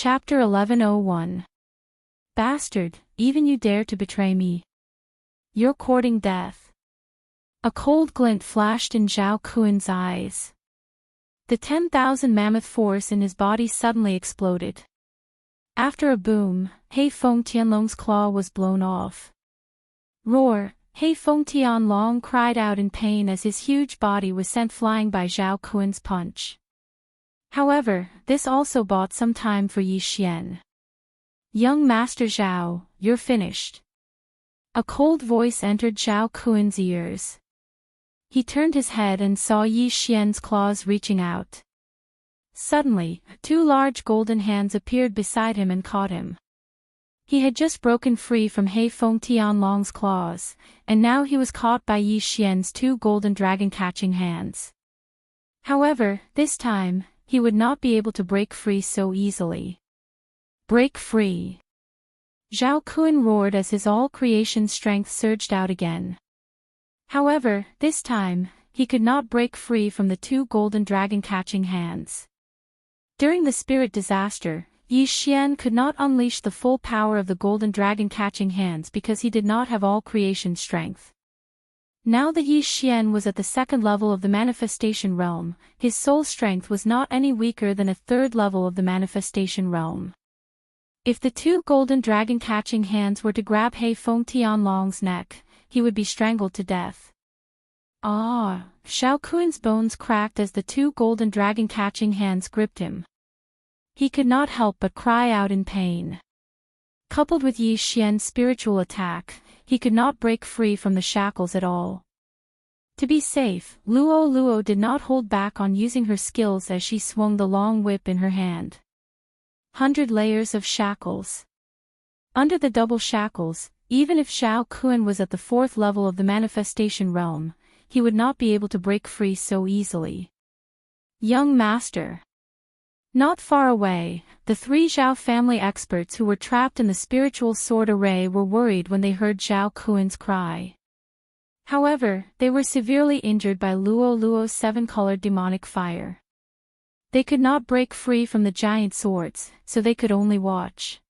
Chapter 1101. Bastard, even you dare to betray me. You're courting death. A cold glint flashed in Zhao Kuan's eyes. The 10,000 mammoth force in his body suddenly exploded. After a boom, He Feng Tianlong's claw was blown off. Roar! He Feng Tianlong cried out in pain as his huge body was sent flying by Zhao Kuan's punch. However, this also bought some time for Yi Xian. Young Master Zhao, you're finished. A cold voice entered Zhao Kuan's ears. He turned his head and saw Yi Xian's claws reaching out. Suddenly, two large golden hands appeared beside him and caught him. He had just broken free from He Feng Tianlong's claws, and now he was caught by Yi Xian's two golden dragon-catching hands. However, this time, he would not be able to break free so easily. Break free! Zhao Kuan roared as his all-creation strength surged out again. However, this time, he could not break free from the two golden dragon-catching hands. During the spirit disaster, Yi Xian could not unleash the full power of the golden dragon-catching hands because he did not have all-creation strength. Now that Yi Xian was at the second level of the manifestation realm, his soul strength was not any weaker than a third level of the manifestation realm. If the two golden dragon-catching hands were to grab He Feng Tianlong's neck, he would be strangled to death. Ah! Zhao Kuan's bones cracked as the two golden dragon-catching hands gripped him. He could not help but cry out in pain. Coupled with Yi Xian's spiritual attack, he could not break free from the shackles at all. To be safe, Luo did not hold back on using her skills as she swung the long whip in her hand. 100 layers of shackles. Under the double shackles, even if Zhao Kuan was at the fourth level of the manifestation realm, he would not be able to break free so easily. Young Master. Not far away, the three Zhao family experts who were trapped in the spiritual sword array were worried when they heard Zhao Kuan's cry. Luo they were severely injured by Luo's seven-colored demonic fire. They could not break free from the giant swords, so they could only watch.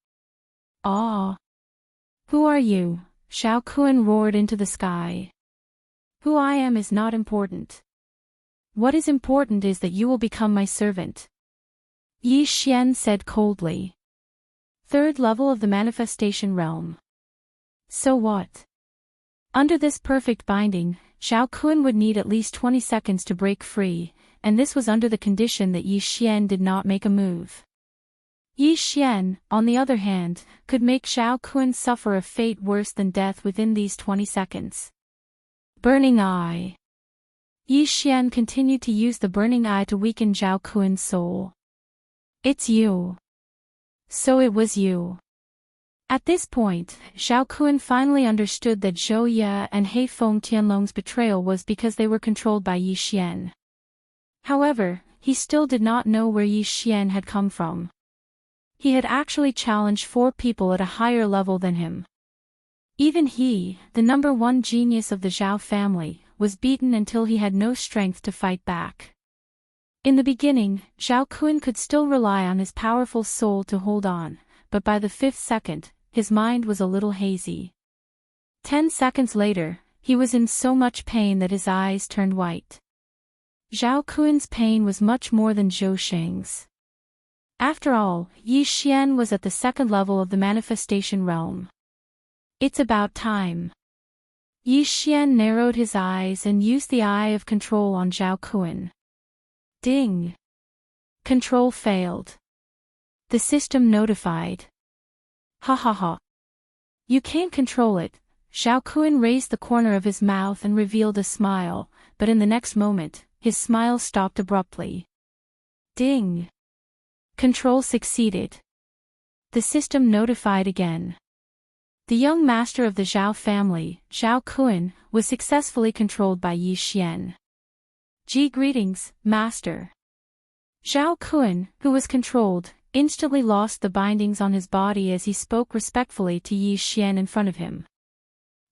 Ah! Who are you? Zhao Kuan roared into the sky. Who I am is not important. What is important is that you will become my servant. Yi Xian said coldly. Third level of the manifestation realm. So what? Under this perfect binding, Zhao Kuan would need at least 20 seconds to break free, and this was under the condition that Yi Xian did not make a move. Yi Xian, on the other hand, could make Zhao Kuan suffer a fate worse than death within these 20 seconds. Burning Eye. Yi Xian continued to use the Burning Eye to weaken Zhao Kuan's soul. It's you. So it was you. At this point, Zhao Kuan finally understood that Zhou Ye and He Feng Tianlong's betrayal was because they were controlled by Yi Xian. However, he still did not know where Yi Xian had come from. He had actually challenged 4 people at a higher level than him. Even he, the number 1 genius of the Zhao family, was beaten until he had no strength to fight back. In the beginning, Zhao Kuan could still rely on his powerful soul to hold on, but by the 5th second, his mind was a little hazy. 10 seconds later, he was in so much pain that his eyes turned white. Zhao Kuan's pain was much more than Zhou Sheng's. After all, Yi Xian was at the second level of the manifestation realm. It's about time. Yi Xian narrowed his eyes and used the Eye of Control on Zhao Kuan. Ding! Control failed. The system notified. Ha ha ha. You can't control it. Zhao Kuan raised the corner of his mouth and revealed a smile, but in the next moment, his smile stopped abruptly. Ding! Control succeeded. The system notified again. The young master of the Zhao family, Zhao Kuan, was successfully controlled by Yi Xian. Greetings, Master. Zhao Kuan, who was controlled, instantly lost the bindings on his body as he spoke respectfully to Yi Xian in front of him.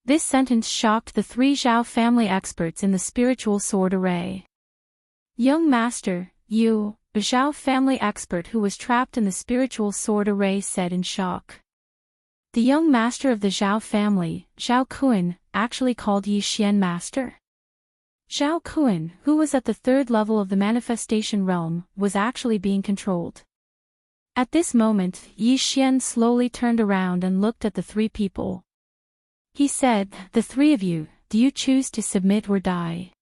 This sentence shocked the 3 Zhao family experts in the spiritual sword array. Young Master, you, a Zhao family expert who was trapped in the spiritual sword array, said in shock. The young master of the Zhao family, Zhao Kun, actually called Yi Xian master? Zhao Kun, who was at the third level of the manifestation realm, was actually being controlled. At this moment, Yi Xian slowly turned around and looked at the three people. He said, "The three of you, do you choose to submit or die?"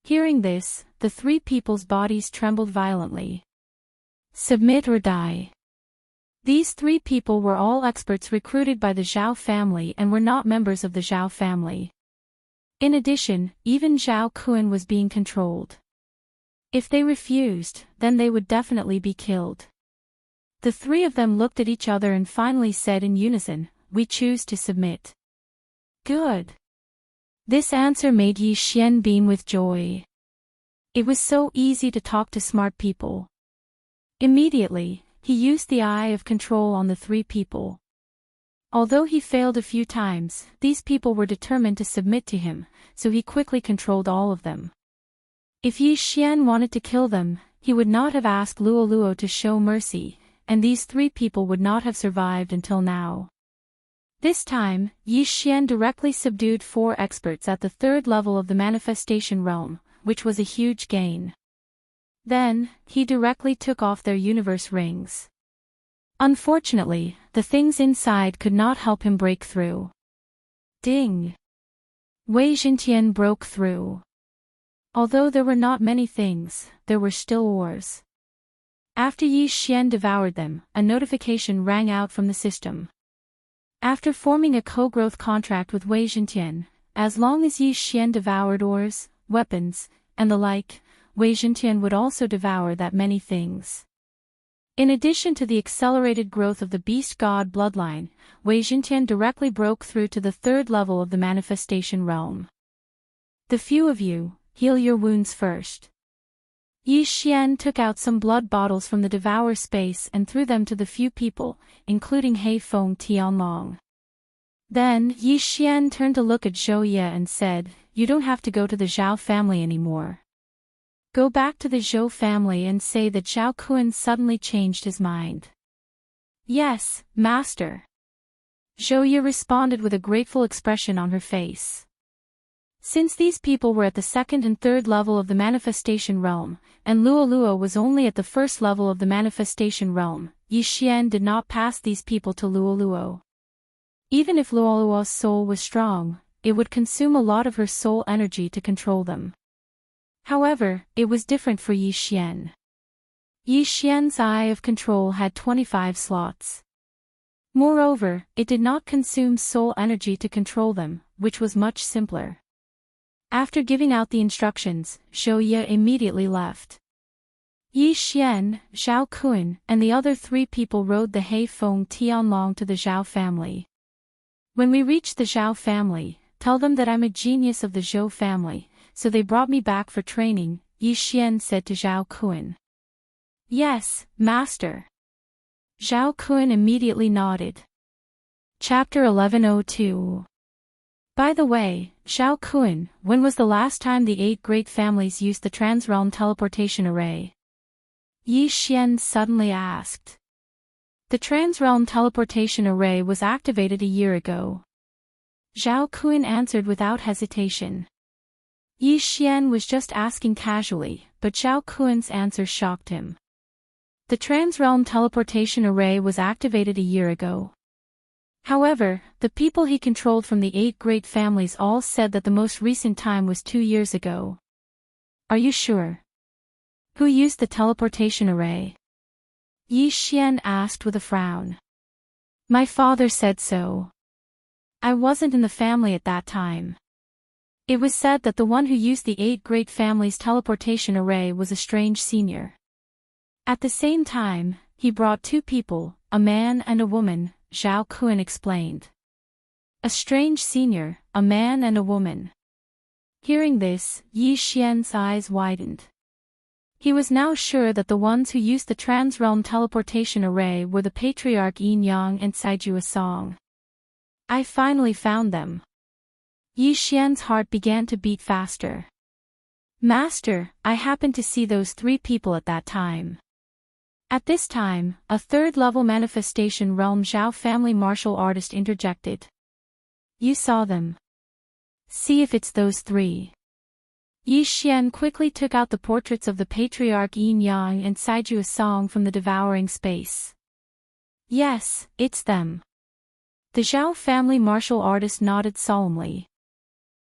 Hearing this, the three people's bodies trembled violently. Submit or die. These three people were all experts recruited by the Zhao family and were not members of the Zhao family. In addition, even Zhao Kun was being controlled. If they refused, then they would definitely be killed. The three of them looked at each other and finally said in unison, "We choose to submit." Good. This answer made Yi Xian beam with joy. It was so easy to talk to smart people. Immediately, he used the eye of control on the three people. Although he failed a few times, these people were determined to submit to him, so he quickly controlled all of them. If Yi Xian wanted to kill them, he would not have asked Luo Luo to show mercy, and these three people would not have survived until now. This time, Yi Xian directly subdued 4 experts at the third level of the manifestation realm, which was a huge gain. Then, he directly took off their universe rings. Unfortunately, the things inside could not help him break through. Ding! Wei Xintian broke through. Although there were not many things, there were still ores. After Yi Xian devoured them, a notification rang out from the system. After forming a co-growth contract with Wei Xintian, as long as Yi Xian devoured ores, weapons, and the like, Wei Xintian would also devour that many things. In addition to the accelerated growth of the beast god bloodline, Wei Xintian directly broke through to the third level of the manifestation realm. The few of you, heal your wounds first. Yi Xian took out some blood bottles from the devour space and threw them to the few people, including He Feng Tianlong. Then Yi Xian turned to look at Zhou Ye and said, "You don't have to go to the Zhao family anymore. Go back to the Zhou family and say that Zhao Kun suddenly changed his mind." "Yes, master." Zhou Ye responded with a grateful expression on her face. Since these people were at the second and third level of the manifestation realm, and Luo Luo was only at the first level of the manifestation realm, Yi Xian did not pass these people to Luo Luo. Even if Luo Luo's soul was strong, it would consume a lot of her soul energy to control them. However, it was different for Yi Xian. Yi Xian's eye of control had 25 slots. Moreover, it did not consume soul energy to control them, which was much simpler. After giving out the instructions, Zhou Ye immediately left. Yi Xian, Zhao Kun, and the other 3 people rode the He Feng Tianlong to the Zhao family. "When we reach the Zhao family, tell them that I'm a genius of the Zhou family, so they brought me back for training," Yi Xian said to Zhao Kun. "Yes, master." Zhao Kun immediately nodded. Chapter 1102. By the way, Zhao Kun, when was the last time the 8 great families used the Transrealm Teleportation Array? Yi Xian suddenly asked. The Transrealm Teleportation Array was activated a year ago. Zhao Kun answered without hesitation. Yi Xian was just asking casually, but Zhao Kun's answer shocked him. The Transrealm Teleportation Array was activated a year ago. However, the people he controlled from the 8 great families all said that the most recent time was 2 years ago. "Are you sure? Who used the teleportation array?" Yi Xian asked with a frown. "My father said so. I wasn't in the family at that time." It was said that the one who used the 8 great families' teleportation array was a strange senior. At the same time, he brought 2 people, a man and a woman, Zhao Kun explained. A strange senior, a man and a woman. Hearing this, Yi Xian's eyes widened. He was now sure that the ones who used the Transrealm Teleportation Array were the Patriarch Yin Yang and Saijua Song. "I finally found them." Yi Xian's heart began to beat faster. Master, I happened to see those three people at that time. At this time, a third-level manifestation realm Zhao family martial artist interjected. You saw them. See if it's those three. Yi Xian quickly took out the portraits of the patriarch Yin Yang and Saiju a song from the devouring space. Yes, it's them. The Zhao family martial artist nodded solemnly.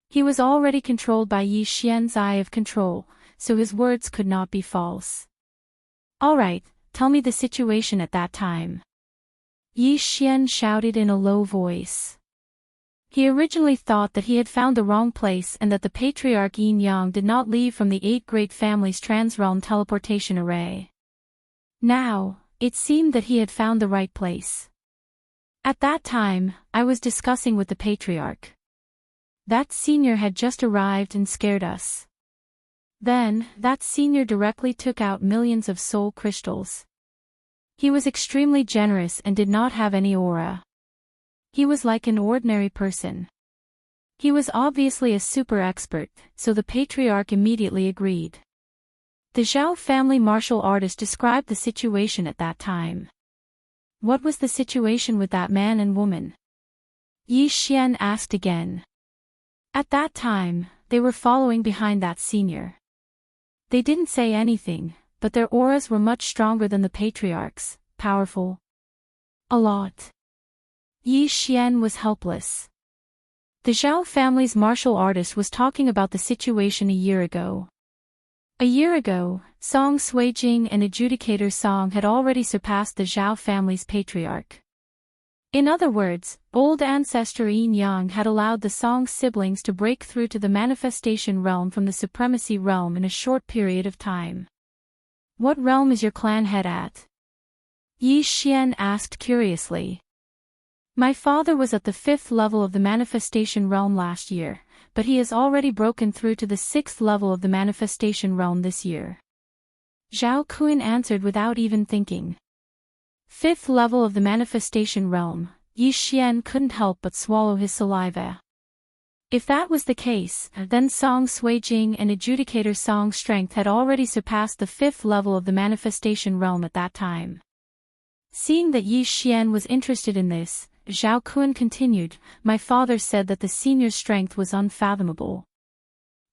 He was already controlled by Yi Xian's eye of control, so his words could not be false. All right, tell me the situation at that time. Yi Xian shouted in a low voice. He originally thought that he had found the wrong place and that the patriarch Yin Yang did not leave from the 8 great families' transrealm teleportation array. Now, it seemed that he had found the right place. At that time, I was discussing with the patriarch. That senior had just arrived and scared us. Then, that senior directly took out millions of soul crystals. He was extremely generous and did not have any aura. He was like an ordinary person. He was obviously a super expert, so the patriarch immediately agreed. The Zhao family martial artist described the situation at that time. What was the situation with that man and woman? Yi Xian asked again. At that time, they were following behind that senior. They didn't say anything, but their auras were much stronger than the patriarch's, powerful. A lot. Yi Xian was helpless. The Zhao family's martial artist was talking about the situation a year ago. A year ago, Song Suijing and Adjudicator Song had already surpassed the Zhao family's patriarch. In other words, old ancestor Yin Yang had allowed the Song siblings to break through to the manifestation realm from the supremacy realm in a short period of time. What realm is your clan head at? Yi Xian asked curiously. My father was at the 5th level of the manifestation realm last year, but he has already broken through to the 6th level of the manifestation realm this year. Zhao Kun answered without even thinking. 5th level of the manifestation realm, Yi Xian couldn't help but swallow his saliva. If that was the case, then Song Suijing and Adjudicator Song's strength had already surpassed the 5th level of the manifestation realm at that time. Seeing that Yi Xian was interested in this, Zhao Kun continued, my father said that the senior's strength was unfathomable.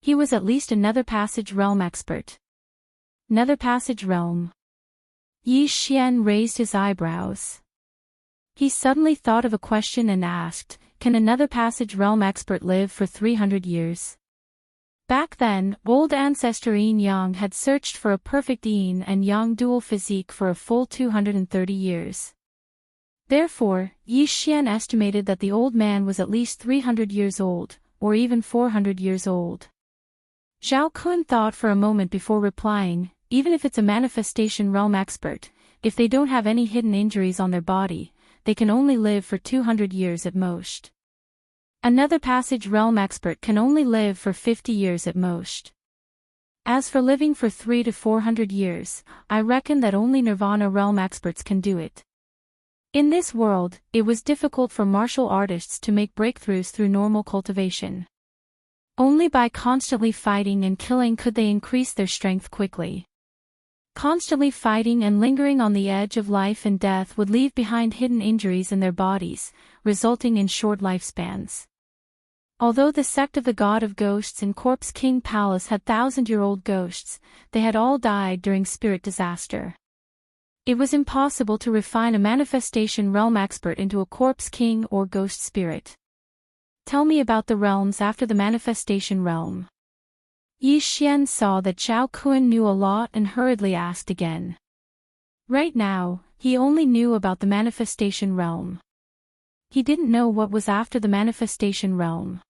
He was at least a Nether Passage realm expert. Nether Passage realm. Yi Xian raised his eyebrows. He suddenly thought of a question and asked, can a Nether Passage realm expert live for 300 years? Back then, old ancestor Yin Yang had searched for a perfect Yin and Yang dual physique for a full 230 years. Therefore, Yi Xian estimated that the old man was at least 300 years old, or even 400 years old. Zhao Kun thought for a moment before replying, even if it's a manifestation realm expert, if they don't have any hidden injuries on their body, they can only live for 200 years at most. Another Passage realm expert can only live for 50 years at most. As for living for 300 to 400 years, I reckon that only Nirvana realm experts can do it. In this world, it was difficult for martial artists to make breakthroughs through normal cultivation. Only by constantly fighting and killing could they increase their strength quickly. Constantly fighting and lingering on the edge of life and death would leave behind hidden injuries in their bodies, resulting in short lifespans. Although the sect of the God of Ghosts and Corpse King Palace had 1,000-year-old ghosts, they had all died during spirit disaster. It was impossible to refine a manifestation realm expert into a corpse king or ghost spirit. Tell me about the realms after the manifestation realm. Yi Xian saw that Zhao Kun knew a lot and hurriedly asked again. Right now, he only knew about the manifestation realm. He didn't know what was after the manifestation realm.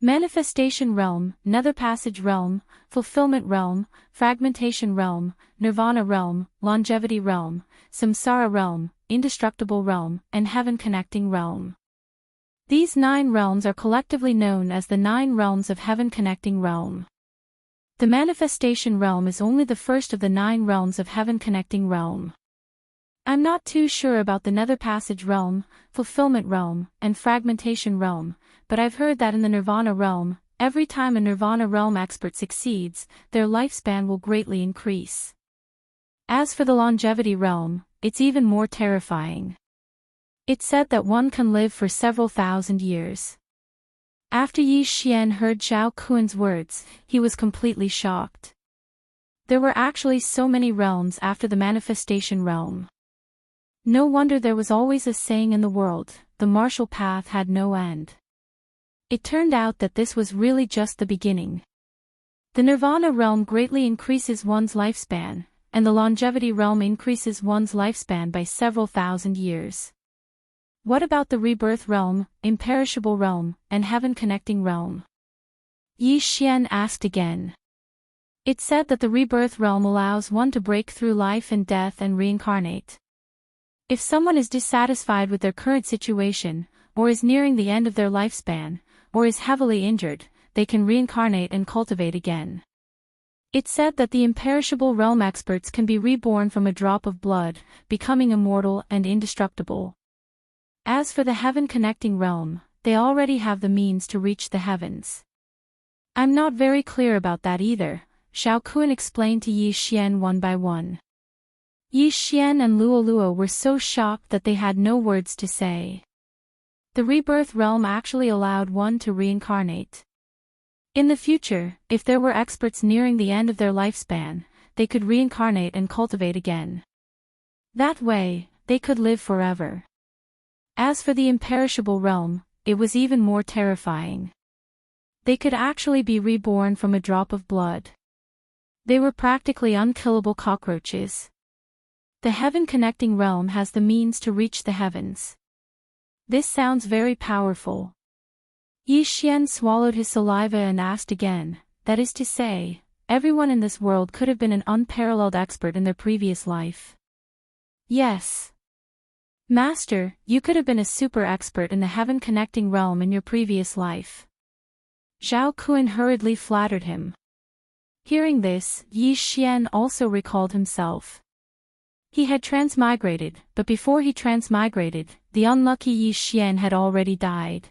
Manifestation realm, Nether Passage realm, Fulfillment realm, Fragmentation realm, Nirvana realm, Longevity realm, Samsara realm, Indestructible realm, and Heaven Connecting realm. These 9 realms are collectively known as the 9 realms of Heaven Connecting realm. The Manifestation realm is only the first of the 9 realms of Heaven Connecting realm. I'm not too sure about the Nether Passage realm, Fulfillment realm, and Fragmentation realm, but I've heard that in the Nirvana realm, every time a Nirvana realm expert succeeds, their lifespan will greatly increase. As for the longevity realm, it's even more terrifying. It's said that one can live for several thousand years. After Yi Xian heard Zhao Kuan's words, he was completely shocked. There were actually so many realms after the manifestation realm. No wonder there was always a saying in the world, the martial path had no end. It turned out that this was really just the beginning. The Nirvana realm greatly increases one's lifespan, and the longevity realm increases one's lifespan by several thousand years. What about the rebirth realm, imperishable realm, and heaven-connecting realm? Yi Xian asked again. It's said that the rebirth realm allows one to break through life and death and reincarnate. If someone is dissatisfied with their current situation, or is nearing the end of their lifespan, or is heavily injured, they can reincarnate and cultivate again. It's said that the imperishable realm experts can be reborn from a drop of blood, becoming immortal and indestructible. As for the heaven-connecting realm, they already have the means to reach the heavens. I'm not very clear about that either, Zhao Kun explained to Yi Xian one by one. Yi Xian and Luo Luo were so shocked that they had no words to say. The rebirth realm actually allowed one to reincarnate. In the future, if there were experts nearing the end of their lifespan, they could reincarnate and cultivate again. That way, they could live forever. As for the imperishable realm, it was even more terrifying. They could actually be reborn from a drop of blood. They were practically unkillable cockroaches. The heaven-connecting realm has the means to reach the heavens. This sounds very powerful. Yi Xian swallowed his saliva and asked again, that is to say, everyone in this world could have been an unparalleled expert in their previous life. Yes. Master, you could have been a super expert in the heaven-connecting realm in your previous life. Zhao Kun hurriedly flattered him. Hearing this, Yi Xian also recalled himself. He had transmigrated, but before he transmigrated, the unlucky Yi Xian had already died.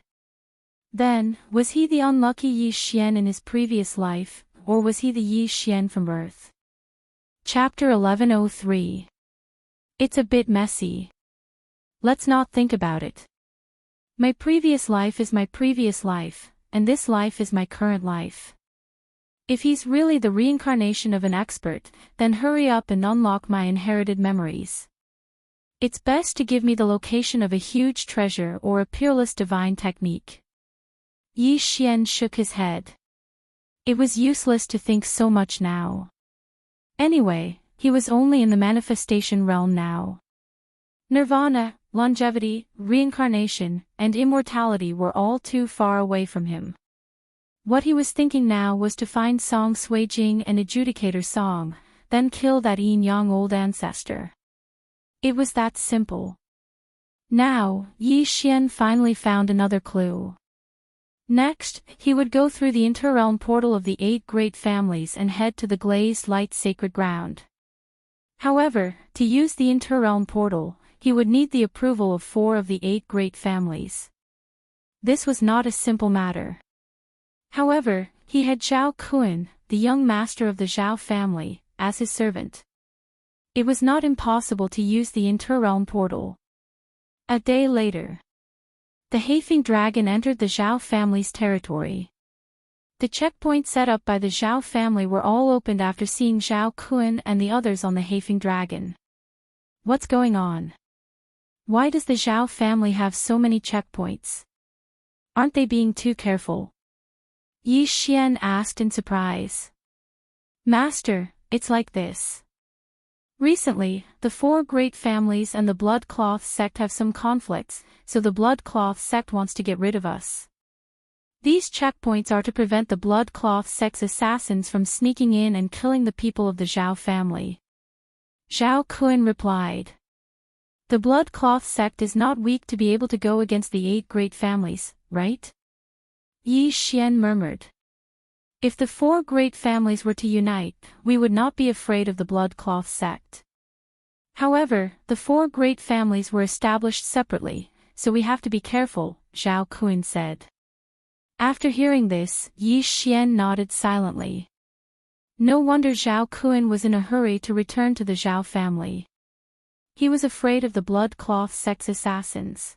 Then, was he the unlucky Yi Xian in his previous life, or was he the Yi Xian from Earth? Chapter 1103. It's a bit messy. Let's not think about it. My previous life is my previous life, and this life is my current life. If he's really the reincarnation of an expert, then hurry up and unlock my inherited memories. It's best to give me the location of a huge treasure or a peerless divine technique. Yi Xian shook his head. It was useless to think so much now. Anyway, he was only in the manifestation realm now. Nirvana, longevity, reincarnation, and immortality were all too far away from him. What he was thinking now was to find Song Sui Jing and Adjudicator Song, then kill that yin-yang old ancestor. It was that simple. Now, Yi Xian finally found another clue. Next, he would go through the interrealm portal of the 8 great families and head to the glazed light sacred ground. However, to use the interrealm portal, he would need the approval of 4 of the 8 great families. This was not a simple matter. However, he had Zhao Kun, the young master of the Zhao family, as his servant. It was not impossible to use the interrealm portal. A day later, the Haifeng dragon entered the Zhao family's territory. The checkpoints set up by the Zhao family were all opened after seeing Zhao Kun and the others on the Haifeng dragon. What's going on? Why does the Zhao family have so many checkpoints? Aren't they being too careful? Yi Xian asked in surprise. Master, it's like this. Recently, the 4 great families and the Blood Cloth sect have some conflicts, so the Blood Cloth sect wants to get rid of us. These checkpoints are to prevent the Blood Cloth sect's assassins from sneaking in and killing the people of the Zhao family. Zhao Kun replied. The Blood Cloth sect is not weak to be able to go against the 8 great families, right? Yi Xian murmured. If the 4 great families were to unite, we would not be afraid of the Blood Cloth sect. However, the 4 great families were established separately, so we have to be careful, Zhao Kun said. After hearing this, Yi Xian nodded silently. No wonder Zhao Kun was in a hurry to return to the Zhao family. He was afraid of the blood cloth sect's assassins.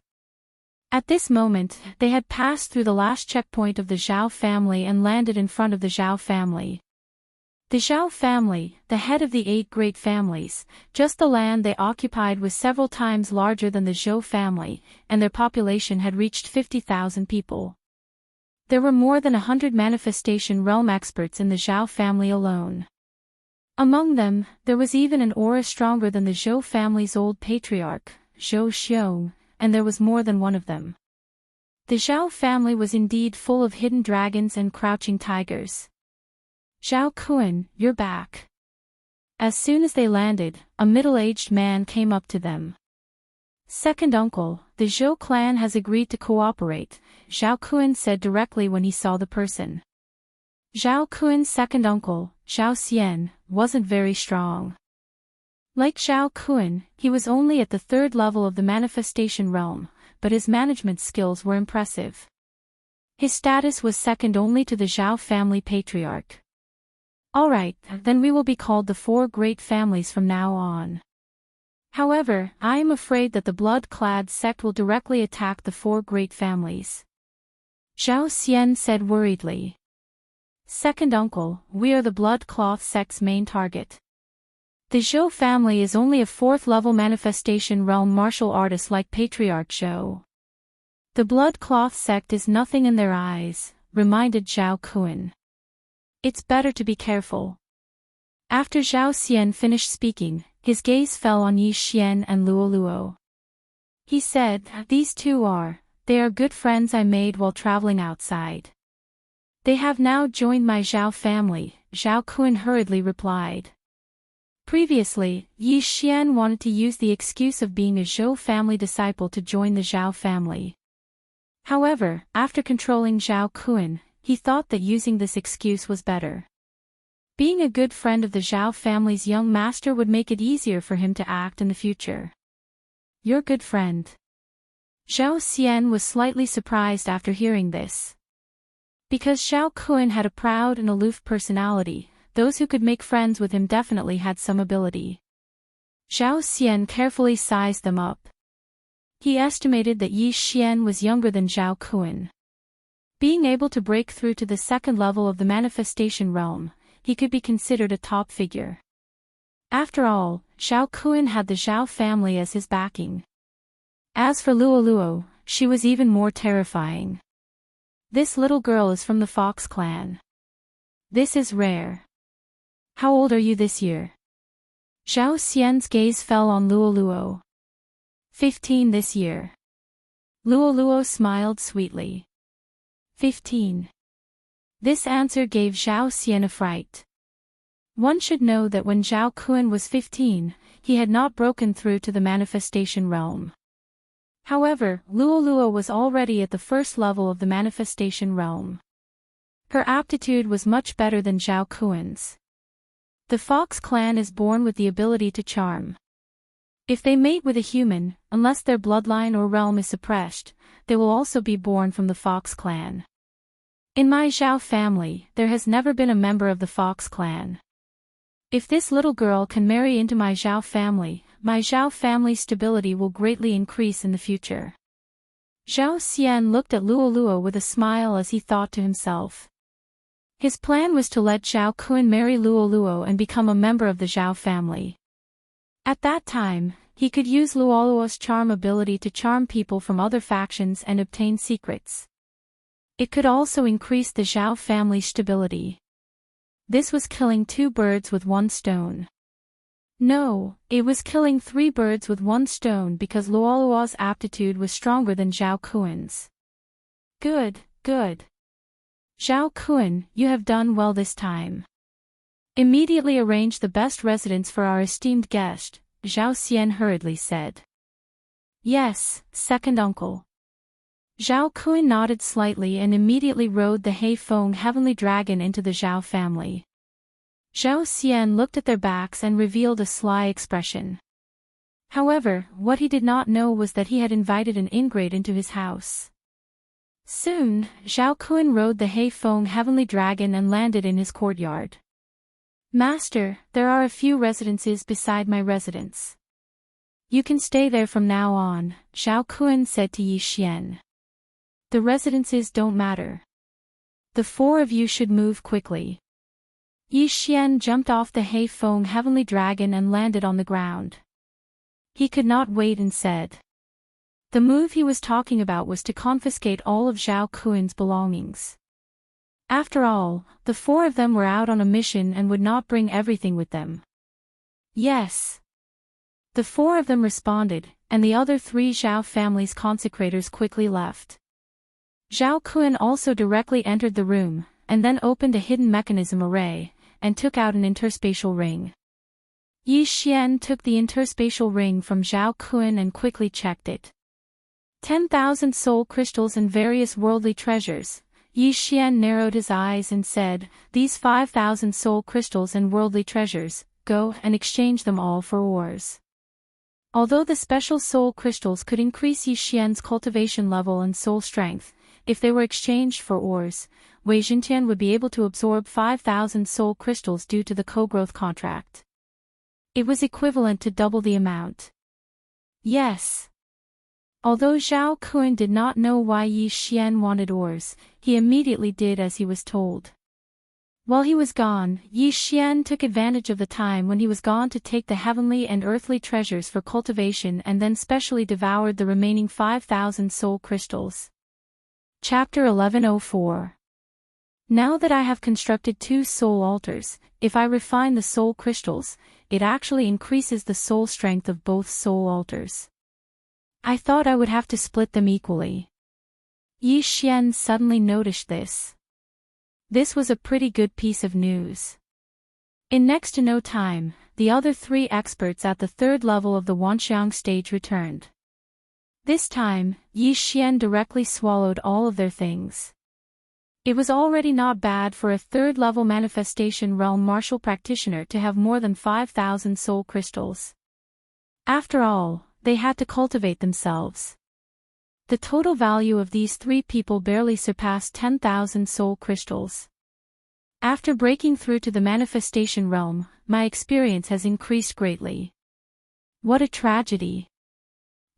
At this moment, they had passed through the last checkpoint of the Zhao family and landed in front of the Zhao family. The Zhao family, the head of the 8 great families, just the land they occupied was several times larger than the Zhou family, and their population had reached 50,000 people. There were more than 100 manifestation realm experts in the Zhao family alone. Among them, there was even an aura stronger than the Zhou family's old patriarch, Zhou Xiong, and there was more than one of them. The Zhao family was indeed full of hidden dragons and crouching tigers. Zhao Kun, you're back. As soon as they landed, a middle-aged man came up to them. Second uncle, the Zhou clan has agreed to cooperate, Zhao Kun said directly when he saw the person. Zhao Kun's second uncle, Zhao Xian, wasn't very strong. Like Zhao Kun, he was only at the 3rd level of the manifestation realm, but his management skills were impressive. His status was second only to the Zhao family patriarch. Alright, then we will be called the 4 great families from now on. However, I am afraid that the blood-clad sect will directly attack the 4 great families. Zhao Xian said worriedly. Second uncle, we are the blood cloth sect's main target. The Zhou family is only a 4th level manifestation realm martial artist like Patriarch Zhou. The blood cloth sect is nothing in their eyes, reminded Zhao Kun. It's better to be careful. After Zhao Xian finished speaking, his gaze fell on Yi Xian and Luo Luo. He said, these two they are good friends I made while traveling outside. They have now joined my Zhao family, Zhao Kun hurriedly replied. Previously, Yi Xian wanted to use the excuse of being a Zhou family disciple to join the Zhao family. However, after controlling Zhao Kun, he thought that using this excuse was better. Being a good friend of the Zhao family's young master would make it easier for him to act in the future. Your good friend. Zhao Xian was slightly surprised after hearing this. Because Zhao Kun had a proud and aloof personality, those who could make friends with him definitely had some ability. Zhao Xian carefully sized them up. He estimated that Yi Xian was younger than Zhao Kun. Being able to break through to the 2nd level of the manifestation realm, he could be considered a top figure. After all, Zhao Kun had the Zhao family as his backing. As for Luo Luo, she was even more terrifying. This little girl is from the Fox clan. This is rare. How old are you this year? Zhao Xian's gaze fell on Luo Luo. 15 this year. Luo Luo smiled sweetly. 15. This answer gave Zhao Xian a fright. One should know that when Zhao Kun was 15, he had not broken through to the manifestation realm. However, Luo Luo was already at the 1st level of the manifestation realm. Her aptitude was much better than Zhao Kun's. The Fox clan is born with the ability to charm. If they mate with a human, unless their bloodline or realm is suppressed, they will also be born from the Fox clan. In my Zhao family, there has never been a member of the Fox clan. If this little girl can marry into my Zhao family's stability will greatly increase in the future. Zhao Xian looked at Luo Luo with a smile as he thought to himself. His plan was to let Zhao Kun marry Luo Luo and become a member of the Zhao family. At that time, he could use Luo Luo's charm ability to charm people from other factions and obtain secrets. It could also increase the Zhao family's stability. This was killing 2 birds with 1 stone. No, it was killing 3 birds with 1 stone because Luo Luo's aptitude was stronger than Zhao Kun's. Good, good. Zhao Kun, you have done well this time. Immediately arrange the best residence for our esteemed guest, Zhao Xian hurriedly said. Yes, second uncle. Zhao Kun nodded slightly and immediately rode the Heifeng heavenly dragon into the Zhao family. Zhao Xian looked at their backs and revealed a sly expression. However, what he did not know was that he had invited an ingrate into his house. Soon, Zhao Kun rode the Heifeng heavenly dragon and landed in his courtyard. Master, there are a few residences beside my residence. You can stay there from now on, Zhao Kun said to Yi Xian. The residences don't matter. The four of you should move quickly. Yi Xian jumped off the Heifeng heavenly dragon and landed on the ground. He could not wait and said. The move he was talking about was to confiscate all of Zhao Kun's belongings. After all, the four of them were out on a mission and would not bring everything with them. Yes. The four of them responded, and the other three Zhao family's consecrators quickly left. Zhao Kun also directly entered the room, and then opened a hidden mechanism array, and took out an interspatial ring. Yi Xian took the interspatial ring from Zhao Kun and quickly checked it. 10,000 soul crystals and various worldly treasures. Yi Xian narrowed his eyes and said, "These 5,000 soul crystals and worldly treasures, go and exchange them all for ores." Although the special soul crystals could increase Yi Xian's cultivation level and soul strength, if they were exchanged for ores, Wei Zhentian would be able to absorb 5,000 soul crystals due to the co-growth contract. It was equivalent to double the amount. Yes. Although Zhao Kun did not know why Yi Xian wanted ores, he immediately did as he was told. While he was gone, Yi Xian took advantage of the time when he was gone to take the heavenly and earthly treasures for cultivation and then specially devoured the remaining 5,000 soul crystals. Chapter 1104. Now that I have constructed 2 soul altars, if I refine the soul crystals, it actually increases the soul strength of both soul altars. I thought I would have to split them equally. Yi Xian suddenly noticed this. This was a pretty good piece of news. In next to no time, the other 3 experts at the 3rd level of the Wanxiang stage returned. This time, Yi Xian directly swallowed all of their things. It was already not bad for a 3rd level manifestation realm martial practitioner to have more than 5,000 soul crystals. After all, they had to cultivate themselves. The total value of these 3 people barely surpassed 10,000 soul crystals. After breaking through to the manifestation realm, my experience has increased greatly. What a tragedy.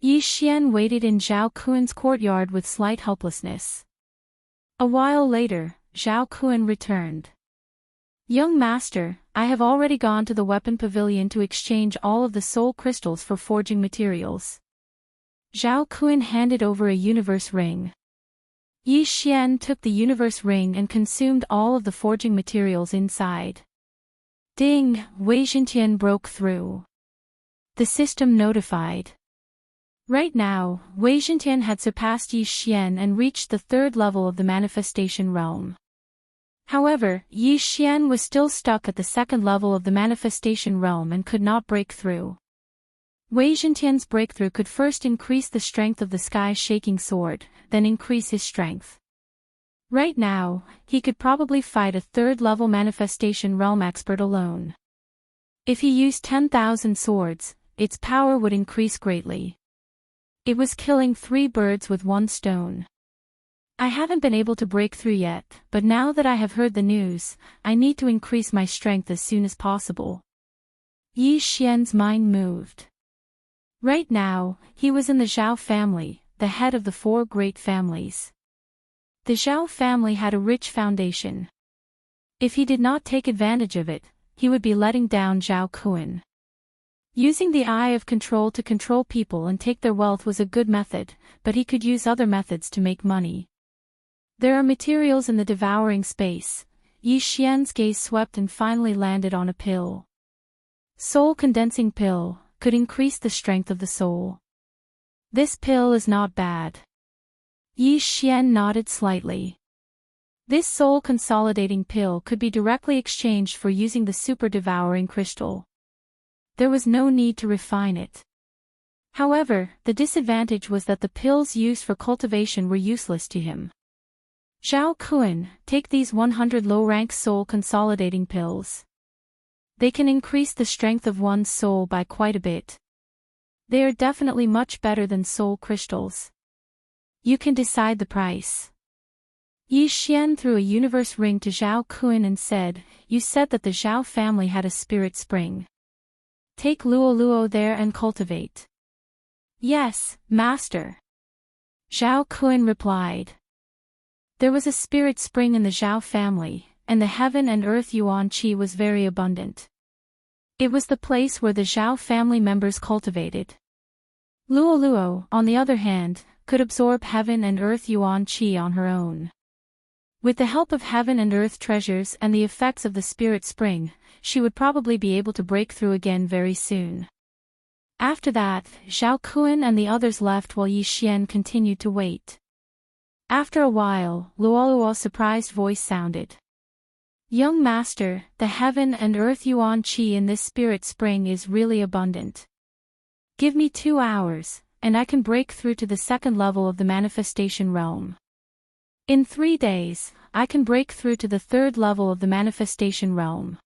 Yi Xian waited in Zhao Kun's courtyard with slight helplessness. A while later, Zhao Kun returned. Young master, I have already gone to the weapon pavilion to exchange all of the soul crystals for forging materials. Zhao Kun handed over a universe ring. Yi Xian took the universe ring and consumed all of the forging materials inside. Ding! Wei Zhentian broke through. The system notified. Right now, Wei Zhentian had surpassed Yi Xian and reached the 3rd level of the manifestation realm. However, Yi Xian was still stuck at the 2nd level of the manifestation realm and could not break through. Wei Zhentian's breakthrough could first increase the strength of the sky-shaking sword, then increase his strength. Right now, he could probably fight a 3rd level manifestation realm expert alone. If he used 10,000 swords, its power would increase greatly. It was killing 3 birds with 1 stone. I haven't been able to break through yet, but now that I have heard the news, I need to increase my strength as soon as possible. Yi Xian's mind moved. Right now, he was in the Zhao family, the head of the 4 great families. The Zhao family had a rich foundation. If he did not take advantage of it, he would be letting down Zhao Kun. Using the eye of control to control people and take their wealth was a good method, but he could use other methods to make money. There are materials in the devouring space. Yi Xian's gaze swept and finally landed on a pill. Soul condensing pill, could increase the strength of the soul. This pill is not bad. Yi Xian nodded slightly. This soul consolidating pill could be directly exchanged for using the super devouring crystal. There was no need to refine it. However, the disadvantage was that the pills used for cultivation were useless to him. Zhao Kun, take these 100 low-rank soul consolidating pills. They can increase the strength of one's soul by quite a bit. They are definitely much better than soul crystals. You can decide the price. Yi Xian threw a universe ring to Zhao Kun and said, "You said that the Zhao family had a spirit spring. Take Luo Luo there and cultivate." "Yes, master," Zhao Kun replied. There was a spirit spring in the Zhao family, and the heaven and earth yuan qi was very abundant. It was the place where the Zhao family members cultivated. Luo Luo, on the other hand, could absorb heaven and earth yuan qi on her own. With the help of heaven and earth treasures and the effects of the spirit spring, she would probably be able to break through again very soon. After that, Zhao Kun and the others left while Yi Xian continued to wait. After a while, Luoluo's surprised voice sounded. "Young master, the heaven and earth yuan qi in this spirit spring is really abundant. Give me 2 hours, and I can break through to the second level of the manifestation realm. In 3 days, I can break through to the third level of the manifestation realm."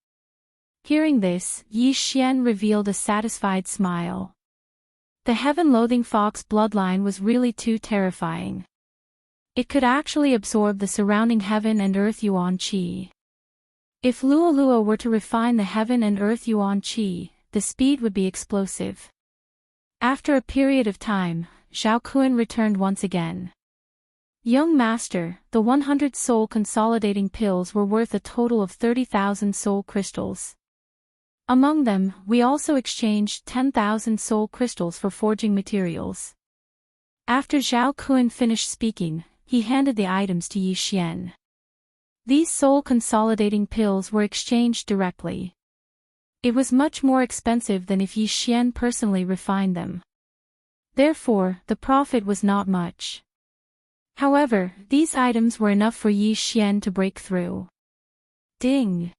Hearing this, Yi Xian revealed a satisfied smile. The heaven-loathing fox bloodline was really too terrifying. It could actually absorb the surrounding heaven and earth yuan qi. If Luo Luo were to refine the heaven and earth yuan qi, the speed would be explosive. After a period of time, Zhao Kun returned once again. "Young master, the 100 soul consolidating pills were worth a total of 30,000 soul crystals. Among them, we also exchanged 10,000 soul crystals for forging materials." After Zhao Kun finished speaking, he handed the items to Yi Xian. These soul consolidating pills were exchanged directly. It was much more expensive than if Yi Xian personally refined them. Therefore, the profit was not much. However, these items were enough for Yi Xian to break through. Ding!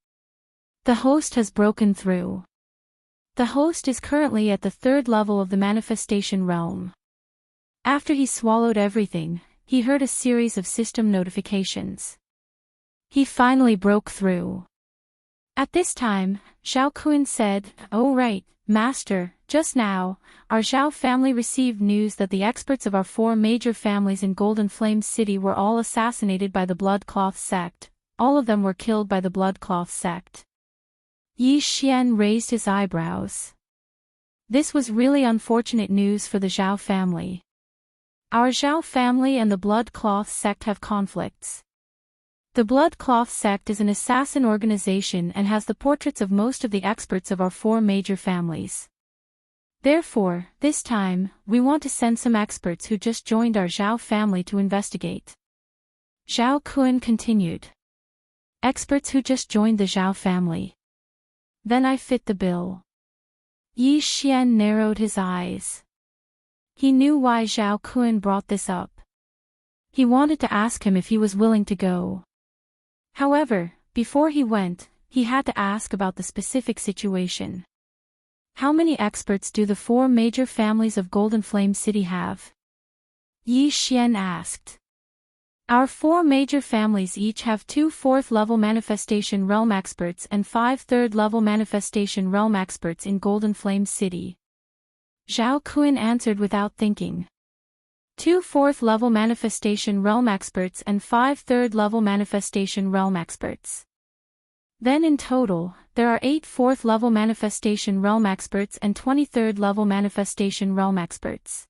The host has broken through. The host is currently at the third level of the manifestation realm. After he swallowed everything, he heard a series of system notifications. He finally broke through. At this time, Zhao Kun said, "Oh right, master, just now, our Zhao family received news that the experts of our 4 major families in Golden Flame City were all assassinated by the Blood Cloth sect. All of them were killed by the Blood Cloth sect." Yi Xian raised his eyebrows. This was really unfortunate news for the Zhao family. Our Zhao family and the Blood Cloth sect have conflicts. The Blood Cloth sect is an assassin organization and has the portraits of most of the experts of our 4 major families. Therefore, this time, we want to send some experts who just joined our Zhao family to investigate. Zhao Kun continued. Experts who just joined the Zhao family. Then I fit the bill. Yi Xian narrowed his eyes. He knew why Zhao Kun brought this up. He wanted to ask him if he was willing to go. However, before he went, he had to ask about the specific situation. How many experts do the 4 major families of Golden Flame City have? Yi Xian asked. Our 4 major families each have 2 4th-level manifestation realm experts and 5 3rd-level manifestation realm experts in Golden Flame City. Zhao Kun answered without thinking. 2 4th-level manifestation realm experts and 5 3rd-level manifestation realm experts. Then in total, there are 8 4th-level manifestation realm experts and 23rd-level manifestation realm experts.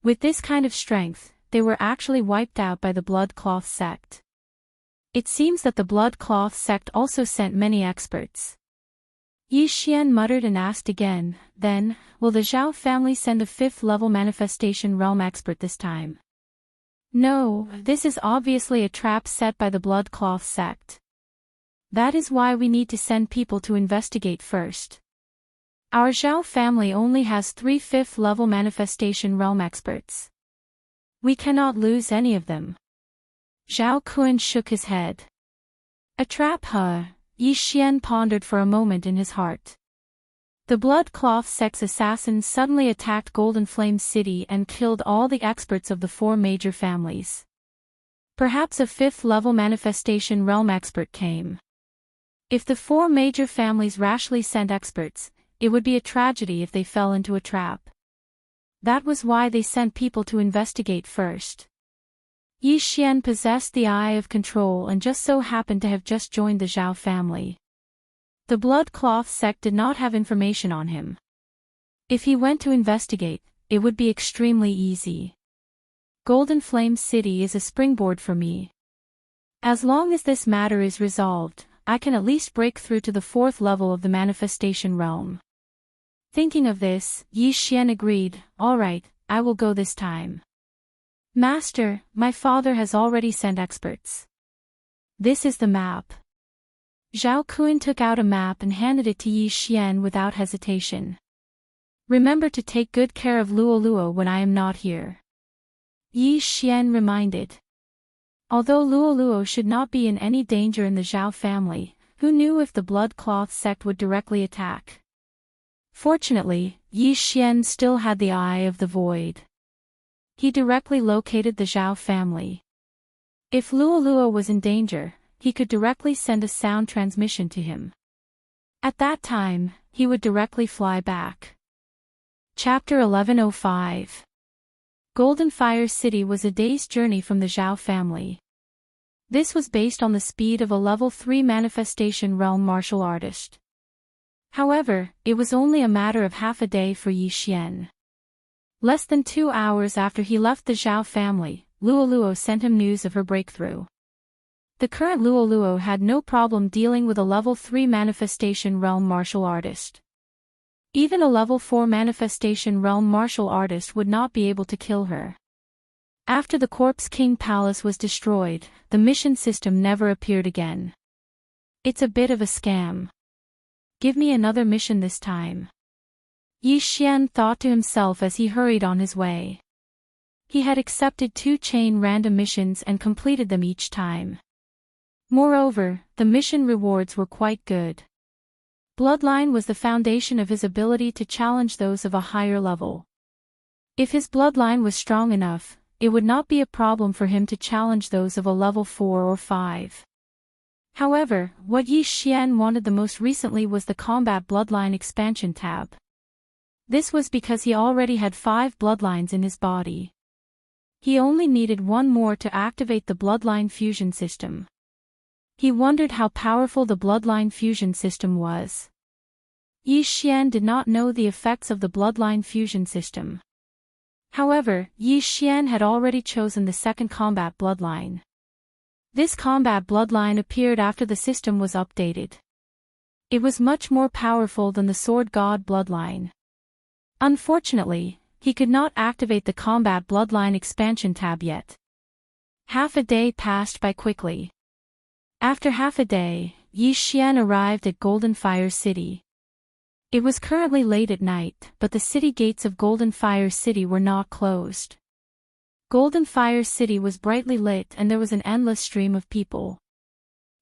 With this kind of strength, they were actually wiped out by the Blood Cloth sect. It seems that the Blood Cloth sect also sent many experts. Yi Xian muttered and asked again, then, will the Zhao family send a 5th-level manifestation realm expert this time? No, this is obviously a trap set by the Blood Cloth sect. That is why we need to send people to investigate first. Our Zhao family only has 3 5th-level manifestation realm experts. We cannot lose any of them. Zhao Kun shook his head. A trap, huh? Yi Xian pondered for a moment in his heart. The Blood Cloth sect's assassins suddenly attacked Golden Flame City and killed all the experts of the 4 major families. Perhaps a 5th-level manifestation realm expert came. If the 4 major families rashly sent experts, it would be a tragedy if they fell into a trap. That was why they sent people to investigate first. Yi Xian possessed the eye of control and just so happened to have just joined the Zhao family. The blood cloth sect did not have information on him. If he went to investigate, it would be extremely easy. Golden Flame City is a springboard for me. As long as this matter is resolved, I can at least break through to the 4th level of the manifestation realm. Thinking of this, Yi Xian agreed, "All right, I will go this time." "Master, my father has already sent experts. This is the map." Zhao Kun took out a map and handed it to Yi Xian without hesitation. "Remember to take good care of Luoluo when I am not here," Yi Xian reminded. Although Luoluo should not be in any danger in the Zhao family, who knew if the blood cloth sect would directly attack? Fortunately, Yi Xian still had the eye of the void. He directly located the Zhao family. If Luoluo was in danger, he could directly send a sound transmission to him. At that time, he would directly fly back. Chapter 1105. Golden Fire City was a day's journey from the Zhao family. This was based on the speed of a level 3 manifestation realm martial artist. However, it was only a matter of half a day for Yi Xian. Less than 2 hours after he left the Zhao family, Luoluo sent him news of her breakthrough. The current Luoluo had no problem dealing with a level 3 manifestation realm martial artist. Even a level 4 manifestation realm martial artist would not be able to kill her. After the Corpse King Palace was destroyed, the mission system never appeared again. It's a bit of a scam. Give me another mission this time, Yi Xian thought to himself as he hurried on his way. He had accepted 2 chain random missions and completed them each time. Moreover, the mission rewards were quite good. Bloodline was the foundation of his ability to challenge those of a higher level. If his bloodline was strong enough, it would not be a problem for him to challenge those of a level 4 or 5. However, what Yi Xian wanted the most recently was the Combat Bloodline Expansion tab. This was because he already had 5 bloodlines in his body. He only needed 1 more to activate the Bloodline Fusion system. He wondered how powerful the Bloodline Fusion system was. Yi Xian did not know the effects of the Bloodline Fusion system. However, Yi Xian had already chosen the 2nd Combat Bloodline. This Combat Bloodline appeared after the system was updated. It was much more powerful than the Sword God Bloodline. Unfortunately, he could not activate the Combat Bloodline Expansion tab yet. Half a day passed by quickly. After half a day, Yi Xian arrived at Golden Fire City. It was currently late at night, but the city gates of Golden Fire City were not closed. Golden Fire City was brightly lit and there was an endless stream of people.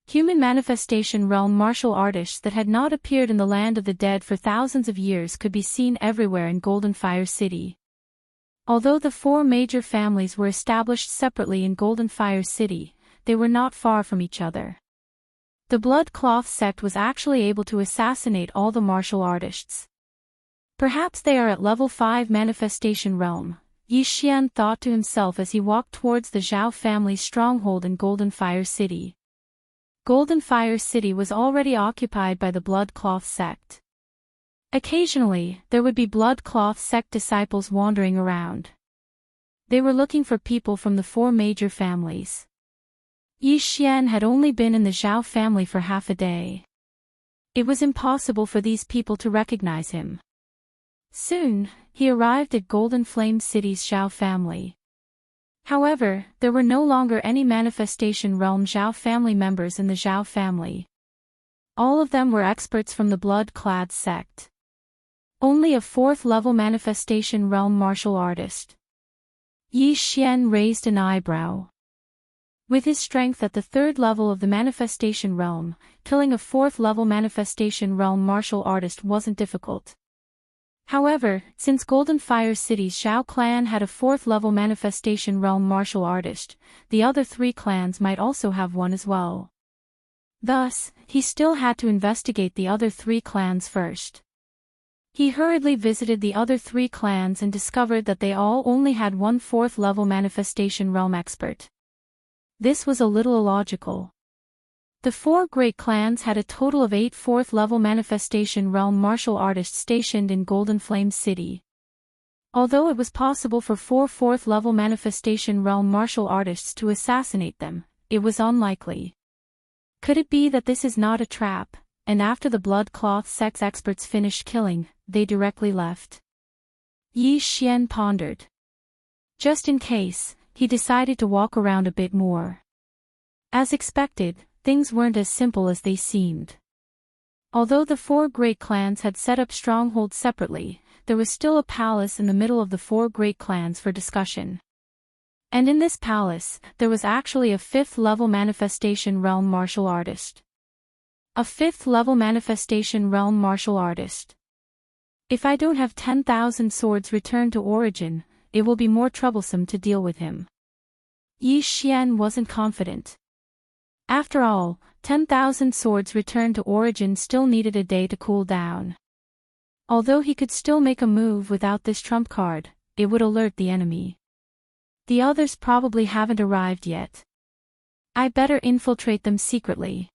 Human manifestation realm martial artists that had not appeared in the land of the dead for thousands of years could be seen everywhere in Golden Fire City. Although the 4 major families were established separately in Golden Fire City, they were not far from each other. The Blood Cloth sect was actually able to assassinate all the martial artists. Perhaps they are at level 5 manifestation realm, Yi Xian thought to himself as he walked towards the Zhao family's stronghold in Golden Fire City. Golden Fire City was already occupied by the Blood Cloth sect. Occasionally, there would be Blood Cloth sect disciples wandering around. They were looking for people from the 4 major families. Yi Xian had only been in the Zhao family for half a day. It was impossible for these people to recognize him. Soon, he arrived at Golden Flame City's Zhao family. However, there were no longer any Manifestation Realm Zhao family members in the Zhao family. All of them were experts from the Blood-clad sect. Only a 4th-level Manifestation Realm martial artist. Yi Xian raised an eyebrow. With his strength at the 3rd level of the Manifestation Realm, killing a 4th-level Manifestation Realm martial artist wasn't difficult. However, since Golden Fire City's Zhao clan had a 4th-level Manifestation Realm martial artist, the other 3 clans might also have one as well. Thus, he still had to investigate the other 3 clans first. He hurriedly visited the other 3 clans and discovered that they all only had one 4th-level Manifestation Realm expert. This was a little illogical. The 4 great clans had a total of 8 4th-level Manifestation Realm martial artists stationed in Golden Flame City. Although it was possible for 4 4th-level Manifestation Realm martial artists to assassinate them, it was unlikely. Could it be that this is not a trap, and after the blood cloth sex experts finished killing, they directly left? Yi Xian pondered. Just in case, he decided to walk around a bit more. As expected, things weren't as simple as they seemed. Although the 4 great clans had set up strongholds separately, there was still a palace in the middle of the 4 great clans for discussion. And in this palace, there was actually a 5th-level Manifestation Realm martial artist. A 5th-level Manifestation Realm martial artist. If I don't have 10,000 swords returned to origin, it will be more troublesome to deal with him. Yi Xian wasn't confident. After all, 10,000 swords returned to origin still needed a day to cool down. Although he could still make a move without this trump card, it would alert the enemy. The others probably haven't arrived yet. I better infiltrate them secretly.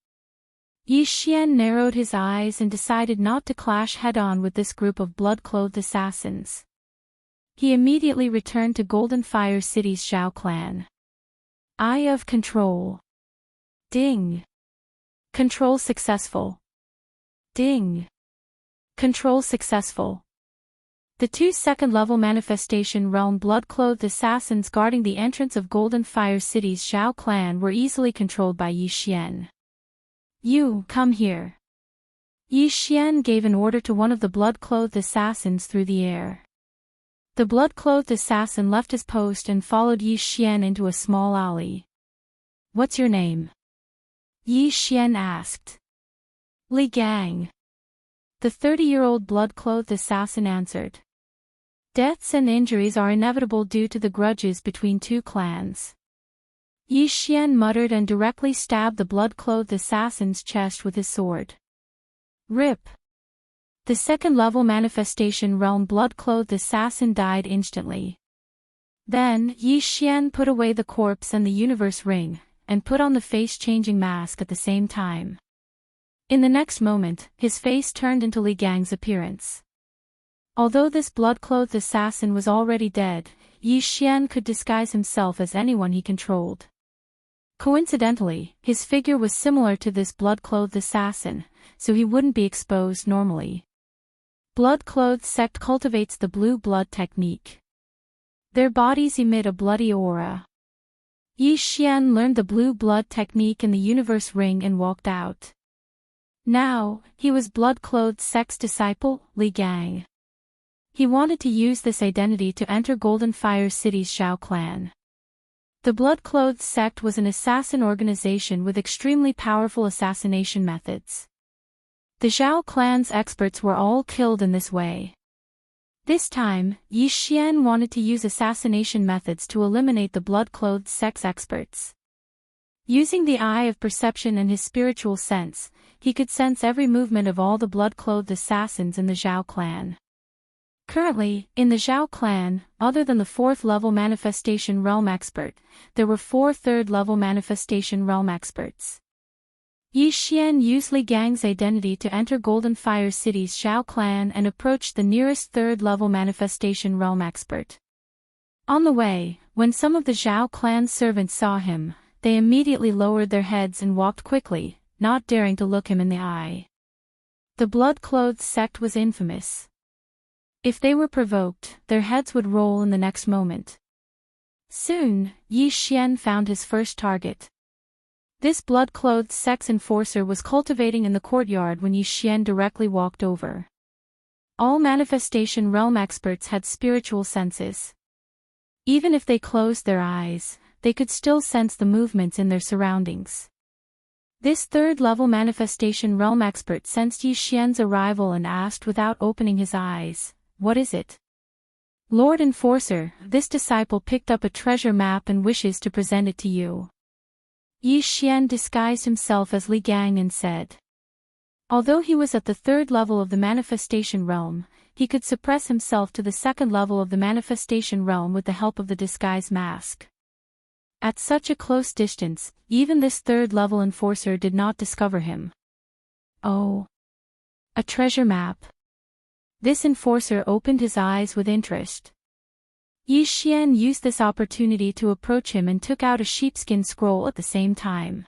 Yi Xian narrowed his eyes and decided not to clash head-on with this group of blood-clothed assassins. He immediately returned to Golden Fire City's Zhao clan. Eye of Control. Ding. Control successful. Ding. Control successful. The 2 second-level Manifestation Realm blood-clothed assassins guarding the entrance of Golden Fire City's Zhao clan were easily controlled by Yi Xian. You, come here. Yi Xian gave an order to one of the blood-clothed assassins through the air. The blood-clothed assassin left his post and followed Yi Xian into a small alley. What's your name? Yi Xian asked. Li Gang. The 30-year-old blood-clothed assassin answered. Deaths and injuries are inevitable due to the grudges between 2 clans. Yi Xian muttered and directly stabbed the blood-clothed assassin's chest with his sword. Rip. The 2nd-level Manifestation Realm blood-clothed assassin died instantly. Then, Yi Xian put away the corpse and the universe ring, and put on the face-changing mask at the same time. In the next moment, his face turned into Li Gang's appearance. Although this blood-clothed assassin was already dead, Yi Xian could disguise himself as anyone he controlled. Coincidentally, his figure was similar to this blood-clothed assassin, so he wouldn't be exposed normally. Blood-clothed sect cultivates the blue blood technique. Their bodies emit a bloody aura. Yi Xian learned the blue blood technique in the universe ring and walked out. Now, he was blood-clothed sect's disciple, Li Gang. He wanted to use this identity to enter Golden Fire City's Zhao clan. The blood-clothed sect was an assassin organization with extremely powerful assassination methods. The Zhao clan's experts were all killed in this way. This time, Yi Xian wanted to use assassination methods to eliminate the blood-clothed sect's experts. Using the eye of perception and his spiritual sense, he could sense every movement of all the blood-clothed assassins in the Zhao clan. Currently, in the Zhao clan, other than the 4th-level Manifestation Realm expert, there were 4 3rd-level Manifestation Realm experts. Yi Xian used Li Gang's identity to enter Golden Fire City's Zhao clan and approached the nearest 3rd-level Manifestation Realm expert. On the way, when some of the Zhao clan's servants saw him, they immediately lowered their heads and walked quickly, not daring to look him in the eye. The blood-clothed sect was infamous. If they were provoked, their heads would roll in the next moment. Soon, Yi Xian found his first target. This blood-clothed sect's enforcer was cultivating in the courtyard when Yi Xian directly walked over. All Manifestation Realm experts had spiritual senses. Even if they closed their eyes, they could still sense the movements in their surroundings. This 3rd-level Manifestation Realm expert sensed Yi Xian's arrival and asked without opening his eyes, "What is it?" "Lord Enforcer, this disciple picked up a treasure map and wishes to present it to you." Yi Xian disguised himself as Li Gang and said. Although he was at the 3rd level of the Manifestation Realm, he could suppress himself to the 2nd level of the Manifestation Realm with the help of the disguise mask. At such a close distance, even this third-level enforcer did not discover him. Oh. A treasure map. This enforcer opened his eyes with interest. Yi Xian used this opportunity to approach him and took out a sheepskin scroll at the same time.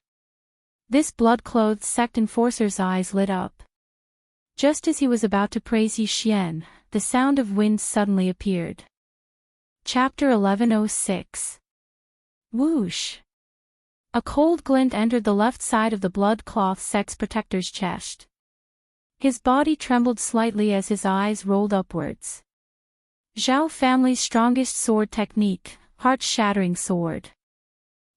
This blood-clothed sect enforcer's eyes lit up. Just as he was about to praise Yi Xian, the sound of wind suddenly appeared. Chapter 1106. Whoosh! A cold glint entered the left side of the blood-cloth sect's protector's chest. His body trembled slightly as his eyes rolled upwards. Zhao family's strongest sword technique, heart-shattering sword.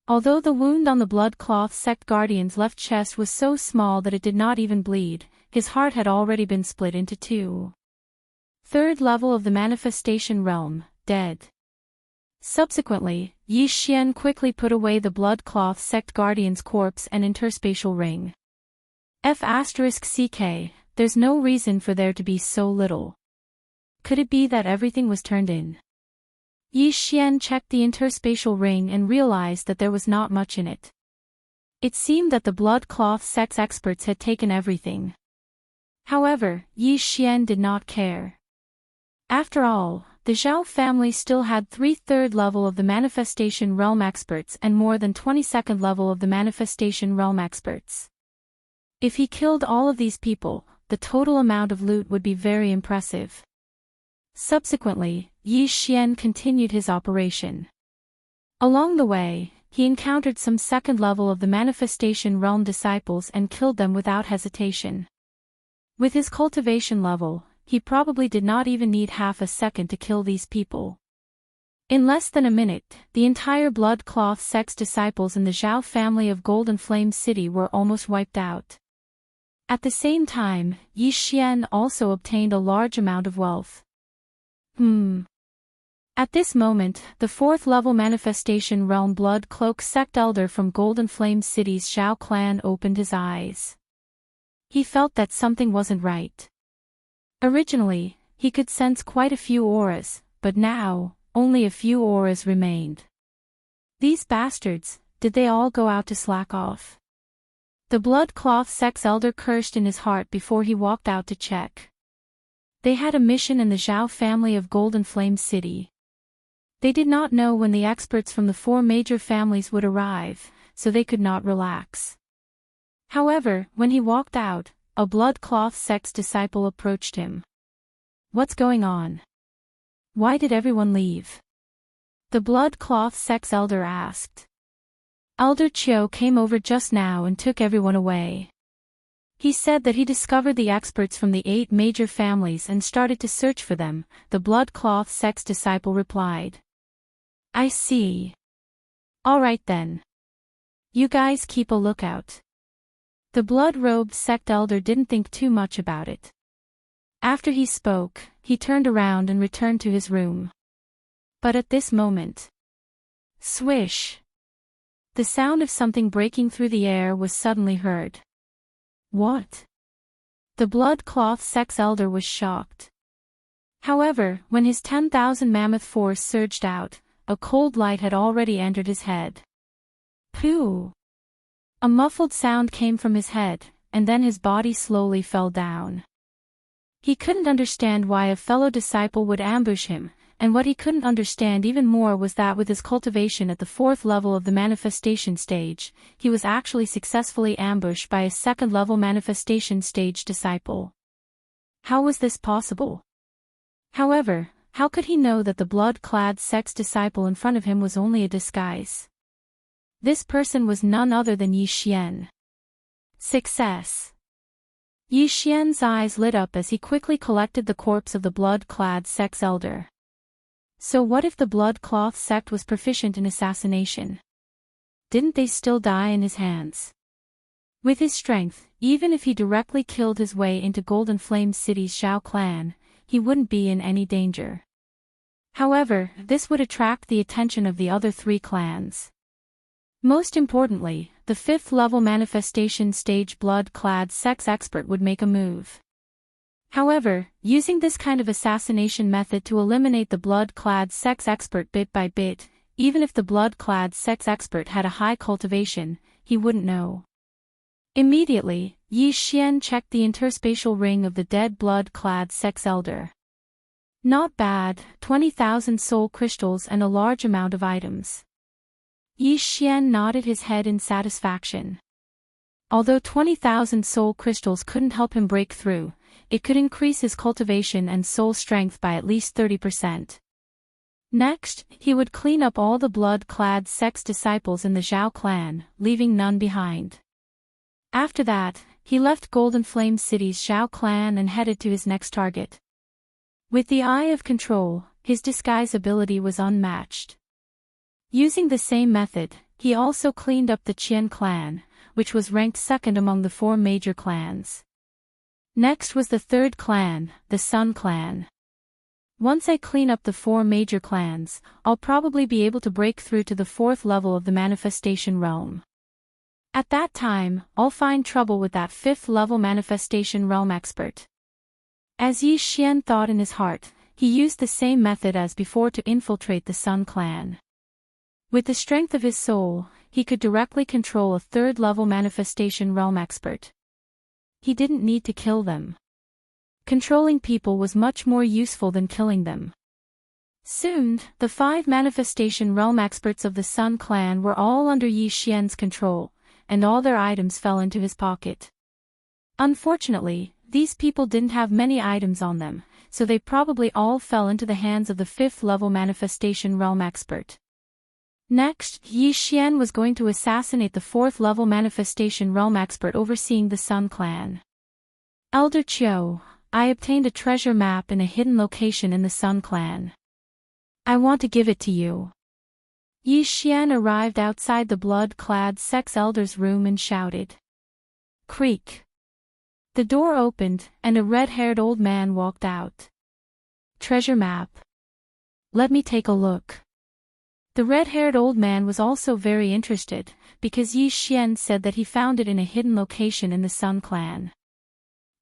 Although the wound on the blood-cloth sect guardian's left chest was so small that it did not even bleed, his heart had already been split into two. Third level of the manifestation realm, dead. Subsequently, Yi Xian quickly put away the blood-cloth sect guardian's corpse and interspatial ring. F***CK, there's no reason for there to be so little. Could it be that everything was turned in? Yi Xian checked the interspatial ring and realized that there was not much in it. It seemed that the blood-cloth sect's experts had taken everything. However, Yi Xian did not care. After all, the Zhao family still had 3/3 level of the manifestation realm experts and more than 22nd level of the manifestation realm experts. If he killed all of these people, the total amount of loot would be very impressive. Subsequently, Yi Xian continued his operation. Along the way, he encountered some second level of the manifestation realm disciples and killed them without hesitation. With his cultivation level, he probably did not even need half a second to kill these people. In less than a minute, the entire blood-cloth sect's disciples in the Zhao family of Golden Flame City were almost wiped out. At the same time, Yi Xian also obtained a large amount of wealth. At this moment, the 4th-level manifestation realm blood cloak sect elder from Golden Flame City's Zhao clan opened his eyes. He felt that something wasn't right. Originally, he could sense quite a few auras, but now, only a few auras remained. These bastards, did they all go out to slack off? The blood-cloth sect's elder cursed in his heart before he walked out to check. They had a mission in the Zhao family of Golden Flame City. They did not know when the experts from the 4 major families would arrive, so they could not relax. However, when he walked out, a blood-cloth sect's disciple approached him. What's going on? Why did everyone leave? The blood-cloth sect's elder asked. Elder Qiu came over just now and took everyone away. He said that he discovered the experts from the 8 major families and started to search for them, the blood-cloth sect's disciple replied. I see. Alright then. You guys keep a lookout. The blood-robed sect elder didn't think too much about it. After he spoke, he turned around and returned to his room. But at this moment, swish! The sound of something breaking through the air was suddenly heard. What? The blood-cloth sect's elder was shocked. However, when his 10,000 mammoth force surged out, a cold light had already entered his head. Pooh! A muffled sound came from his head, and then his body slowly fell down. He couldn't understand why a fellow disciple would ambush him, and what he couldn't understand even more was that with his cultivation at the 4th level of the manifestation stage, he was actually successfully ambushed by a 2nd level manifestation stage disciple. How was this possible? However, how could he know that the blood-clad sect's disciple in front of him was only a disguise? This person was none other than Yi Xian. Success! Yi Xian's eyes lit up as he quickly collected the corpse of the blood-clad sect's elder. So what if the blood-cloth sect was proficient in assassination? Didn't they still die in his hands? With his strength, even if he directly killed his way into Golden Flame City's Zhao clan, he wouldn't be in any danger. However, this would attract the attention of the other 3 clans. Most importantly, the 5th level manifestation stage blood-clad sect's expert would make a move. However, using this kind of assassination method to eliminate the blood-clad sect's expert bit by bit, Even if the blood-clad sex expert had a high cultivation, he wouldn't know. Immediately, Yi Xian checked the interspatial ring of the dead blood-clad sex elder. Not bad, 20,000 soul crystals and a large amount of items. Yi Xian nodded his head in satisfaction. Although 20,000 soul crystals couldn't help him break through, it could increase his cultivation and soul strength by at least 30%. Next, he would clean up all the blood-clad sex disciples in the Zhao clan, leaving none behind. After that, he left Golden Flame City's Zhao clan and headed to his next target. With the eye of control, his disguise ability was unmatched. Using the same method, he also cleaned up the Qian clan, which was ranked second among the 4 major clans. Next was the third clan, the Sun clan. Once I clean up the 4 major clans, I'll probably be able to break through to the 4th level of the manifestation realm. At that time, I'll find trouble with that 5th level manifestation realm expert. As Yi Xian thought in his heart, he used the same method as before to infiltrate the Sun clan. With the strength of his soul, he could directly control a 3rd level manifestation realm expert. He didn't need to kill them. Controlling people was much more useful than killing them. Soon, the 5 manifestation realm experts of the Sun clan were all under Yi Xian's control, and all their items fell into his pocket. Unfortunately, these people didn't have many items on them, so they probably all fell into the hands of the 5th level manifestation realm expert. Next, Yi Xian was going to assassinate the 4th level manifestation realm expert overseeing the Sun clan. Elder Qiu, I obtained a treasure map in a hidden location in the Sun clan. I want to give it to you. Yi Xian arrived outside the blood-clad sex elder's room and shouted. Creak. The door opened, and a red-haired old man walked out. Treasure map. Let me take a look. The red-haired old man was also very interested, because Yi Xian said that he found it in a hidden location in the Sun clan.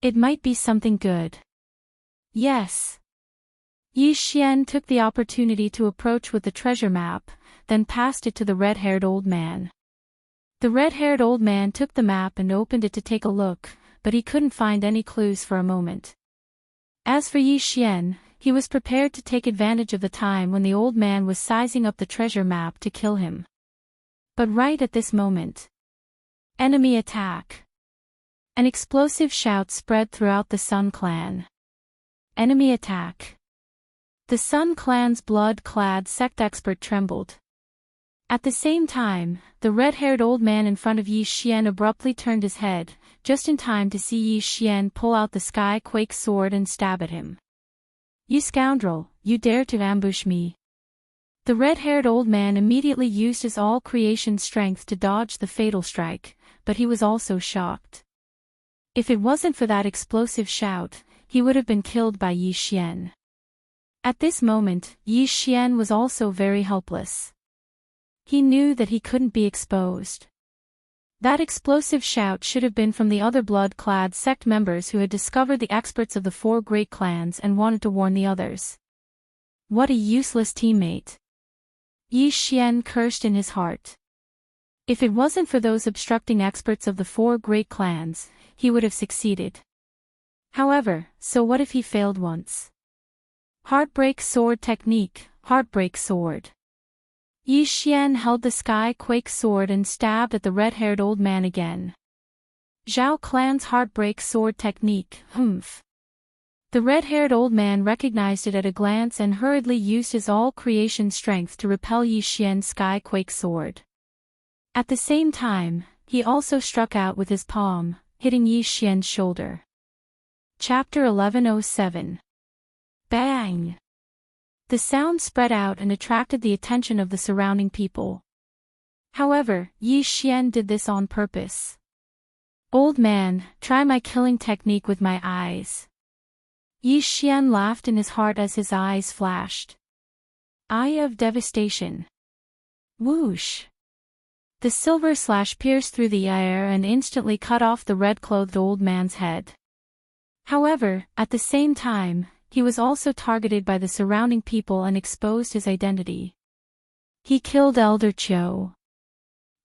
It might be something good. Yes. Yi Xian took the opportunity to approach with the treasure map, then passed it to the red-haired old man. The red-haired old man took the map and opened it to take a look, but he couldn't find any clues for a moment. As for Yi Xian, he was prepared to take advantage of the time when the old man was sizing up the treasure map to kill him. But right at this moment. Enemy attack. An explosive shout spread throughout the Sun clan. Enemy attack. The Sun clan's blood-clad sect expert trembled. At the same time, the red-haired old man in front of Yi Xian abruptly turned his head, just in time to see Yi Xian pull out the Sky Quake sword and stab at him. You scoundrel, you dare to ambush me. The red-haired old man immediately used his all-creation strength to dodge the fatal strike, but he was also shocked. If it wasn't for that explosive shout, he would have been killed by Yi Xian. At this moment, Yi Xian was also very helpless. He knew that he couldn't be exposed. That explosive shout should have been from the other blood-clad sect members who had discovered the experts of the 4 great clans and wanted to warn the others. What a useless teammate. Yi Xian cursed in his heart. If it wasn't for those obstructing experts of the 4 great clans, he would have succeeded. However, so what if he failed once? Heartbreak sword technique, heartbreak sword. Yi Xian held the Sky Quake sword and stabbed at the red-haired old man again. Zhao clan's heartbreak sword technique, humph. The red-haired old man recognized it at a glance and hurriedly used his all-creation strength to repel Yi Xian's Sky Quake sword. At the same time, he also struck out with his palm, hitting Yi Xian's shoulder. Chapter 1107. Bang! The sound spread out and attracted the attention of the surrounding people. However, Yi Xian did this on purpose. Old man, try my killing technique with my eyes. Yi Xian laughed in his heart as his eyes flashed. Eye of devastation. Whoosh! The silver slash pierced through the air and instantly cut off the red-clothed old man's head. However, at the same time, he was also targeted by the surrounding people and exposed his identity. He killed Elder Cho.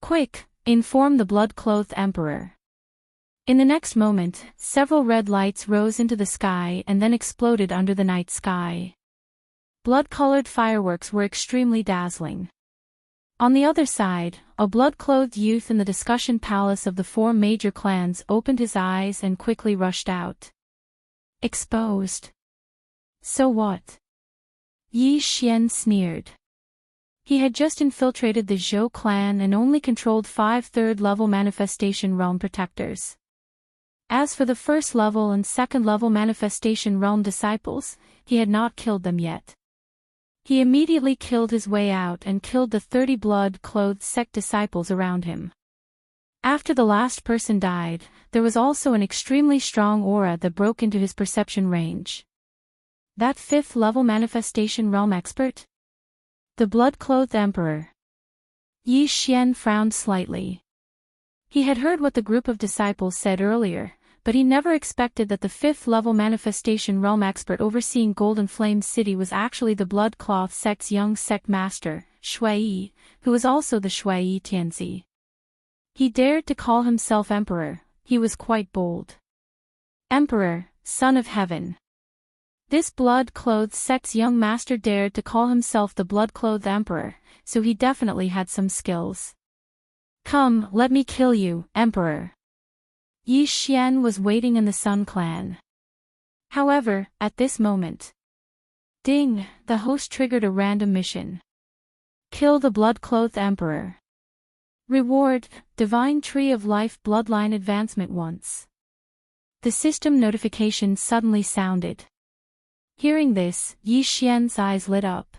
Quick, inform the blood-clothed emperor. In the next moment, several red lights rose into the sky and then exploded under the night sky. Blood-colored fireworks were extremely dazzling. On the other side, a blood-clothed youth in the discussion palace of the four major clans opened his eyes and quickly rushed out. Exposed. So what? Yi Xian sneered. He had just infiltrated the Zhou clan and only controlled 5 third-level Manifestation Realm protectors. As for the first-level and second-level Manifestation Realm disciples, he had not killed them yet. He immediately killed his way out and killed the 30 blood-clothed sect disciples around him. After the last person died, there was also an extremely strong aura that broke into his perception range. That 5th-level Manifestation Realm expert? The blood-clothed emperor. Yi Xian frowned slightly. He had heard what the group of disciples said earlier, but he never expected that the 5th-level Manifestation Realm expert overseeing Golden Flame City was actually the Blood-Cloth sect's young sect master, Shui, who was also the Shui Tianzi. He dared to call himself emperor. He was quite bold. Emperor, son of heaven. This blood-clothed sect's young master dared to call himself the blood-clothed emperor, so he definitely had some skills. Come, let me kill you, emperor. Yi Xian was waiting in the Sun Clan. However, at this moment, ding, the host triggered a random mission. Kill the blood-clothed emperor. Reward, Divine Tree of Life Bloodline Advancement once. The system notification suddenly sounded. Hearing this, Yi Xian's eyes lit up.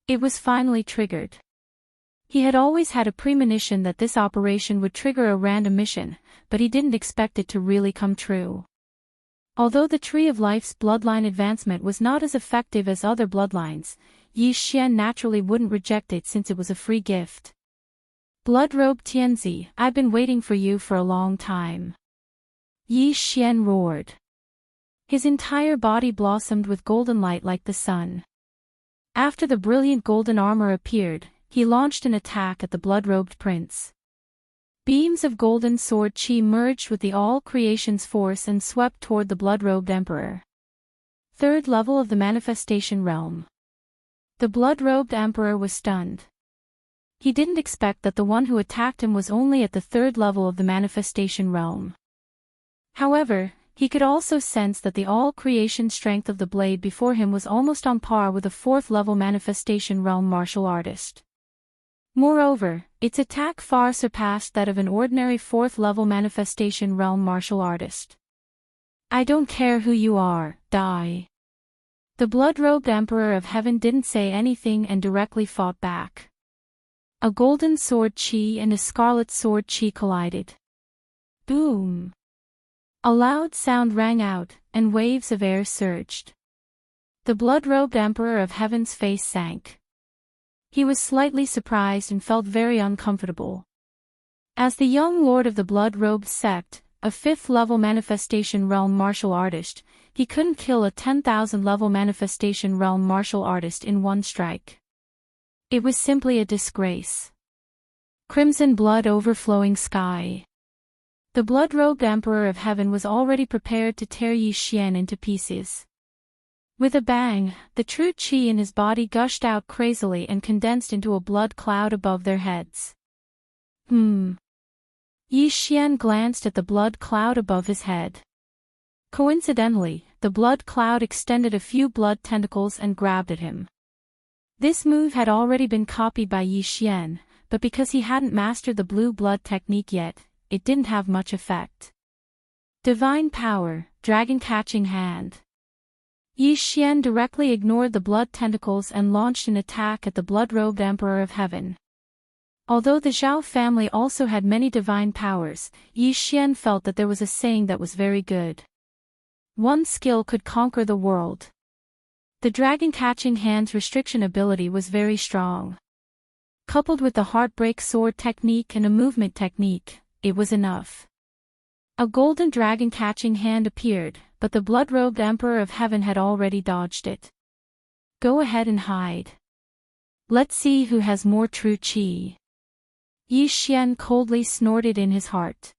It was finally triggered. He had always had a premonition that this operation would trigger a random mission, but he didn't expect it to really come true. Although the Tree of Life's bloodline advancement was not as effective as other bloodlines, Yi Xian naturally wouldn't reject it since it was a free gift. Blood-robed Tianzi, I've been waiting for you for a long time. Yi Xian roared. His entire body blossomed with golden light like the sun. After the brilliant golden armor appeared, he launched an attack at the blood-robed prince. Beams of golden sword chi merged with the all-creation's force and swept toward the blood-robed emperor. 3rd level of the Manifestation Realm. The blood-robed emperor was stunned. He didn't expect that the one who attacked him was only at the 3rd level of the Manifestation Realm. However, he could also sense that the all-creation strength of the blade before him was almost on par with a 4th-level Manifestation Realm martial artist. Moreover, its attack far surpassed that of an ordinary 4th-level Manifestation Realm martial artist. I don't care who you are, die. The blood-robed Emperor of Heaven didn't say anything and directly fought back. A golden sword chi and a scarlet sword chi collided. Boom! A loud sound rang out, and waves of air surged. The blood-robed Emperor of Heaven's face sank. He was slightly surprised and felt very uncomfortable. As the young lord of the blood-robed sect, a 5th-level Manifestation Realm martial artist, he couldn't kill a 10,000-level Manifestation Realm martial artist in one strike. It was simply a disgrace. Crimson blood overflowing sky. The blood-robed Emperor of Heaven was already prepared to tear Yi Xian into pieces. With a bang, the true chi in his body gushed out crazily and condensed into a blood cloud above their heads. Yi Xian glanced at the blood cloud above his head. Coincidentally, the blood cloud extended a few blood tentacles and grabbed at him. This move had already been copied by Yi Xian, but because he hadn't mastered the blue blood technique yet, it didn't have much effect. Divine Power, Dragon-Catching Hand. Yi Xian directly ignored the blood tentacles and launched an attack at the blood-robed Emperor of Heaven. Although the Zhao family also had many divine powers, Yi Xian felt that there was a saying that was very good. One skill could conquer the world. The Dragon-Catching Hand's restriction ability was very strong. Coupled with the Heartbreak Sword technique and a movement technique, it was enough. A golden dragon-catching hand appeared, but the blood-robed Emperor of Heaven had already dodged it. Go ahead and hide. Let's see who has more true qi. Yi Xian coldly snorted in his heart.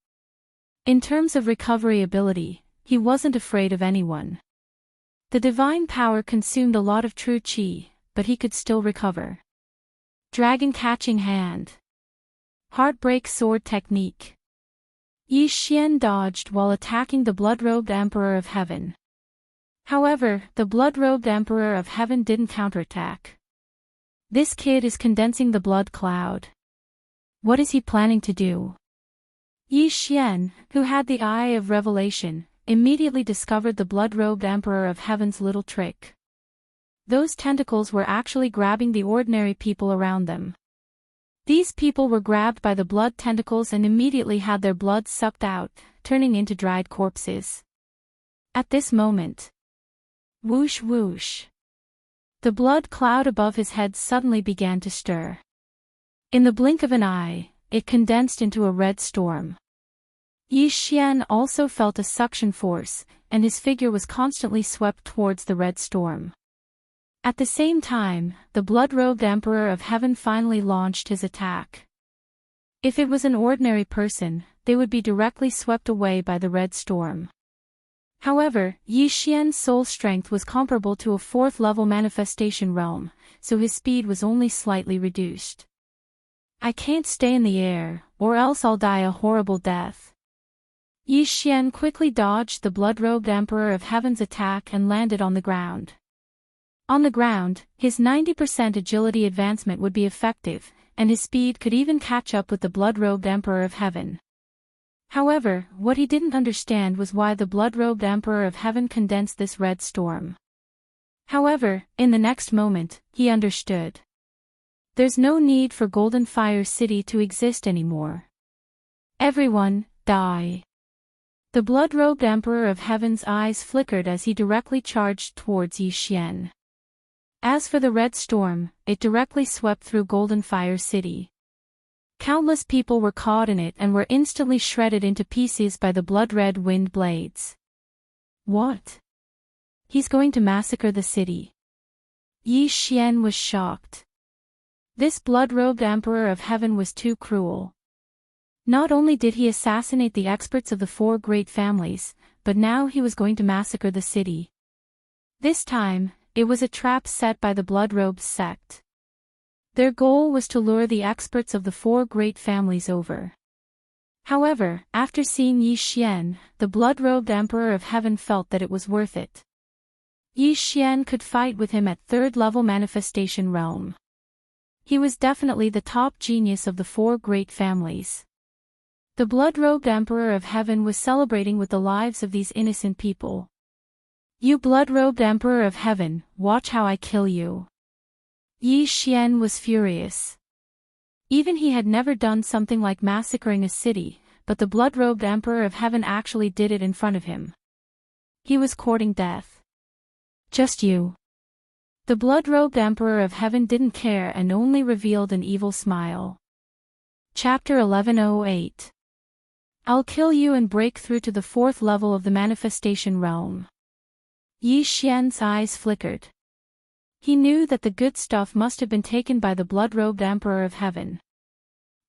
In terms of recovery ability, he wasn't afraid of anyone. The divine power consumed a lot of true qi, but he could still recover. Dragon catching hand. Heartbreak sword technique. Yi Xian dodged while attacking the blood-robed Emperor of Heaven. However, the blood-robed Emperor of Heaven didn't counterattack. This kid is condensing the blood cloud. What is he planning to do? Yi Xian, who had the eye of revelation, immediately discovered the blood-robed Emperor of Heaven's little trick. Those tentacles were actually grabbing the ordinary people around them. These people were grabbed by the blood tentacles and immediately had their blood sucked out, turning into dried corpses. At this moment, whoosh whoosh, the blood cloud above his head suddenly began to stir. In the blink of an eye, it condensed into a red storm. Yi Xian also felt a suction force, and his figure was constantly swept towards the red storm. At the same time, the blood-robed Emperor of Heaven finally launched his attack. If it was an ordinary person, they would be directly swept away by the red storm. However, Yi Xian's soul strength was comparable to a 4th-level manifestation realm, so his speed was only slightly reduced. I can't stay in the air, or else I'll die a horrible death. Yi Xian quickly dodged the blood-robed Emperor of Heaven's attack and landed on the ground. On the ground, his 90% agility advancement would be effective, and his speed could even catch up with the blood-robed Emperor of Heaven. However, what he didn't understand was why the blood-robed Emperor of Heaven condensed this red storm. However, in the next moment, he understood. There's no need for Golden Fire City to exist anymore. Everyone, die. The blood-robed Emperor of Heaven's eyes flickered as he directly charged towards Yi Xian. As for the red storm, it directly swept through Golden Fire City. Countless people were caught in it and were instantly shredded into pieces by the blood-red wind blades. What? He's going to massacre the city. Yi Xian was shocked. This blood-robed Emperor of Heaven was too cruel. Not only did he assassinate the experts of the 4 great families, but now he was going to massacre the city. This time, it was a trap set by the blood-robed sect. Their goal was to lure the experts of the 4 great families over. However, after seeing Yi Xian, the blood-robed Emperor of Heaven felt that it was worth it. Yi Xian could fight with him at 3rd-level manifestation realm. He was definitely the top genius of the 4 great families. The blood-robed Emperor of Heaven was celebrating with the lives of these innocent people. You blood-robed Emperor of Heaven, watch how I kill you. Yi Xian was furious. Even he had never done something like massacring a city, but the blood-robed Emperor of Heaven actually did it in front of him. He was courting death. Just you. The blood-robed Emperor of Heaven didn't care and only revealed an evil smile. Chapter 1108. I'll kill you and break through to the 4th level of the manifestation realm. Yi Xian's eyes flickered. He knew that the good stuff must have been taken by the blood-robed Emperor of Heaven.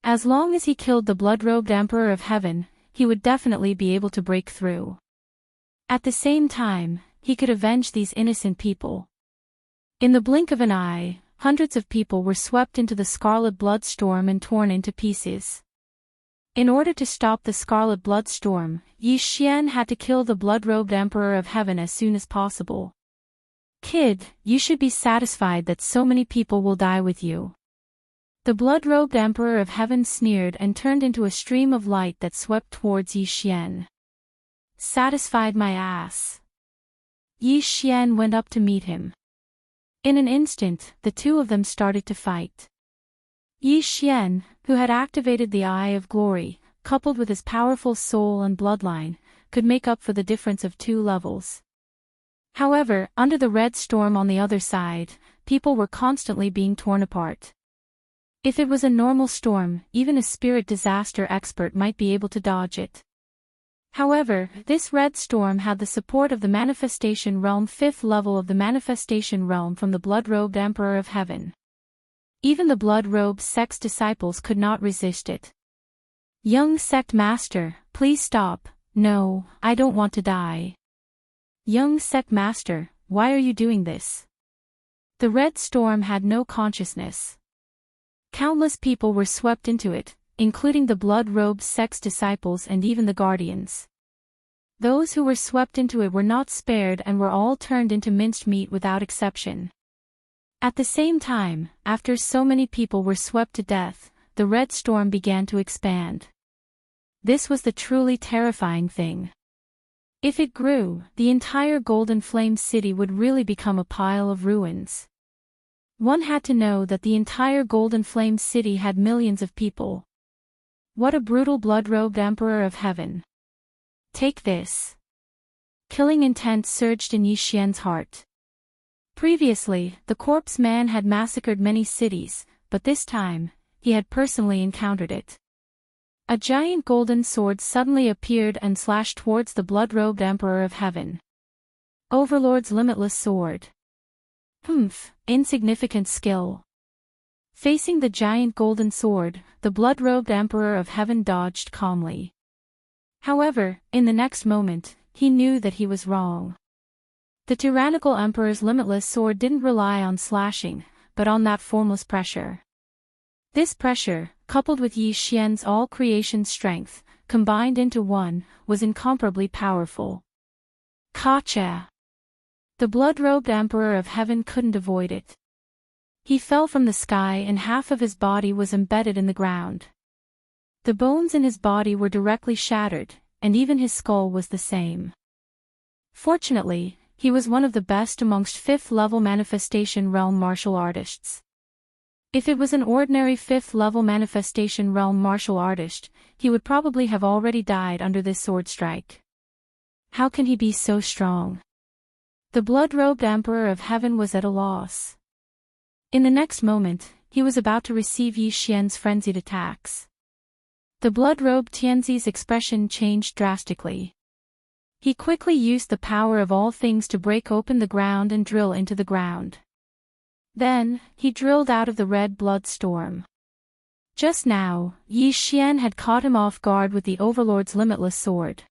As long as he killed the blood-robed Emperor of Heaven, he would definitely be able to break through. At the same time, he could avenge these innocent people. In the blink of an eye, hundreds of people were swept into the scarlet blood storm and torn into pieces. In order to stop the scarlet blood storm, Yi Xian had to kill the blood-robed Emperor of Heaven as soon as possible. Kid, you should be satisfied that so many people will die with you. The blood-robed Emperor of Heaven sneered and turned into a stream of light that swept towards Yi Xian. Satisfied my ass. Yi Xian went up to meet him. In an instant, the two of them started to fight. Yi Xian, who had activated the Eye of Glory, coupled with his powerful soul and bloodline, could make up for the difference of 2 levels. However, under the red storm on the other side, people were constantly being torn apart. If it was a normal storm, even a spirit disaster expert might be able to dodge it. However, this red storm had the support of the manifestation realm 5th level of the manifestation realm from the blood-robed Emperor of Heaven. Even the blood-robed sect's disciples could not resist it. Young sect master, please stop. No, I don't want to die. Young sect master, why are you doing this? The red storm had no consciousness. Countless people were swept into it, including the blood-robed sect's disciples and even the guardians. Those who were swept into it were not spared and were all turned into minced meat without exception. At the same time, after so many people were swept to death, the red storm began to expand. This was the truly terrifying thing. If it grew, the entire Golden Flame City would really become a pile of ruins. One had to know that the entire Golden Flame City had millions of people. What a brutal blood-robed Emperor of Heaven. Take this. Killing intent surged in Yi Xian's heart. Previously, the corpse man had massacred many cities, but this time, he had personally encountered it. A giant golden sword suddenly appeared and slashed towards the blood-robed Emperor of Heaven. Overlord's limitless sword. Insignificant skill. Facing the giant golden sword, the blood-robed Emperor of Heaven dodged calmly. However, in the next moment, he knew that he was wrong. The tyrannical Emperor's limitless sword didn't rely on slashing, but on that formless pressure. This pressure, coupled with Yi Xian's all-creation strength, combined into one, was incomparably powerful. Gotcha! The blood-robed Emperor of Heaven couldn't avoid it. He fell from the sky and half of his body was embedded in the ground. The bones in his body were directly shattered, and even his skull was the same. Fortunately, he was one of the best amongst fifth-level manifestation realm martial artists. If it was an ordinary fifth-level manifestation realm martial artist, he would probably have already died under this sword strike. How can he be so strong? The blood-robed Emperor of Heaven was at a loss. In the next moment, he was about to receive Yi Xian's frenzied attacks. The blood-robed Tianzi's expression changed drastically. He quickly used the power of all things to break open the ground and drill into the ground. Then, he drilled out of the red blood storm. Just now, Yi Xian had caught him off guard with the Overlord's limitless sword.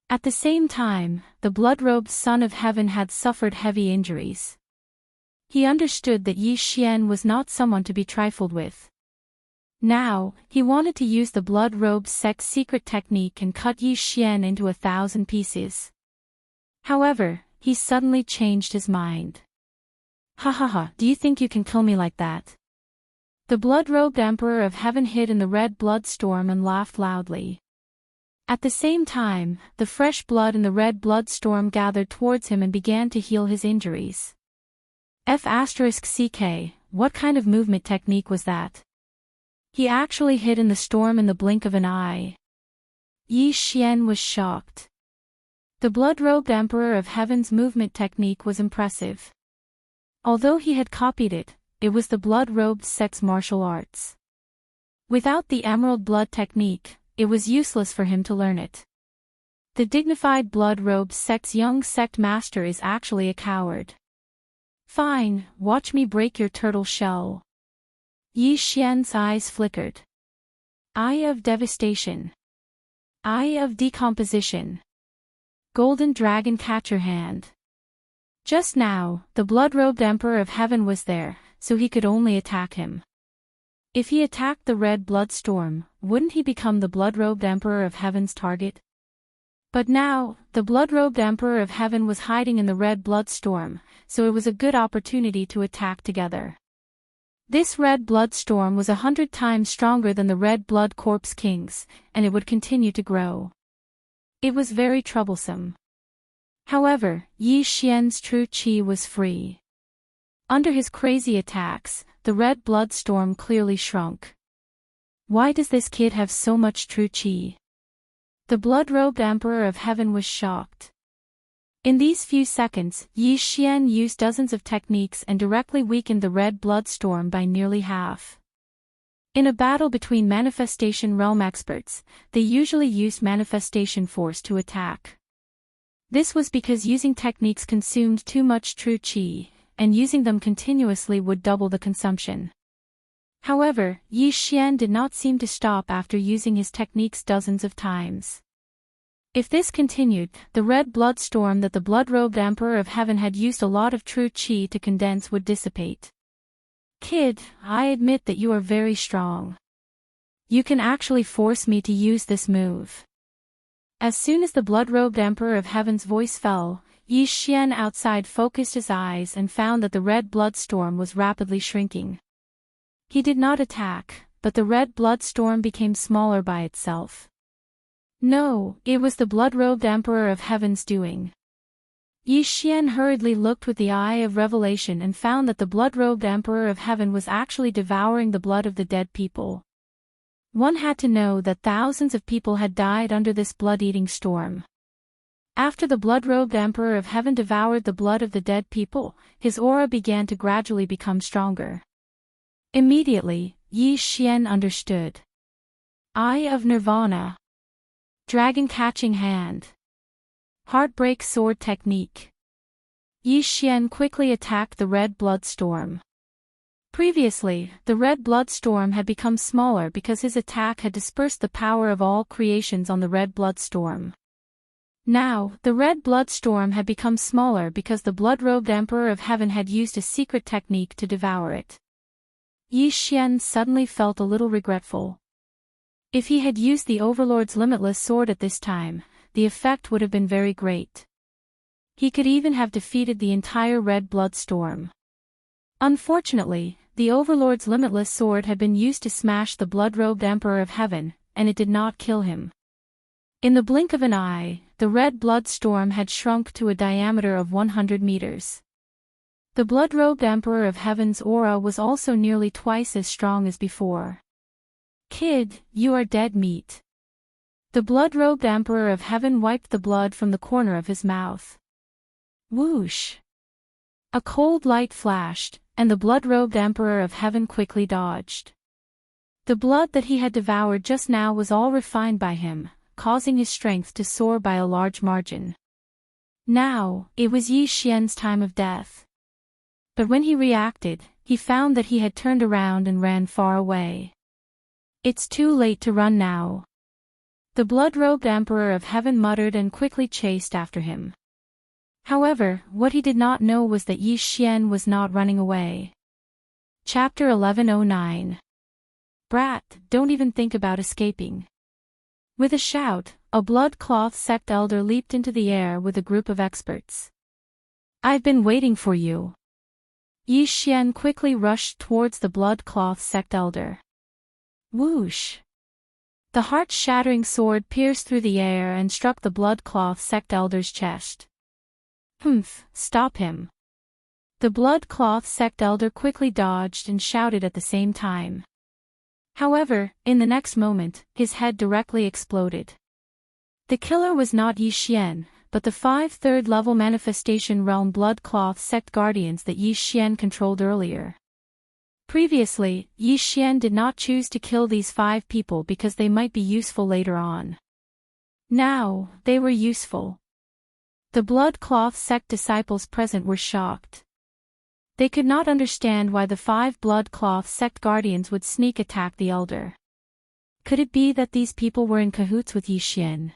At the same time, the blood-robed Son of Heaven had suffered heavy injuries. He understood that Yi Xian was not someone to be trifled with. Now, he wanted to use the blood-robed sect's secret technique and cut Yi Xian into 1,000 pieces. However, he suddenly changed his mind. Ha, do you think you can kill me like that? The blood-robed Emperor of Heaven hid in the red blood storm and laughed loudly. At the same time, the fresh blood in the red blood storm gathered towards him and began to heal his injuries. F***ck, what kind of movement technique was that? He actually hid in the storm in the blink of an eye. Yi Xian was shocked. The blood-robed Emperor of Heaven's movement technique was impressive. Although he had copied it, it was the blood-robed sect's martial arts. Without the emerald blood technique, it was useless for him to learn it. The dignified blood-robed sect's young sect master is actually a coward. Fine, watch me break your turtle shell. Yi Xian's eyes flickered. Eye of devastation. Eye of decomposition. Golden dragon catcher hand. Just now, the blood-robed Emperor of Heaven was there, so he could only attack him. If he attacked the red blood storm, wouldn't he become the blood-robed Emperor of Heaven's target? But now, the blood-robed Emperor of Heaven was hiding in the red blood storm, so it was a good opportunity to attack together. This red blood storm was 100 times stronger than the red blood corpse kings, and it would continue to grow. It was very troublesome. However, Yi Xian's true qi was free. Under his crazy attacks, the red blood storm clearly shrunk. Why does this kid have so much true qi? The blood-robed Emperor of Heaven was shocked. In these few seconds, Yi Xian used dozens of techniques and directly weakened the red blood storm by nearly half. In a battle between manifestation realm experts, they usually used manifestation force to attack. This was because using techniques consumed too much true qi, and using them continuously would double the consumption. However, Yi Xian did not seem to stop after using his techniques dozens of times. If this continued, the red blood storm that the blood-robed Emperor of Heaven had used a lot of true qi to condense would dissipate. Kid, I admit that you are very strong. You can actually force me to use this move. As soon as the blood-robed Emperor of Heaven's voice fell, Yi Xian outside focused his eyes and found that the red blood storm was rapidly shrinking. He did not attack, but the red blood storm became smaller by itself. No, it was the blood-robed Emperor of Heaven's doing. Yi Xian hurriedly looked with the eye of revelation and found that the blood-robed Emperor of Heaven was actually devouring the blood of the dead people. One had to know that thousands of people had died under this blood-eating storm. After the blood-robed Emperor of Heaven devoured the blood of the dead people, his aura began to gradually become stronger. Immediately, Yi Xian understood. Eye of Nirvana. Dragon catching hand. Heartbreak sword technique. Yi Xian quickly attacked the red blood storm. Previously, the red blood storm had become smaller because his attack had dispersed the power of all creations on the red blood storm. Now, the red blood storm had become smaller because the blood-robed Emperor of Heaven had used a secret technique to devour it. Yi Xian suddenly felt a little regretful. If he had used the Overlord's limitless sword at this time, the effect would have been very great. He could even have defeated the entire red blood storm. Unfortunately, the Overlord's limitless sword had been used to smash the blood-robed Emperor of Heaven, and it did not kill him. In the blink of an eye, the red blood storm had shrunk to a diameter of 100 meters. The blood-robed Emperor of Heaven's aura was also nearly twice as strong as before. Kid, you are dead meat. The blood-robed Emperor of Heaven wiped the blood from the corner of his mouth. Whoosh! A cold light flashed, and the blood-robed Emperor of Heaven quickly dodged. The blood that he had devoured just now was all refined by him, causing his strength to soar by a large margin. Now, it was Yi Xian's time of death. But when he reacted, he found that he had turned around and ran far away. It's too late to run now. The blood-robed Emperor of Heaven muttered and quickly chased after him. However, what he did not know was that Yi Xian was not running away. Chapter 1109. Brat, don't even think about escaping. With a shout, a blood-cloth sect elder leaped into the air with a group of experts. I've been waiting for you. Yi Xian quickly rushed towards the blood-cloth sect elder. Whoosh! The heart-shattering sword pierced through the air and struck the blood-cloth sect elder's chest. Humph, stop him. The blood-cloth sect elder quickly dodged and shouted at the same time. However, in the next moment, his head directly exploded. The killer was not Yi Xian, but the 5 third-level manifestation realm blood-cloth sect guardians that Yi Xian controlled earlier. Previously, Yi Xian did not choose to kill these 5 people because they might be useful later on. Now, they were useful. The blood-cloth sect disciples present were shocked. They could not understand why the 5 blood-cloth sect guardians would sneak attack the elder. Could it be that these people were in cahoots with Yi Xian?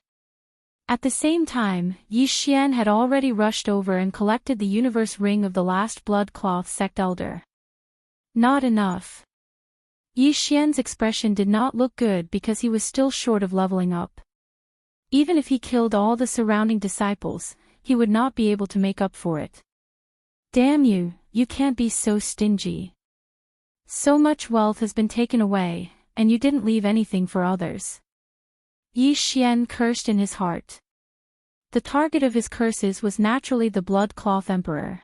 At the same time, Yi Xian had already rushed over and collected the universe ring of the last blood-cloth sect elder. Not enough. Yi Xian's expression did not look good because he was still short of leveling up. Even if he killed all the surrounding disciples, he would not be able to make up for it. Damn you, you can't be so stingy. So much wealth has been taken away, and you didn't leave anything for others. Yi Xian cursed in his heart. The target of his curses was naturally the blood-cloth emperor.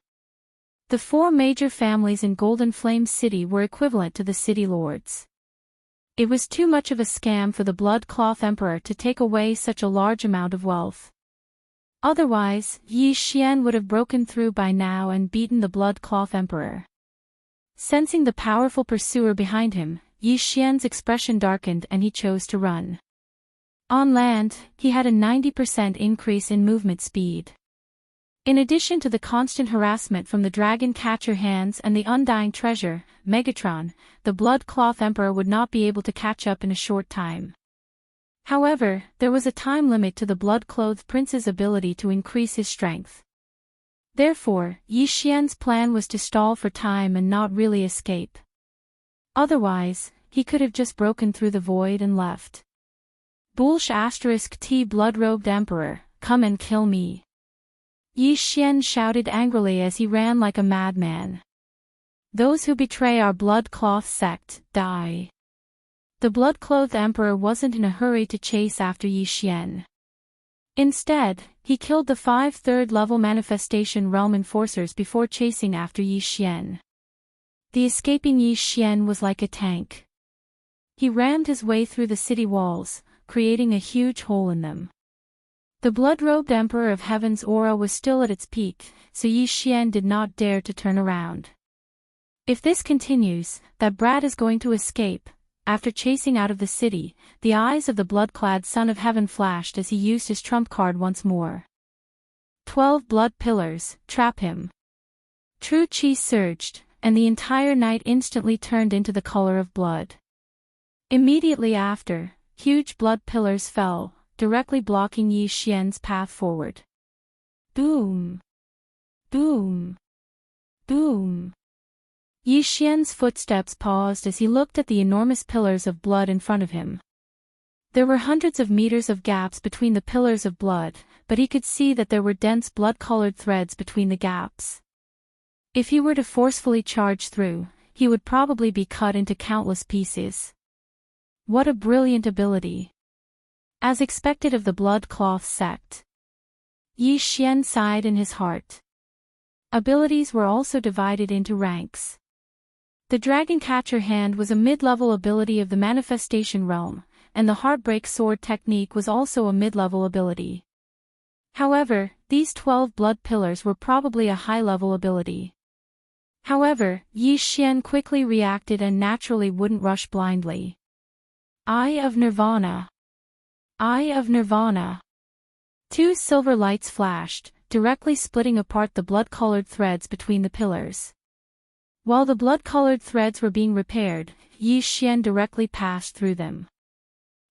The 4 major families in Golden Flame City were equivalent to the city lords. It was too much of a scam for the blood-cloth emperor to take away such a large amount of wealth. Otherwise, Yi Xian would have broken through by now and beaten the blood-cloth emperor. Sensing the powerful pursuer behind him, Yi Xian's expression darkened and he chose to run. On land, he had a 90% increase in movement speed. In addition to the constant harassment from the dragon catcher hands and the undying treasure, Megatron, the Blood Cloth Emperor would not be able to catch up in a short time. However, there was a time limit to the Blood-Clothed Prince's ability to increase his strength. Therefore, Yi Xian's plan was to stall for time and not really escape. Otherwise, he could have just broken through the void and left. *T Blood-Robed Emperor, come and kill me. Yi Xian shouted angrily as he ran like a madman. Those who betray our Blood Cloth sect, die. The Blood-Clothed Emperor wasn't in a hurry to chase after Yi Xian. Instead, he killed the 5 third-level Manifestation Realm Enforcers before chasing after Yi Xian. The escaping Yi Xian was like a tank. He rammed his way through the city walls, creating a huge hole in them. The blood-robed Emperor of Heaven's aura was still at its peak, so Yi Xian did not dare to turn around. If this continues, that brat is going to escape. After chasing out of the city, the eyes of the blood-clad Son of Heaven flashed as he used his trump card once more. 12 blood pillars, trap him. True Qi surged, and the entire night instantly turned into the color of blood. Immediately after, huge blood pillars fell, directly blocking Yi Xian's path forward. Boom! Boom! Boom! Yi Xian's footsteps paused as he looked at the enormous pillars of blood in front of him. There were hundreds of meters of gaps between the pillars of blood, but he could see that there were dense blood-colored threads between the gaps. If he were to forcefully charge through, he would probably be cut into countless pieces. What a brilliant ability! As expected of the Blood Cloth sect. Yi Xian sighed in his heart. Abilities were also divided into ranks. The Dragon Catcher Hand was a mid-level ability of the Manifestation Realm, and the Heartbreak Sword technique was also a mid-level ability. However, these 12 blood pillars were probably a high-level ability. However, Yi Xian quickly reacted and naturally wouldn't rush blindly. Eye of Nirvana. Eye of Nirvana. 2 silver lights flashed, directly splitting apart the blood-colored threads between the pillars. While the blood-colored threads were being repaired, Yi Xian directly passed through them.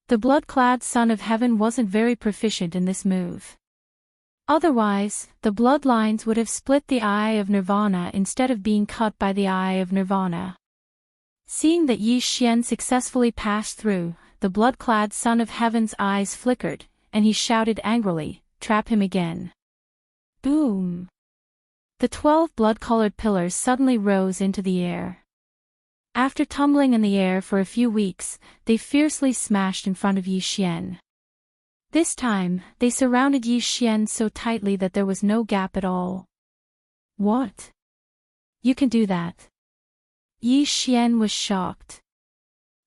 The blood-clad Son of Heaven wasn't very proficient in this move. Otherwise, the bloodlines would have split the Eye of Nirvana instead of being cut by the Eye of Nirvana. Seeing that Yi Xian successfully passed through, the blood-clad Son of Heaven's eyes flickered, and he shouted angrily, "Trap him again." Boom! The 12 blood-colored pillars suddenly rose into the air. After tumbling in the air for a few weeks, they fiercely smashed in front of Yi Xian. This time, they surrounded Yi Xian so tightly that there was no gap at all. What? You can do that? Yi Xian was shocked.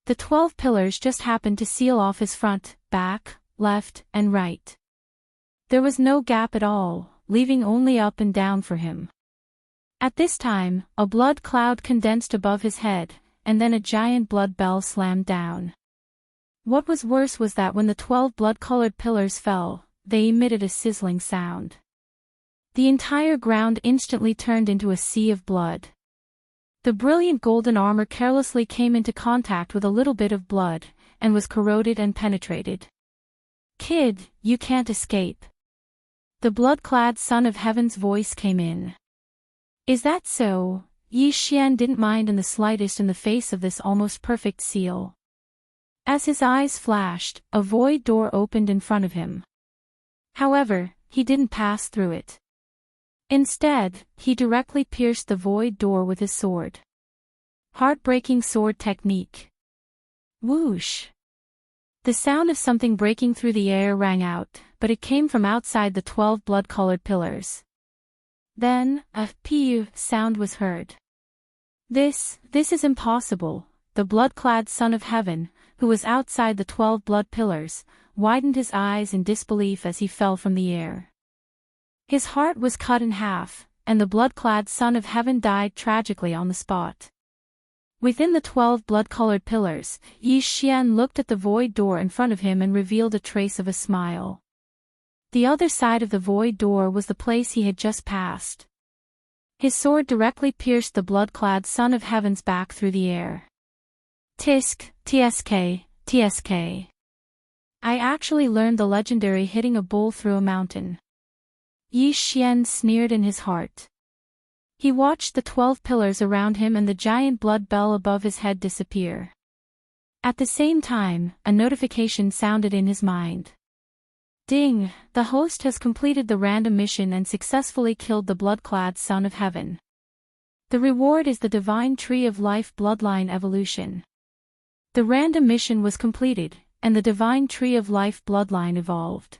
The 12 pillars just happened to seal off his front, back, left, and right. There was no gap at all, leaving only up and down for him. At this time, a blood cloud condensed above his head, and then a giant blood bell slammed down. What was worse was that when the 12 blood-colored pillars fell, they emitted a sizzling sound. The entire ground instantly turned into a sea of blood. The brilliant golden armor carelessly came into contact with a little bit of blood, and was corroded and penetrated. "Kid, you can't escape." The blood-clad Son of Heaven's voice came in. Is that so? Yi Xian didn't mind in the slightest in the face of this almost perfect seal. As his eyes flashed, a void door opened in front of him. However, he didn't pass through it. Instead, he directly pierced the void door with his sword. Heartbreaking sword technique. Whoosh! The sound of something breaking through the air rang out, but it came from outside the 12 blood-colored pillars. Then, a "pew" sound was heard. This is impossible. The blood-clad Son of Heaven, who was outside the 12 blood pillars, widened his eyes in disbelief as he fell from the air. His heart was cut in half, and the blood-clad Son of Heaven died tragically on the spot. Within the 12 blood-colored pillars, Yi Xian looked at the void door in front of him and revealed a trace of a smile. The other side of the void door was the place he had just passed. His sword directly pierced the blood-clad son of heaven's back through the air. Tisk, tsk, tsk. I actually learned the legendary hitting a bull through a mountain. Yi Xian sneered in his heart. He watched the 12 pillars around him and the giant blood bell above his head disappear. At the same time, a notification sounded in his mind. Ding! The host has completed the random mission and successfully killed the blood-clad son of heaven. The reward is the divine tree of life bloodline evolution. The random mission was completed, and the divine tree of life bloodline evolved.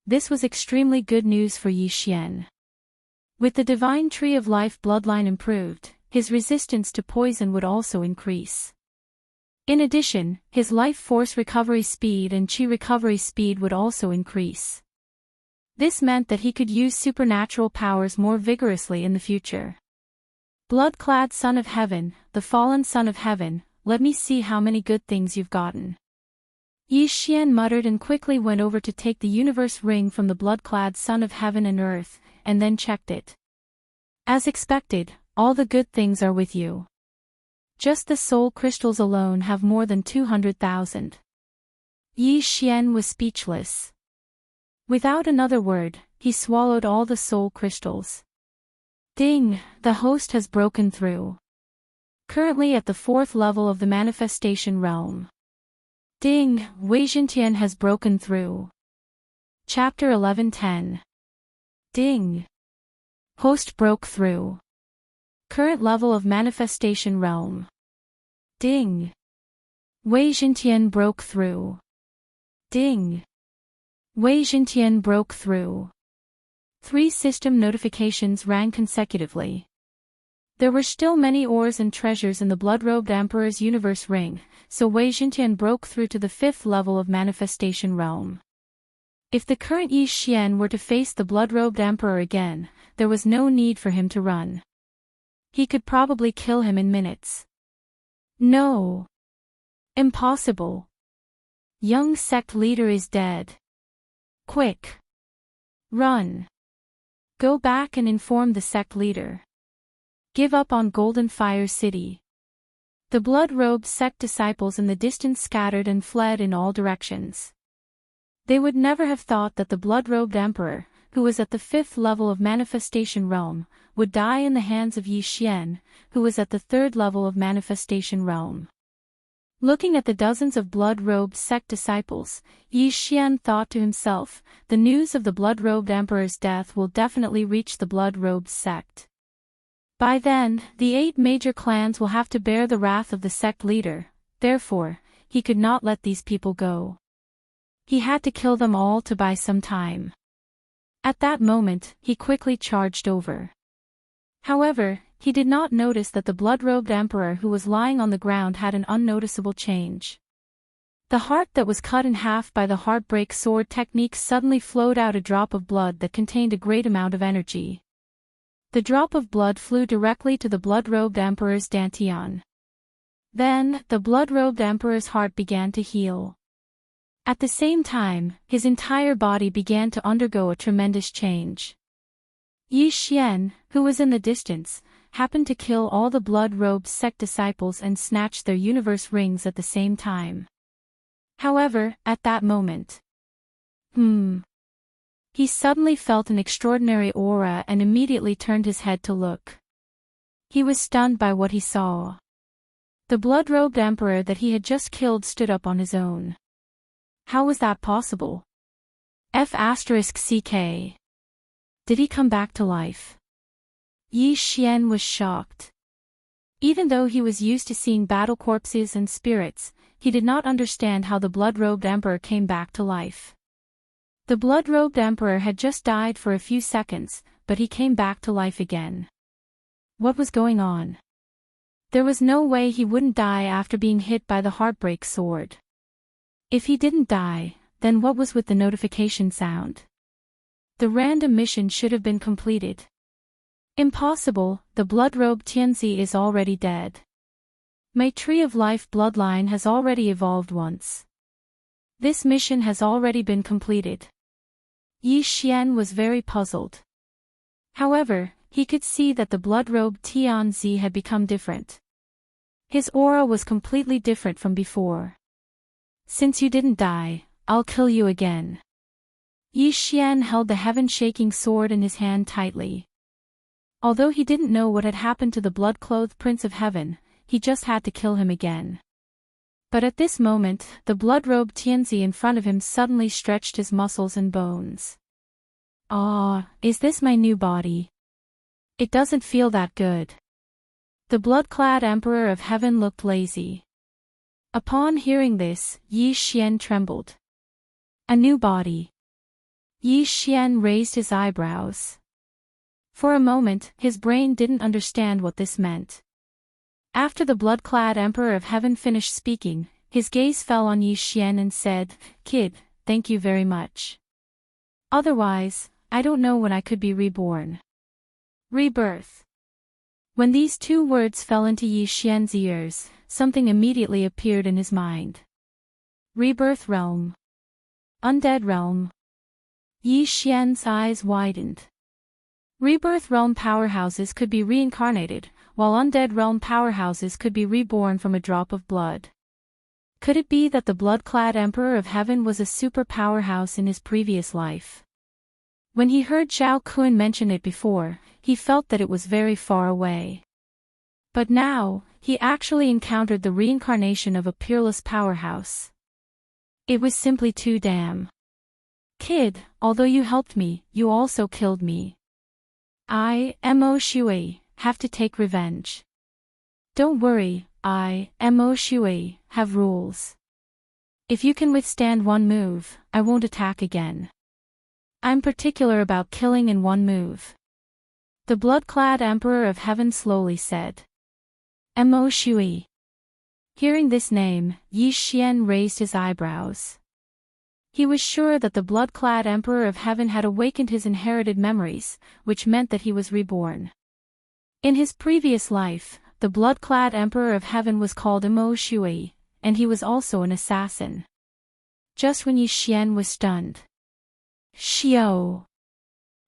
This was extremely good news for Yi Xian. With the divine tree of life bloodline improved, his resistance to poison would also increase. In addition, his life force recovery speed and chi recovery speed would also increase. This meant that he could use supernatural powers more vigorously in the future. Blood-clad son of heaven, the fallen son of heaven, let me see how many good things you've gotten. Yi Xian muttered and quickly went over to take the universe ring from the blood-clad son of heaven and earth, and then checked it. As expected, all the good things are with you. Just the soul crystals alone have more than 200,000. Yi Xian was speechless. Without another word, he swallowed all the soul crystals. Ding! The host has broken through. Currently at the 4th level of the manifestation realm. Ding! Wei Jintian has broken through. Chapter 11:10. Ding! Host broke through. Current level of manifestation realm. Ding! Wei Jintian broke through. Ding! Wei Jintian broke through. 3 system notifications rang consecutively. There were still many ores and treasures in the blood-robed Emperor's universe ring, so Wei Jintian broke through to the 5th level of manifestation realm. If the current Yi Xian were to face the blood-robed Emperor again, there was no need for him to run. He could probably kill him in minutes. No. Impossible. Young sect leader is dead. Quick. Run. Go back and inform the sect leader. Give up on Golden Fire City. The blood-robed sect disciples in the distance scattered and fled in all directions. They would never have thought that the blood-robed emperor, who was at the 5th level of manifestation realm, would die in the hands of Yi Xian, who was at the 3rd level of manifestation realm. Looking at the dozens of blood-robed sect disciples, Yi Xian thought to himself, the news of the blood-robed emperor's death will definitely reach the blood-robed sect. By then, the 8 major clans will have to bear the wrath of the sect leader, therefore, he could not let these people go. He had to kill them all to buy some time. At that moment, he quickly charged over. However, he did not notice that the blood-robed emperor who was lying on the ground had an unnoticeable change. The heart that was cut in half by the heartbreak sword technique suddenly flowed out a drop of blood that contained a great amount of energy. The drop of blood flew directly to the blood-robed emperor's dantian. Then, the blood-robed emperor's heart began to heal. At the same time, his entire body began to undergo a tremendous change. Yi Xian, who was in the distance, happened to kill all the blood-robed sect disciples and snatch their universe rings at the same time. However, at that moment, he suddenly felt an extraordinary aura and immediately turned his head to look. He was stunned by what he saw. The blood-robed emperor that he had just killed stood up on his own. How was that possible? F***CK. Did he come back to life? Yi Xian was shocked. Even though he was used to seeing battle corpses and spirits, he did not understand how the blood-robed emperor came back to life. The blood-robed emperor had just died for a few seconds, but he came back to life again. What was going on? There was no way he wouldn't die after being hit by the heartbreak sword. If he didn't die, then what was with the notification sound? The random mission should have been completed. Impossible, the blood-robed Tianzi is already dead. My tree of life bloodline has already evolved once. This mission has already been completed. Yi Xian was very puzzled. However, he could see that the blood-robed Tianzi had become different. His aura was completely different from before. Since you didn't die, I'll kill you again. Yi Xian held the heaven-shaking sword in his hand tightly. Although he didn't know what had happened to the blood-clothed Prince of Heaven, he just had to kill him again. But at this moment, the blood-robed Tianzi in front of him suddenly stretched his muscles and bones. Ah, is this my new body? It doesn't feel that good. The blood-clad Emperor of Heaven looked lazy. Upon hearing this, Yi Xian trembled. A new body. Yi Xian raised his eyebrows. For a moment, his brain didn't understand what this meant. After the blood-clad Emperor of Heaven finished speaking, his gaze fell on Yi Xian and said, "Kid, thank you very much. Otherwise, I don't know when I could be reborn." Rebirth. When these two words fell into Yi Xian's ears, something immediately appeared in his mind. Rebirth realm. Undead realm. Yi Xian's eyes widened. Rebirth realm powerhouses could be reincarnated, while undead realm powerhouses could be reborn from a drop of blood. Could it be that the blood-clad Emperor of Heaven was a super powerhouse in his previous life? When he heard Zhao Kun mention it before, he felt that it was very far away. But now, he actually encountered the reincarnation of a peerless powerhouse. It was simply too damn. Kid, although you helped me, you also killed me. I, Mo Shui, have to take revenge. Don't worry, I, Mo Shui, have rules. If you can withstand one move, I won't attack again. I'm particular about killing in one move. The blood-clad Emperor of Heaven slowly said. Mo Shui. Hearing this name, Yi Xian raised his eyebrows. He was sure that the blood-clad Emperor of Heaven had awakened his inherited memories, which meant that he was reborn. In his previous life, the blood-clad Emperor of Heaven was called Mo Shui, and he was also an assassin. Just when Yi Xian was stunned. Xiao!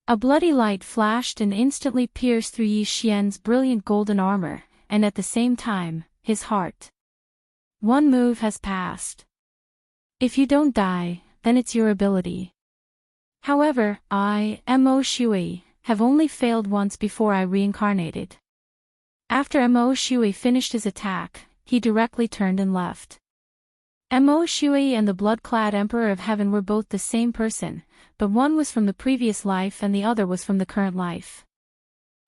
A bloody light flashed and instantly pierced through Yi Xian's brilliant golden armor, and at the same time, his heart. One move has passed. If you don't die, then it's your ability. However, I, Mo Shui, have only failed once before I reincarnated. After Mo Shui finished his attack, he directly turned and left. Mo Shui and the blood-clad Emperor of Heaven were both the same person, but one was from the previous life and the other was from the current life.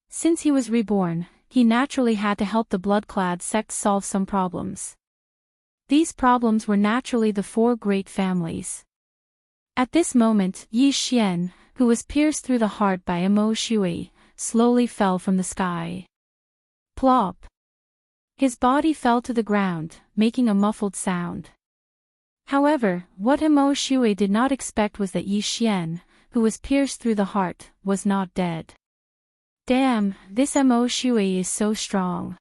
Since he was reborn, he naturally had to help the blood-clad sect solve some problems. These problems were naturally the four great families. At this moment, Yi Xian, who was pierced through the heart by Mo Shui, slowly fell from the sky. Plop! His body fell to the ground, making a muffled sound. However, what Mo Shui did not expect was that Yi Xian, who was pierced through the heart, was not dead. Damn, this Mo Shui is so strong.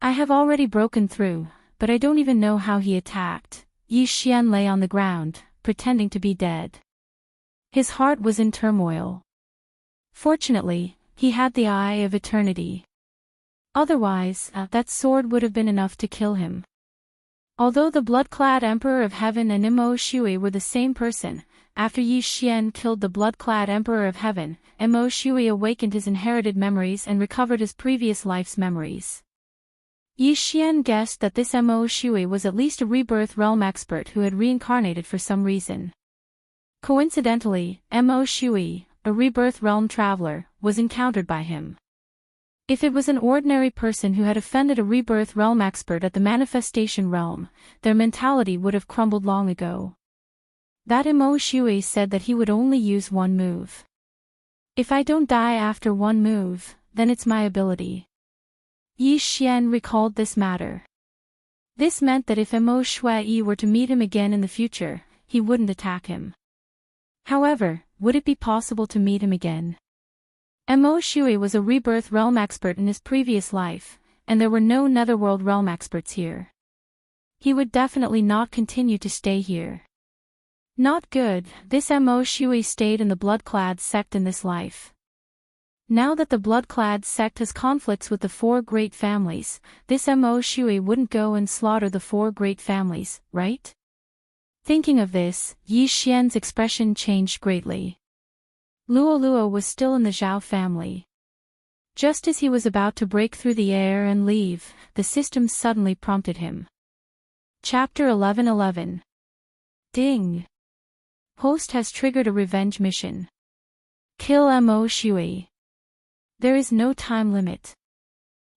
I have already broken through, but I don't even know how he attacked. Yi Xian lay on the ground, pretending to be dead. His heart was in turmoil. Fortunately, he had the Eye of Eternity. Otherwise, that sword would have been enough to kill him. Although the blood-clad Emperor of Heaven and Mo Shui were the same person, after Yi Xian killed the blood-clad Emperor of Heaven, Mo Shui awakened his inherited memories and recovered his previous life's memories. Yi Xian guessed that this Mo Shui was at least a rebirth realm expert who had reincarnated for some reason. Coincidentally, Mo Shui, a rebirth realm traveler, was encountered by him. If it was an ordinary person who had offended a rebirth realm expert at the manifestation realm, their mentality would have crumbled long ago. That Mo Shui said that he would only use one move. If I don't die after one move, then it's my ability. Yi Xian recalled this matter. This meant that if Mo Shui were to meet him again in the future, he wouldn't attack him. However, would it be possible to meet him again? Mo Shui was a rebirth realm expert in his previous life, and there were no netherworld realm experts here. He would definitely not continue to stay here. Not good. This Mo Shui stayed in the blood-clad sect in this life. Now that the blood-clad sect has conflicts with the four great families, this Mo Shui wouldn't go and slaughter the four great families, right? Thinking of this, Yi Xian's expression changed greatly. Luo Luo was still in the Zhao family. Just as he was about to break through the air and leave, the system suddenly prompted him. Chapter 11:11. Ding! Host has triggered a revenge mission. Kill Mo Shui. There is no time limit.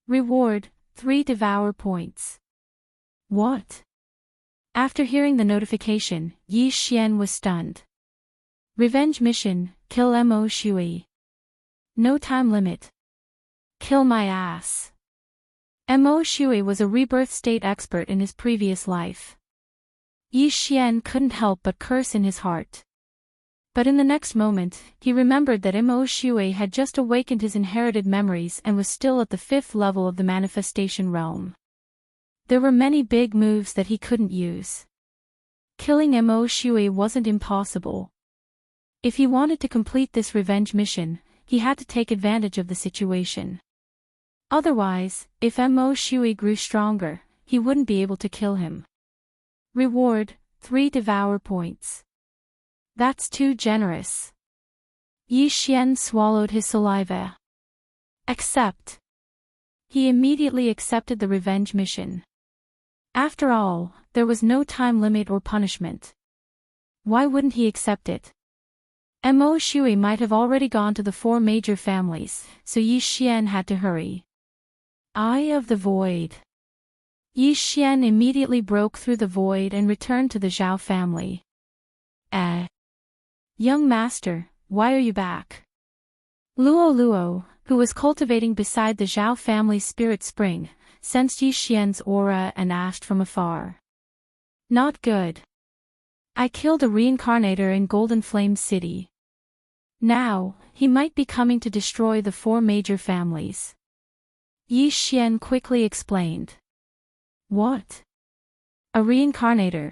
Reward, 3 devour points. What? After hearing the notification, Yi Xian was stunned. Revenge mission, kill Mo Shui. No time limit. Kill my ass. Mo Shui was a rebirth state expert in his previous life. Yi Xian couldn't help but curse in his heart. But in the next moment, he remembered that Mo Shui had just awakened his inherited memories and was still at the 5th level of the manifestation realm. There were many big moves that he couldn't use. Killing Mo Shui wasn't impossible. If he wanted to complete this revenge mission, he had to take advantage of the situation. Otherwise, if Mo Shui grew stronger, he wouldn't be able to kill him. Reward, 3 devour points. That's too generous. Yi Xian swallowed his saliva. Accept. He immediately accepted the revenge mission. After all, there was no time limit or punishment. Why wouldn't he accept it? Mo Shui might have already gone to the 4 major families, so Yi Xian had to hurry. Eye of the Void. Yi Xian immediately broke through the void and returned to the Zhao family. Young master, why are you back? Luo Luo, who was cultivating beside the Zhao family's spirit spring, sensed Yi Xian's aura and asked from afar. Not good. I killed a reincarnator in Golden Flame City. Now, he might be coming to destroy the 4 major families. Yi Xian quickly explained. What? A reincarnator?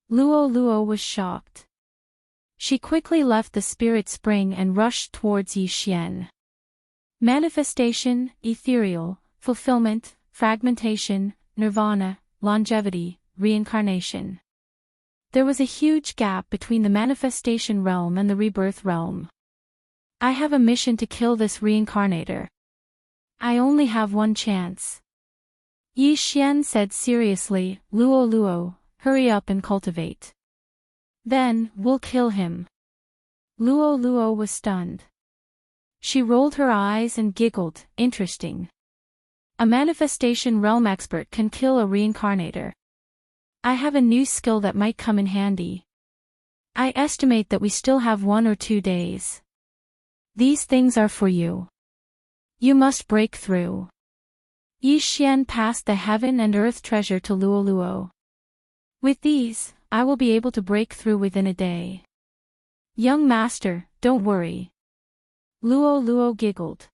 Luo Luo was shocked. She quickly left the spirit spring and rushed towards Yi Xian. Manifestation, ethereal, fulfillment, fragmentation, nirvana, longevity, reincarnation. There was a huge gap between the manifestation realm and the rebirth realm. I have a mission to kill this reincarnator. I only have one chance. Yi Xian said seriously, Luo Luo, hurry up and cultivate. Then, we'll kill him. Luo Luo was stunned. She rolled her eyes and giggled, interesting. A manifestation realm expert can kill a reincarnator. I have a new skill that might come in handy. I estimate that we still have 1 or 2 days. These things are for you. You must break through. Yi Xian passed the heaven and earth treasure to Luo Luo. With these, I will be able to break through within a day. Young master, don't worry. Luo Luo giggled.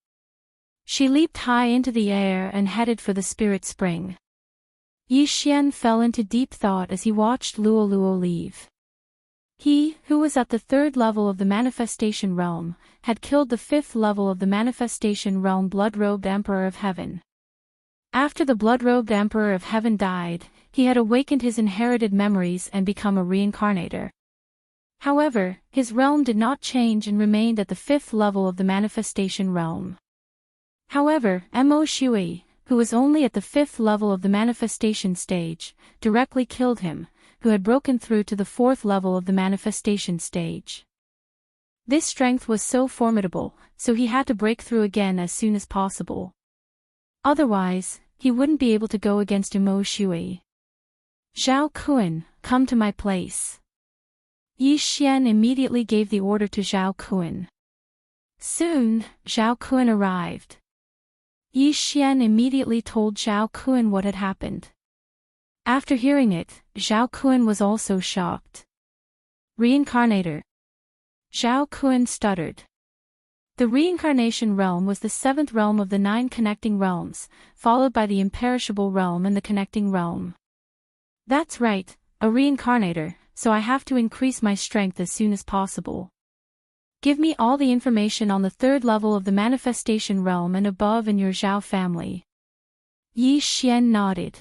She leaped high into the air and headed for the spirit spring. Yi Xian fell into deep thought as he watched Luo Luo leave. He, who was at the 3rd level of the manifestation realm, had killed the 5th level of the manifestation realm blood-robed Emperor of Heaven. After the blood-robed Emperor of Heaven died, he had awakened his inherited memories and become a reincarnator. However, his realm did not change and remained at the 5th level of the manifestation realm. However, Mo Shui, who was only at the 5th level of the manifestation stage, directly killed him, who had broken through to the 4th level of the manifestation stage. This strength was so formidable, so he had to break through again as soon as possible. Otherwise, he wouldn't be able to go against Mo Shui. Zhao Kun, come to my place. Yi Xian immediately gave the order to Zhao Kun. Soon, Zhao Kun arrived. Yi Xian immediately told Zhao Kun what had happened. After hearing it, Zhao Kun was also shocked. Reincarnator. Zhao Kun stuttered. The reincarnation realm was the 7th realm of the 9 connecting realms, followed by the imperishable realm and the connecting realm. That's right, a reincarnator, so I have to increase my strength as soon as possible. Give me all the information on the third level of the manifestation realm and above in your Zhao family. Yi Xian nodded.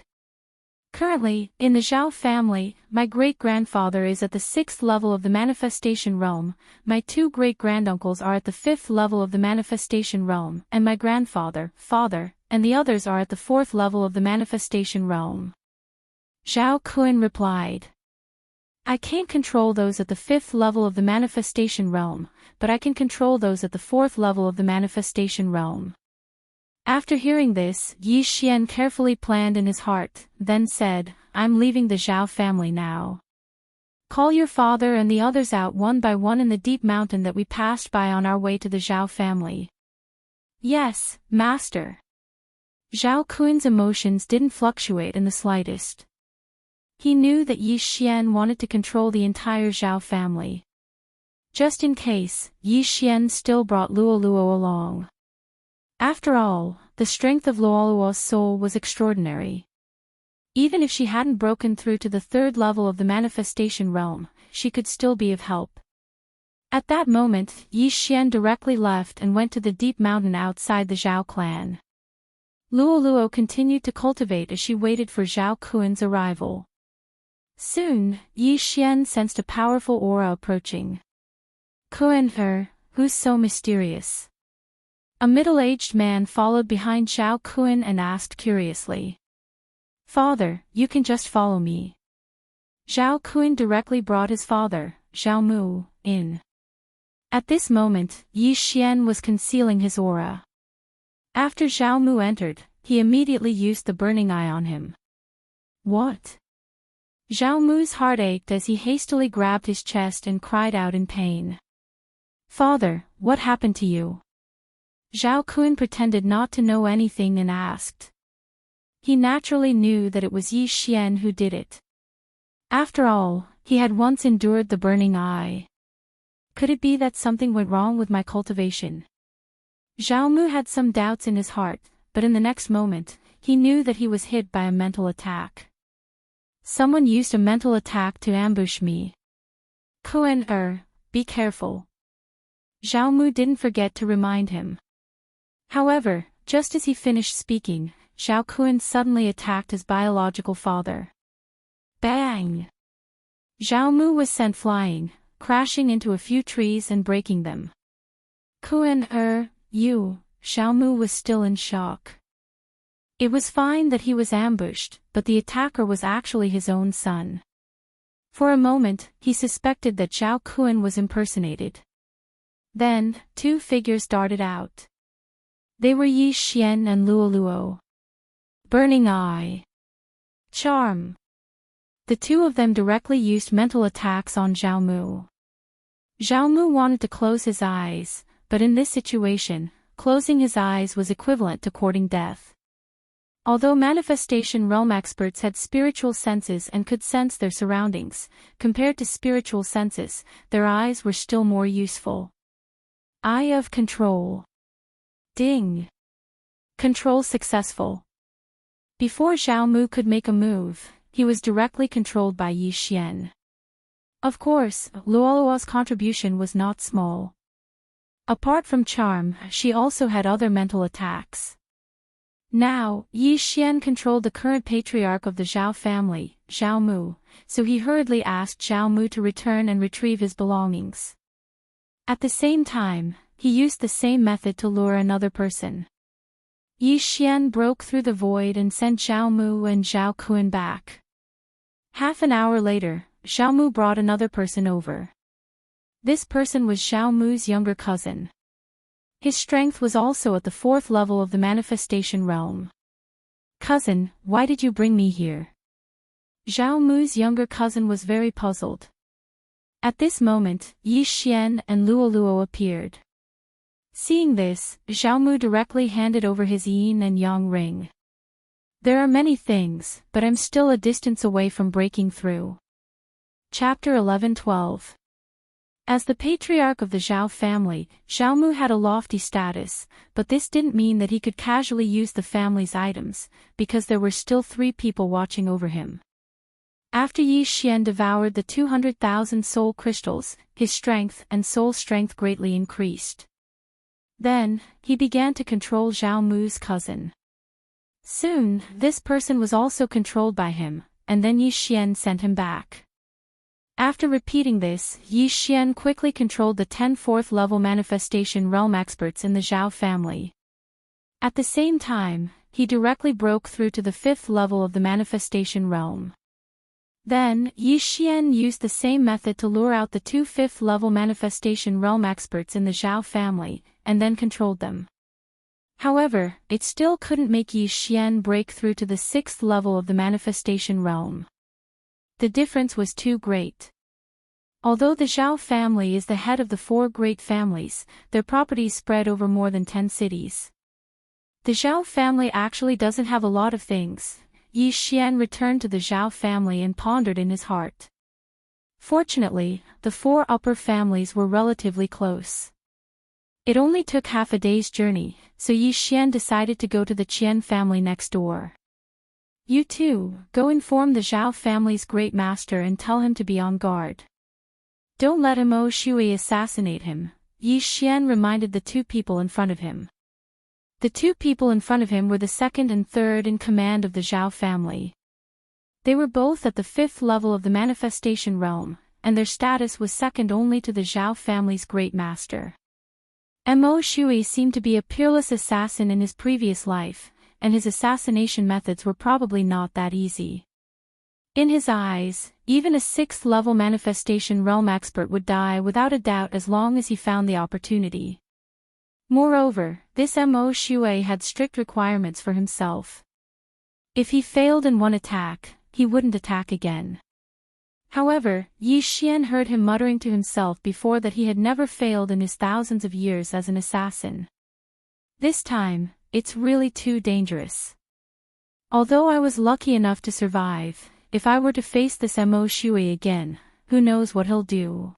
Currently, in the Zhao family, my great-grandfather is at the 6th level of the manifestation realm, my 2 great-granduncles are at the 5th level of the manifestation realm, and my grandfather, father, and the others are at the 4th level of the manifestation realm. Zhao Kun replied. I can't control those at the 5th level of the manifestation realm, but I can control those at the 4th level of the manifestation realm. After hearing this, Yi Xian carefully planned in his heart, then said, I'm leaving the Zhao family now. Call your father and the others out one by one in the deep mountain that we passed by on our way to the Zhao family. Yes, master. Zhao Kun's emotions didn't fluctuate in the slightest. He knew that Yi Xian wanted to control the entire Zhao family. Just in case, Yi Xian still brought Luoluo along. After all, the strength of Luoluo's soul was extraordinary. Even if she hadn't broken through to the 3rd level of the manifestation realm, she could still be of help. At that moment, Yi Xian directly left and went to the deep mountain outside the Zhao clan. Luoluo continued to cultivate as she waited for Zhao Kun's arrival. Soon, Yi Xian sensed a powerful aura approaching. Kun, who's so mysterious? A middle-aged man followed behind Zhao Kun and asked curiously. Father, you can just follow me. Zhao Kun directly brought his father, Zhao Mu, in. At this moment, Yi Xian was concealing his aura. After Zhao Mu entered, he immediately used the burning eye on him. What? Zhao Mu's heart ached as he hastily grabbed his chest and cried out in pain. Father, what happened to you? Zhao Kun pretended not to know anything and asked. He naturally knew that it was Yi Xian who did it. After all, he had once endured the burning eye. Could it be that something went wrong with my cultivation? Zhao Mu had some doubts in his heart, but in the next moment, he knew that he was hit by a mental attack. Someone used a mental attack to ambush me. Kun, be careful. Zhao Mu didn't forget to remind him. However, just as he finished speaking, Zhao Kun suddenly attacked his biological father. Bang! Zhao Mu was sent flying, crashing into a few trees and breaking them. Kun, Zhao Mu was still in shock. It was fine that he was ambushed, but the attacker was actually his own son. For a moment, he suspected that Zhao Kun was impersonated. Then, 2 figures darted out. They were Yi Xian and Luoluo. Burning Eye. Charm. The 2 of them directly used mental attacks on Zhao Mu. Zhao Mu wanted to close his eyes, but in this situation, closing his eyes was equivalent to courting death. Although manifestation realm experts had spiritual senses and could sense their surroundings, compared to spiritual senses, their eyes were still more useful. Eye of Control. Ding! Control successful. Before Zhao Mu could make a move, he was directly controlled by Yi Xian. Of course, Luoluo's contribution was not small. Apart from charm, she also had other mental attacks. Now, Yi Xian controlled the current patriarch of the Zhao family, Zhao Mu, so he hurriedly asked Zhao Mu to return and retrieve his belongings. At the same time, he used the same method to lure another person. Yi Xian broke through the void and sent Zhao Mu and Zhao Kun back. Half an hour later, Zhao Mu brought another person over. This person was Zhao Mu's younger cousin. His strength was also at the 4th level of the manifestation realm. Cousin, why did you bring me here? Zhao Mu's younger cousin was very puzzled. At this moment, Yi Xian and Luoluo appeared. Seeing this, Zhao Mu directly handed over his yin and yang ring. There are many things, but I'm still a distance away from breaking through. Chapter 11-12. As the patriarch of the Zhao family, Zhao Mu had a lofty status, but this didn't mean that he could casually use the family's items, because there were still 3 people watching over him. After Yi Xian devoured the 200,000 soul crystals, his strength and soul strength greatly increased. Then, he began to control Zhao Mu's cousin. Soon, this person was also controlled by him, and then Yi Xian sent him back. After repeating this, Yi Xian quickly controlled the 10 4th-level manifestation realm experts in the Zhao family. At the same time, he directly broke through to the 5th level of the manifestation realm. Then, Yi Xian used the same method to lure out the 2 5th-level manifestation realm experts in the Zhao family, and then controlled them. However, it still couldn't make Yi Xian break through to the 6th level of the manifestation realm. The difference was too great. Although the Zhao family is the head of the 4 great families, their properties spread over more than 10 cities. The Zhao family actually doesn't have a lot of things. Yi Xian returned to the Zhao family and pondered in his heart. Fortunately, the 4 upper families were relatively close. It only took half a day's journey, so Yi Xian decided to go to the Qian family next door. You too, go inform the Zhao family's great master and tell him to be on guard. Don't let Mo Shui assassinate him, Yi Xian reminded the 2 people in front of him. The 2 people in front of him were the 2nd and 3rd in command of the Zhao family. They were both at the 5th level of the manifestation realm, and their status was second only to the Zhao family's great master. Mo Shui seemed to be a peerless assassin in his previous life, and his assassination methods were probably not that easy. In his eyes, even a 6th-level manifestation realm expert would die without a doubt as long as he found the opportunity. Moreover, this Mo Shui had strict requirements for himself. If he failed in one attack, he wouldn't attack again. However, Yi Xian heard him muttering to himself before that he had never failed in his thousands of years as an assassin. This time, it's really too dangerous. Although I was lucky enough to survive, if I were to face this Mo Shui again, who knows what he'll do?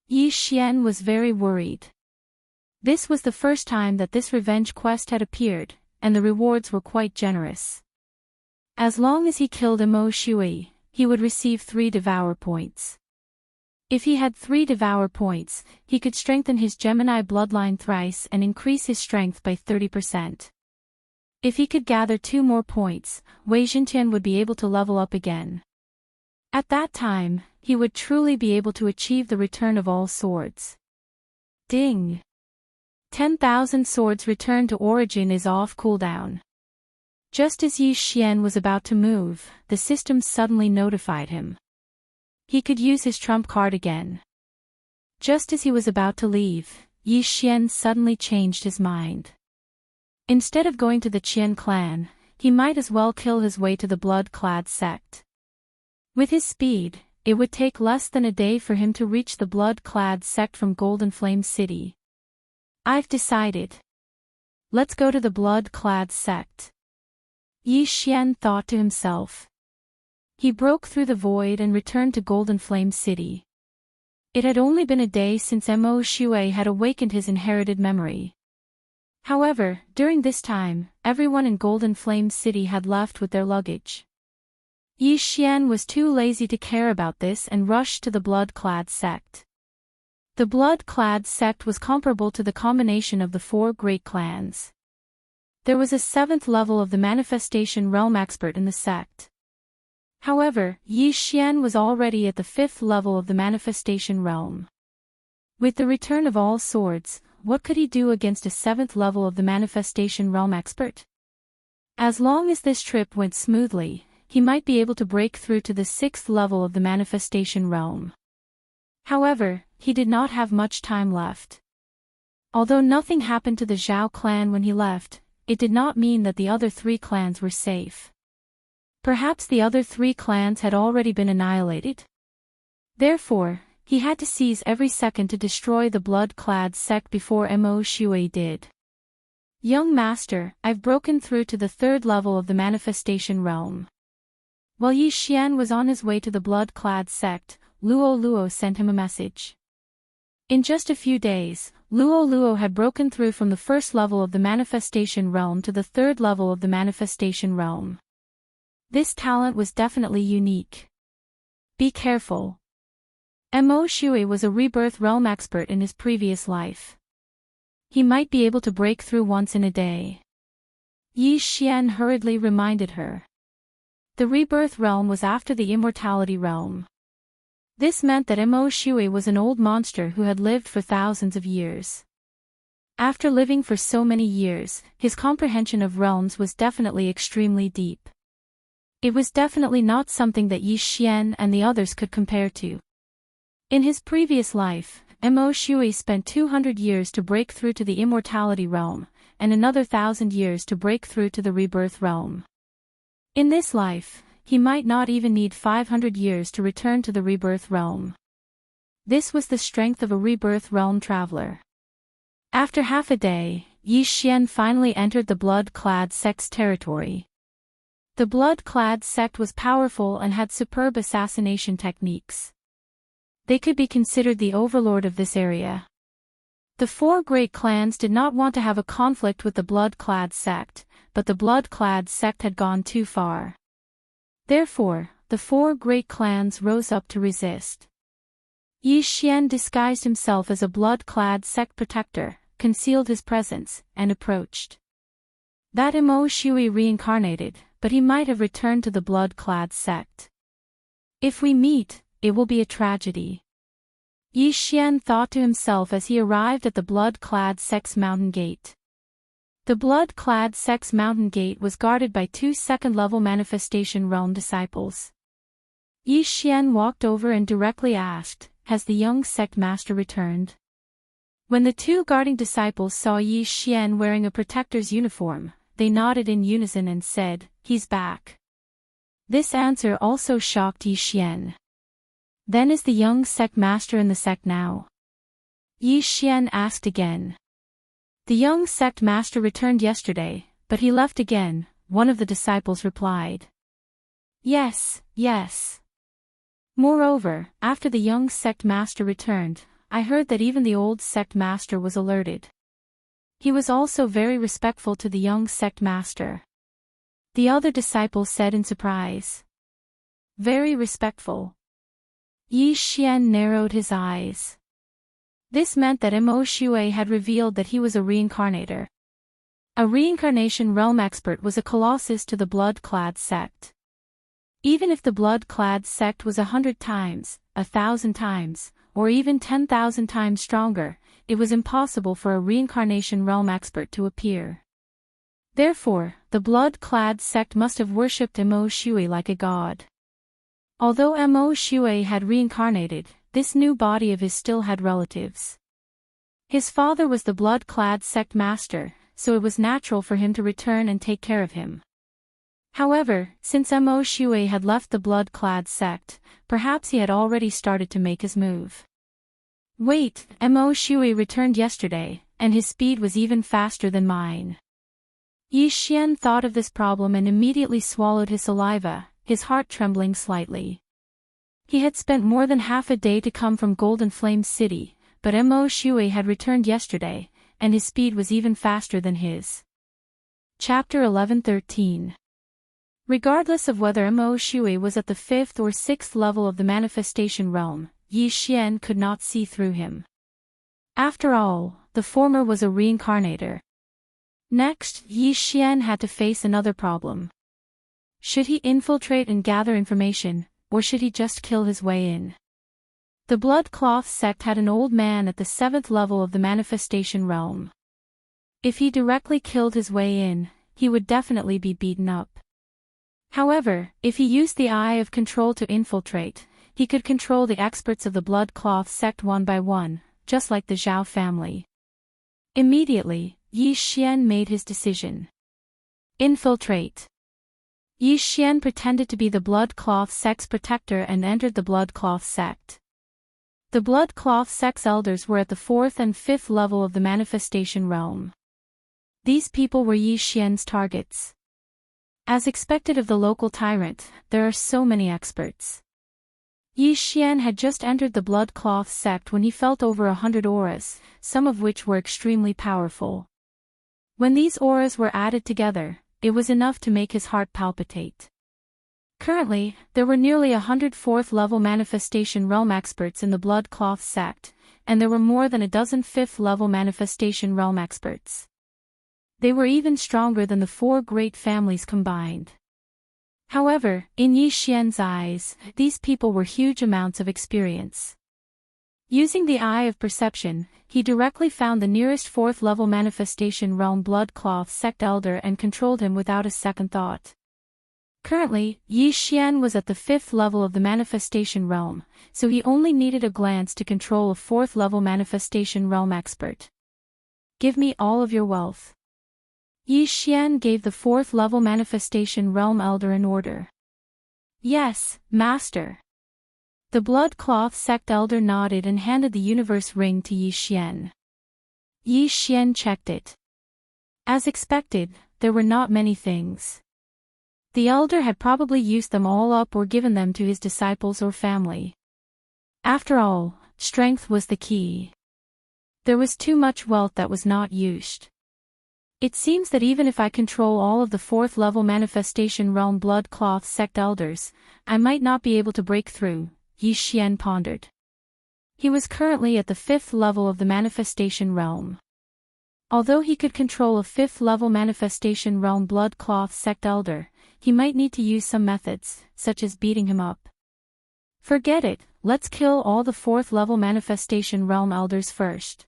Yi Xian was very worried. This was the first time that this revenge quest had appeared, and the rewards were quite generous. As long as he killed Mo Shui, he would receive 3 Devour points. If he had 3 Devour points, he could strengthen his Gemini bloodline thrice and increase his strength by 30%. If he could gather 2 more points, Wei Xintian would be able to level up again. At that time, he would truly be able to achieve the return of all swords. Ding! 10,000 swords return to origin is off cooldown. Just as Yi Xian was about to move, the system suddenly notified him. He could use his trump card again. Just as he was about to leave, Yi Xian suddenly changed his mind. Instead of going to the Qian clan, he might as well kill his way to the blood-clad sect. With his speed, it would take less than a day for him to reach the blood-clad sect from Golden Flame City. I've decided. Let's go to the blood-clad sect. Yi Xian thought to himself. He broke through the void and returned to Golden Flame City. It had only been a day since Mo Shui had awakened his inherited memory. However, during this time, everyone in Golden Flame City had left with their luggage. Yi Xian was too lazy to care about this and rushed to the blood-clad sect. The blood-clad sect was comparable to the combination of the 4 great clans. There was a 7th level of the manifestation realm expert in the sect. However, Yi Xian was already at the 5th level of the manifestation realm. With the return of all swords, what could he do against a 7th level of the manifestation realm expert? As long as this trip went smoothly, he might be able to break through to the 6th level of the manifestation realm. However, he did not have much time left. Although nothing happened to the Zhao clan when he left, it did not mean that the other 3 clans were safe. Perhaps the other 3 clans had already been annihilated. Therefore, he had to seize every second to destroy the blood-clad sect before Mo Shui did. Young master, I've broken through to the 3rd level of the manifestation realm. While Yi Xian was on his way to the blood-clad sect, Luo sent him a message. In just a few days, Luo had broken through from the 1st level of the manifestation realm to the 3rd level of the manifestation realm. This talent was definitely unique. Be careful. Mo Shui was a rebirth realm expert in his previous life. He might be able to break through once in a day. Yi Xian hurriedly reminded her. The rebirth realm was after the immortality realm. This meant that Mo Shui was an old monster who had lived for thousands of years. After living for so many years, his comprehension of realms was definitely extremely deep. It was definitely not something that Yi Xian and the others could compare to. In his previous life, Mo Shui spent 200 years to break through to the immortality realm, and another 1,000 years to break through to the rebirth realm. In this life, he might not even need 500 years to return to the rebirth realm. This was the strength of a rebirth realm traveler. After half a day, Yi Xian finally entered the blood-clad sect's territory. The blood-clad sect was powerful and had superb assassination techniques. They could be considered the overlord of this area. The four great clans did not want to have a conflict with the blood-clad sect, but the blood-clad sect had gone too far. Therefore, the four great clans rose up to resist. Yi Xian disguised himself as a blood-clad sect protector, concealed his presence, and approached. That Mo Shui reincarnated, but he might have returned to the blood-clad sect. If we meet, it will be a tragedy. Yi Xian thought to himself as he arrived at the blood-clad sect's mountain gate. The blood-clad sect's mountain gate was guarded by 2 second-level manifestation realm disciples. Yi Xian walked over and directly asked, "Has the young sect master returned?" When the 2 guarding disciples saw Yi Xian wearing a protector's uniform, they nodded in unison and said, "He's back." This answer also shocked Yi Xian. Then is the young sect master in the sect now? Yi Xian asked again. The young sect master returned yesterday, but he left again, one of the disciples replied. Yes, yes. Moreover, after the young sect master returned, I heard that even the old sect master was alerted. He was also very respectful to the young sect master. The other disciple said in surprise. Very respectful. Yi Xian narrowed his eyes. This meant that Mo Shui had revealed that he was a reincarnator. A reincarnation realm expert was a colossus to the blood-clad sect. Even if the blood-clad sect was 100 times, 1,000 times, or even 10,000 times stronger, it was impossible for a reincarnation realm expert to appear. Therefore, the blood-clad sect must have worshipped Mo Shui like a god. Although Mo Shui had reincarnated, this new body of his still had relatives. His father was the blood-clad sect master, so it was natural for him to return and take care of him. However, since Mo Shui had left the blood-clad sect, perhaps he had already started to make his move. Wait, Mo Shui returned yesterday, and his speed was even faster than mine. Yi Xian thought of this problem and immediately swallowed his saliva, his heart trembling slightly. He had spent more than half a day to come from Golden Flame City, but Mo Shui had returned yesterday, and his speed was even faster than his. Chapter 11:13. Regardless of whether Mo Shui was at the 5th or 6th level of the manifestation realm, Yi Xian could not see through him. After all, the former was a reincarnator. Next, Yi Xian had to face another problem. Should he infiltrate and gather information, or should he just kill his way in? The Blood Cloth sect had an old man at the 7th level of the manifestation realm. If he directly killed his way in, he would definitely be beaten up. However, if he used the Eye of Control to infiltrate, he could control the experts of the Blood Cloth sect one by one, just like the Zhao family. Immediately, Yi Xian made his decision. Infiltrate. Yi Xian pretended to be the Blood Cloth sect's protector and entered the Blood Cloth sect. The Blood Cloth sect's elders were at the 4th and 5th level of the manifestation realm. These people were Yi Xian's targets. As expected of the local tyrant, there are so many experts. Yi Xian had just entered the Blood Cloth sect when he felt over 100 auras, some of which were extremely powerful. When these auras were added together, it was enough to make his heart palpitate. Currently, there were nearly 100 fourth-level manifestation realm experts in the Blood Cloth sect, and there were more than a dozen fifth-level manifestation realm experts. They were even stronger than the four great families combined. However, in Yi Xian's eyes, these people were huge amounts of experience. Using the eye of perception, he directly found the nearest fourth-level manifestation realm Blood Cloth sect elder and controlled him without a second thought. Currently, Yi Xian was at the fifth level of the manifestation realm, so he only needed a glance to control a fourth-level manifestation realm expert. Give me all of your wealth. Yi Xian gave the fourth-level manifestation realm elder an order. Yes, master. The Blood Cloth sect elder nodded and handed the universe ring to Yi Xian. Yi Xian checked it. As expected, there were not many things. The elder had probably used them all up or given them to his disciples or family. After all, strength was the key. There was too much wealth that was not used. It seems that even if I control all of the fourth-level manifestation realm Blood Cloth sect elders, I might not be able to break through, Yi Xian pondered. He was currently at the fifth level of the manifestation realm. Although he could control a fifth-level manifestation realm Blood Cloth sect elder, he might need to use some methods, such as beating him up. Forget it, let's kill all the fourth-level manifestation realm elders first.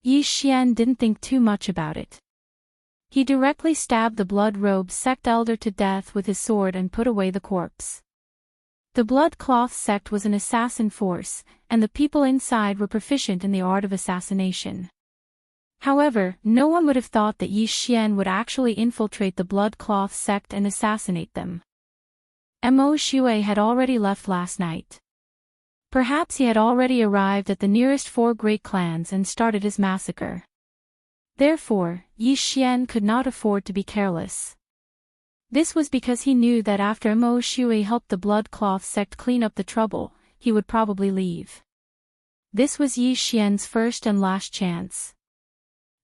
Yi Xian didn't think too much about it. He directly stabbed the Blood Robe sect elder to death with his sword and put away the corpse. The Blood Cloth sect was an assassin force, and the people inside were proficient in the art of assassination. However, no one would have thought that Yi Xian would actually infiltrate the Blood Cloth sect and assassinate them. Mo Shui had already left last night. Perhaps he had already arrived at the nearest four great clans and started his massacre. Therefore, Yi Xian could not afford to be careless. This was because he knew that after Mo Shui helped the Blood Cloth sect clean up the trouble, he would probably leave. This was Yi Xian's first and last chance.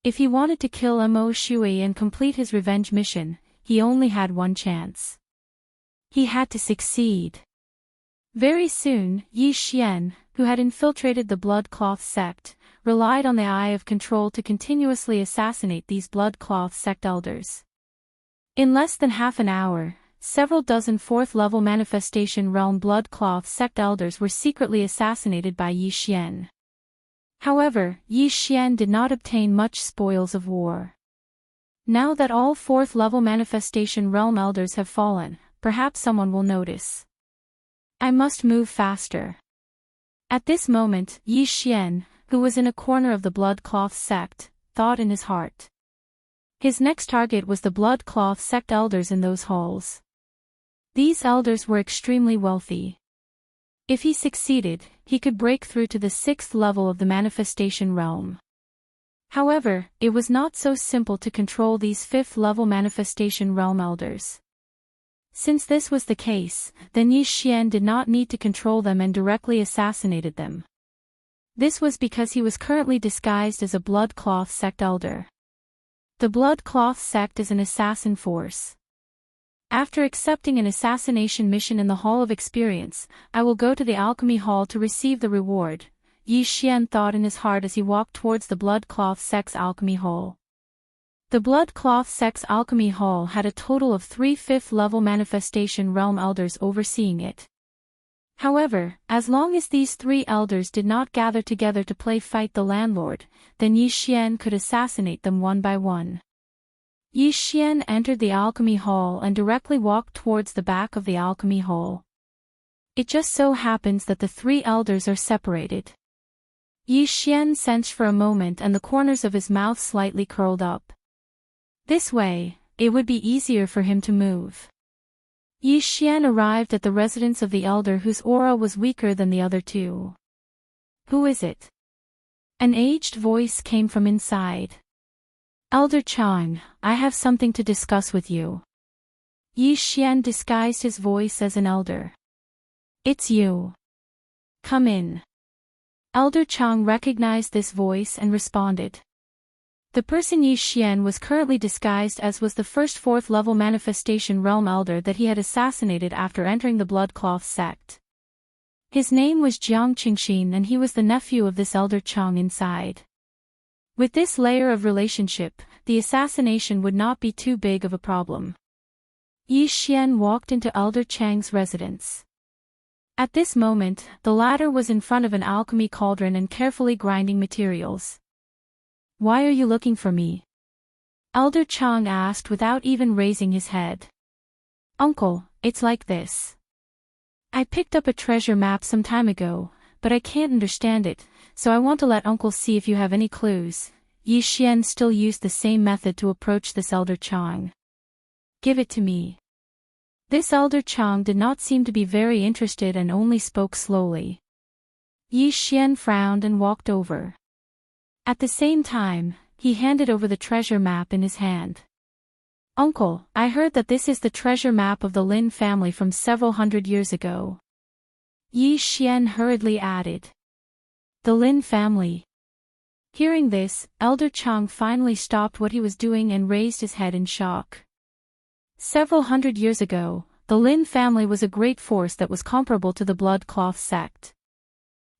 If he wanted to kill Mo Shui and complete his revenge mission, he only had one chance. He had to succeed. Very soon, Yi Xian, who had infiltrated the Blood Cloth sect, relied on the eye of control to continuously assassinate these Blood Cloth sect elders. In less than half an hour, several dozen fourth-level manifestation realm Blood Cloth sect elders were secretly assassinated by Yi Xian. However, Yi Xian did not obtain much spoils of war. Now that all fourth-level manifestation realm elders have fallen, perhaps someone will notice. I must move faster. At this moment, Yi Xian, who was in a corner of the Blood Cloth sect, thought in his heart. His next target was the Blood Cloth sect elders in those halls. These elders were extremely wealthy. If he succeeded, he could break through to the sixth level of the manifestation realm. However, it was not so simple to control these fifth-level manifestation realm elders. Since this was the case, then Yi Xian did not need to control them and directly assassinated them. This was because he was currently disguised as a Blood Cloth sect elder. The Blood Cloth sect is an assassin force. After accepting an assassination mission in the Hall of Experience, I will go to the Alchemy Hall to receive the reward, Yi Xian thought in his heart as he walked towards the Blood Cloth sect's Alchemy Hall. The Blood Cloth sect's Alchemy Hall had a total of 3 fifth-level manifestation realm elders overseeing it. However, as long as these 3 elders did not gather together to play fight the landlord, then Yi Xian could assassinate them one by one. Yi Xian entered the Alchemy Hall and directly walked towards the back of the Alchemy Hall. It just so happens that the 3 elders are separated. Yi Xian sensed for a moment and the corners of his mouth slightly curled up. This way, it would be easier for him to move. Yi Xian arrived at the residence of the elder whose aura was weaker than the other 2. Who is it? An aged voice came from inside. Elder Chang, I have something to discuss with you. Yi Xian disguised his voice as an elder. It's you. Come in. Elder Chang recognized this voice and responded. The person Yi Xian was currently disguised as was the first fourth-level manifestation realm elder that he had assassinated after entering the Blood Cloth sect. His name was Jiang Qingxin and he was the nephew of this elder Chang inside. With this layer of relationship, the assassination would not be too big of a problem. Yi Xian walked into Elder Chang's residence. At this moment, the latter was in front of an alchemy cauldron and carefully grinding materials. "Why are you looking for me?" Elder Chang asked without even raising his head. "Uncle, it's like this. I picked up a treasure map some time ago, but I can't understand it, so I want to let Uncle see if you have any clues." Yi Xian still used the same method to approach this Elder Chang. "Give it to me." This Elder Chang did not seem to be very interested and only spoke slowly. Yi Xian frowned and walked over. At the same time, he handed over the treasure map in his hand. "Uncle, I heard that this is the treasure map of the Lin family from several hundred years ago." Yi Xian hurriedly added. "The Lin family." Hearing this, Elder Chang finally stopped what he was doing and raised his head in shock. Several hundred years ago, the Lin family was a great force that was comparable to the Blood Cloth sect.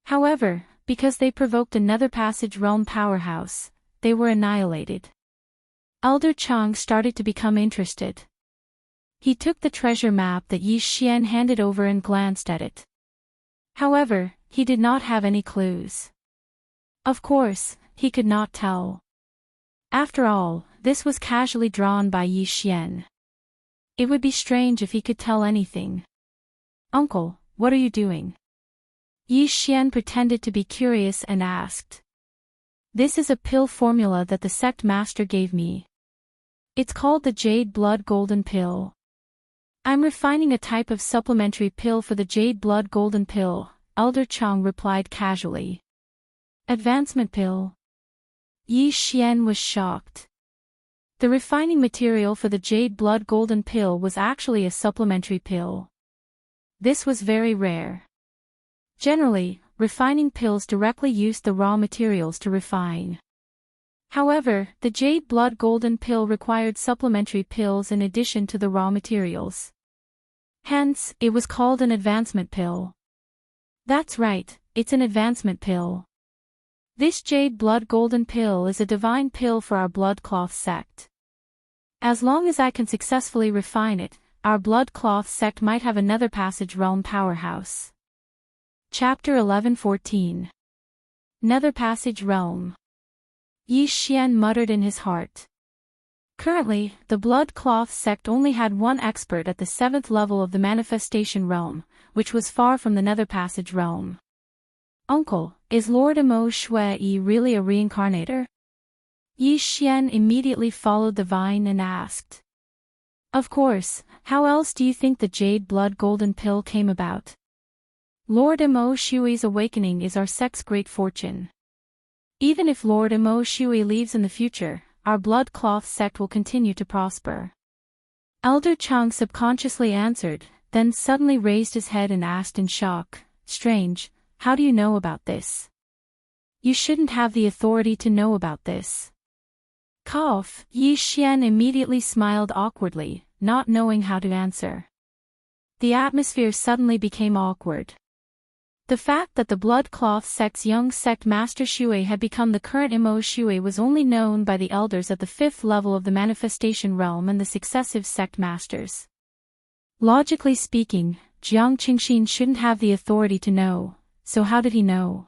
However, because they provoked another passage realm powerhouse, they were annihilated. Elder Chang started to become interested. He took the treasure map that Yi Xian handed over and glanced at it. However, he did not have any clues. Of course, he could not tell. After all, this was casually drawn by Yi Xian. It would be strange if he could tell anything. "Uncle, what are you doing?" Yi Xian pretended to be curious and asked. "This is a pill formula that the sect master gave me. It's called the Jade Blood Golden Pill. I'm refining a type of supplementary pill for the Jade Blood Golden Pill," Elder Chang replied casually. "Advancement pill?" Yi Xian was shocked. The refining material for the Jade Blood Golden Pill was actually a supplementary pill. This was very rare. Generally, refining pills directly used the raw materials to refine. However, the Jade Blood Golden Pill required supplementary pills in addition to the raw materials. Hence, it was called an advancement pill. That's right, it's an advancement pill. This Jade Blood Golden Pill is a divine pill for our Blood Cloth sect. As long as I can successfully refine it, our Blood Cloth sect might have another passage realm powerhouse. Chapter 11-14. Nether Passage Realm. Yi Xian muttered in his heart. Currently, the Blood Cloth sect only had one expert at the 7th level of the Manifestation Realm, which was far from the Nether Passage Realm. "Uncle, is Lord Emo Shui really a reincarnator?" Yi Xian immediately followed the vine and asked. "Of course, how else do you think the Jade Blood Golden Pill came about? Lord Emo Shui's awakening is our sect's great fortune. Even if Lord Emo Shui leaves in the future, our Blood Cloth sect will continue to prosper." Elder Chang subconsciously answered, then suddenly raised his head and asked in shock, "Strange, how do you know about this? You shouldn't have the authority to know about this." Cough. Yi Xian immediately smiled awkwardly, not knowing how to answer. The atmosphere suddenly became awkward. The fact that the Blood Cloth sect's young sect Master Shui had become the current Emo Shui was only known by the elders at the 5th level of the Manifestation Realm and the successive sect masters. Logically speaking, Jiang Qingxin shouldn't have the authority to know, so how did he know?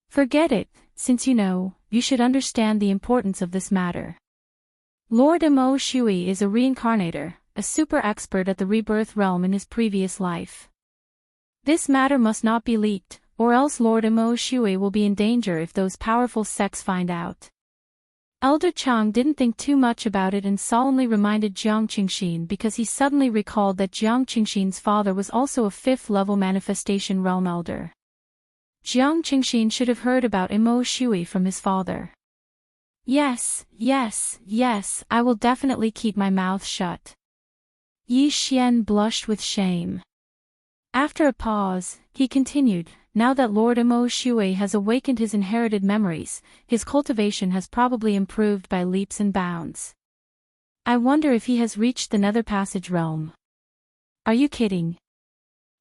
Forget it, since you know, you should understand the importance of this matter. Lord Emo Shui is a reincarnator, a super expert at the rebirth realm in his previous life. This matter must not be leaked, or else Lord Emo Shui will be in danger if those powerful sects find out. Elder Chang didn't think too much about it and solemnly reminded Jiang Qingxin because he suddenly recalled that Jiang Qingxin's father was also a 5th level Manifestation Realm elder. Jiang Qingxin should have heard about Emo Shui from his father. Yes, I will definitely keep my mouth shut. Yi Xian blushed with shame. After a pause, he continued, now that Lord Mo Shui has awakened his inherited memories, his cultivation has probably improved by leaps and bounds. I wonder if he has reached the Nether Passage realm. Are you kidding?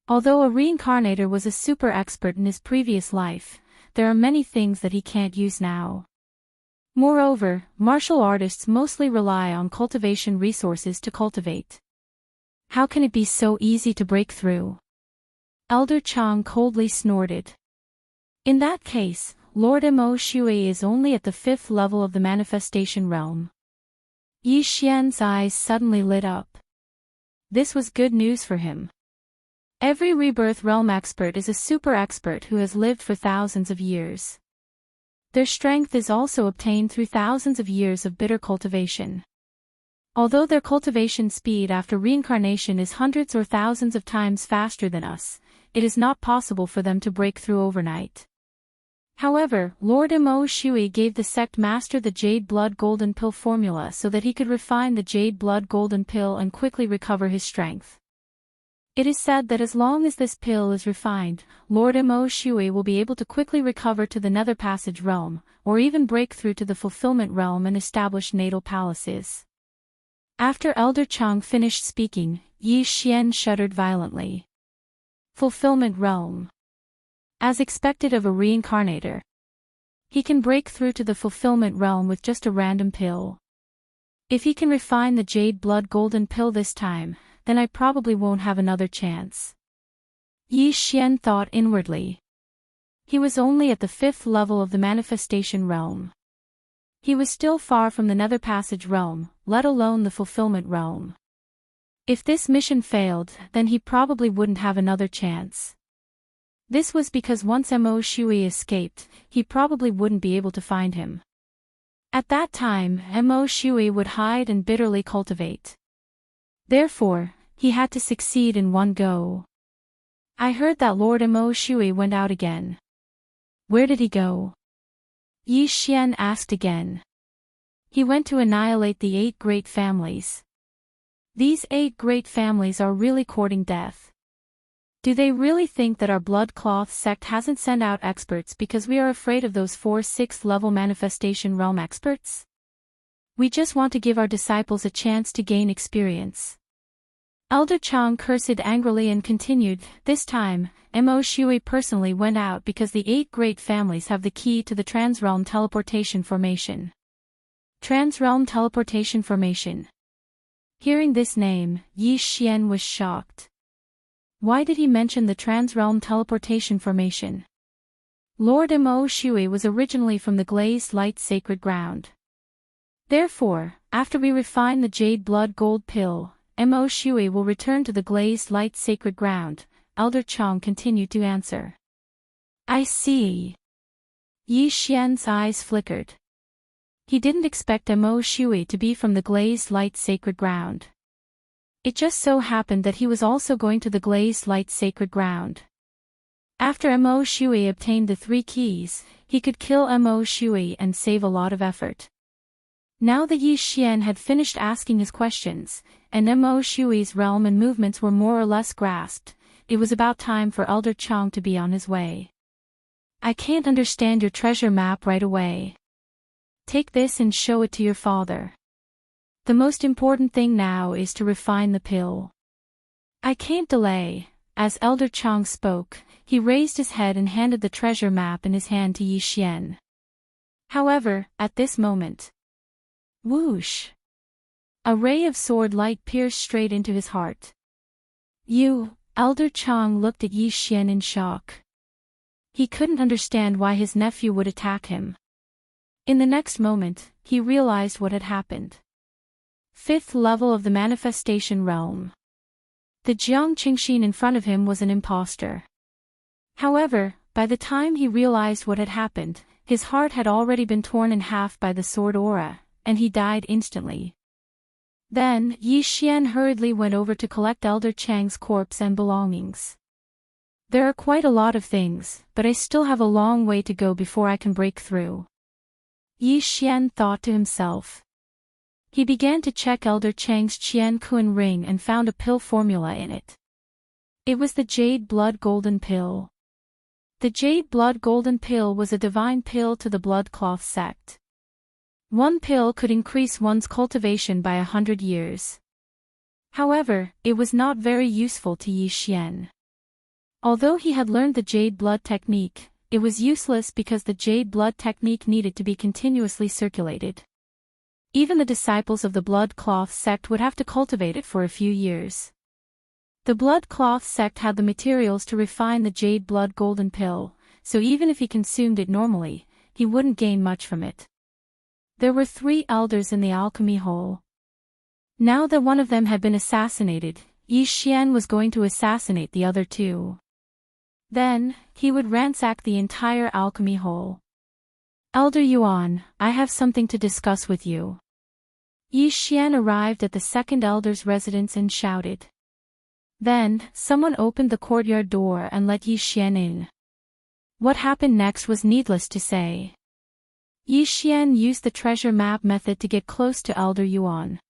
Although a reincarnator was a super expert in his previous life, there are many things that he can't use now. Moreover, martial artists mostly rely on cultivation resources to cultivate. How can it be so easy to break through? Elder Chang coldly snorted. In that case, Lord Mo Shui is only at the 5th level of the manifestation realm. Yi Xian's eyes suddenly lit up. This was good news for him. Every rebirth realm expert is a super expert who has lived for thousands of years. Their strength is also obtained through thousands of years of bitter cultivation. Although their cultivation speed after reincarnation is hundreds or thousands of times faster than us, it is not possible for them to break through overnight. However, Lord Mo Shui gave the sect master the Jade Blood Golden Pill formula so that he could refine the Jade Blood Golden Pill and quickly recover his strength. It is said that as long as this pill is refined, Lord Mo Shui will be able to quickly recover to the Nether Passage realm, or even break through to the Fulfillment realm and establish natal palaces. After Elder Chang finished speaking, Yi Xian shuddered violently. Fulfillment realm. As expected of a reincarnator. He can break through to the Fulfillment realm with just a random pill. If he can refine the Jade Blood Golden Pill this time, then I probably won't have another chance. Yi Xian thought inwardly. He was only at the 5th level of the manifestation realm. He was still far from the Nether Passage realm, let alone the Fulfillment realm. If this mission failed, then he probably wouldn't have another chance. This was because once Mo Shui escaped, he probably wouldn't be able to find him. At that time, Mo Shui would hide and bitterly cultivate. Therefore, he had to succeed in one go. I heard that Lord Mo Shui went out again. Where did he go? Yi Xian asked again. He went to annihilate the 8 great families. These 8 great families are really courting death. Do they really think that our blood cloth sect hasn't sent out experts because we are afraid of those 4 6th level manifestation realm experts? We just want to give our disciples a chance to gain experience. Elder Chang cursed angrily and continued, this time, Mo Shui personally went out because the 8 great families have the key to the Transrealm Teleportation Formation. Transrealm Teleportation Formation. Hearing this name, Yi Xian was shocked. Why did he mention the Transrealm Teleportation Formation? Lord Mo Shui was originally from the Glazed Light Sacred Ground. Therefore, after we refine the Jade Blood Gold Pill, Mo Shui will return to the Glazed Light Sacred Ground, Elder Chang continued to answer. I see. Yi Xian's eyes flickered. He didn't expect Mo Shui to be from the Glazed Light Sacred Ground. It just so happened that he was also going to the Glazed Light Sacred Ground. After Mo Shui obtained the 3 keys, he could kill Mo Shui and save a lot of effort. Now that Yi Xian had finished asking his questions, and Mo Shui's realm and movements were more or less grasped, it was about time for Elder Chang to be on his way. I can't understand your treasure map right away. Take this and show it to your father. The most important thing now is to refine the pill. I can't delay. As Elder Chang spoke, he raised his head and handed the treasure map in his hand to Yi Xian. However, at this moment, whoosh! A ray of sword light pierced straight into his heart. Elder Chang looked at Yi Xian in shock. He couldn't understand why his nephew would attack him. In the next moment, he realized what had happened. 5th level of the manifestation realm. The Jiang Qingxin in front of him was an impostor. However, by the time he realized what had happened, his heart had already been torn in half by the sword aura, and he died instantly. Then, Yi Xian hurriedly went over to collect Elder Chang's corpse and belongings. There are quite a lot of things, but I still have a long way to go before I can break through. Yi Xian thought to himself. He began to check Elder Chang's Qian Kun ring and found a pill formula in it. It was the Jade Blood Golden Pill. The Jade Blood Golden Pill was a divine pill to the Blood Cloth sect. One pill could increase one's cultivation by 100 years. However, it was not very useful to Yi Xian. Although he had learned the Jade Blood technique, it was useless because the Jade Blood technique needed to be continuously circulated. Even the disciples of the Blood Cloth sect would have to cultivate it for a few years. The Blood Cloth sect had the materials to refine the Jade Blood Golden Pill, so even if he consumed it normally, he wouldn't gain much from it. There were 3 elders in the alchemy hole. Now that one of them had been assassinated, Yi Xian was going to assassinate the other 2. Then, he would ransack the entire alchemy hole. Elder Yuan, I have something to discuss with you. Yi Xian arrived at the second elder's residence and shouted. Then, someone opened the courtyard door and let Yi Xian in. What happened next was needless to say. Yi Xian used the treasure map method to get close to Elder Yuan.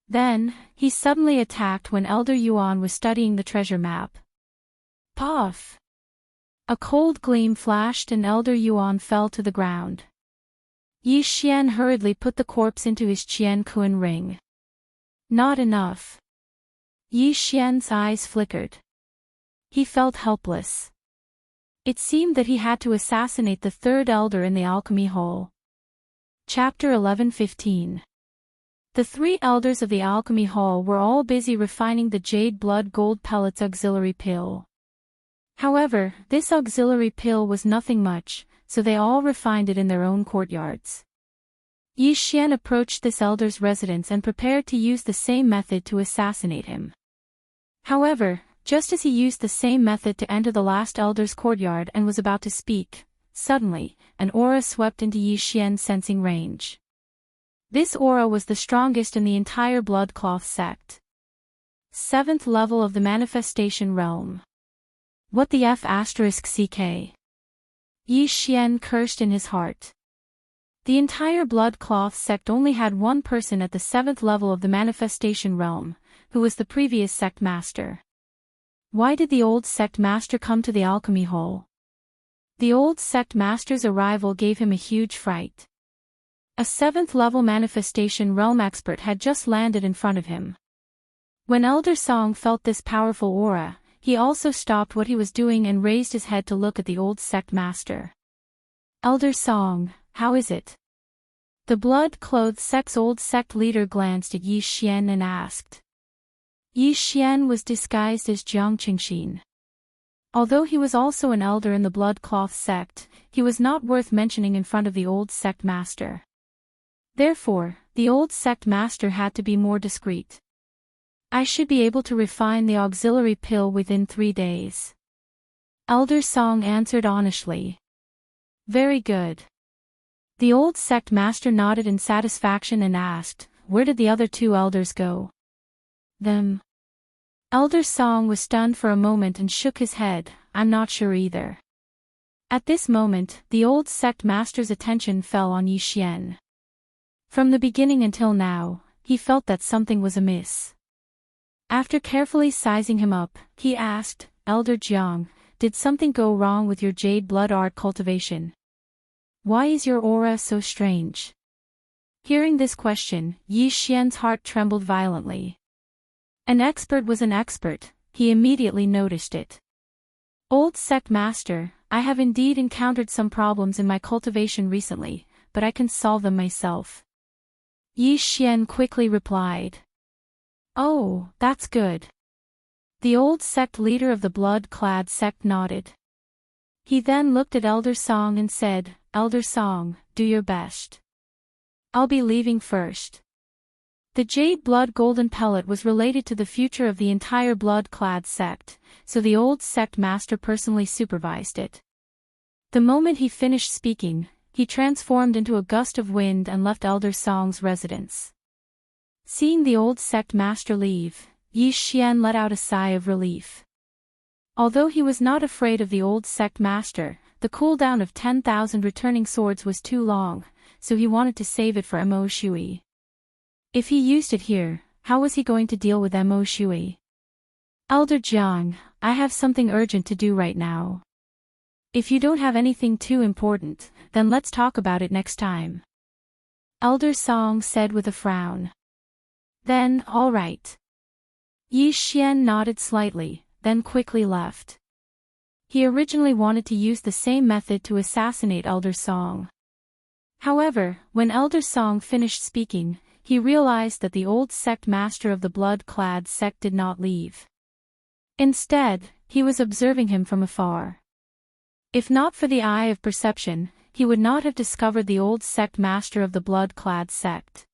Then, he suddenly attacked when Elder Yuan was studying the treasure map. Puff! A cold gleam flashed and Elder Yuan fell to the ground. Yi Xian hurriedly put the corpse into his Qian Kun ring. Not enough. Yi Xian's eyes flickered. He felt helpless. It seemed that he had to assassinate the 3rd elder in the alchemy hole. Chapter 11:15. The 3 elders of the alchemy hall were all busy refining the Jade Blood Gold Pellets auxiliary pill. However, this auxiliary pill was nothing much, so they all refined it in their own courtyards. Yi Xian approached this elder's residence and prepared to use the same method to assassinate him. However, just as he used the same method to enter the last elder's courtyard and was about to speak, suddenly, an aura swept into Yi Xian's sensing range. This aura was the strongest in the entire Blood Cloth sect. 7th level of the manifestation realm. What the F***ck? Yi Xian cursed in his heart. The entire Blood Cloth sect only had one person at the 7th level of the manifestation realm, who was the previous sect master. Why did the old sect master come to the alchemy hole? The old sect master's arrival gave him a huge fright. A 7th level manifestation realm expert had just landed in front of him. When Elder Song felt this powerful aura, he also stopped what he was doing and raised his head to look at the old sect master. Elder Song, how is it? The blood-clothed sect's old sect leader glanced at Yi Xian and asked. Yi Xian was disguised as Jiang Qingxin. Although he was also an elder in the Blood Cloth sect, he was not worth mentioning in front of the old sect master. Therefore, the old sect master had to be more discreet. I should be able to refine the auxiliary pill within 3 days. Elder Song answered honestly. Very good. The old sect master nodded in satisfaction and asked, where did the other 2 elders go? Them. Elder Song was stunned for a moment and shook his head, I'm not sure either. At this moment, the old sect master's attention fell on Yi Xian. From the beginning until now, he felt that something was amiss. After carefully sizing him up, he asked, Elder Jiang, did something go wrong with your jade blood art cultivation? Why is your aura so strange? Hearing this question, Yi Xian's heart trembled violently. An expert was an expert, he immediately noticed it. Old sect master, I have indeed encountered some problems in my cultivation recently, but I can solve them myself. Yi Xian quickly replied. Oh, that's good. The old sect leader of the blood-clad sect nodded. He then looked at Elder Song and said, Elder Song, do your best. I'll be leaving first. The jade blood golden pellet was related to the future of the entire blood-clad sect, so the old sect master personally supervised it. The moment he finished speaking, he transformed into a gust of wind and left Elder Song's residence. Seeing the old sect master leave, Yi Xian let out a sigh of relief. Although he was not afraid of the old sect master, the cooldown of 10,000 returning swords was too long, so he wanted to save it for Mo Shui. If he used it here, how was he going to deal with Mo Shui? Elder Jiang, I have something urgent to do right now. If you don't have anything too important, then let's talk about it next time. Elder Song said with a frown. Then, all right. Yi Xian nodded slightly, then quickly left. He originally wanted to use the same method to assassinate Elder Song. However, when Elder Song finished speaking, he realized that the old sect master of the blood-clad sect did not leave. Instead, he was observing him from afar. If not for the eye of perception, he would not have discovered the old sect master of the blood-clad sect.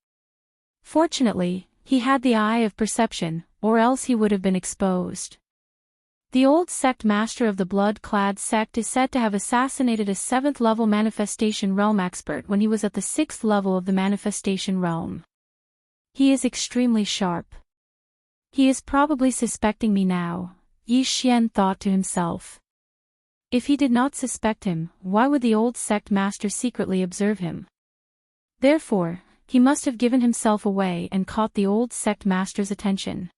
Fortunately, he had the eye of perception, or else he would have been exposed. The old sect master of the blood-clad sect is said to have assassinated a 7th-level manifestation realm expert when he was at the 6th level of the manifestation realm. He is extremely sharp. He is probably suspecting me now, Yi Xian thought to himself. If he did not suspect him, why would the old sect master secretly observe him? Therefore, he must have given himself away and caught the old sect master's attention.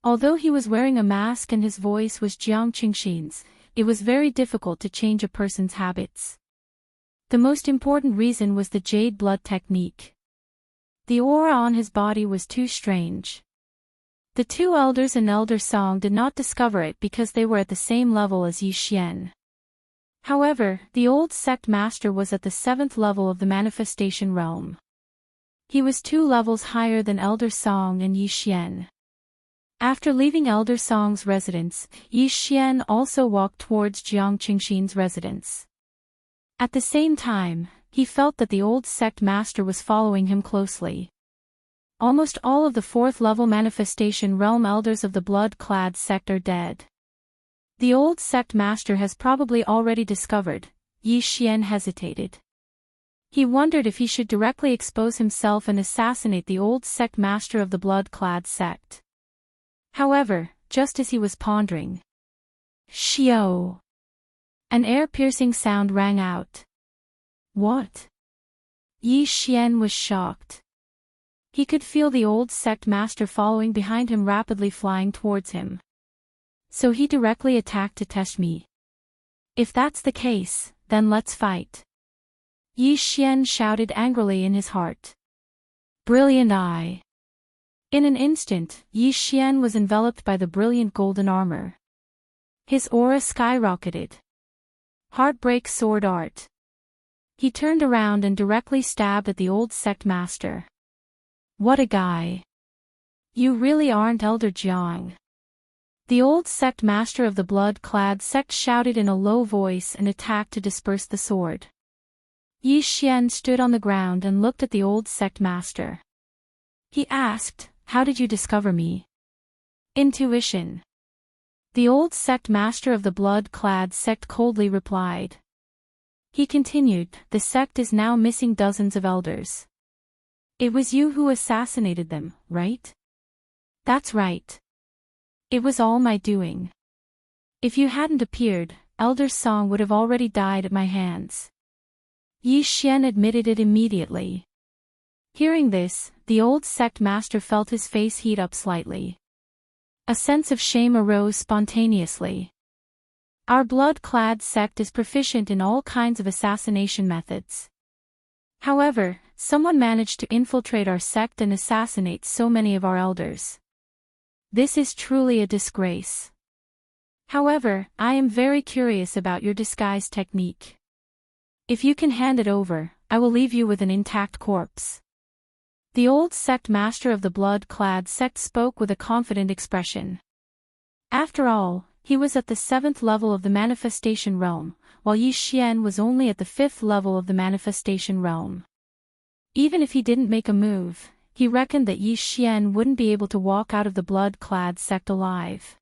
Although he was wearing a mask and his voice was Jiang Qingxin's, it was very difficult to change a person's habits. The most important reason was the jade blood technique. The aura on his body was too strange. The two elders and Elder Song did not discover it because they were at the same level as Yi Xian. However, the old sect master was at the 7th level of the manifestation realm. He was 2 levels higher than Elder Song and Yi Xian. After leaving Elder Song's residence, Yi Xian also walked towards Jiang Qingxin's residence. At the same time, he felt that the old sect master was following him closely. Almost all of the 4th-level manifestation realm elders of the blood-clad sect are dead. The old sect master has probably already discovered. Yi Xian hesitated. He wondered if he should directly expose himself and assassinate the old sect master of the blood-clad sect. However, just as he was pondering, Xiao! An ear-piercing sound rang out. What? Yi Xian was shocked. He could feel the old sect master following behind him, rapidly flying towards him. So he directly attacked to test me. If that's the case, then let's fight. Yi Xian shouted angrily in his heart. Brilliant eye! In an instant, Yi Xian was enveloped by the brilliant golden armor. His aura skyrocketed. Heartbreak sword art. He turned around and directly stabbed at the old sect master. What a guy! You really aren't Elder Jiang. The old sect master of the blood-clad sect shouted in a low voice and attacked to disperse the sword. Yi Xian stood on the ground and looked at the old sect master. He asked, How did you discover me? Intuition. The old sect master of the blood-clad sect coldly replied. He continued, The sect is now missing dozens of elders. It was you who assassinated them, right? That's right. It was all my doing. If you hadn't appeared, Elder Song would have already died at my hands. Yi Xian admitted it immediately. Hearing this, the old sect master felt his face heat up slightly. A sense of shame arose spontaneously. Our blood-clad sect is proficient in all kinds of assassination methods. However, someone managed to infiltrate our sect and assassinate so many of our elders. This is truly a disgrace. However, I am very curious about your disguise technique. If you can hand it over, I will leave you with an intact corpse. The old sect master of the blood-clad sect spoke with a confident expression. After all, he was at the 7th level of the manifestation realm, while Yi Xian was only at the 5th level of the manifestation realm. Even if he didn't make a move, he reckoned that Yi Xian wouldn't be able to walk out of the blood-clad sect alive.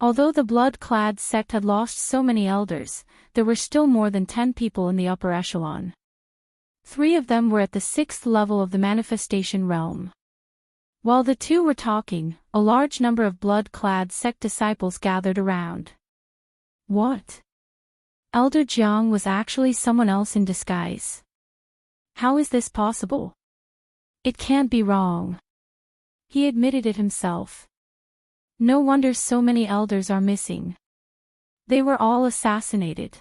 Although the blood-clad sect had lost so many elders, there were still more than 10 people in the upper echelon. 3 of them were at the 6th level of the manifestation realm. While the two were talking, a large number of blood-clad sect disciples gathered around. What? Elder Jiang was actually someone else in disguise. How is this possible? It can't be wrong. He admitted it himself. No wonder so many elders are missing. They were all assassinated.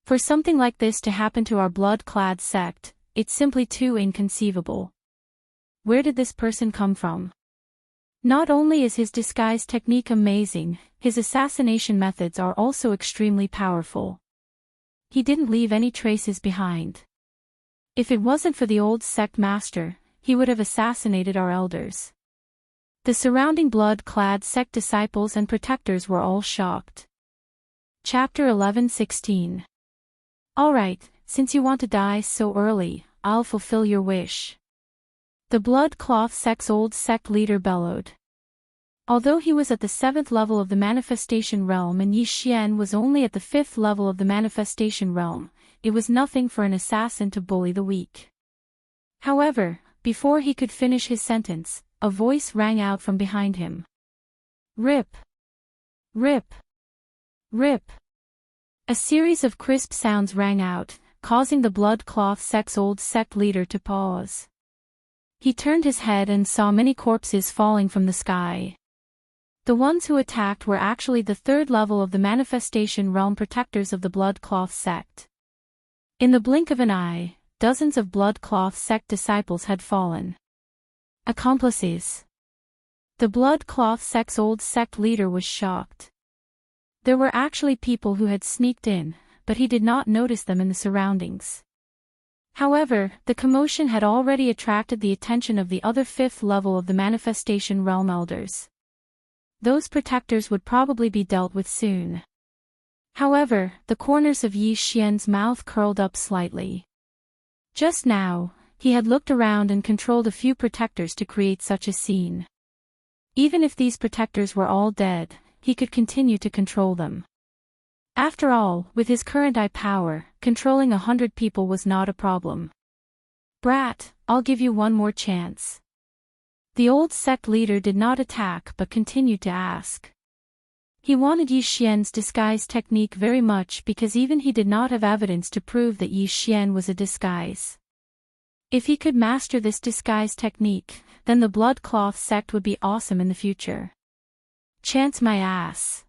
For something like this to happen to our blood-clad sect, it's simply too inconceivable. Where did this person come from? Not only is his disguise technique amazing, his assassination methods are also extremely powerful. He didn't leave any traces behind. If it wasn't for the old sect master, he would have assassinated our elders. The surrounding blood-clad sect disciples and protectors were all shocked. Chapter 11:16. Alright, since you want to die so early, I'll fulfill your wish. The blood-cloth sect's old sect leader bellowed. Although he was at the 7th level of the manifestation realm and Yi Xian was only at the 5th level of the manifestation realm, it was nothing for an assassin to bully the weak. However, before he could finish his sentence, a voice rang out from behind him. Rip! Rip! Rip! A series of crisp sounds rang out, causing the blood-cloth sect's old sect leader to pause. He turned his head and saw many corpses falling from the sky. The ones who attacked were actually the 3rd level of the manifestation realm protectors of the blood-cloth sect. In the blink of an eye, dozens of blood-cloth sect disciples had fallen. Accomplices. The blood-cloth sect's old sect leader was shocked. There were actually people who had sneaked in, but he did not notice them in the surroundings. However, the commotion had already attracted the attention of the other 5th level of the manifestation realm elders. Those protectors would probably be dealt with soon. However, the corners of Yi Xian's mouth curled up slightly. Just now, he had looked around and controlled a few protectors to create such a scene. Even if these protectors were all dead, he could continue to control them. After all, with his current eye power, controlling 100 people was not a problem. Brat, I'll give you one more chance. The old sect leader did not attack but continued to ask. He wanted Yi Xian's disguise technique very much because even he did not have evidence to prove that Yi Xian was a disguise. If he could master this disguise technique, then the blood-cloth sect would be awesome in the future. Chance my ass.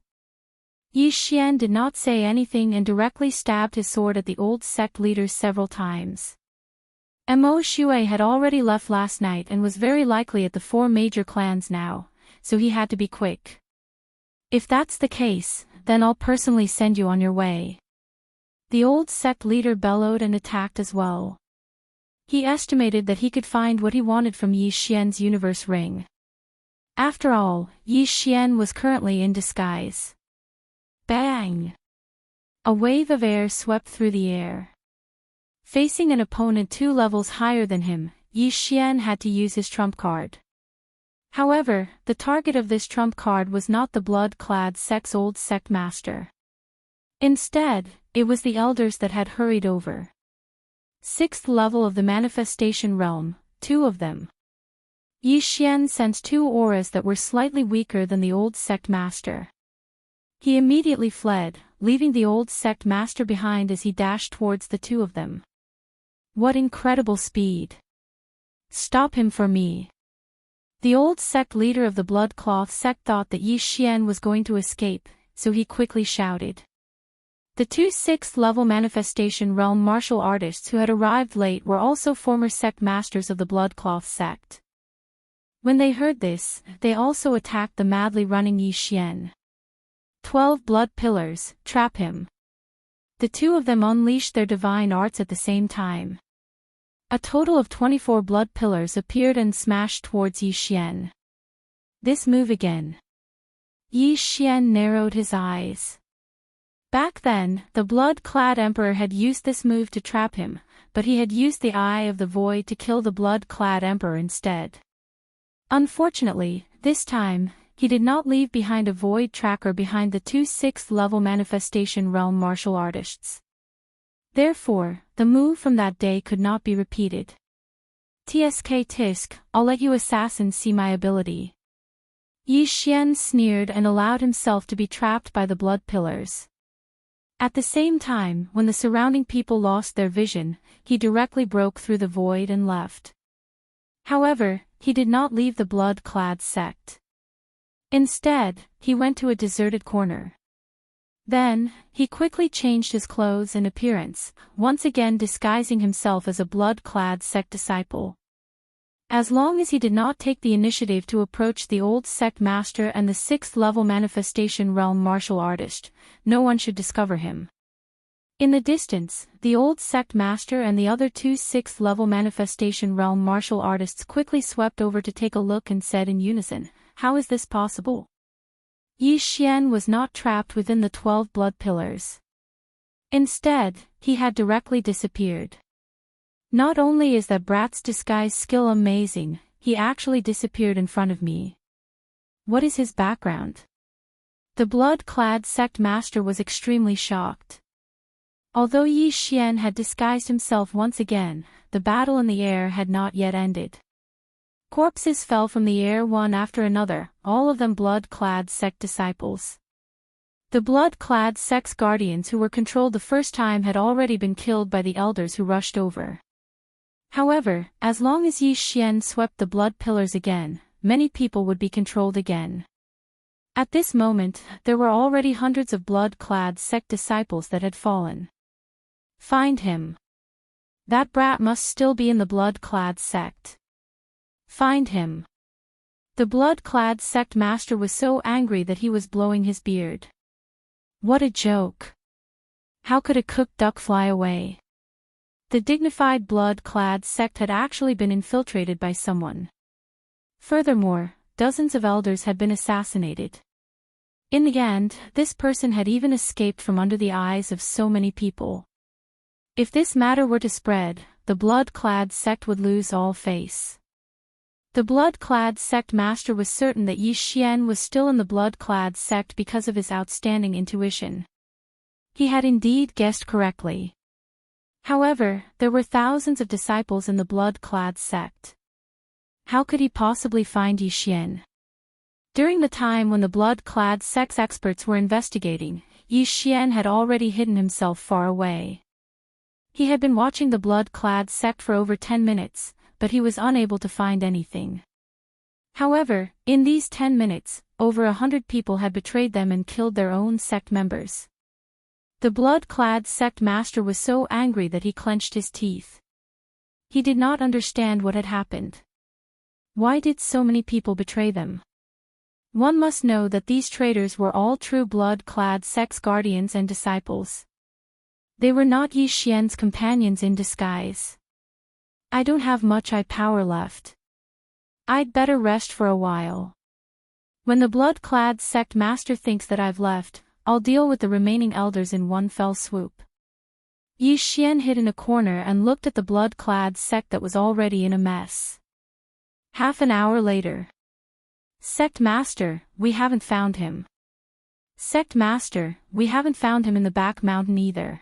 Yi Xian did not say anything and directly stabbed his sword at the old sect leaders several times. Mo Shui had already left last night and was very likely at the 4 major clans now, so he had to be quick. If that's the case, then I'll personally send you on your way. The old sect leader bellowed and attacked as well. He estimated that he could find what he wanted from Yi Xian's universe ring. After all, Yi Xian was currently in disguise. Bang! A wave of air swept through the air. Facing an opponent 2 levels higher than him, Yi Xian had to use his trump card. However, the target of this trump card was not the blood-clad sect's old sect master. Instead, it was the elders that had hurried over. 6th level of the manifestation realm, 2 of them. Yi Xian sensed 2 auras that were slightly weaker than the old sect master. He immediately fled, leaving the old sect master behind as he dashed towards the 2 of them. What incredible speed! Stop him for me! The old sect leader of the blood-cloth sect thought that Yi Xian was going to escape, so he quickly shouted. The 2 6th level manifestation realm martial artists who had arrived late were also former sect masters of the blood-cloth sect. When they heard this, they also attacked the madly running Yi Xian. 12 blood pillars, trap him. The 2 of them unleashed their divine arts at the same time. A total of 24 blood pillars appeared and smashed towards Yi Xian. This move again. Yi Xian narrowed his eyes. Back then, the blood-clad emperor had used this move to trap him, but he had used the Eye of the Void to kill the blood-clad emperor instead. Unfortunately, this time, he did not leave behind a void tracker behind the 2 6th level manifestation realm martial artists. Therefore, the move from that day could not be repeated. Tsk tisk, I'll let you assassins see my ability. Yi Xian sneered and allowed himself to be trapped by the blood pillars. At the same time, when the surrounding people lost their vision, he directly broke through the void and left. However, he did not leave the blood-clad sect. Instead, he went to a deserted corner. Then, he quickly changed his clothes and appearance, once again disguising himself as a blood-clad sect disciple. As long as he did not take the initiative to approach the old sect master and the 6th-level manifestation realm martial artist, no one should discover him. In the distance, the old sect master and the other 2 6th-level manifestation realm martial artists quickly swept over to take a look and said in unison, "How is this possible?" Yi Xian was not trapped within the 12 blood pillars. Instead, he had directly disappeared. Not only is that brat's disguise skill amazing, he actually disappeared in front of me. What is his background? The blood-clad sect master was extremely shocked. Although Yi Xian had disguised himself once again, the battle in the air had not yet ended. Corpses fell from the air one after another, all of them blood-clad sect disciples. The blood-clad sect's guardians who were controlled the first time had already been killed by the elders who rushed over. However, as long as Yi Xian swept the blood pillars again, many people would be controlled again. At this moment, there were already hundreds of blood-clad sect disciples that had fallen. Find him. That brat must still be in the blood-clad sect. Find him. The blood-clad sect master was so angry that he was blowing his beard. What a joke. How could a cooked duck fly away? The dignified blood-clad sect had actually been infiltrated by someone. Furthermore, dozens of elders had been assassinated. In the end, this person had even escaped from under the eyes of so many people. If this matter were to spread, the blood-clad sect would lose all face. The blood-clad sect master was certain that Yi Xian was still in the blood-clad sect because of his outstanding intuition. He had indeed guessed correctly. However, there were thousands of disciples in the blood-clad sect. How could he possibly find Yi Xian? During the time when the blood-clad sect's experts were investigating, Yi Xian had already hidden himself far away. He had been watching the blood-clad sect for over 10 minutes, but he was unable to find anything. However, in these 10 minutes, over 100 people had betrayed them and killed their own sect members. The blood-clad sect master was so angry that he clenched his teeth. He did not understand what had happened. Why did so many people betray them? One must know that these traitors were all true blood-clad sect's guardians and disciples. They were not Yi Xian's companions in disguise. I don't have much eye power left. I'd better rest for a while. When the blood-clad sect master thinks that I've left, I'll deal with the remaining elders in one fell swoop. Yi Xian hid in a corner and looked at the blood-clad sect that was already in a mess. Half an hour later. Sect master, we haven't found him. Sect master, we haven't found him in the back mountain either.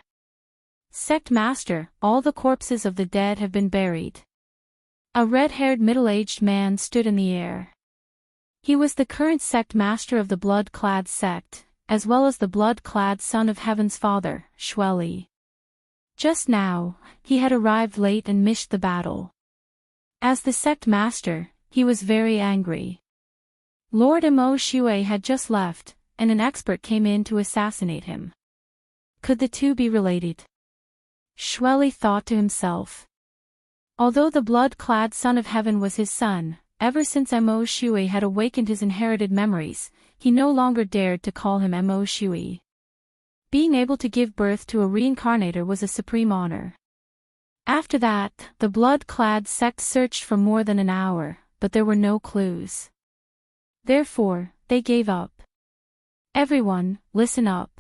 Sect master, all the corpses of the dead have been buried. A red-haired middle-aged man stood in the air. He was the current sect master of the blood-clad sect, as well as the blood-clad son of Heaven's father, Xueli. Just now, he had arrived late and missed the battle. As the sect master, he was very angry. Lord Mo Shui had just left, and an expert came in to assassinate him. Could the two be related? Xueli thought to himself. Although the blood-clad son of heaven was his son, ever since Mo Shui had awakened his inherited memories, he no longer dared to call him Mo Shui. Being able to give birth to a reincarnator was a supreme honor. After that, the blood-clad sect searched for more than an hour, but there were no clues. Therefore, they gave up. Everyone, listen up.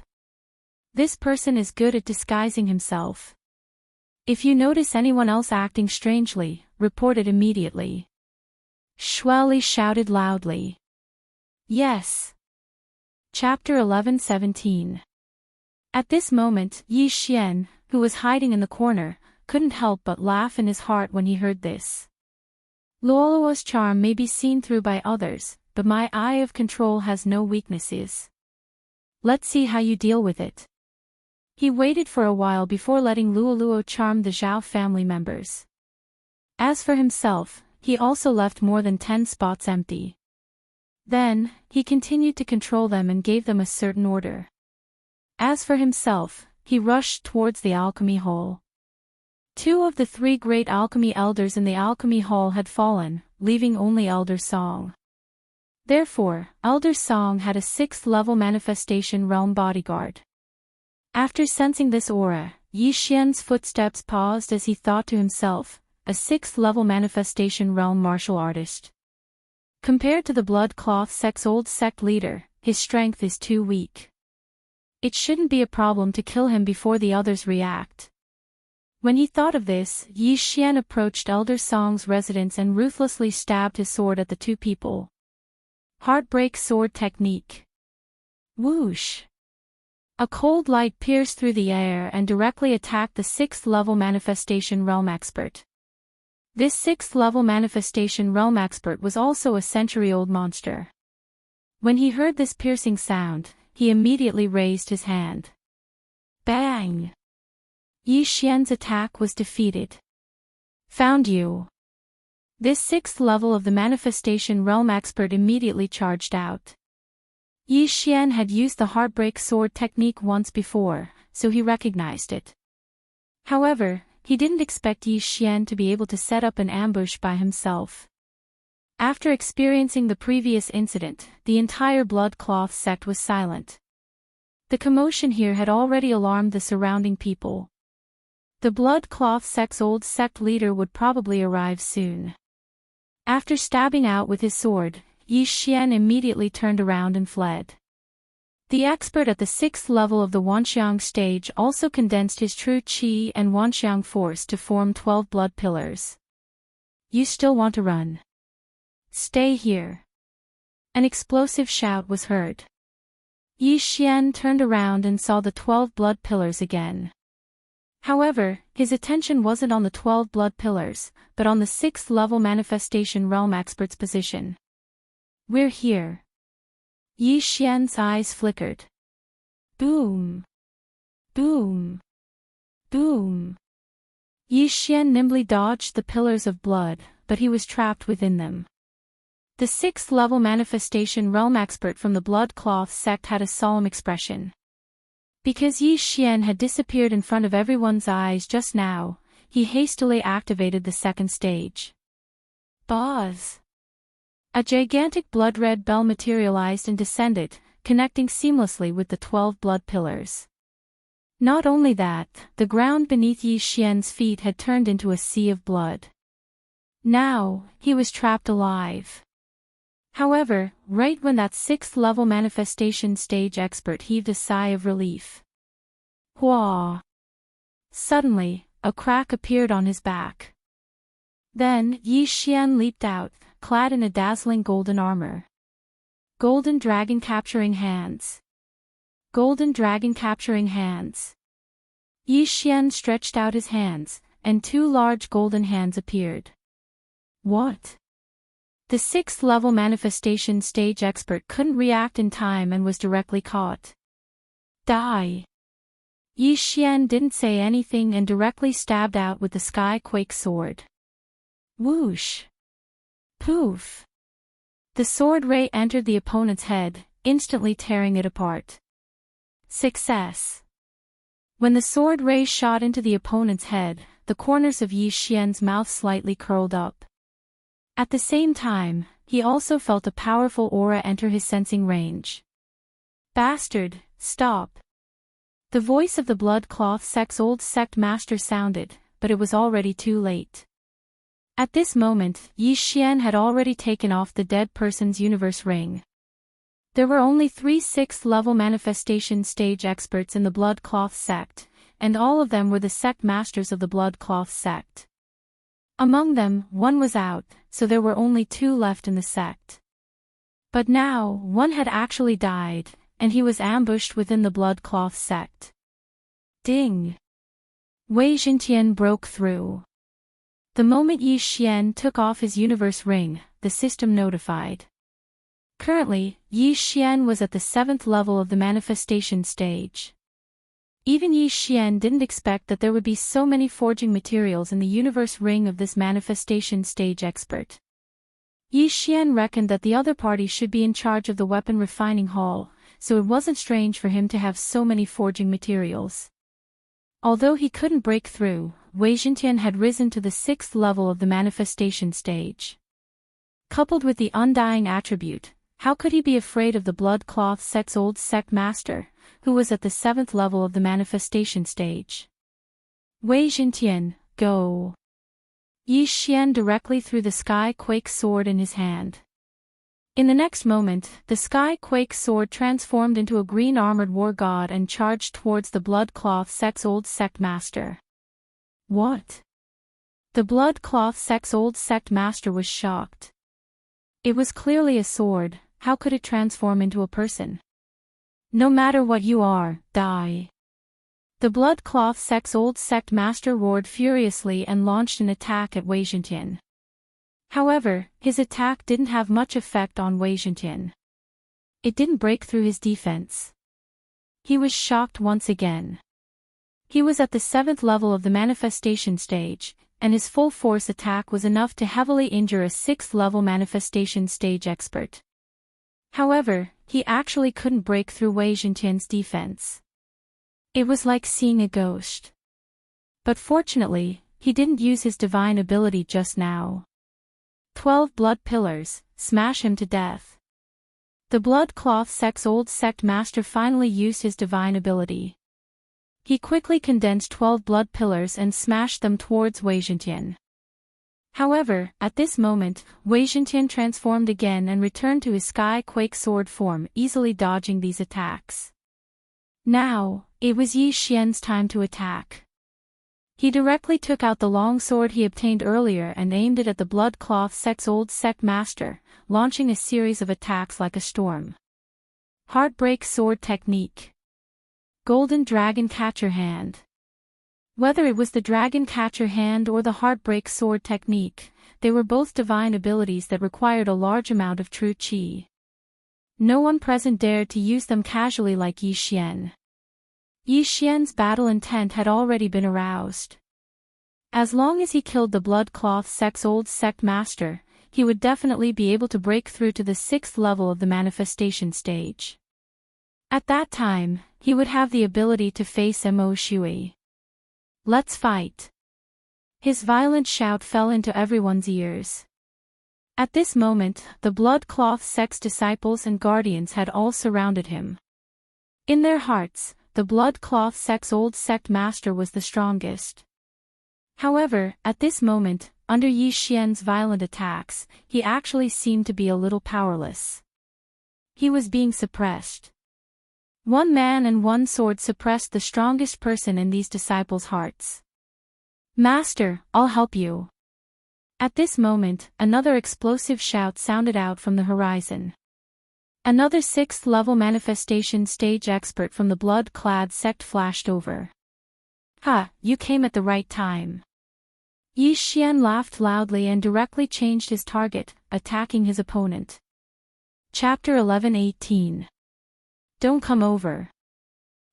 This person is good at disguising himself. If you notice anyone else acting strangely, report it immediately. Xueli shouted loudly. Yes. Chapter 11:17. At this moment, Yi Xian, who was hiding in the corner, couldn't help but laugh in his heart when he heard this. Luoluo's charm may be seen through by others, but my eye of control has no weaknesses. Let's see how you deal with it. He waited for a while before letting Luoluo charm the Zhao family members. As for himself, he also left more than 10 spots empty. Then, he continued to control them and gave them a certain order. As for himself, he rushed towards the alchemy hall. 2 of the 3 great alchemy elders in the alchemy hall had fallen, leaving only Elder Song. Therefore, Elder Song had a 6th-level manifestation realm bodyguard. After sensing this aura, Yi Xian's footsteps paused as he thought to himself, a 6th-level manifestation realm martial artist. Compared to the blood cloth sect's old sect leader, his strength is too weak. It shouldn't be a problem to kill him before the others react. When he thought of this, Yi Xian approached Elder Song's residence and ruthlessly stabbed his sword at the 2 people. Heartbreak sword technique. Whoosh! A cold light pierced through the air and directly attacked the 6th-level manifestation realm expert. This 6th-level manifestation realm expert was also a century-old monster. When he heard this piercing sound, he immediately raised his hand. Bang! Yi Xian's attack was defeated. Found you. This 6th level of the manifestation realm expert immediately charged out. Yi Xian had used the heartbreak sword technique once before, so he recognized it. However, he didn't expect Yi Xian to be able to set up an ambush by himself. After experiencing the previous incident, the entire blood cloth sect was silent. The commotion here had already alarmed the surrounding people. The blood cloth sect's old sect leader would probably arrive soon. After stabbing out with his sword, Yi Xian immediately turned around and fled. The expert at the 6th level of the Wanxiang stage also condensed his true qi and Wanxiang force to form 12 blood pillars. You still want to run? Stay here. An explosive shout was heard. Yi Xian turned around and saw the 12 blood pillars again. However, his attention wasn't on the 12 blood pillars, but on the 6th level manifestation realm expert's position. We're here. Yi Xian's eyes flickered. Boom! Boom! Boom! Yi Xian nimbly dodged the pillars of blood, but he was trapped within them. The 6th level manifestation realm expert from the blood cloth sect had a solemn expression. Because Yi Xian had disappeared in front of everyone's eyes just now, he hastily activated the 2nd stage. Buzz! A gigantic blood-red bell materialized and descended, connecting seamlessly with the 12 blood pillars. Not only that, the ground beneath Yi Xian's feet had turned into a sea of blood. Now, he was trapped alive. However, right when that 6th level manifestation stage expert heaved a sigh of relief. Hua! Suddenly, a crack appeared on his back. Then, Yi Xian leaped out, clad in a dazzling golden armor. Golden dragon capturing hands. Golden dragon capturing hands. Yi Xian stretched out his hands, and 2 large golden hands appeared. What? The 6th level manifestation stage expert couldn't react in time and was directly caught. Die! Yi Xian didn't say anything and directly stabbed out with the Sky Quake sword. Whoosh! Poof! The sword ray entered the opponent's head, instantly tearing it apart. Success! When the sword ray shot into the opponent's head, the corners of Yi Xian's mouth slightly curled up. At the same time, he also felt a powerful aura enter his sensing range. Bastard, stop! The voice of the blood cloth sect's old sect master sounded, but it was already too late. At this moment, Yi Xian had already taken off the dead person's universe ring. There were only 3 6th level manifestation stage experts in the blood cloth sect, and all of them were the sect masters of the blood cloth sect. Among them, one was out, so there were only 2 left in the sect. But now, one had actually died, and he was ambushed within the blood cloth sect. Ding! Wei Xintian broke through. The moment Yi Xian took off his universe ring, the system notified. Currently, Yi Xian was at the 7th level of the manifestation stage. Even Yi Xian didn't expect that there would be so many forging materials in the universe ring of this manifestation stage expert. Yi Xian reckoned that the other party should be in charge of the weapon refining hall, so it wasn't strange for him to have so many forging materials. Although he couldn't break through, Wei Jintian had risen to the 6th level of the manifestation stage. Coupled with the undying attribute, how could he be afraid of the blood cloth sect's old sect master, who was at the 7th level of the manifestation stage? Wei Jintian, go! Yi Xian directly threw the Sky Quake sword in his hand. In the next moment, the Sky Quake sword transformed into a green armored war god and charged towards the blood cloth sect's old sect master. What? The blood cloth sect's old sect master was shocked. It was clearly a sword, how could it transform into a person? No matter what you are, die. The blood cloth sect's old sect master roared furiously and launched an attack at Wei Jintian. However, his attack didn't have much effect on Wei Jintian. It didn't break through his defense. He was shocked once again. He was at the 7th level of the manifestation stage, and his full force attack was enough to heavily injure a 6th level manifestation stage expert. However, he actually couldn't break through Wei Jintian's defense. It was like seeing a ghost. But fortunately, he didn't use his divine ability just now. 12 blood pillars, smash him to death. The blood cloth sect's old sect master finally used his divine ability. He quickly condensed 12 blood pillars and smashed them towards Wei Jintian. However, at this moment, Wei Jintian transformed again and returned to his Sky Quake sword form, easily dodging these attacks. Now, it was Yi Xian's time to attack. He directly took out the long sword he obtained earlier and aimed it at the blood cloth sect's old sect master, launching a series of attacks like a storm. Heartbreak sword technique. Golden dragon catcher hand. Whether it was the dragon catcher hand or the heartbreak sword technique, they were both divine abilities that required a large amount of true qi. No one present dared to use them casually like Yi Xian. Yi Xian's battle intent had already been aroused. As long as he killed the blood cloth sect's old sect master, he would definitely be able to break through to the 6th level of the manifestation stage. At that time, he would have the ability to face Mo Shui. Let's fight! His violent shout fell into everyone's ears. At this moment, the blood cloth sect's disciples and guardians had all surrounded him. In their hearts, the blood cloth sect's old sect master was the strongest. However, at this moment, under Yi Xian's violent attacks, he actually seemed to be a little powerless. He was being suppressed. One man and one sword suppressed the strongest person in these disciples' hearts. Master, I'll help you. At this moment, another explosive shout sounded out from the horizon. Another 6th level manifestation stage expert from the blood-clad sect flashed over. Ha, you came at the right time. Yi Xian laughed loudly and directly changed his target, attacking his opponent. Chapter 11:18. Don't come over.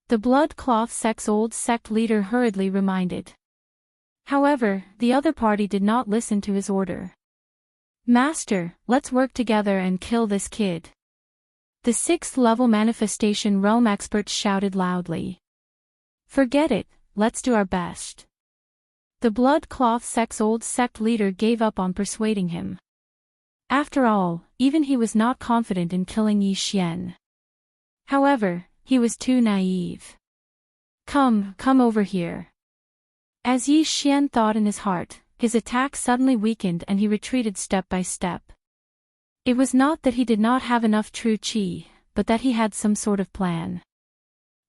The blood cloth sect's old sect leader hurriedly reminded. However, the other party did not listen to his order. Master, let's work together and kill this kid. The 6th level manifestation realm experts shouted loudly. Forget it, let's do our best. The blood cloth sect's old sect leader gave up on persuading him. After all, even he was not confident in killing Yi Xian. However, he was too naive. Come over here. As Yi Xian thought in his heart, his attack suddenly weakened and he retreated step by step. It was not that he did not have enough true qi, but that he had some sort of plan.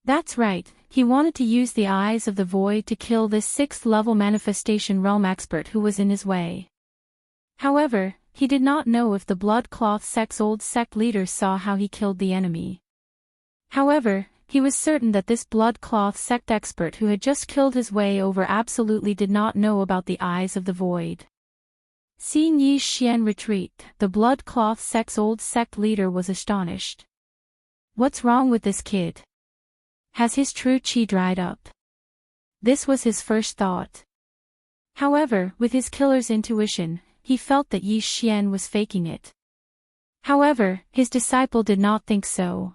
That's right, he wanted to use the eyes of the void to kill this 6th level manifestation realm expert who was in his way. However, he did not know if the blood cloth sect's old sect leader saw how he killed the enemy. However, he was certain that this blood cloth sect expert who had just killed his way over absolutely did not know about the eyes of the void. Seeing Yi Xian retreat, the blood cloth sect's old sect leader was astonished. What's wrong with this kid? Has his true qi dried up? This was his first thought. However, with his killer's intuition, he felt that Yi Xian was faking it. However, his disciple did not think so.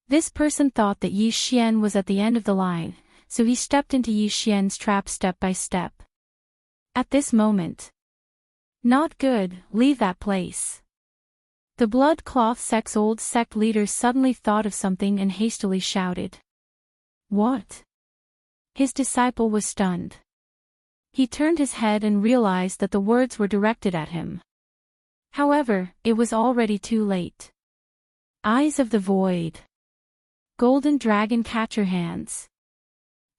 This person thought that Yi Xian was at the end of the line, so he stepped into Yi Xian's trap step by step. At this moment. Not good, leave that place. The blood cloth sect's old sect leader suddenly thought of something and hastily shouted. What? His disciple was stunned. He turned his head and realized that the words were directed at him. However, it was already too late. Eyes of the void. Golden dragon catcher hands.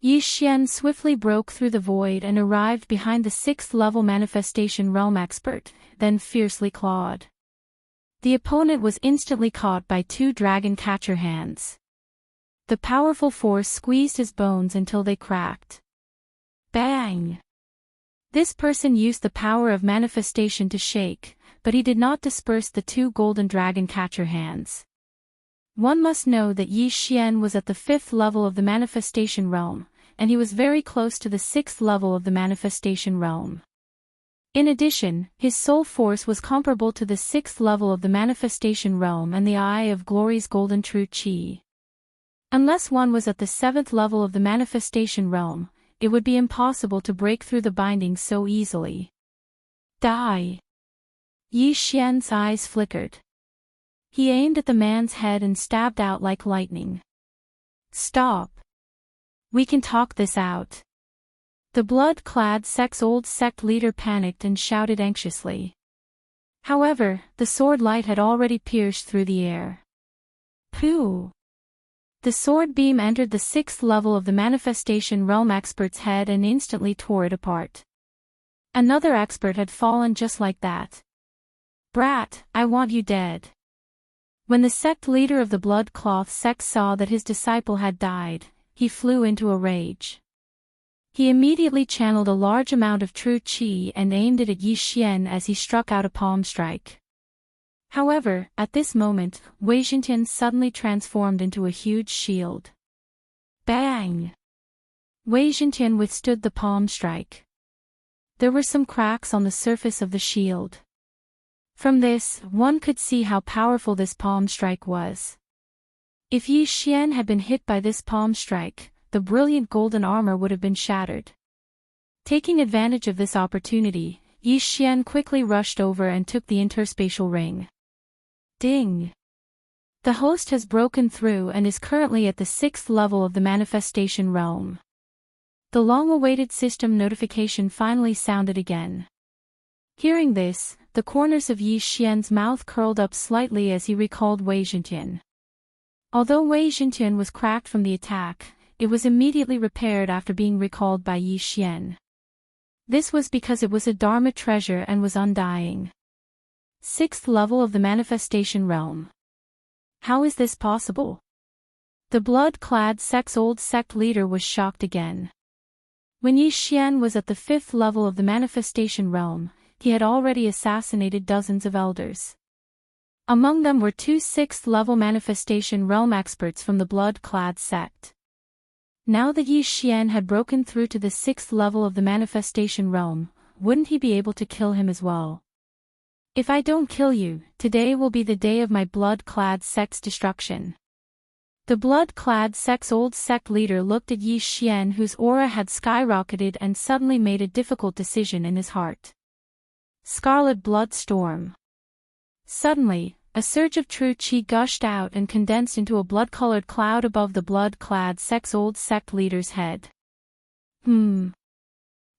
Yi Xian swiftly broke through the void and arrived behind the 6th-level manifestation realm expert, then fiercely clawed. The opponent was instantly caught by 2 dragon catcher hands. The powerful force squeezed his bones until they cracked. Bang! This person used the power of manifestation to shake, but he did not disperse the 2 golden dragon catcher hands. One must know that Yi Xian was at the 5th level of the manifestation realm, and he was very close to the 6th level of the manifestation realm. In addition, his soul force was comparable to the 6th level of the manifestation realm and the Eye of Glory's golden true qi. Unless one was at the 7th level of the manifestation realm, it would be impossible to break through the binding so easily. Die! Yi Xian's eyes flickered. He aimed at the man's head and stabbed out like lightning. Stop! We can talk this out. The blood-clad sect's old sect leader panicked and shouted anxiously. However, the sword light had already pierced through the air. Pooh! The sword beam entered the 6th level of the manifestation realm expert's head and instantly tore it apart. Another expert had fallen just like that. Brat, I want you dead. When the sect leader of the blood cloth sect saw that his disciple had died, he flew into a rage. He immediately channeled a large amount of true qi and aimed it at Yi Xian as he struck out a palm strike. However, at this moment, Wei Jintian suddenly transformed into a huge shield. Bang! Wei Jintian withstood the palm strike. There were some cracks on the surface of the shield. From this, one could see how powerful this palm strike was. If Yi Xian had been hit by this palm strike, the brilliant golden armor would have been shattered. Taking advantage of this opportunity, Yi Xian quickly rushed over and took the interspatial ring. Ding! The host has broken through and is currently at the 6th level of the manifestation realm. The long-awaited system notification finally sounded again. Hearing this, the corners of Yi Xian's mouth curled up slightly as he recalled Wei Jintian. Although Wei Jintian was cracked from the attack, it was immediately repaired after being recalled by Yi Xian. This was because it was a Dharma treasure and was undying. 6th level of the manifestation realm. How is this possible? The blood-clad sect's old sect leader was shocked again. When Yi Xian was at the 5th level of the manifestation realm, he had already assassinated dozens of elders. Among them were 2 6th-level manifestation realm experts from the blood-clad sect. Now that Yi Xian had broken through to the 6th level of the manifestation realm, wouldn't he be able to kill him as well? If I don't kill you, today will be the day of my blood-clad sect's destruction. The blood-clad sect's old sect leader looked at Yi Xian, whose aura had skyrocketed, and suddenly made a difficult decision in his heart. Scarlet blood storm. Suddenly, a surge of true qi gushed out and condensed into a blood-colored cloud above the blood-clad sect's old sect leader's head.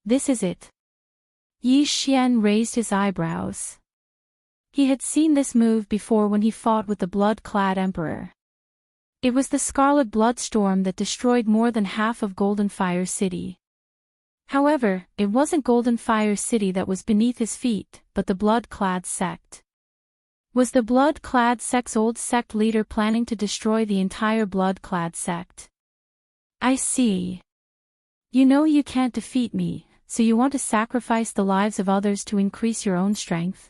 This is it. Yi Xian raised his eyebrows. He had seen this move before when he fought with the blood-clad emperor. It was the scarlet blood storm that destroyed more than half of Golden Fire City. However, it wasn't Golden Fire City that was beneath his feet, but the blood-clad sect. Was the blood-clad sect's old sect leader planning to destroy the entire blood-clad sect? I see. You know you can't defeat me, so you want to sacrifice the lives of others to increase your own strength?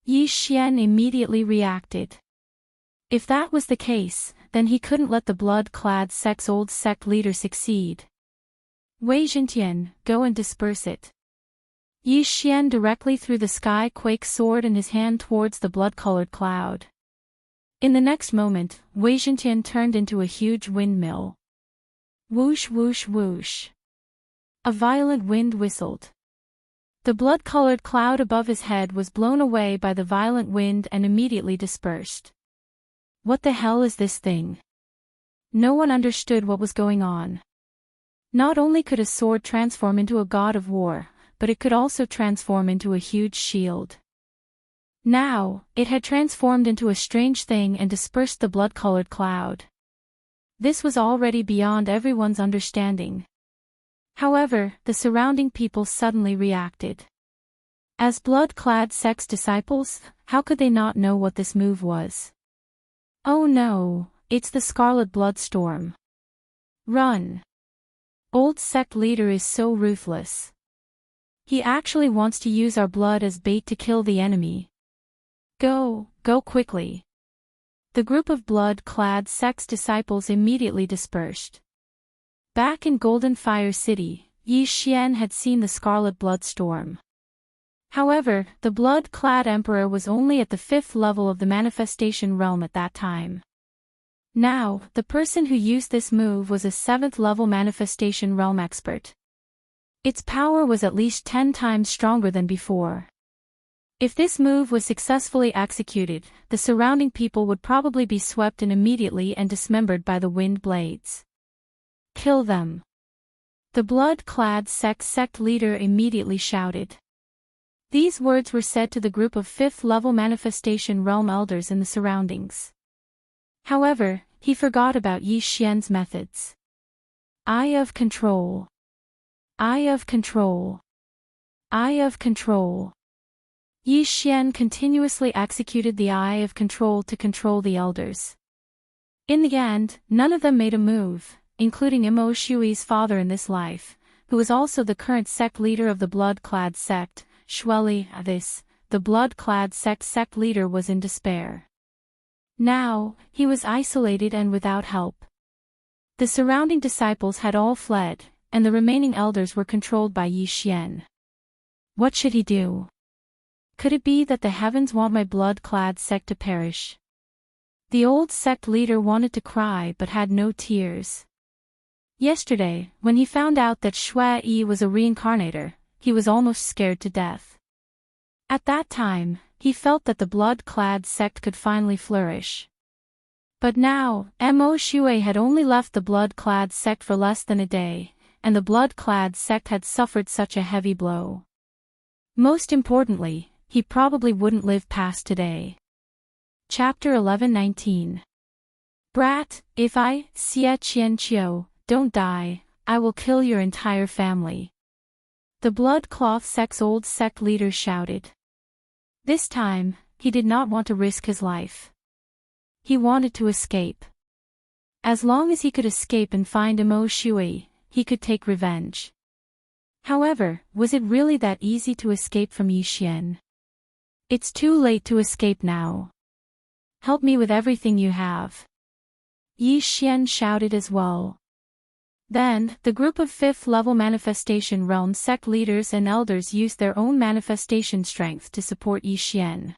Yi Xian immediately reacted. If that was the case, then he couldn't let the blood-clad sect's old sect leader succeed. Wei Jintian, go and disperse it. Yi Xian directly threw the sky-quake sword in his hand towards the blood-colored cloud. In the next moment, Wei Zhentian turned into a huge windmill. Whoosh whoosh whoosh. A violent wind whistled. The blood-colored cloud above his head was blown away by the violent wind and immediately dispersed. What the hell is this thing? No one understood what was going on. Not only could a sword transform into a god of war, but it could also transform into a huge shield. Now, it had transformed into a strange thing and dispersed the blood-colored cloud. This was already beyond everyone's understanding. However, the surrounding people suddenly reacted. As blood-clad sect's disciples, how could they not know what this move was? Oh no, it's the Scarlet Bloodstorm. Run! Old sect leader is so ruthless. He actually wants to use our blood as bait to kill the enemy. Go quickly. The group of blood-clad sect's disciples immediately dispersed. Back in Golden Fire City, Yi Xian had seen the Scarlet Bloodstorm. However, the blood-clad emperor was only at the 5th level of the manifestation realm at that time. Now, the person who used this move was a 7th level manifestation realm expert. Its power was at least 10 times stronger than before. If this move was successfully executed, the surrounding people would probably be swept in immediately and dismembered by the wind blades. Kill them! The blood-clad sect leader immediately shouted. These words were said to the group of 5th level manifestation realm elders in the surroundings. However, he forgot about Yi Xian's methods. Eye of control. Eye of control. Eye of control. Yi Xian continuously executed the Eye of Control to control the elders. In the end, none of them made a move, including Mo Shui's father in this life, who was also the current sect leader of the blood-clad sect, Shueli. The blood-clad sect leader was in despair. Now, he was isolated and without help. The surrounding disciples had all fled, and the remaining elders were controlled by Yi Xian. What should he do? Could it be that the heavens want my blood-clad sect to perish? The old sect leader wanted to cry but had no tears. Yesterday, when he found out that Shui was a reincarnator, he was almost scared to death. At that time, he felt that the blood-clad sect could finally flourish. But now, Mo Shui had only left the blood-clad sect for less than a day, and the blood-clad sect had suffered such a heavy blow. Most importantly, he probably wouldn't live past today. Chapter 11:19. Brat, if I, Xie Qianqiu, don't die, I will kill your entire family. The blood-cloth sect's old sect leader shouted. This time, he did not want to risk his life. He wanted to escape. As long as he could escape and find Mo Shui, he could take revenge. However, was it really that easy to escape from Yi Xian? It's too late to escape now. Help me with everything you have. Yi Xian shouted as well. Then, the group of 5th level manifestation realm sect leaders and elders used their own manifestation strength to support Yi Xian.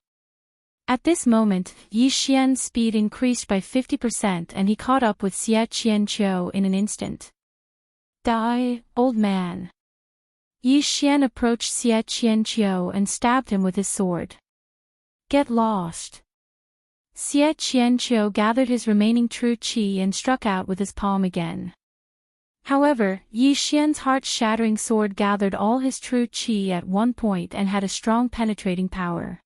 At this moment, Yi Xian's speed increased by 50% and he caught up with Xie Qianqiu in an instant. Die, old man. Yi Xian approached Xie Qianqiu and stabbed him with his sword. Get lost. Xie Qianqiu gathered his remaining true qi and struck out with his palm again. However, Yi Xian's heart-shattering sword gathered all his true qi at one point and had a strong penetrating power.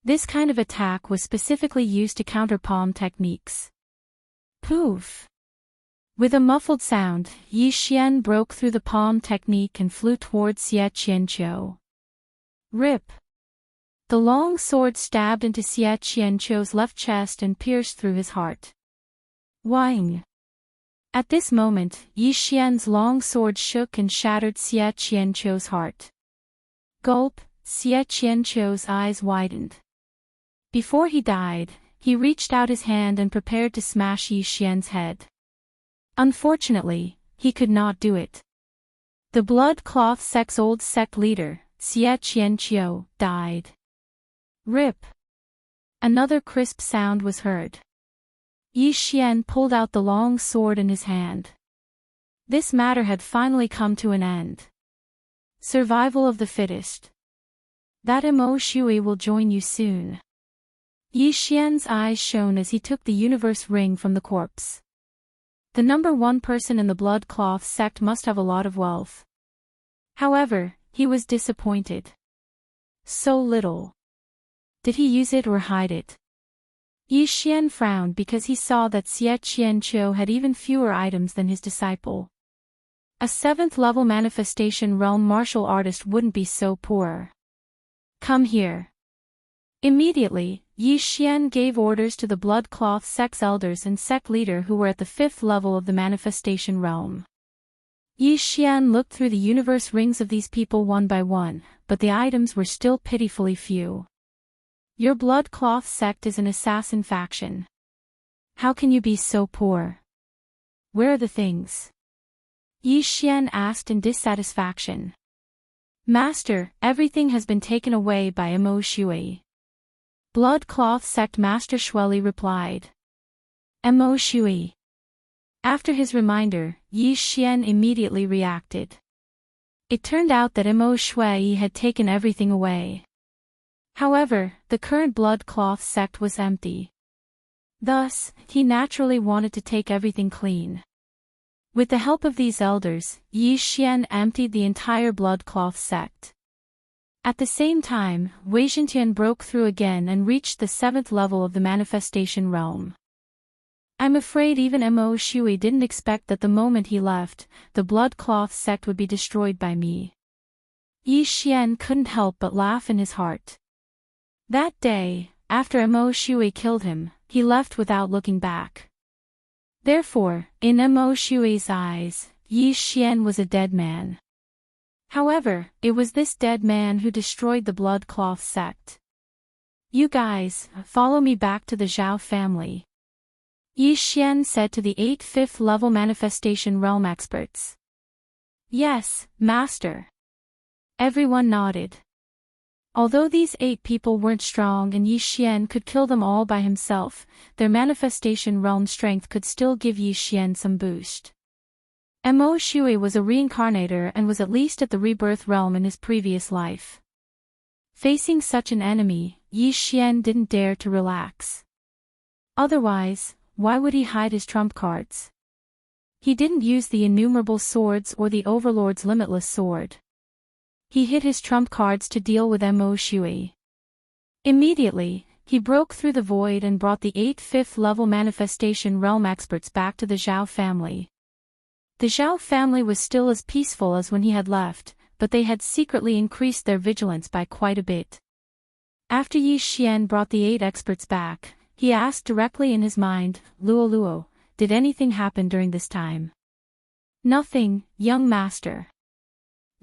This kind of attack was specifically used to counter palm techniques. Poof! With a muffled sound, Yi Xian broke through the palm technique and flew towards Xie Qianqiu. Rip! The long sword stabbed into Xie Qianqiu's left chest and pierced through his heart. Wang! At this moment, Yi Xian's long sword shook and shattered Xie Qianqiu's heart. Gulp! Xie Qianqiu's eyes widened. Before he died, he reached out his hand and prepared to smash Yi Xian's head. Unfortunately, he could not do it. The blood-cloth sect's old sect leader, Xie Qianqiu, died. Rip. Another crisp sound was heard. Yi Xian pulled out the long sword in his hand. This matter had finally come to an end. Survival of the fittest. That Mo Shui will join you soon. Yi Xian's eyes shone as he took the universe ring from the corpse. The number one person in the blood cloth sect must have a lot of wealth. However, he was disappointed. So little. Did he use it or hide it? Yi Xian frowned because he saw that Xie Qianqiu had even fewer items than his disciple. A 7th level manifestation realm martial artist wouldn't be so poor. Come here. Immediately, Yi Xian gave orders to the blood cloth sect's elders and sect leader who were at the 5th level of the manifestation realm. Yi Xian looked through the universe rings of these people one by one, but the items were still pitifully few. Your blood cloth sect is an assassin faction. How can you be so poor? Where are the things? Yi Xian asked in dissatisfaction. Master, everything has been taken away by Mo Shui. Blood cloth sect Master Shueli replied. Mo Shui. After his reminder, Yi Xian immediately reacted. It turned out that Mo Shui had taken everything away. However, the current blood cloth sect was empty. Thus, he naturally wanted to take everything clean. With the help of these elders, Yi Xian emptied the entire blood cloth sect. At the same time, Wei Zhentian broke through again and reached the 7th level of the manifestation realm. I'm afraid even Mo Shui didn't expect that the moment he left, the blood cloth sect would be destroyed by me. Yi Xian couldn't help but laugh in his heart. That day, after Mo Shui killed him, he left without looking back. Therefore, in Mo Shui's eyes, Yi Xian was a dead man. However, it was this dead man who destroyed the blood cloth sect. You guys, follow me back to the Zhao family. Yi Xian said to the 8 5th level manifestation realm experts. Yes, master. Everyone nodded. Although these 8 people weren't strong and Yi Xian could kill them all by himself, their manifestation realm strength could still give Yi Xian some boost. Mo Shui was a reincarnator and was at least at the rebirth realm in his previous life. Facing such an enemy, Yi Xian didn't dare to relax. Otherwise, why would he hide his trump cards? He didn't use the innumerable swords or the Overlord's limitless sword. He hid his trump cards to deal with Mo Shui. Immediately, he broke through the void and brought the 8 5th level manifestation realm experts back to the Zhao family. The Zhao family was still as peaceful as when he had left, but they had secretly increased their vigilance by quite a bit. After Yi Xian brought the 8 experts back, he asked directly in his mind, Luo, did anything happen during this time? Nothing, young master.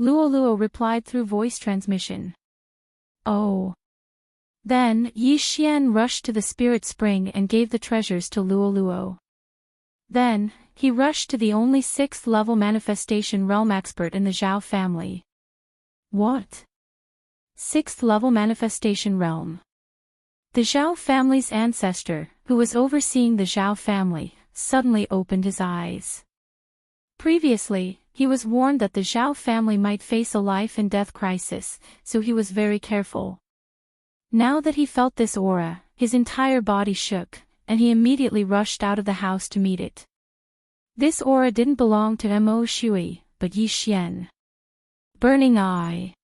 Luo replied through voice transmission. Oh. Then, Yi Xian rushed to the spirit spring and gave the treasures to Luo. Then, he rushed to the only 6th level manifestation realm expert in the Zhao family. What? 6th level manifestation realm. The Zhao family's ancestor, who was overseeing the Zhao family, suddenly opened his eyes. Previously, he was warned that the Zhao family might face a life and death crisis, so he was very careful. Now that he felt this aura, his entire body shook, and he immediately rushed out of the house to meet it. This aura didn't belong to Mo Shui, but Yi Xian. Burning Eye.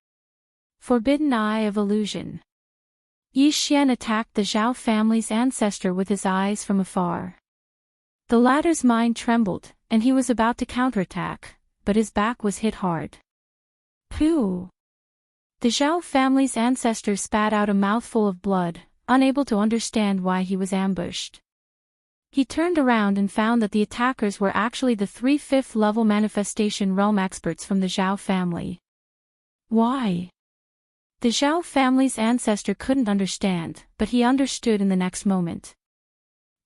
Forbidden Eye of Illusion. Yi Xian attacked the Zhao family's ancestor with his eyes from afar. The latter's mind trembled, and he was about to counterattack, but his back was hit hard. Pooh! The Zhao family's ancestor spat out a mouthful of blood, unable to understand why he was ambushed. He turned around and found that the attackers were actually the 3 5th level manifestation realm experts from the Zhao family. Why? The Zhao family's ancestor couldn't understand, but he understood in the next moment.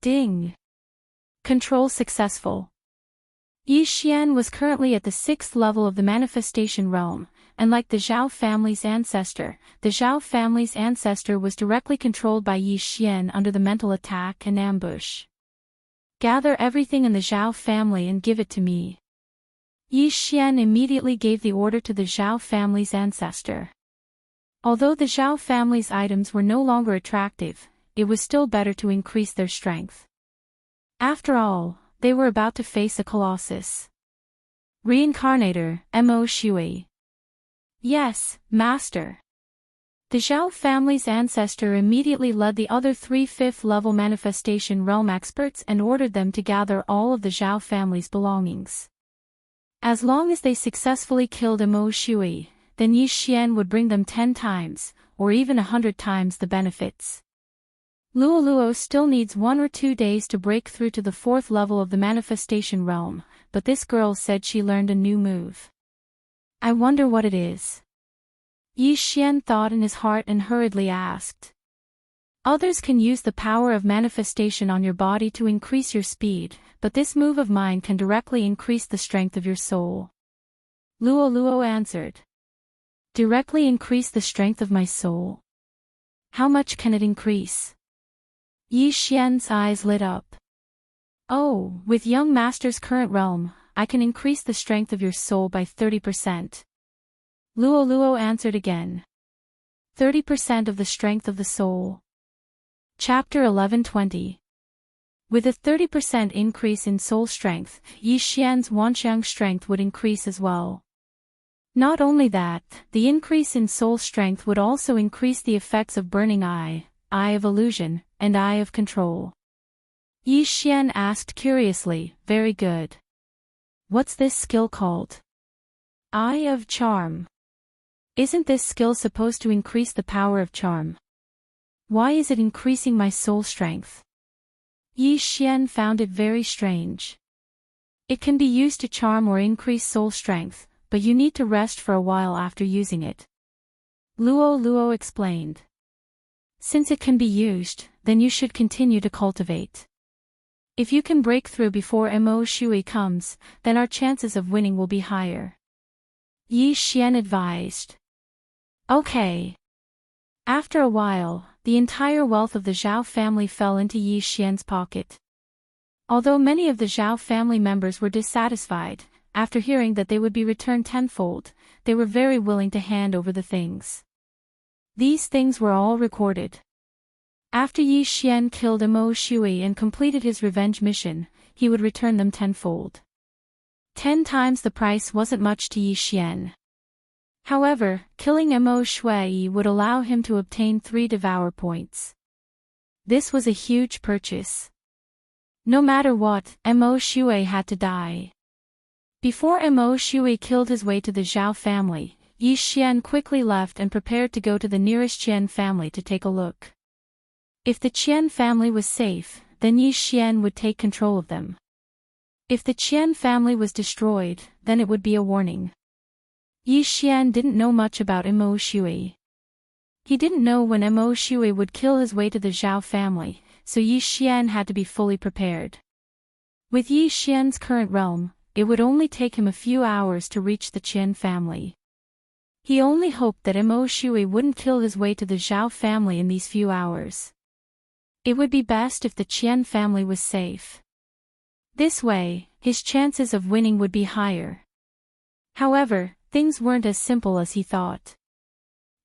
Ding! Control successful. Yi Xian was currently at the 6th level of the manifestation realm, and like the Zhao family's ancestor, the Zhao family's ancestor was directly controlled by Yi Xian under the mental attack and ambush. Gather everything in the Zhao family and give it to me. Yi Xian immediately gave the order to the Zhao family's ancestor. Although the Zhao family's items were no longer attractive, it was still better to increase their strength. After all, they were about to face a colossus. Reincarnator, Mo Shui. Yes, master. The Zhao family's ancestor immediately led the other 3 5th-level manifestation realm experts and ordered them to gather all of the Zhao family's belongings. As long as they successfully killed Mo Shui, then Yi Xian would bring them 10 times, or even 100 times the benefits. Luo Luo still needs 1 or 2 days to break through to the 4th level of the manifestation realm, but this girl said she learned a new move. I wonder what it is. Yi Xian thought in his heart and hurriedly asked. Others can use the power of manifestation on your body to increase your speed, but this move of mine can directly increase the strength of your soul. Luo Luo answered. Directly increase the strength of my soul? How much can it increase? Yi Xian's eyes lit up. Oh, with young master's current realm, I can increase the strength of your soul by 30%. Luo Luo answered again. 30% of the strength of the soul. Chapter 11:20. With a 30% increase in soul strength, Yi Xian's Wanxiang strength would increase as well. Not only that, the increase in soul strength would also increase the effects of Burning Eye, Eye of Illusion, and Eye of Control. Yi Xian asked curiously, very good. What's this skill called? Eye of Charm. Isn't this skill supposed to increase the power of charm? Why is it increasing my soul strength? Yi Xian found it very strange. It can be used to charm or increase soul strength, but you need to rest for a while after using it. Luo Luo explained. Since it can be used, then you should continue to cultivate. If you can break through before Mo Shui comes, then our chances of winning will be higher. Yi Xian advised. Okay. After a while, the entire wealth of the Zhao family fell into Yi Xian's pocket. Although many of the Zhao family members were dissatisfied, after hearing that they would be returned tenfold, they were very willing to hand over the things. These things were all recorded. After Yi Xian killed Mo Shui and completed his revenge mission, he would return them tenfold. 10 times the price wasn't much to Yi Xian. However, killing Mo Shui would allow him to obtain 3 devour points. This was a huge purchase. No matter what, Mo Shui had to die. Before Mo Shui killed his way to the Zhao family, Yi Xian quickly left and prepared to go to the nearest Qian family to take a look. If the Qian family was safe, then Yi Xian would take control of them. If the Qian family was destroyed, then it would be a warning. Yi Xian didn't know much about Mo Shui. He didn't know when Mo Shui would kill his way to the Zhao family, so Yi Xian had to be fully prepared. With Yi Xian's current realm, it would only take him a few hours to reach the Qian family. He only hoped that Mo Shui wouldn't kill his way to the Zhao family in these few hours. It would be best if the Qian family was safe. This way, his chances of winning would be higher. However, things weren't as simple as he thought.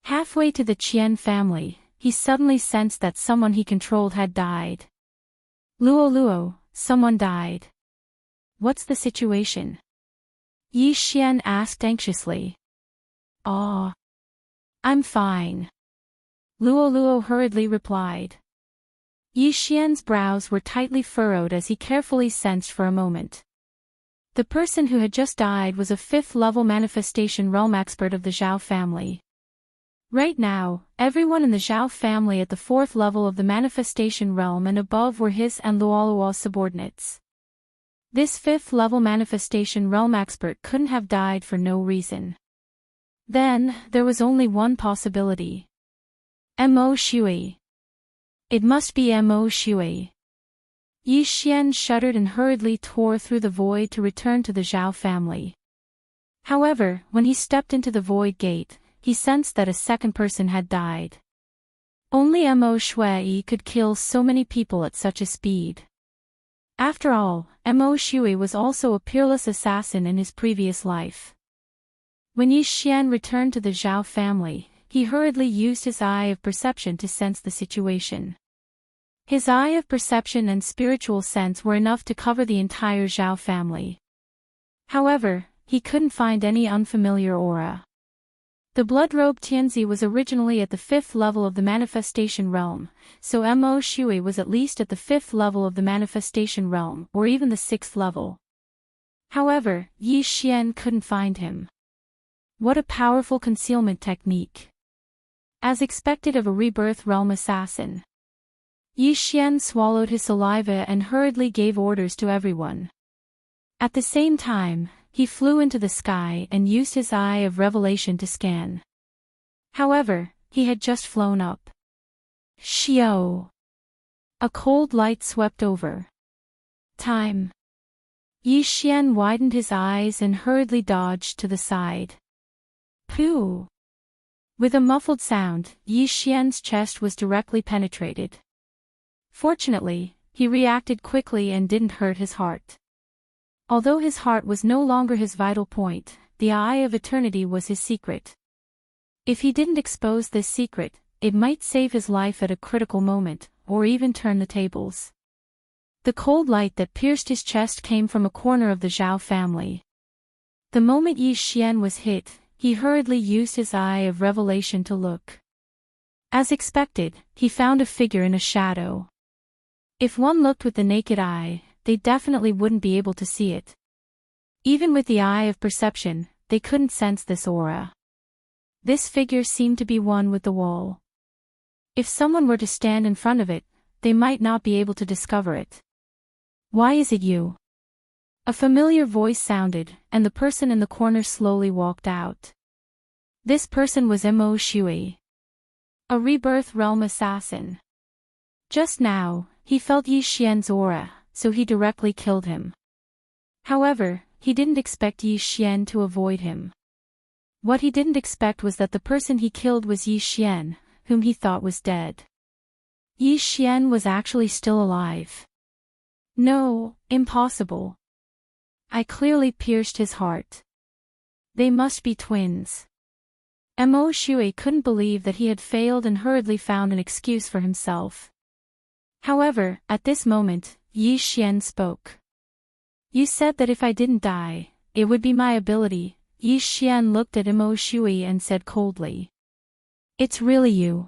Halfway to the Qian family, he suddenly sensed that someone he controlled had died. Luo Luo, someone died. What's the situation? Yi Xian asked anxiously. Oh. I'm fine. Luo Luo hurriedly replied. Yi Xian's brows were tightly furrowed as he carefully sensed for a moment. The person who had just died was a 5th-level manifestation realm expert of the Zhao family. Right now, everyone in the Zhao family at the 4th level of the manifestation realm and above were his and Luoluo's subordinates. This 5th-level manifestation realm expert couldn't have died for no reason. Then, there was only one possibility. Mo Shui. It must be Mo Shui. Yi Xian shuddered and hurriedly tore through the void to return to the Zhao family. However, when he stepped into the void gate, he sensed that a second person had died. Only Mo Shui could kill so many people at such a speed. After all, Mo Shui was also a peerless assassin in his previous life. When Yi Xian returned to the Zhao family, he hurriedly used his eye of perception to sense the situation. His eye of perception and spiritual sense were enough to cover the entire Zhao family. However, he couldn't find any unfamiliar aura. The blood-robed Tianzi was originally at the 5th level of the manifestation realm, so Mo Shui was at least at the 5th level of the manifestation realm, or even the 6th level. However, Yi Xian couldn't find him. What a powerful concealment technique. As expected of a rebirth realm assassin, Yi Xian swallowed his saliva and hurriedly gave orders to everyone. At the same time, he flew into the sky and used his eye of revelation to scan. However, he had just flown up. Xiao! A cold light swept over. Time. Yi Xian widened his eyes and hurriedly dodged to the side. Pooh! With a muffled sound, Yi Xian's chest was directly penetrated. Fortunately, he reacted quickly and didn't hurt his heart. Although his heart was no longer his vital point, the Eye of Eternity was his secret. If he didn't expose this secret, it might save his life at a critical moment, or even turn the tables. The cold light that pierced his chest came from a corner of the Zhao family. The moment Yi Xian was hit, he hurriedly used his eye of revelation to look. As expected, he found a figure in a shadow. If one looked with the naked eye, they definitely wouldn't be able to see it. Even with the eye of perception, they couldn't sense this aura. This figure seemed to be one with the wall. If someone were to stand in front of it, they might not be able to discover it. Why is it you? A familiar voice sounded, and the person in the corner slowly walked out. This person was Mo Shui, a rebirth realm assassin. Just now, he felt Yi Xian's aura, so he directly killed him. However, he didn't expect Yi Xian to avoid him. What he didn't expect was that the person he killed was Yi Xian, whom he thought was dead. Yi Xian was actually still alive. No, impossible. I clearly pierced his heart. They must be twins. Mo Shui couldn't believe that he had failed and hurriedly found an excuse for himself. However, at this moment, Yi Xian spoke. You said that if I didn't die, it would be my ability. Yi Xian looked at Mo Shui and said coldly. It's really you.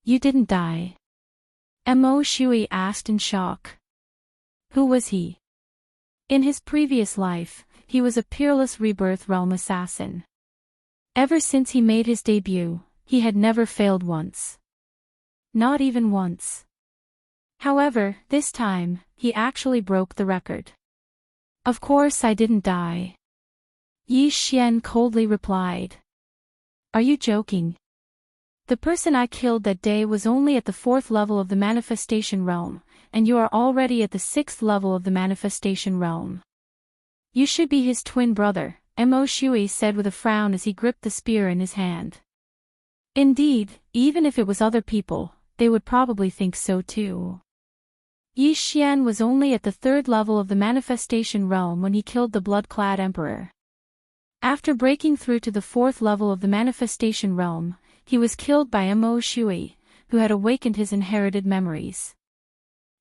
You didn't die. Mo Shui asked in shock. Who was he? In his previous life, he was a peerless rebirth realm assassin. Ever since he made his debut, he had never failed once. Not even once. However, this time, he actually broke the record. Of course I didn't die. Yi Xian coldly replied. Are you joking? The person I killed that day was only at the 4th level of the manifestation realm, and you are already at the 6th level of the manifestation realm. You should be his twin brother, Mo Shui said with a frown as he gripped the spear in his hand. Indeed, even if it was other people, they would probably think so too. Yi Xian was only at the 3rd level of the manifestation realm when he killed the blood-clad emperor. After breaking through to the 4th level of the manifestation realm, he was killed by Mo Shui, who had awakened his inherited memories.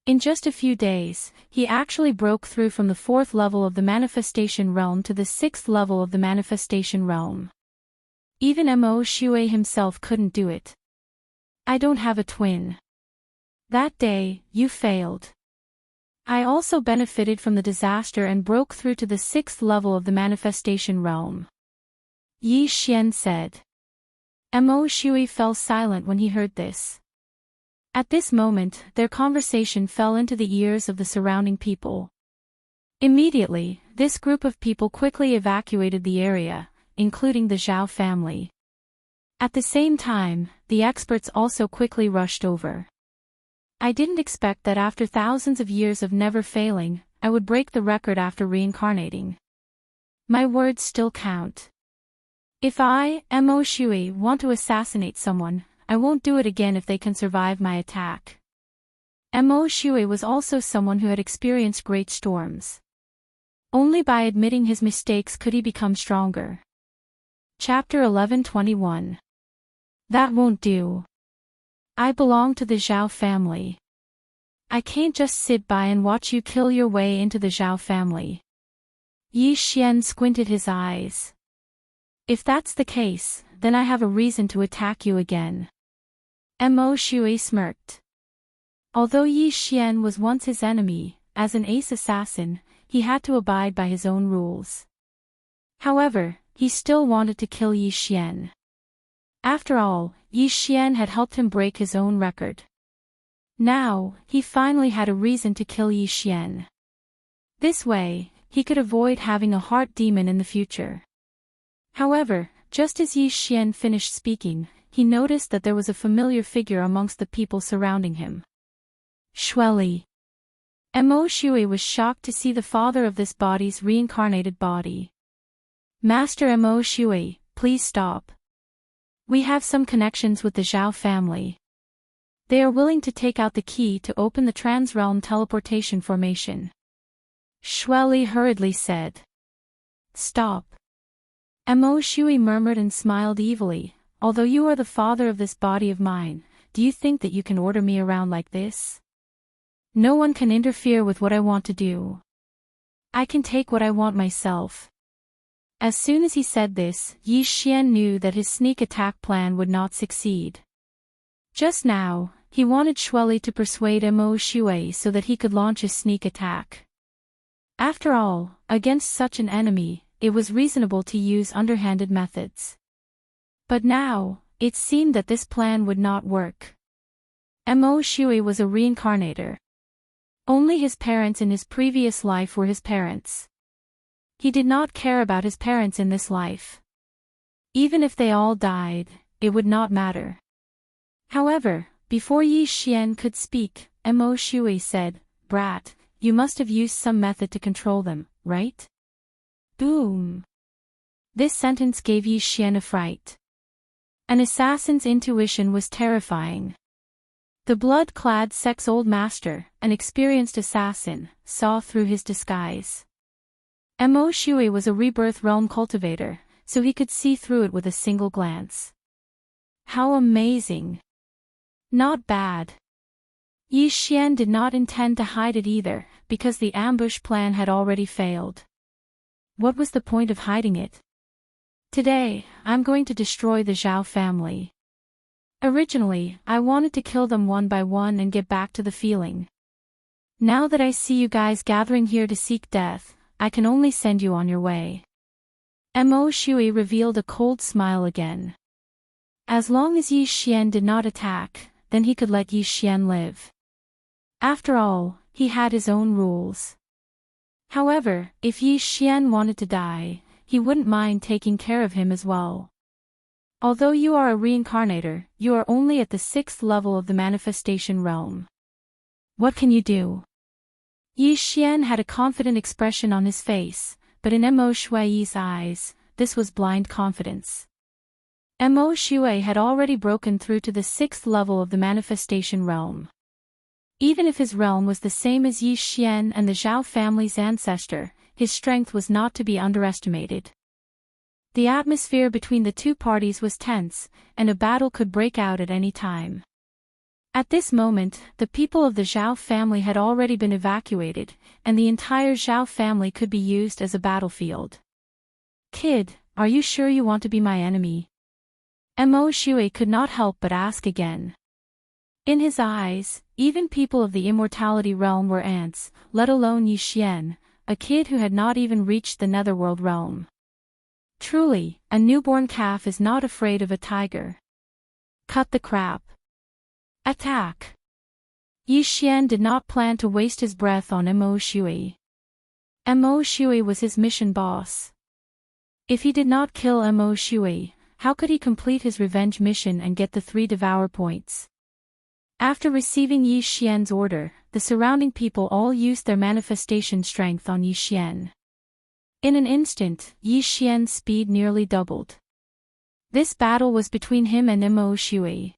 In just a few days, he actually broke through from the 4th level of the manifestation realm to the 6th level of the manifestation realm. Even Mo Shui himself couldn't do it. I don't have a twin. That day, you failed. I also benefited from the disaster and broke through to the 6th level of the manifestation realm. Yi Xian said. Mo Shui fell silent when he heard this. At this moment, their conversation fell into the ears of the surrounding people. Immediately, this group of people quickly evacuated the area, including the Zhao family. At the same time, the experts also quickly rushed over. I didn't expect that after thousands of years of never failing, I would break the record after reincarnating. My words still count. If I, Mo Shui, want to assassinate someone, I won't do it again if they can survive my attack. Mo Shui was also someone who had experienced great storms. Only by admitting his mistakes could he become stronger. Chapter 11:21. That won't do. I belong to the Zhao family. I can't just sit by and watch you kill your way into the Zhao family. Yi Xian squinted his eyes. If that's the case, then I have a reason to attack you again. Mo Shui smirked. Although Yi Xian was once his enemy, as an ace assassin, he had to abide by his own rules. However, he still wanted to kill Yi Xian. After all, Yi Xian had helped him break his own record. Now, he finally had a reason to kill Yi Xian. This way, he could avoid having a heart demon in the future. However, just as Yi Xian finished speaking, he noticed that there was a familiar figure amongst the people surrounding him. Shueli. Mo Shui was shocked to see the father of this body's reincarnated body. Master Mo Shui, please stop. We have some connections with the Zhao family. They are willing to take out the key to open the Transrealm teleportation formation. Shueli hurriedly said. Stop. Mo Shui murmured and smiled evilly. Although you are the father of this body of mine, do you think that you can order me around like this? No one can interfere with what I want to do. I can take what I want myself. As soon as he said this, Yi Xian knew that his sneak attack plan would not succeed. Just now, he wanted Shueli to persuade Mo Shui so that he could launch his sneak attack. After all, against such an enemy, it was reasonable to use underhanded methods. But now, it seemed that this plan would not work. Mo Shui was a reincarnator. Only his parents in his previous life were his parents. He did not care about his parents in this life. Even if they all died, it would not matter. However, before Yi Xian could speak, Mo Shui said, Brat, you must have used some method to control them, right? Boom. This sentence gave Yi Xian a fright. An assassin's intuition was terrifying. The blood-clad sex-old master, an experienced assassin, saw through his disguise. Mo Shui was a rebirth realm cultivator, so he could see through it with a single glance. How amazing! Not bad. Yi Xian did not intend to hide it either, because the ambush plan had already failed. What was the point of hiding it? Today, I'm going to destroy the Zhao family. Originally, I wanted to kill them one by one and get back to the feeling. Now that I see you guys gathering here to seek death, I can only send you on your way. Mo Shui revealed a cold smile again. As long as Yi Xian did not attack, then he could let Yi Xian live. After all, he had his own rules. However, if Yi Xian wanted to die, he wouldn't mind taking care of him as well. Although you are a reincarnator, you are only at the 6th level of the manifestation realm. What can you do? Yi Xian had a confident expression on his face, but in Mo Shui's eyes, this was blind confidence. Mo Shui had already broken through to the 6th level of the manifestation realm. Even if his realm was the same as Yi Xian and the Zhao family's ancestor, his strength was not to be underestimated. The atmosphere between the two parties was tense, and a battle could break out at any time. At this moment, the people of the Zhao family had already been evacuated, and the entire Zhao family could be used as a battlefield. Kid, are you sure you want to be my enemy? Mo Shui could not help but ask again. In his eyes, even people of the immortality realm were ants, let alone Yi Xian, a kid who had not even reached the netherworld realm. Truly, a newborn calf is not afraid of a tiger. Cut the crap. Attack. Yi Xian did not plan to waste his breath on Mo Shui. Mo Shui was his mission boss. If he did not kill Mo Shui, how could he complete his revenge mission and get the 3 devour points? After receiving Yi Xian's order, the surrounding people all used their manifestation strength on Yi Xian. In an instant, Yi Xian's speed nearly doubled. This battle was between him and Mo Shui.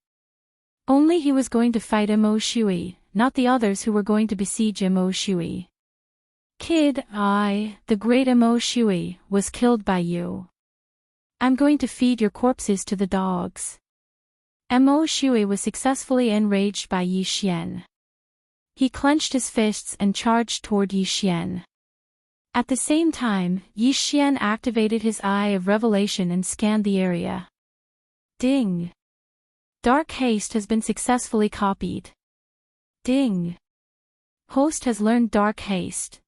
Only he was going to fight Mo Shui, not the others who were going to besiege Mo Shui. Kid, the great Mo Shui, was killed by you. I'm going to feed your corpses to the dogs. Mo Shui was successfully enraged by Yi Xian. He clenched his fists and charged toward Yi Xian. At the same time, Yi Xian activated his Eye of Revelation and scanned the area. Ding! Dark Haste has been successfully copied. Ding! Host has learned Dark Haste.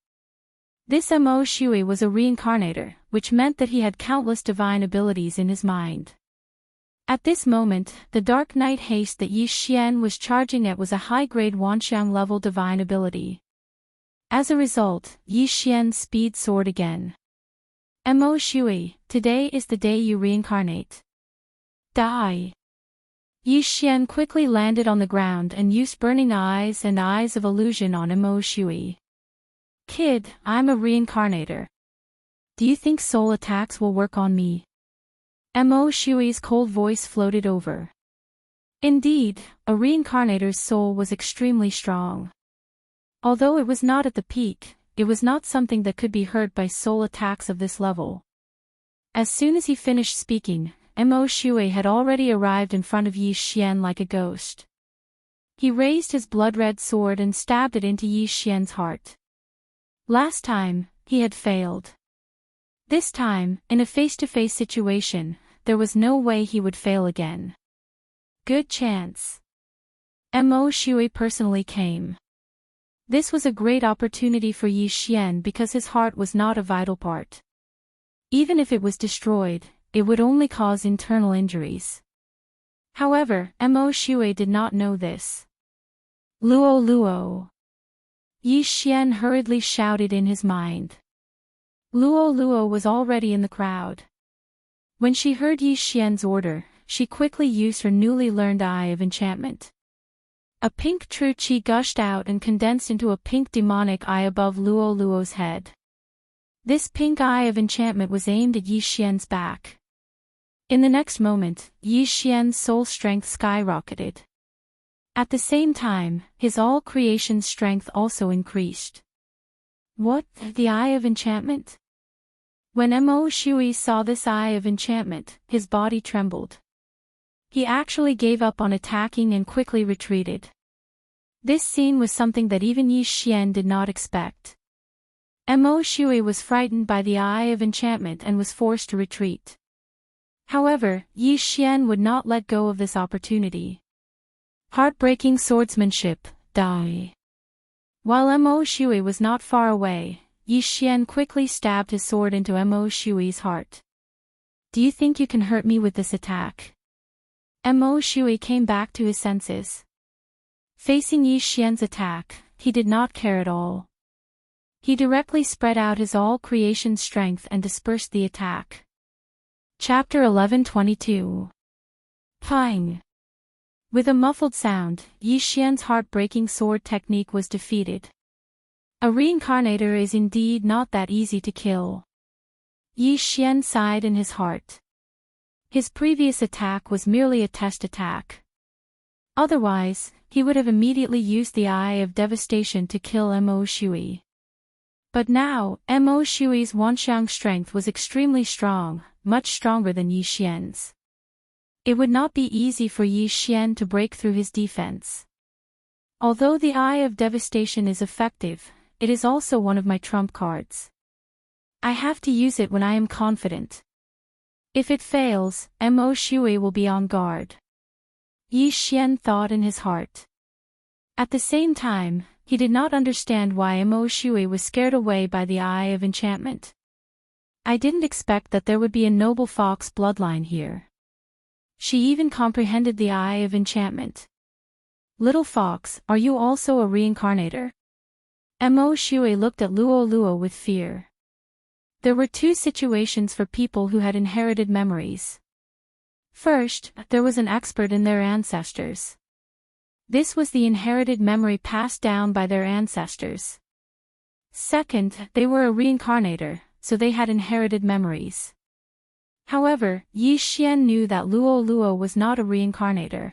This Mo Shui was a reincarnator, which meant that he had countless divine abilities in his mind. At this moment, the Dark Night Haste that Yi Xian was charging at was a high-grade Wanxiang level divine ability. As a result, Yi Xian's speed soared again. Mo Shui, today is the day you reincarnate. Die! Yi Xian quickly landed on the ground and used Burning Eyes and Eyes of Illusion on Mo Shui. Kid, I'm a reincarnator. Do you think soul attacks will work on me? Mo Shui's cold voice floated over. Indeed, a reincarnator's soul was extremely strong. Although it was not at the peak, it was not something that could be hurt by soul attacks of this level. As soon as he finished speaking, Mo Shui had already arrived in front of Yi Xian like a ghost. He raised his blood-red sword and stabbed it into Yi Xian's heart. Last time, he had failed. This time, in a face-to-face situation, there was no way he would fail again. Good chance. Mo Shui personally came. This was a great opportunity for Yi Xian because his heart was not a vital part. Even if it was destroyed, it would only cause internal injuries. However, Mo Shui did not know this. Luo Luo! Yi Xian hurriedly shouted in his mind. Luo Luo was already in the crowd. When she heard Yi Xian's order, she quickly used her newly learned Eye of Enchantment. A pink true qi gushed out and condensed into a pink demonic eye above Luo Luo's head. This pink Eye of Enchantment was aimed at Yi Xian's back. In the next moment, Yi Xian's soul strength skyrocketed. At the same time, his all-creation strength also increased. What, the Eye of Enchantment? When Mo Shui saw this Eye of Enchantment, his body trembled. He actually gave up on attacking and quickly retreated. This scene was something that even Yi Xian did not expect. Mo Shui was frightened by the Eye of Enchantment and was forced to retreat. However, Yi Xian would not let go of this opportunity. Heartbreaking swordsmanship, die. While Mo Shui was not far away, Yi Xian quickly stabbed his sword into Mo Shui's heart. Do you think you can hurt me with this attack? Mo Shui came back to his senses. Facing Yi Xian's attack, he did not care at all. He directly spread out his all-creation strength and dispersed the attack. Chapter 11:22. Pang! With a muffled sound, Yi Xian's heart-breaking sword technique was defeated. A reincarnator is indeed not that easy to kill. Yi Xian sighed in his heart. His previous attack was merely a test attack. Otherwise, he would have immediately used the Eye of Devastation to kill Mo Shui. But now, Mo Shui's Wanxiang strength was extremely strong, much stronger than Yi Xian's. It would not be easy for Yi Xian to break through his defense. Although the Eye of Devastation is effective, it is also one of my trump cards. I have to use it when I am confident. If it fails, Mo Shui will be on guard. Yi Xian thought in his heart. At the same time, he did not understand why Mo Shui was scared away by the Eye of Enchantment. I didn't expect that there would be a noble fox bloodline here. She even comprehended the Eye of Enchantment. Little fox, are you also a reincarnator? Mo Shui looked at Luo Luo with fear. There were two situations for people who had inherited memories. First, there was an expert in their ancestors. This was the inherited memory passed down by their ancestors. Second, they were a reincarnator, so they had inherited memories. However, Yi Xian knew that Luo Luo was not a reincarnator.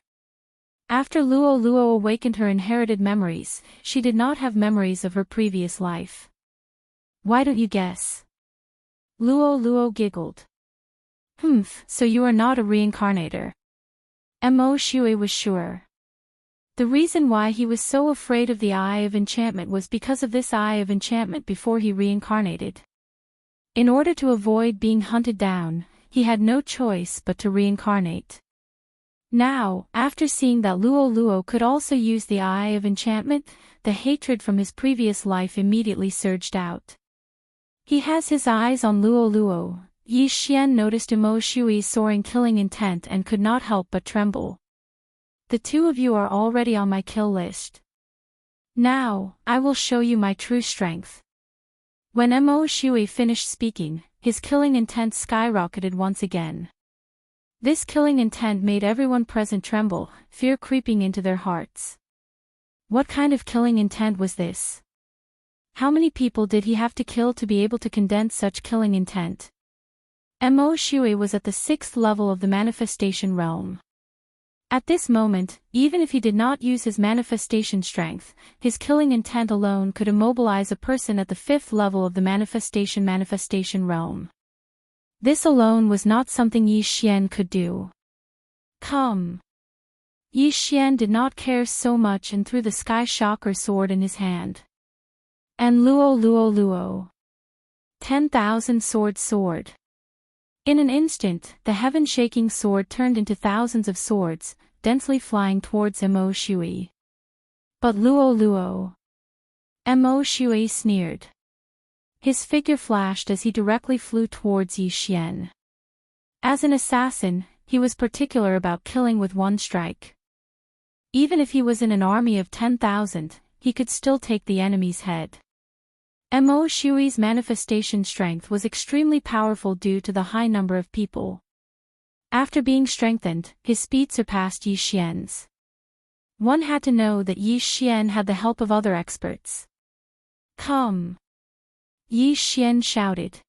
After Luo Luo awakened her inherited memories, she did not have memories of her previous life. Why don't you guess? Luo Luo giggled. So you are not a reincarnator. Mo Shui was sure. The reason why he was so afraid of the Eye of Enchantment was because of this Eye of Enchantment before he reincarnated. In order to avoid being hunted down, he had no choice but to reincarnate. Now, after seeing that Luo Luo could also use the Eye of Enchantment, the hatred from his previous life immediately surged out. He has his eyes on Luo Luo. Yi Xian noticed Mo Shui's soaring killing intent and could not help but tremble. The two of you are already on my kill list. Now, I will show you my true strength. When Mo Shui finished speaking, his killing intent skyrocketed once again. This killing intent made everyone present tremble, fear creeping into their hearts. What kind of killing intent was this? How many people did he have to kill to be able to condense such killing intent? Mo Shui was at the 6th level of the manifestation realm. At this moment, even if he did not use his manifestation strength, his killing intent alone could immobilize a person at the 5th level of the manifestation realm. This alone was not something Yi Xian could do. Come. Yi Xian did not care so much and threw the Sky Shocker sword in his hand. And Luo Luo Luo. 10,000 sword. In an instant, the heaven-shaking sword turned into thousands of swords, densely flying towards Mo Shui. But Luo Luo. Mo Shui sneered. His figure flashed as he directly flew towards Yi Xian. As an assassin, he was particular about killing with one strike. Even if he was in an army of 10,000, he could still take the enemy's head. Mo Shui's manifestation strength was extremely powerful due to the high number of people. After being strengthened, his speed surpassed Yi Xian's. One had to know that Yi Xian had the help of other experts. Come! Yi Xian shouted.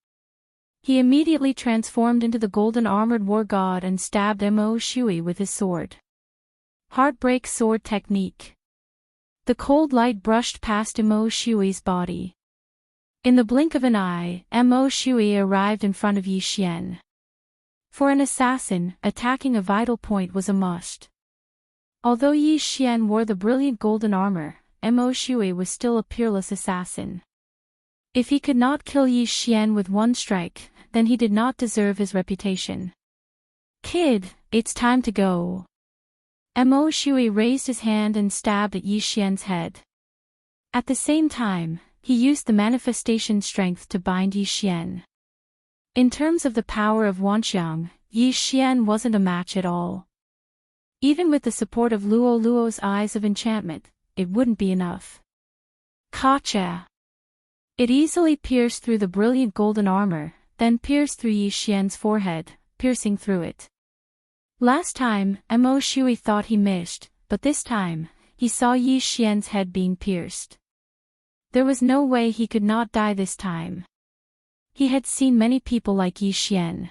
He immediately transformed into the golden armored war god and stabbed Mo Shui with his sword. Heartbreak sword technique. The cold light brushed past Mo Shui's body. In the blink of an eye, Mo Shui arrived in front of Yi Xian. For an assassin, attacking a vital point was a must. Although Yi Xian wore the brilliant golden armor, Mo Shui was still a peerless assassin. If he could not kill Yi Xian with one strike, then he did not deserve his reputation. Kid, it's time to go. Mo Shui raised his hand and stabbed at Yi Xian's head. At the same time, he used the manifestation strength to bind Yi Xian. In terms of the power of Wanxiang, Yi Xian wasn't a match at all. Even with the support of Luo Luo's Eyes of Enchantment, it wouldn't be enough. Gotcha! It easily pierced through the brilliant golden armor, then pierced through Yi Xian's forehead, piercing through it. Last time, Mo Shui thought he missed, but this time, he saw Yi Xian's head being pierced. There was no way he could not die this time. He had seen many people like Yi Xian.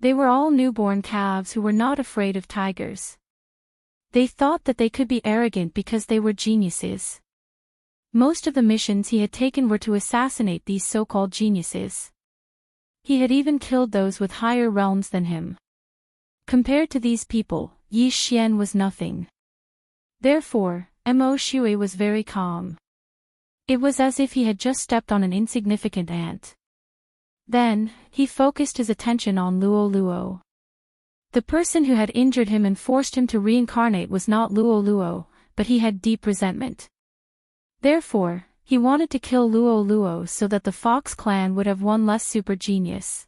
They were all newborn calves who were not afraid of tigers. They thought that they could be arrogant because they were geniuses. Most of the missions he had taken were to assassinate these so-called geniuses. He had even killed those with higher realms than him. Compared to these people, Yi Xian was nothing. Therefore, Mo Shui was very calm. It was as if he had just stepped on an insignificant ant. Then, he focused his attention on Luo Luo. The person who had injured him and forced him to reincarnate was not Luo Luo, but he had deep resentment. Therefore, he wanted to kill Luo Luo so that the Fox clan would have one less super genius.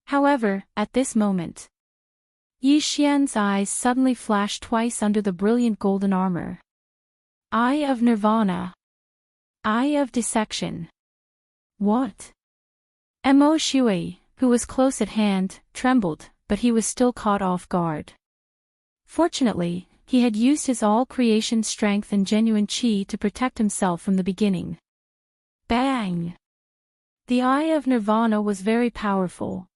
However, at this moment, Yi Xian's eyes suddenly flashed twice under the brilliant golden armor. Eye of Nirvana. Eye of Dissection. What? Mo Shui, who was close at hand, trembled, but he was still caught off guard. Fortunately, he had used his all-creation strength and genuine qi to protect himself from the beginning. Bang! The Eye of Nirvana was very powerful.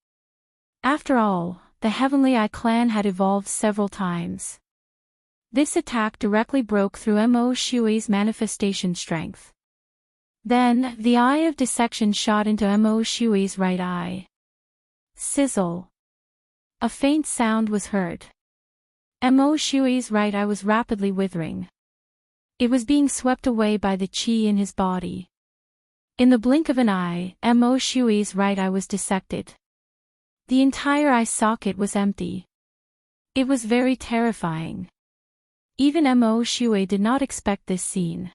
After all, the Heavenly Eye clan had evolved several times. This attack directly broke through Mo Shui's manifestation strength. Then, the Eye of Dissection shot into Mo Shui's right eye. Sizzle. A faint sound was heard. Mo Shui's right eye was rapidly withering. It was being swept away by the qi in his body. In the blink of an eye, Mo Shui's right eye was dissected. The entire eye socket was empty. It was very terrifying. Even Mo Shui did not expect this scene.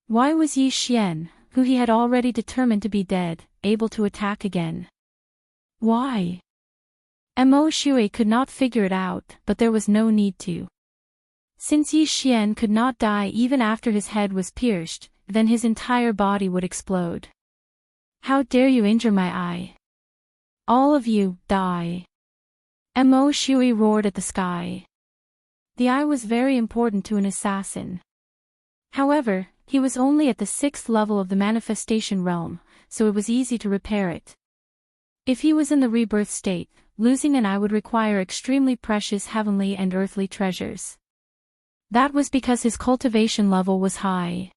Why was Yi Xian, who he had already determined to be dead, able to attack again? Why? Mo Shui could not figure it out, but there was no need to. Since Yi Xian could not die even after his head was pierced, then his entire body would explode. How dare you injure my eye? All of you, die. Mo Shui roared at the sky. The eye was very important to an assassin. However, he was only at the 6th level of the manifestation realm, so it was easy to repair it. If he was in the rebirth state, losing an eye would require extremely precious heavenly and earthly treasures. That was because his cultivation level was high.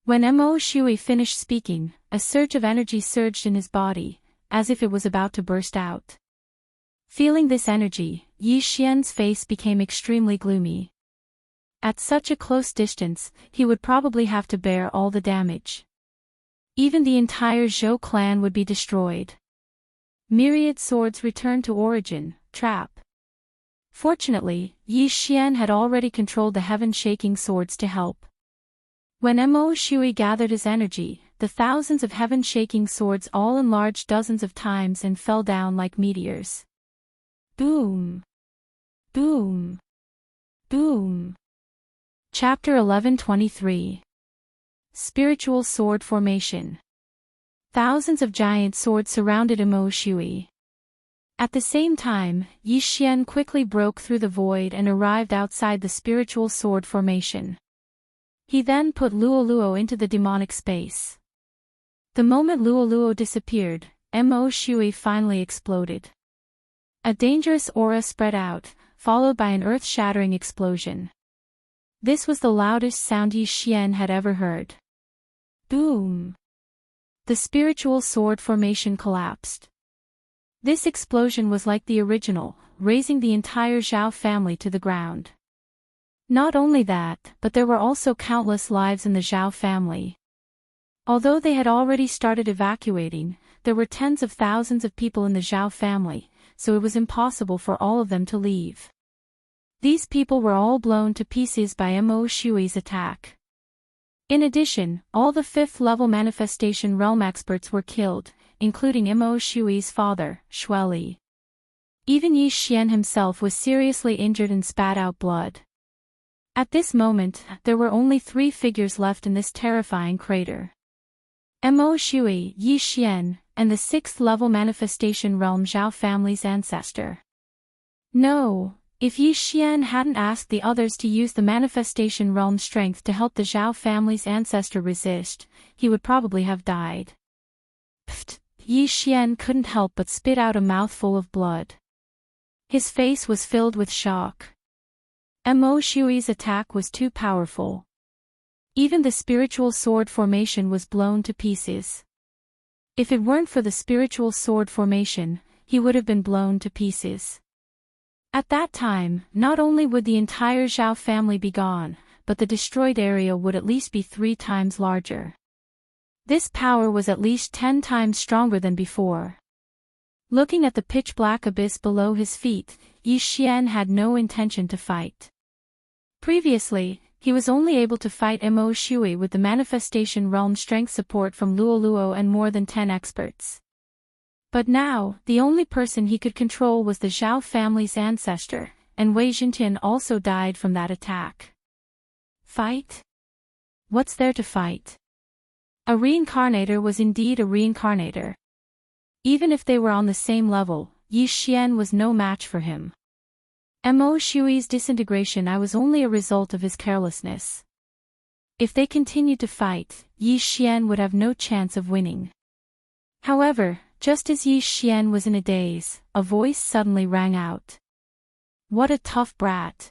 When Mo Shui finished speaking, a surge of energy surged in his body, as if it was about to burst out. Feeling this energy, Yi Xian's face became extremely gloomy. At such a close distance, he would probably have to bear all the damage. Even the entire Zhou clan would be destroyed. Myriad swords returned to origin, trap. Fortunately, Yi Xian had already controlled the heaven-shaking swords to help. When Mo Shui gathered his energy, the thousands of heaven-shaking swords all enlarged dozens of times and fell down like meteors. Boom! Boom! Boom! Chapter 11:23. Spiritual Sword Formation. Thousands of giant swords surrounded Mo Shui. At the same time, Yi Xian quickly broke through the void and arrived outside the spiritual sword formation. He then put Luoluo into the demonic space. The moment Luoluo disappeared, Mo Shui finally exploded. A dangerous aura spread out, followed by an earth-shattering explosion. This was the loudest sound Yi Xian had ever heard. Boom! The spiritual sword formation collapsed. This explosion was like the original, razing the entire Zhao family to the ground. Not only that, but there were also countless lives in the Zhao family. Although they had already started evacuating, there were tens of thousands of people in the Zhao family, so it was impossible for all of them to leave. These people were all blown to pieces by Mo Shui's attack. In addition, all the 5th-level manifestation realm experts were killed, including Mo Shui's father, Xueli. Even Yi Xian himself was seriously injured and spat out blood. At this moment, there were only 3 figures left in this terrifying crater. Mo Shui, Yi Xian, and the 6th-level manifestation realm Zhao family's ancestor. No, if Yi Xian hadn't asked the others to use the manifestation realm strength to help the Zhao family's ancestor resist, he would probably have died. Pfft, Yi Xian couldn't help but spit out a mouthful of blood. His face was filled with shock. Mo Shui's attack was too powerful. Even the spiritual sword formation was blown to pieces. If it weren't for the spiritual sword formation, he would have been blown to pieces. At that time, not only would the entire Zhao family be gone, but the destroyed area would at least be 3 times larger. This power was at least 10 times stronger than before. Looking at the pitch-black abyss below his feet, Yi Xian had no intention to fight. Previously, he was only able to fight Mo Shui with the manifestation realm strength support from Luoluo and more than 10 experts. But now, the only person he could control was the Zhao family's ancestor, and Wei Jintian also died from that attack. Fight? What's there to fight? A reincarnator was indeed a reincarnator. Even if they were on the same level, Yi Xian was no match for him. Mo Shui's disintegration was only a result of his carelessness. If they continued to fight, Yi Xian would have no chance of winning. However, just as Yi Xian was in a daze, a voice suddenly rang out. What a tough brat.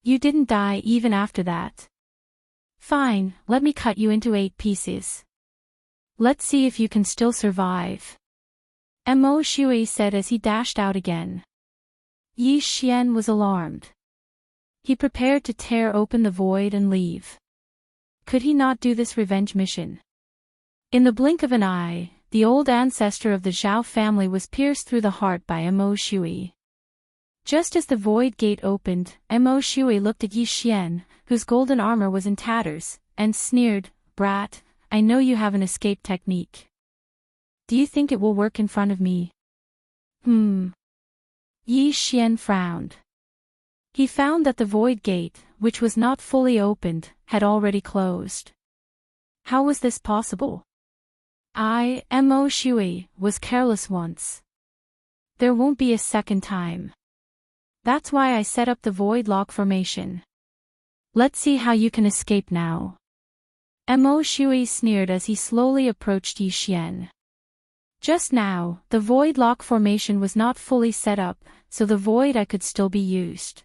You didn't die even after that. Fine, let me cut you into 8 pieces. Let's see if you can still survive. Mo Shui said as he dashed out again. Yi Xian was alarmed. He prepared to tear open the void and leave. Could he not do this revenge mission? In the blink of an eye, the old ancestor of the Zhao family was pierced through the heart by Mo Shui. Just as the void gate opened, Mo Shui looked at Yi Xian, whose golden armor was in tatters, and sneered, Brat, I know you have an escape technique. Do you think it will work in front of me? Yi Xian frowned. He found that the void gate, which was not fully opened, had already closed. How was this possible? Mo Shui, was careless once. There won't be a second time. That's why I set up the void lock formation. Let's see how you can escape now. Mo Shui sneered as he slowly approached Yi Xian. Just now, the void lock formation was not fully set up, so the void eye could still be used.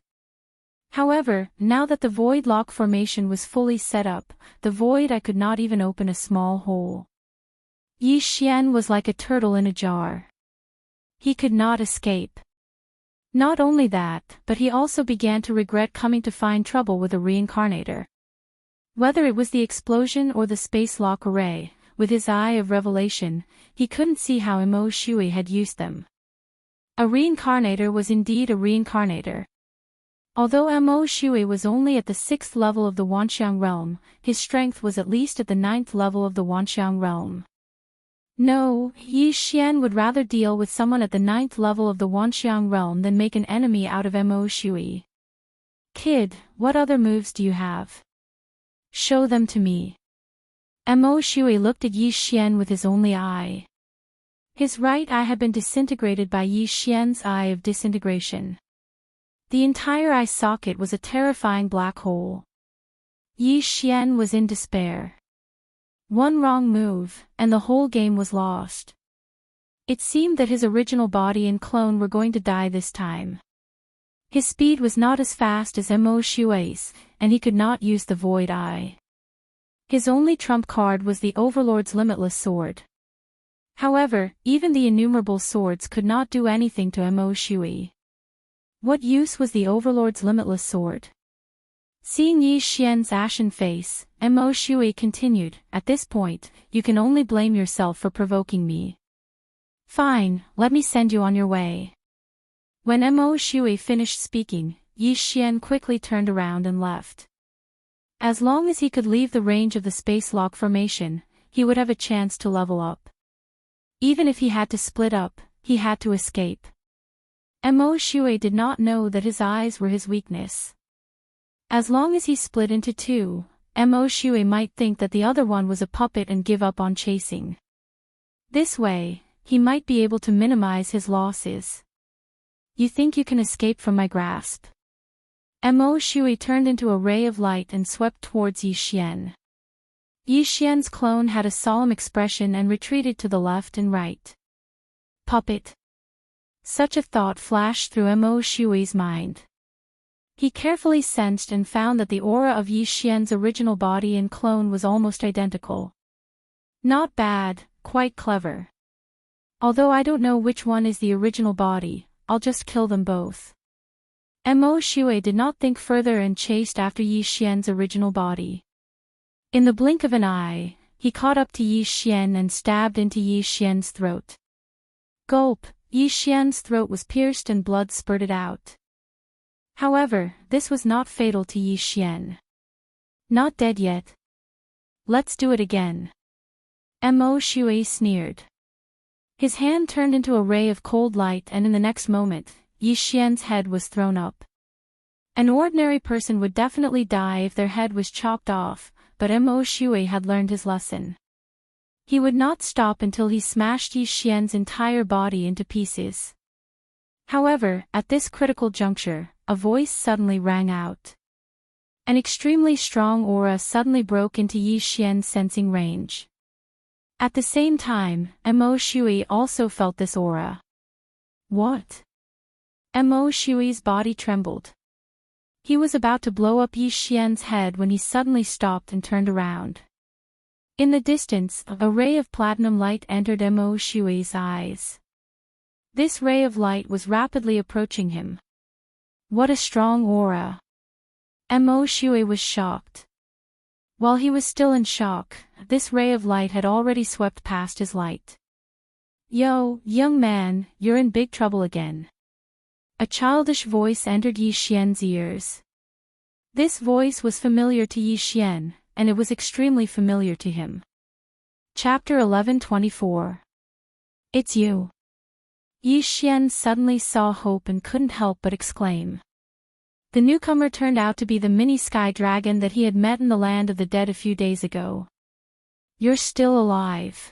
However, now that the void lock formation was fully set up, the void eye could not even open a small hole. Yi Xian was like a turtle in a jar. He could not escape. Not only that, but he also began to regret coming to find trouble with a reincarnator. Whether it was the explosion or the space lock array, with his eye of revelation, he couldn't see how Mo Shui had used them. A reincarnator was indeed a reincarnator. Although Mo Shui was only at the 6th level of the Wanxiang realm, his strength was at least at the 9th level of the Wanxiang realm. No, Yi Xian would rather deal with someone at the 9th level of the Wanxiang realm than make an enemy out of Mo Shui. Kid, what other moves do you have? Show them to me. Mo Shui looked at Yi Xian with his only eye. His right eye had been disintegrated by Yi Xian's eye of disintegration. The entire eye socket was a terrifying black hole. Yi Xian was in despair. One wrong move, and the whole game was lost. It seemed that his original body and clone were going to die this time. His speed was not as fast as Mo Shui's, and he could not use the void eye. His only trump card was the Overlord's limitless sword. However, even the innumerable swords could not do anything to Mo Shui. What use was the Overlord's limitless sword? Seeing Yi Xian's ashen face, Mo Shui continued, At this point, you can only blame yourself for provoking me. Fine, let me send you on your way. When Mo Shui finished speaking, Yi Xian quickly turned around and left. As long as he could leave the range of the space lock formation, he would have a chance to level up. Even if he had to split up, he had to escape. Mo Shui did not know that his eyes were his weakness. As long as he split into 2, Mo Shui might think that the other one was a puppet and give up on chasing. This way, he might be able to minimize his losses. You think you can escape from my grasp? Mo Shui turned into a ray of light and swept towards Yi Xian. Yi Xian's clone had a solemn expression and retreated to the left and right. Puppet. Such a thought flashed through Mo Shui's mind. He carefully sensed and found that the aura of Yi Xian's original body and clone was almost identical. Not bad, quite clever. Although I don't know which one is the original body, I'll just kill them both. Mo Shui did not think further and chased after Yi Xian's original body. In the blink of an eye, he caught up to Yi Xian and stabbed into Yi Xian's throat. Gulp, Yi Xian's throat was pierced and blood spurted out. However, this was not fatal to Yi Xian. Not dead yet. Let's do it again. Mo Shui sneered. His hand turned into a ray of cold light and in the next moment, Yi Xian's head was thrown up. An ordinary person would definitely die if their head was chopped off, but Mo Shui had learned his lesson. He would not stop until he smashed Yi Xian's entire body into pieces. However, at this critical juncture, a voice suddenly rang out. An extremely strong aura suddenly broke into Yi Xian's sensing range. At the same time, Mo Shui also felt this aura. What? Mo Shui's body trembled. He was about to blow up Yi Xian's head when he suddenly stopped and turned around. In the distance, a ray of platinum light entered Mo Shui's eyes. This ray of light was rapidly approaching him. What a strong aura! Mo Shui was shocked. While he was still in shock, this ray of light had already swept past his light. Yo, young man, you're in big trouble again. A childish voice entered Yi Xian's ears. This voice was familiar to Yi Xian, and it was extremely familiar to him. Chapter 11:24. It's you. Yi Xian suddenly saw hope and couldn't help but exclaim. The newcomer turned out to be the mini sky dragon that he had met in the land of the dead a few days ago. You're still alive.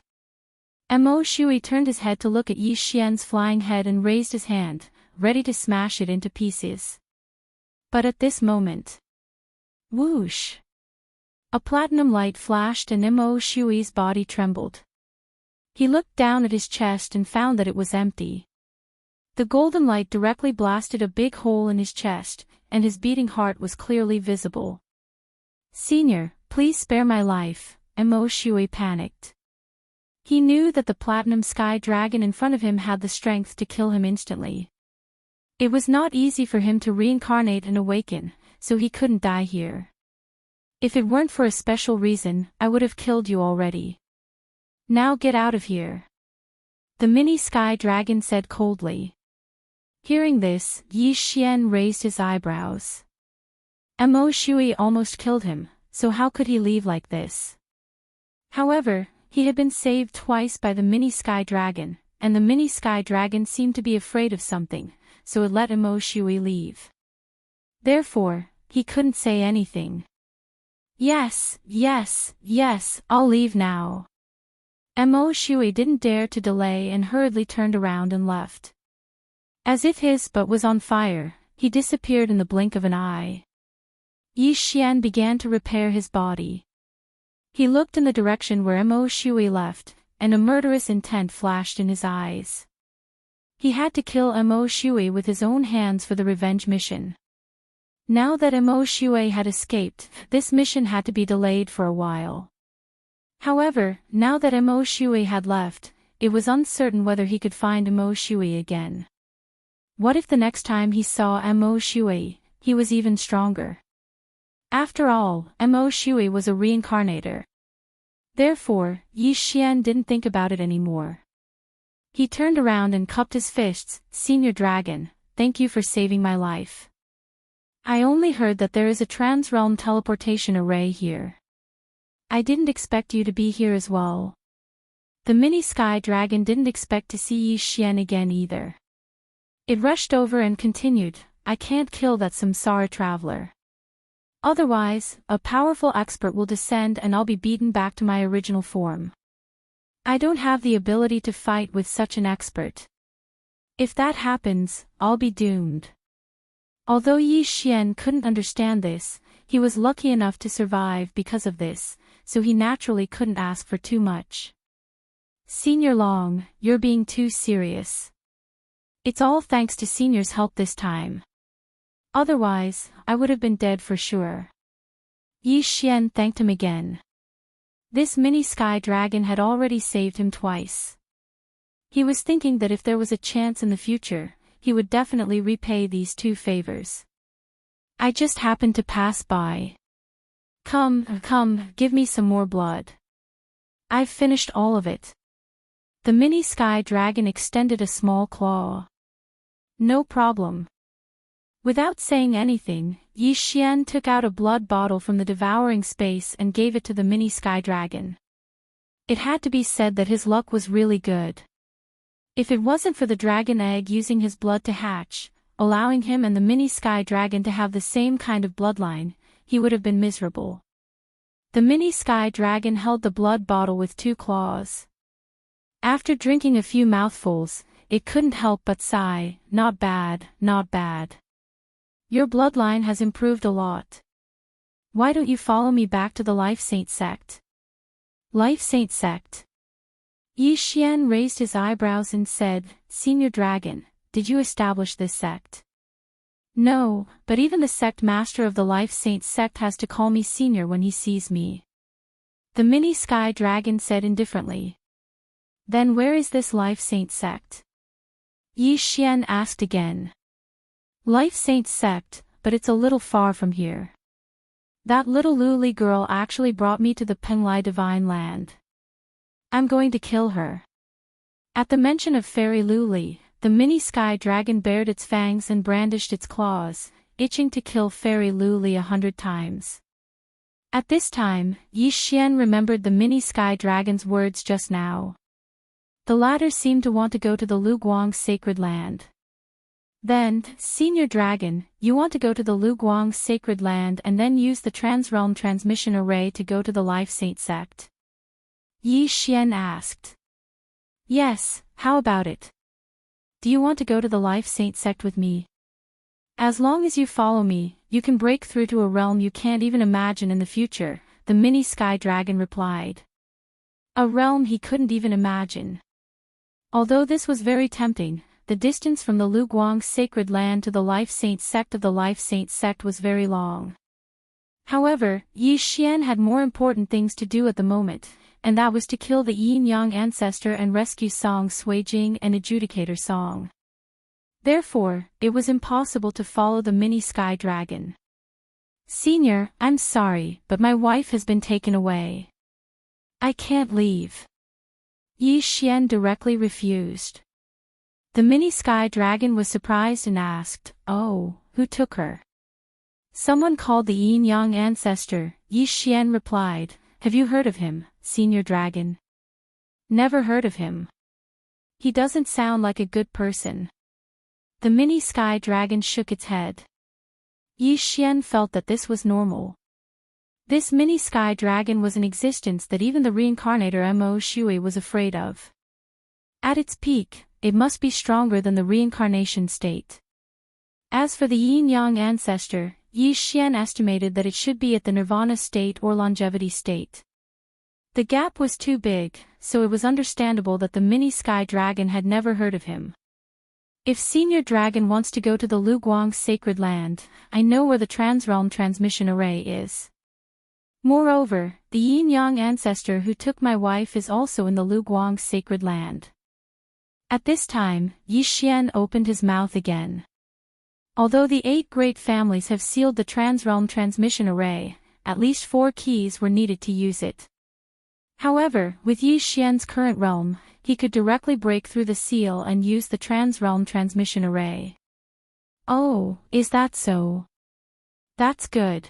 Mo Shui turned his head to look at Yi Xian's flying head and raised his hand, ready to smash it into pieces. But at this moment, whoosh! A platinum light flashed and Mo Shui's body trembled. He looked down at his chest and found that it was empty. The golden light directly blasted a big hole in his chest, and his beating heart was clearly visible. Senior, please spare my life, Mo Shui panicked. He knew that the platinum sky dragon in front of him had the strength to kill him instantly. It was not easy for him to reincarnate and awaken, so he couldn't die here. If it weren't for a special reason, I would have killed you already. Now get out of here. The mini sky dragon said coldly. Hearing this, Yi Xian raised his eyebrows. Mo Shui almost killed him, so how could he leave like this? However, he had been saved twice by the mini sky dragon, and the mini sky dragon seemed to be afraid of something, so it let Mo Shui leave. Therefore, he couldn't say anything. Yes, I'll leave now. Mo Shui didn't dare to delay and hurriedly turned around and left. As if his butt was on fire, he disappeared in the blink of an eye. Yi Xian began to repair his body. He looked in the direction where Mo Shui left, and a murderous intent flashed in his eyes. He had to kill Mo Shui with his own hands for the revenge mission. Now that Mo Shui had escaped, this mission had to be delayed for a while. However, now that Mo Shui had left, it was uncertain whether he could find Mo Shui again. What if the next time he saw Mo Shui, he was even stronger? After all, Mo Shui was a reincarnator. Therefore, Yi Xian didn't think about it anymore. He turned around and cupped his fists. Senior Dragon, thank you for saving my life. I only heard that there is a trans-realm teleportation array here. I didn't expect you to be here as well. The mini sky dragon didn't expect to see Yi Xian again either. It rushed over and continued, I can't kill that samsara traveler. Otherwise, a powerful expert will descend and I'll be beaten back to my original form. I don't have the ability to fight with such an expert. If that happens, I'll be doomed. Although Yi Xian couldn't understand this, he was lucky enough to survive because of this, so he naturally couldn't ask for too much. Senior Long, you're being too serious. It's all thanks to Senior's help this time. Otherwise, I would have been dead for sure. Yi Xian thanked him again. This mini sky dragon had already saved him twice. He was thinking that if there was a chance in the future, he would definitely repay these two favors. I just happened to pass by. Come, give me some more blood. I've finished all of it. The mini sky dragon extended a small claw. No problem. Without saying anything, Yi Xian took out a blood bottle from the devouring space and gave it to the mini sky dragon. It had to be said that his luck was really good. If it wasn't for the dragon egg using his blood to hatch, allowing him and the mini sky dragon to have the same kind of bloodline, he would have been miserable. The mini sky dragon held the blood bottle with two claws. After drinking a few mouthfuls, it couldn't help but sigh, not bad, not bad. Your bloodline has improved a lot. Why don't you follow me back to the Life Saint sect? Life Saint sect? Yi Xian raised his eyebrows and said, Senior Dragon, did you establish this sect? No, but even the sect master of the Life Saints sect has to call me senior when he sees me. The mini sky dragon said indifferently. Then where is this Life Saints sect? Yi Xian asked again. Life Saints sect, but it's a little far from here. That little Luli girl actually brought me to the Penglai Divine Land. I'm going to kill her. At the mention of Fairy Luli, the mini sky dragon bared its fangs and brandished its claws, itching to kill Fairy Luli 100 times. At this time, Yi Xian remembered the mini sky dragon's words just now. The latter seemed to want to go to the Luguang sacred land. Then, Senior Dragon, you want to go to the Luguang sacred land and then use the Transrealm transmission array to go to the Life Saint sect? Yi Xian asked. Yes, how about it? Do you want to go to the Life Saint sect with me? As long as you follow me, you can break through to a realm you can't even imagine in the future, the mini sky dragon replied. A realm he couldn't even imagine. Although this was very tempting, the distance from the Luguang sacred land to the Life Saint sect of the Life Saint sect was very long. However, Yi Xian had more important things to do at the moment, and that was to kill the Yin-Yang ancestor and rescue Song Suijing and Adjudicator Song. Therefore, it was impossible to follow the mini sky dragon. Senior, I'm sorry, but my wife has been taken away. I can't leave. Yi Xian directly refused. The mini sky dragon was surprised and asked, Oh, who took her? Someone called the Yin-Yang ancestor, Yi Xian replied. Have you heard of him, Senior Dragon? Never heard of him. He doesn't sound like a good person. The mini sky dragon shook its head. Yi Xian felt that this was normal. This mini sky dragon was an existence that even the reincarnator Mo Shui was afraid of. At its peak, it must be stronger than the reincarnation state. As for the Yin-Yang ancestor, Yi Xian estimated that it should be at the nirvana state or longevity state. The gap was too big, so it was understandable that the mini sky dragon had never heard of him. If Senior Dragon wants to go to the Luguang sacred land, I know where the Transrealm transmission array is. Moreover, the Yin-Yang ancestor who took my wife is also in the Luguang sacred land. At this time, Yi Xian opened his mouth again. Although the 8 great families have sealed the Transrealm transmission array, at least 4 keys were needed to use it. However, with Yi Xian's current realm, he could directly break through the seal and use the Transrealm transmission array. Oh, is that so? That's good.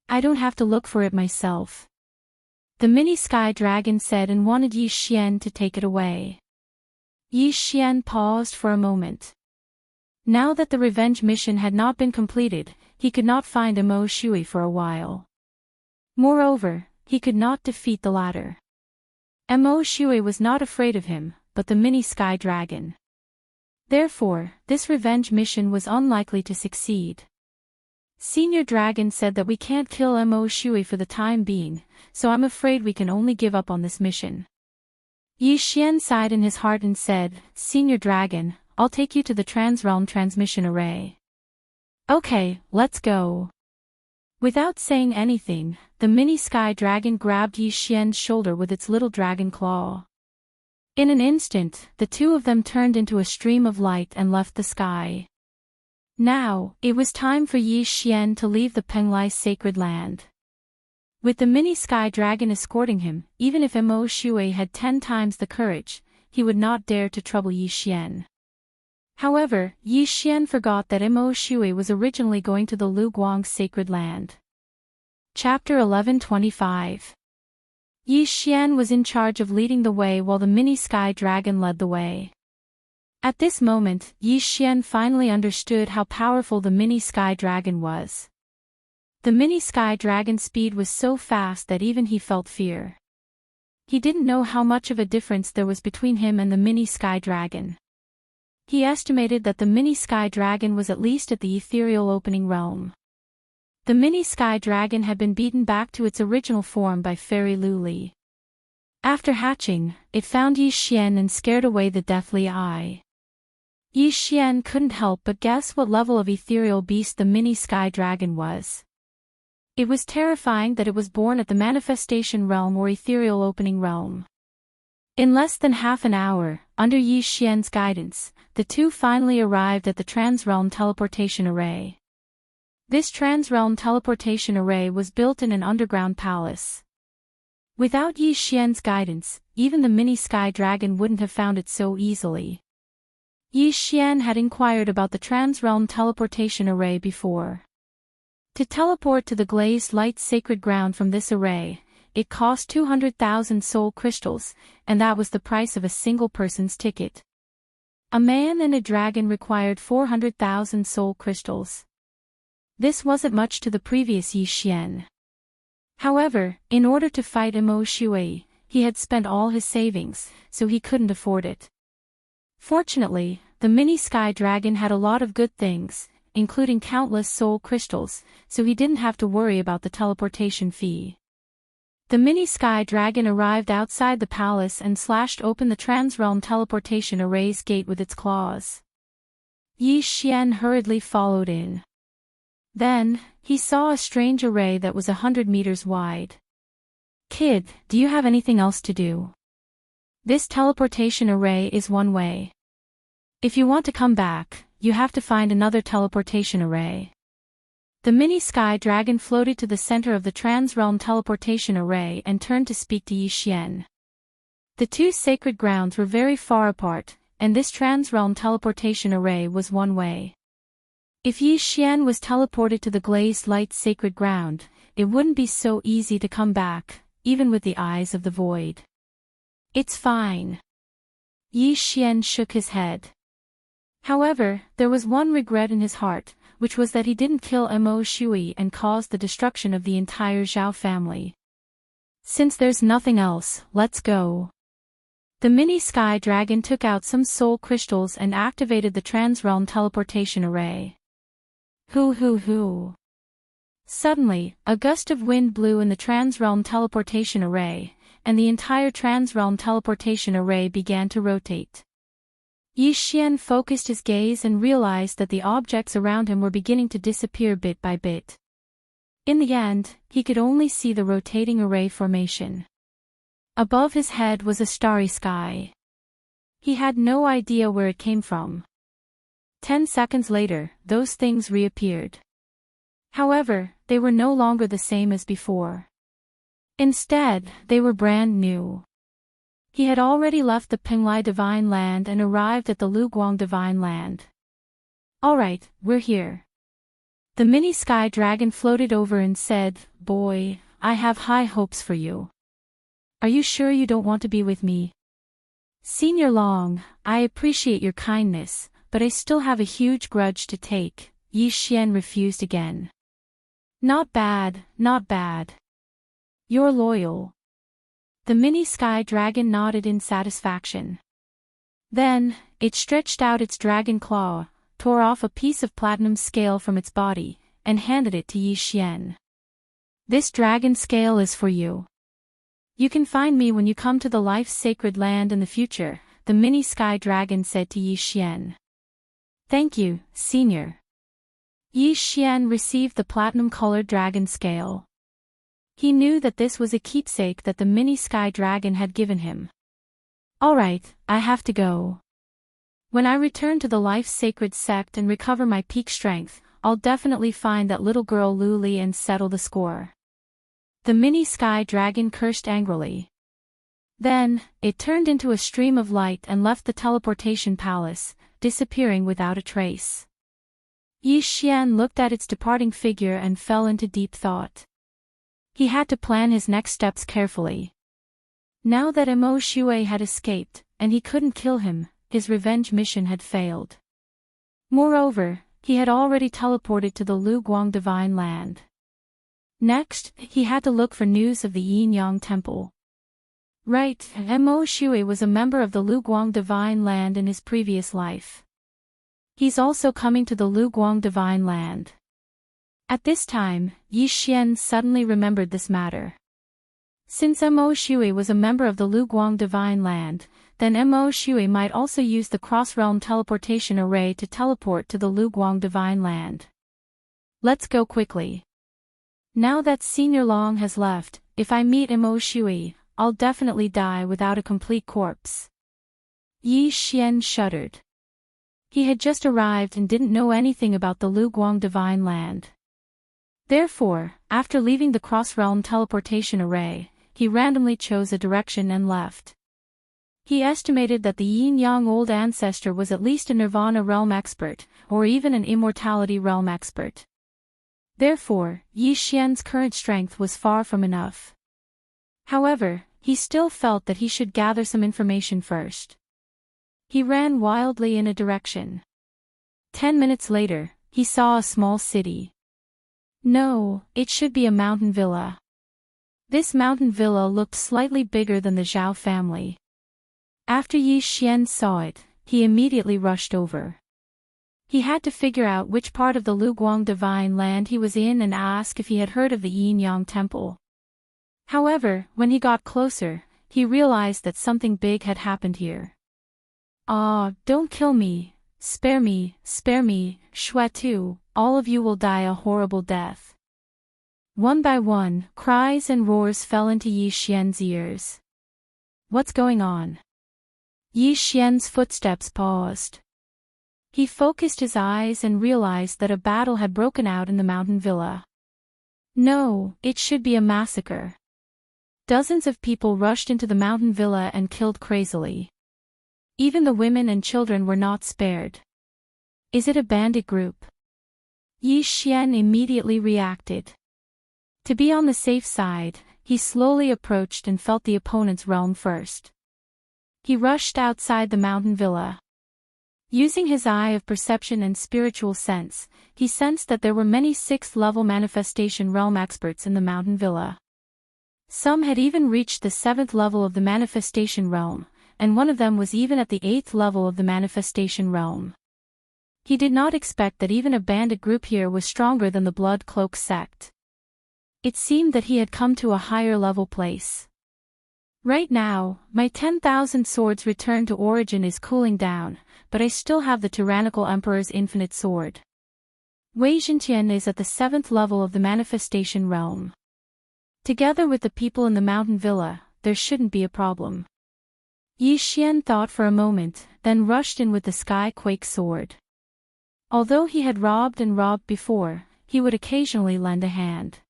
I don't have to look for it myself. The mini sky dragon said and wanted Yi Xian to take it away. Yi Xian paused for a moment. Now that the revenge mission had not been completed, he could not find Mo Shui for a while. Moreover, he could not defeat the latter. Mo Shui was not afraid of him, but the mini sky dragon. Therefore, this revenge mission was unlikely to succeed. Senior Dragon said that we can't kill Mo Shui for the time being, so I'm afraid we can only give up on this mission. Yi Xian sighed in his heart and said, Senior Dragon, I'll take you to the Transrealm transmission array. Okay, let's go. Without saying anything, the mini sky dragon grabbed Yi Xian's shoulder with its little dragon claw. In an instant, the two of them turned into a stream of light and left the sky. Now, it was time for Yi Xian to leave the Penglai sacred land. With the mini sky dragon escorting him, even if Mo Shui had 10 times the courage, he would not dare to trouble Yi Xian. However, Yi Xian forgot that Mo Shui was originally going to the Luguang sacred land. Chapter 1125. Yi Xian was in charge of leading the way while the mini sky dragon led the way. At this moment, Yi Xian finally understood how powerful the mini sky dragon was. The mini sky dragon's speed was so fast that even he felt fear. He didn't know how much of a difference there was between him and the mini sky dragon. He estimated that the mini sky dragon was at least at the ethereal opening realm. The mini sky dragon had been beaten back to its original form by Fairy Luli. After hatching, it found Yi Xian and scared away the deathly eye. Yi Xian couldn't help but guess what level of ethereal beast the mini sky dragon was. It was terrifying that it was born at the manifestation realm or ethereal opening realm. In less than half an hour, under Yi Xian's guidance, the two finally arrived at the Transrealm Teleportation Array. This Transrealm Teleportation Array was built in an underground palace. Without Yi Xian's guidance, even the mini sky dragon wouldn't have found it so easily. Yi Xian had inquired about the Transrealm Teleportation Array before. To teleport to the glazed light sacred ground from this array, it cost 200,000 soul crystals, and that was the price of a single person's ticket. A man and a dragon required 400,000 soul crystals. This wasn't much to the previous Yi Xian. However, in order to fight Mo Shui, he had spent all his savings, so he couldn't afford it. Fortunately, the mini sky dragon had a lot of good things, including countless soul crystals, so he didn't have to worry about the teleportation fee. The mini sky dragon arrived outside the palace and slashed open the Transrealm Teleportation Array's gate with its claws. Yi Xian hurriedly followed in. Then, he saw a strange array that was 100 meters wide. "Kid, do you have anything else to do? This teleportation array is one way. If you want to come back, you have to find another teleportation array." The mini sky dragon floated to the center of the Transrealm Teleportation Array and turned to speak to Yi Xian. The two sacred grounds were very far apart, and this Transrealm Teleportation Array was one way. If Yi Xian was teleported to the glazed light sacred ground, it wouldn't be so easy to come back, even with the eyes of the void. "It's fine." Yi Xian shook his head. However, there was one regret in his heart, which was that he didn't kill Mo Shui and cause the destruction of the entire Zhao family. "Since there's nothing else, let's go." The mini sky dragon took out some soul crystals and activated the Transrealm Teleportation Array. Hoo. Suddenly, a gust of wind blew in the Transrealm Teleportation Array, and the entire Transrealm Teleportation Array began to rotate. Yi Xian focused his gaze and realized that the objects around him were beginning to disappear bit by bit. In the end, he could only see the rotating array formation. Above his head was a starry sky. He had no idea where it came from. 10 seconds later, those things reappeared. However, they were no longer the same as before. Instead, they were brand new. He had already left the Penglai Divine Land and arrived at the Luguang Divine Land. "Alright, we're here." The mini sky dragon floated over and said, "Boy, I have high hopes for you. Are you sure you don't want to be with me? Senior Long, I appreciate your kindness, but I still have a huge grudge to take." Yi Xian refused again. Not bad. You're loyal." The mini sky dragon nodded in satisfaction. Then, it stretched out its dragon claw, tore off a piece of platinum scale from its body, and handed it to Yi Xian. "This dragon scale is for you. You can find me when you come to the Life's Sacred Land in the future," the mini sky dragon said to Yi Xian. "Thank you, Senior." Yi Xian received the platinum-colored dragon scale. He knew that this was a keepsake that the mini sky dragon had given him. "Alright, I have to go. When I return to the Life's Sacred Sect and recover my peak strength, I'll definitely find that little girl Lu Li and settle the score." The mini sky dragon cursed angrily. Then, it turned into a stream of light and left the teleportation palace, disappearing without a trace. Yi Xian looked at its departing figure and fell into deep thought. He had to plan his next steps carefully. Now that Mo Shui had escaped, and he couldn't kill him, his revenge mission had failed. Moreover, he had already teleported to the Luguang Divine Land. Next, he had to look for news of the Yin Yang Temple. Right, Mo Shui was a member of the Luguang Divine Land in his previous life. He's also coming to the Luguang Divine Land. At this time, Yi Xian suddenly remembered this matter. Since Mo Shui was a member of the Luguang Divine Land, then Mo Shui might also use the cross-realm teleportation array to teleport to the Luguang Divine Land. Let's go quickly. Now that Senior Long has left, if I meet Mo Shui, I'll definitely die without a complete corpse. Yi Xian shuddered. He had just arrived and didn't know anything about the Luguang Divine Land. Therefore, after leaving the cross-realm teleportation array, he randomly chose a direction and left. He estimated that the yin-yang old ancestor was at least a nirvana realm expert, or even an immortality realm expert. Therefore, Yi Xian's current strength was far from enough. However, he still felt that he should gather some information first. He ran wildly in a direction. 10 minutes later, he saw a small city. No, it should be a mountain villa. This mountain villa looked slightly bigger than the Zhao family. After Yi Xian saw it, he immediately rushed over. He had to figure out which part of the Luguang Divine Land he was in and ask if he had heard of the Yin-Yang Temple. However, when he got closer, he realized that something big had happened here. "Ah, don't kill me, spare me, Shuatu, all of you will die a horrible death." One by one, cries and roars fell into Yi Xian's ears. What's going on? Yi Xian's footsteps paused. He focused his eyes and realized that a battle had broken out in the mountain villa. No, it should be a massacre. Dozens of people rushed into the mountain villa and killed crazily. Even the women and children were not spared. Is it a bandit group? Yi Xian immediately reacted. To be on the safe side, he slowly approached and felt the opponent's realm first. He rushed outside the mountain villa. Using his eye of perception and spiritual sense, he sensed that there were many 6th-level manifestation realm experts in the mountain villa. Some had even reached the 7th level of the manifestation realm, and one of them was even at the 8th level of the manifestation realm. He did not expect that even a bandit group here was stronger than the Blood Cloak sect. It seemed that he had come to a higher level place. Right now, my 10,000 swords return to origin is cooling down, but I still have the tyrannical emperor's infinite sword. Wei Zhentian is at the 7th level of the manifestation realm. Together with the people in the mountain villa, there shouldn't be a problem. Yi Xian thought for a moment, then rushed in with the Sky Quake sword. Although he had robbed and robbed before, he would occasionally lend a hand.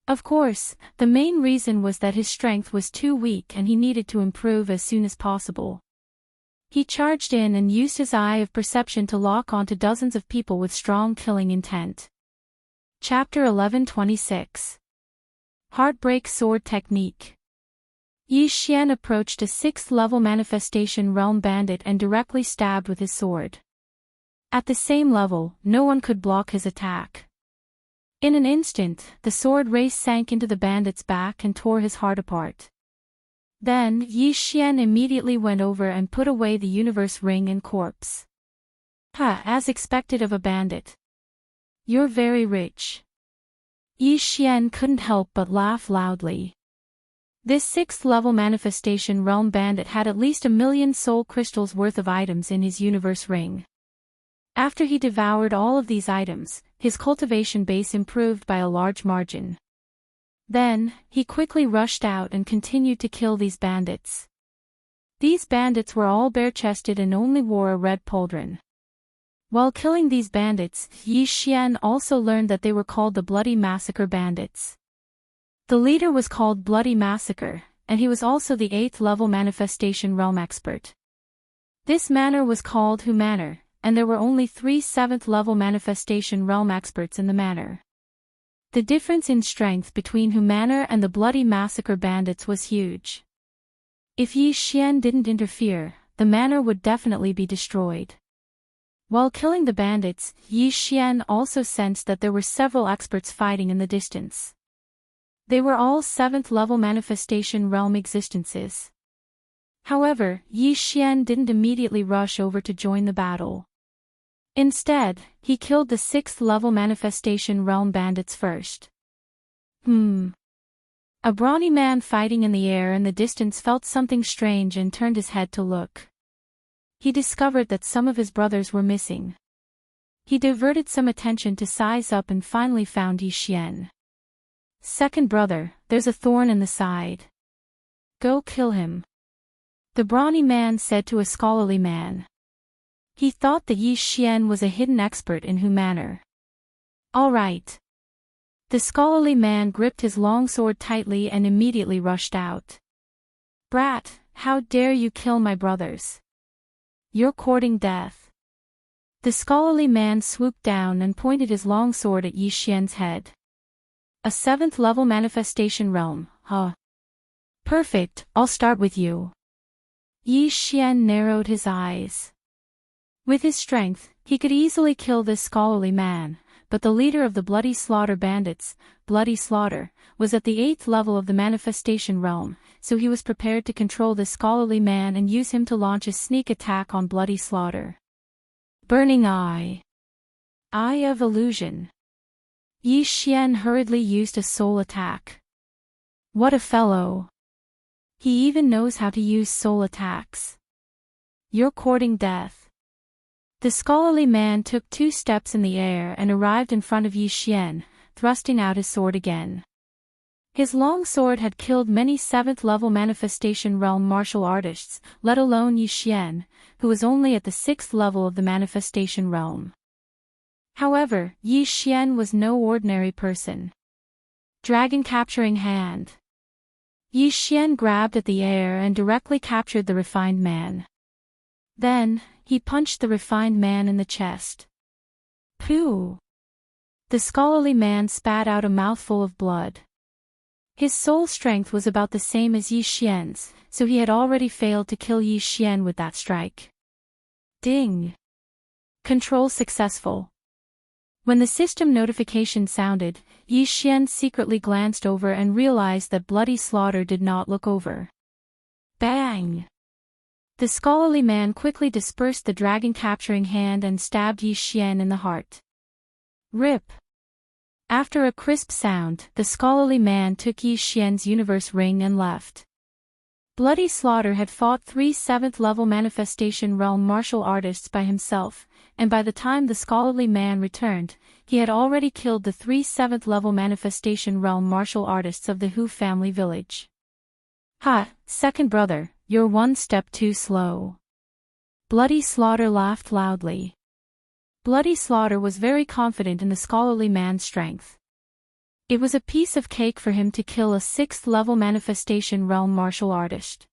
Of course, the main reason was that his strength was too weak and he needed to improve as soon as possible. He charged in and used his eye of perception to lock onto dozens of people with strong killing intent. Chapter 11:26. Heartbreak Sword Technique. Yi Xian approached a 6th-level manifestation realm bandit and directly stabbed with his sword. At the same level, no one could block his attack. In an instant, the sword ray sank into the bandit's back and tore his heart apart. Then, Yi Xian immediately went over and put away the universe ring and corpse. As expected of a bandit. You're very rich. Yi Xian couldn't help but laugh loudly. This 6th-level manifestation realm bandit had at least 1,000,000 soul crystals worth of items in his universe ring. After he devoured all of these items, his cultivation base improved by a large margin. Then, he quickly rushed out and continued to kill these bandits. These bandits were all bare-chested and only wore a red pauldron. While killing these bandits, Yi Xian also learned that they were called the Bloody Massacre Bandits. The leader was called Bloody Massacre, and he was also the 8th-level manifestation realm expert. This manor was called Hu Manor, and there were only 3 7th-level manifestation realm experts in the manor. The difference in strength between Hu Manor and the Bloody Massacre Bandits was huge. If Yi Xian didn't interfere, the manor would definitely be destroyed. While killing the bandits, Yi Xian also sensed that there were several experts fighting in the distance. They were all 7th-level manifestation realm existences. However, Yi Xian didn't immediately rush over to join the battle. Instead, he killed the 6th-level manifestation realm bandits first. A brawny man fighting in the air in the distance felt something strange and turned his head to look. He discovered that some of his brothers were missing. He diverted some attention to size up and finally found Yi Xian. "Second brother, there's a thorn in the side. Go kill him," the brawny man said to a scholarly man. He thought that Yi Xian was a hidden expert in manner. "All right." The scholarly man gripped his long sword tightly and immediately rushed out. "Brat, how dare you kill my brothers? You're courting death." The scholarly man swooped down and pointed his long sword at Yi Xian's head. "A 7th level manifestation realm, huh? Perfect, I'll start with you." Yi Xian narrowed his eyes. With his strength, he could easily kill this scholarly man, but the leader of the Bloody Slaughter bandits, Bloody Slaughter, was at the 8th level of the manifestation realm, so he was prepared to control this scholarly man and use him to launch a sneak attack on Bloody Slaughter. Burning Eye. Eye of Illusion. Yi Xian hurriedly used a soul attack. What a fellow! He even knows how to use soul attacks. You're courting death. The scholarly man took 2 steps in the air and arrived in front of Yi Xian, thrusting out his sword again. His long sword had killed many 7th-level manifestation realm martial artists, let alone Yi Xian, who was only at the 6th level of the manifestation realm. However, Yi Xian was no ordinary person. Dragon Capturing Hand. Yi Xian grabbed at the air and directly captured the refined man. Then, he punched the refined man in the chest. Pooh! The scholarly man spat out a mouthful of blood. His soul strength was about the same as Yi Xian's, so he had already failed to kill Yi Xian with that strike. Ding! Control successful. When the system notification sounded, Yi Xian secretly glanced over and realized that Bloody Slaughter did not look over. Bang! The scholarly man quickly dispersed the dragon capturing hand and stabbed Yi Xian in the heart. Rip! After a crisp sound, the scholarly man took Yi Xian's universe ring and left. Bloody Slaughter had fought 3 7th-level manifestation realm martial artists by himself, and by the time the scholarly man returned, he had already killed the 3 7th-level manifestation realm martial artists of the Hu family village. Ha, second brother, you're 1 step too slow. Bloody Slaughter laughed loudly. Bloody Slaughter was very confident in the scholarly man's strength. It was a piece of cake for him to kill a 6th-level manifestation realm martial artist.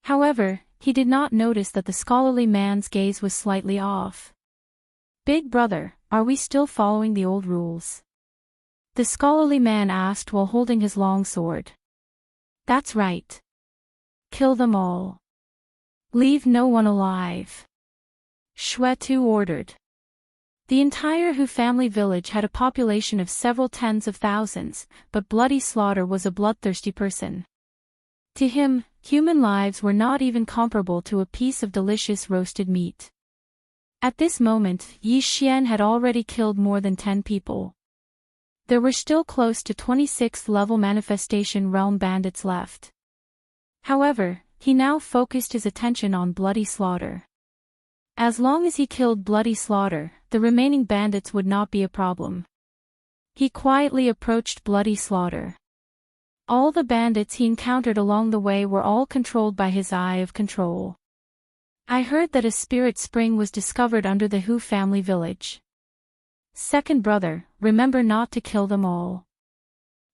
However, he did not notice that the scholarly man's gaze was slightly off. Big brother, are we still following the old rules? The scholarly man asked while holding his long sword. That's right. Kill them all. Leave no one alive. Shuetu ordered. The entire Hu family village had a population of several tens of thousands, but Bloody Slaughter was a bloodthirsty person. To him, human lives were not even comparable to a piece of delicious roasted meat. At this moment, Yi Xian had already killed more than 10 people. There were still close to 26th-level manifestation realm bandits left. However, he now focused his attention on Bloody Slaughter. As long as he killed Bloody Slaughter, the remaining bandits would not be a problem. He quietly approached Bloody Slaughter. All the bandits he encountered along the way were all controlled by his eye of control. I heard that a spirit spring was discovered under the Hu family village. Second brother, remember not to kill them all.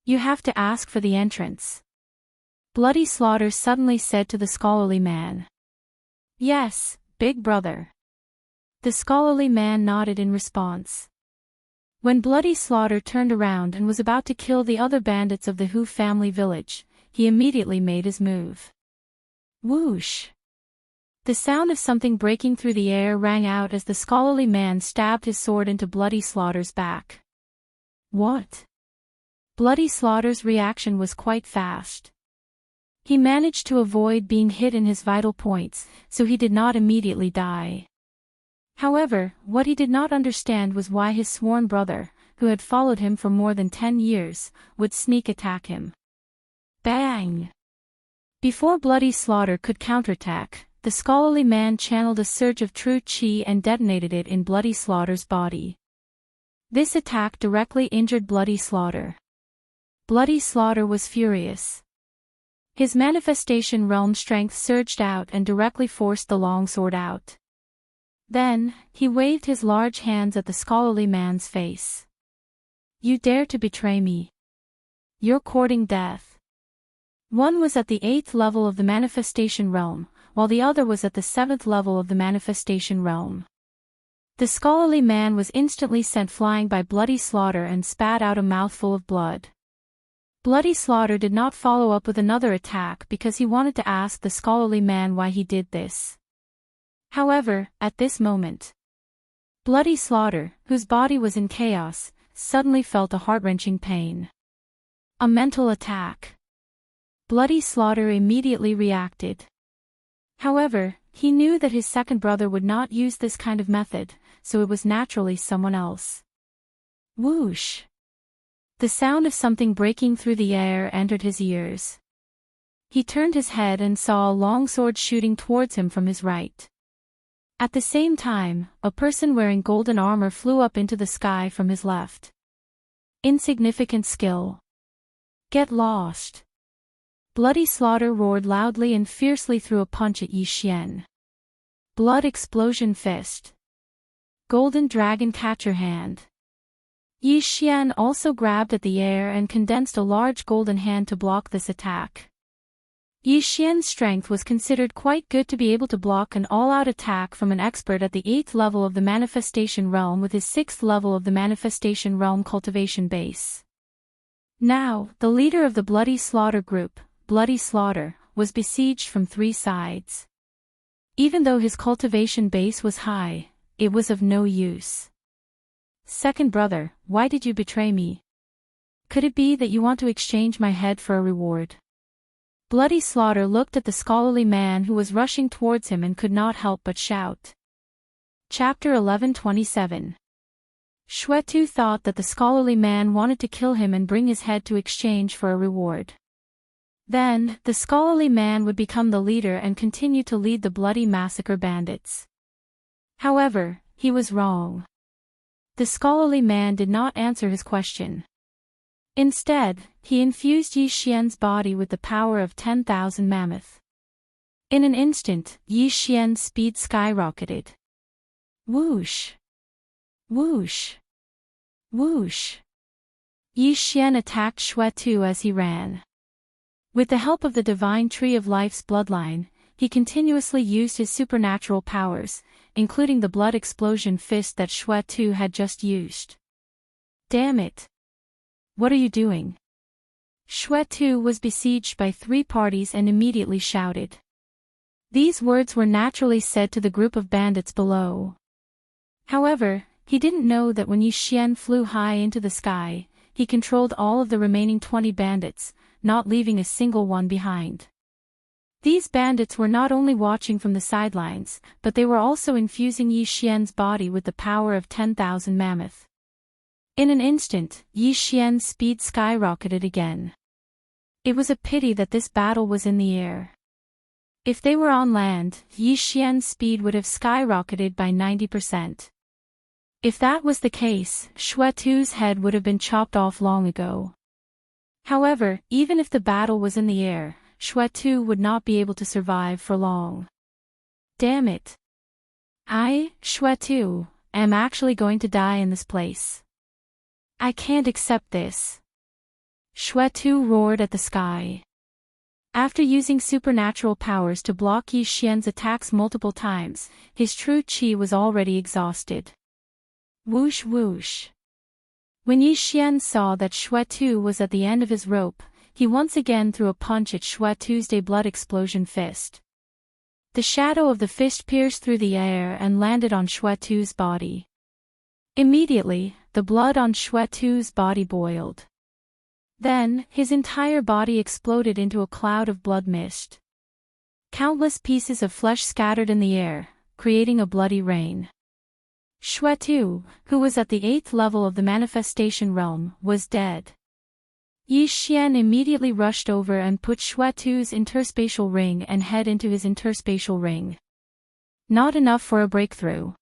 You have to ask for the entrance. Bloody Slaughter suddenly said to the scholarly man. Yes, big brother. The scholarly man nodded in response. When Bloody Slaughter turned around and was about to kill the other bandits of the Hu family village, he immediately made his move. Whoosh! The sound of something breaking through the air rang out as the scholarly man stabbed his sword into Bloody Slaughter's back. What? Bloody Slaughter's reaction was quite fast. He managed to avoid being hit in his vital points, so he did not immediately die. However, what he did not understand was why his sworn brother, who had followed him for more than 10 years, would sneak attack him. Bang! Before Bloody Slaughter could counterattack, the scholarly man channeled a surge of true chi and detonated it in Bloody Slaughter's body. This attack directly injured Bloody Slaughter. Bloody Slaughter was furious. His manifestation realm strength surged out and directly forced the longsword out. Then, he waved his large hands at the scholarly man's face. You dare to betray me. You're courting death. One was at the 8th level of the manifestation realm, while the other was at the 7th level of the manifestation realm. The scholarly man was instantly sent flying by Bloody Slaughter and spat out a mouthful of blood. Bloody Slaughter did not follow up with another attack because he wanted to ask the scholarly man why he did this. However, at this moment, Bloody Slaughter, whose body was in chaos, suddenly felt a heart-wrenching pain. A mental attack. Bloody Slaughter immediately reacted. However, he knew that his second brother would not use this kind of method, so it was naturally someone else. Whoosh! The sound of something breaking through the air entered his ears. He turned his head and saw a long sword shooting towards him from his right. At the same time, a person wearing golden armor flew up into the sky from his left. Insignificant skill. Get lost. Bloody Slaughter roared loudly and fiercely threw a punch at Yi Xian. Blood Explosion Fist. Golden Dragon Catcher Hand. Yi Xian also grabbed at the air and condensed a large golden hand to block this attack. Yi Xian's strength was considered quite good to be able to block an all-out attack from an expert at the 8th level of the Manifestation Realm with his 6th level of the Manifestation Realm cultivation base. Now, the leader of the Bloody Slaughter group, Bloody Slaughter, was besieged from 3 sides. Even though his cultivation base was high, it was of no use. Second brother, why did you betray me? Could it be that you want to exchange my head for a reward? Bloody Slaughter looked at the scholarly man who was rushing towards him and could not help but shout. Chapter 1127. Xuetu thought that the scholarly man wanted to kill him and bring his head to exchange for a reward. Then, the scholarly man would become the leader and continue to lead the bloody massacre bandits. However, he was wrong. The scholarly man did not answer his question. Instead, he infused Yi Xian's body with the power of 10,000 mammoth. In an instant, Yi Xian's speed skyrocketed. Whoosh! Whoosh! Whoosh! Yi Xian attacked Xuetu as he ran. With the help of the Divine Tree of Life's bloodline, he continuously used his supernatural powers, including the blood explosion fist that Xuetu had just used. Damn it! What are you doing? Xuetu was besieged by 3 parties and immediately shouted. These words were naturally said to the group of bandits below. However, he didn't know that when Yi Xian flew high into the sky, he controlled all of the remaining 20 bandits, not leaving a single one behind. These bandits were not only watching from the sidelines, but they were also infusing Yi Xian's body with the power of 10,000 mammoth. In an instant, Yi Xian's speed skyrocketed again. It was a pity that this battle was in the air. If they were on land, Yi Xian's speed would have skyrocketed by 90%. If that was the case, Xuetu's head would have been chopped off long ago. However, even if the battle was in the air, Xuetu would not be able to survive for long. Damn it! I, Xuetu, am actually going to die in this place. I can't accept this. Xuetu roared at the sky. After using supernatural powers to block Yi Xian's attacks multiple times, his true chi was already exhausted. Whoosh whoosh. When Yi Xian saw that Xuetu was at the end of his rope, he once again threw a punch at Xuetu's blood explosion fist. The shadow of the fist pierced through the air and landed on Xuetu's body. Immediately, the blood on Xuetu's body boiled. Then, his entire body exploded into a cloud of blood mist. Countless pieces of flesh scattered in the air, creating a bloody rain. Xuetu, who was at the 8th level of the manifestation realm, was dead. Yi Xian immediately rushed over and put Xuetu's interspatial ring and head into his interspatial ring. Not enough for a breakthrough.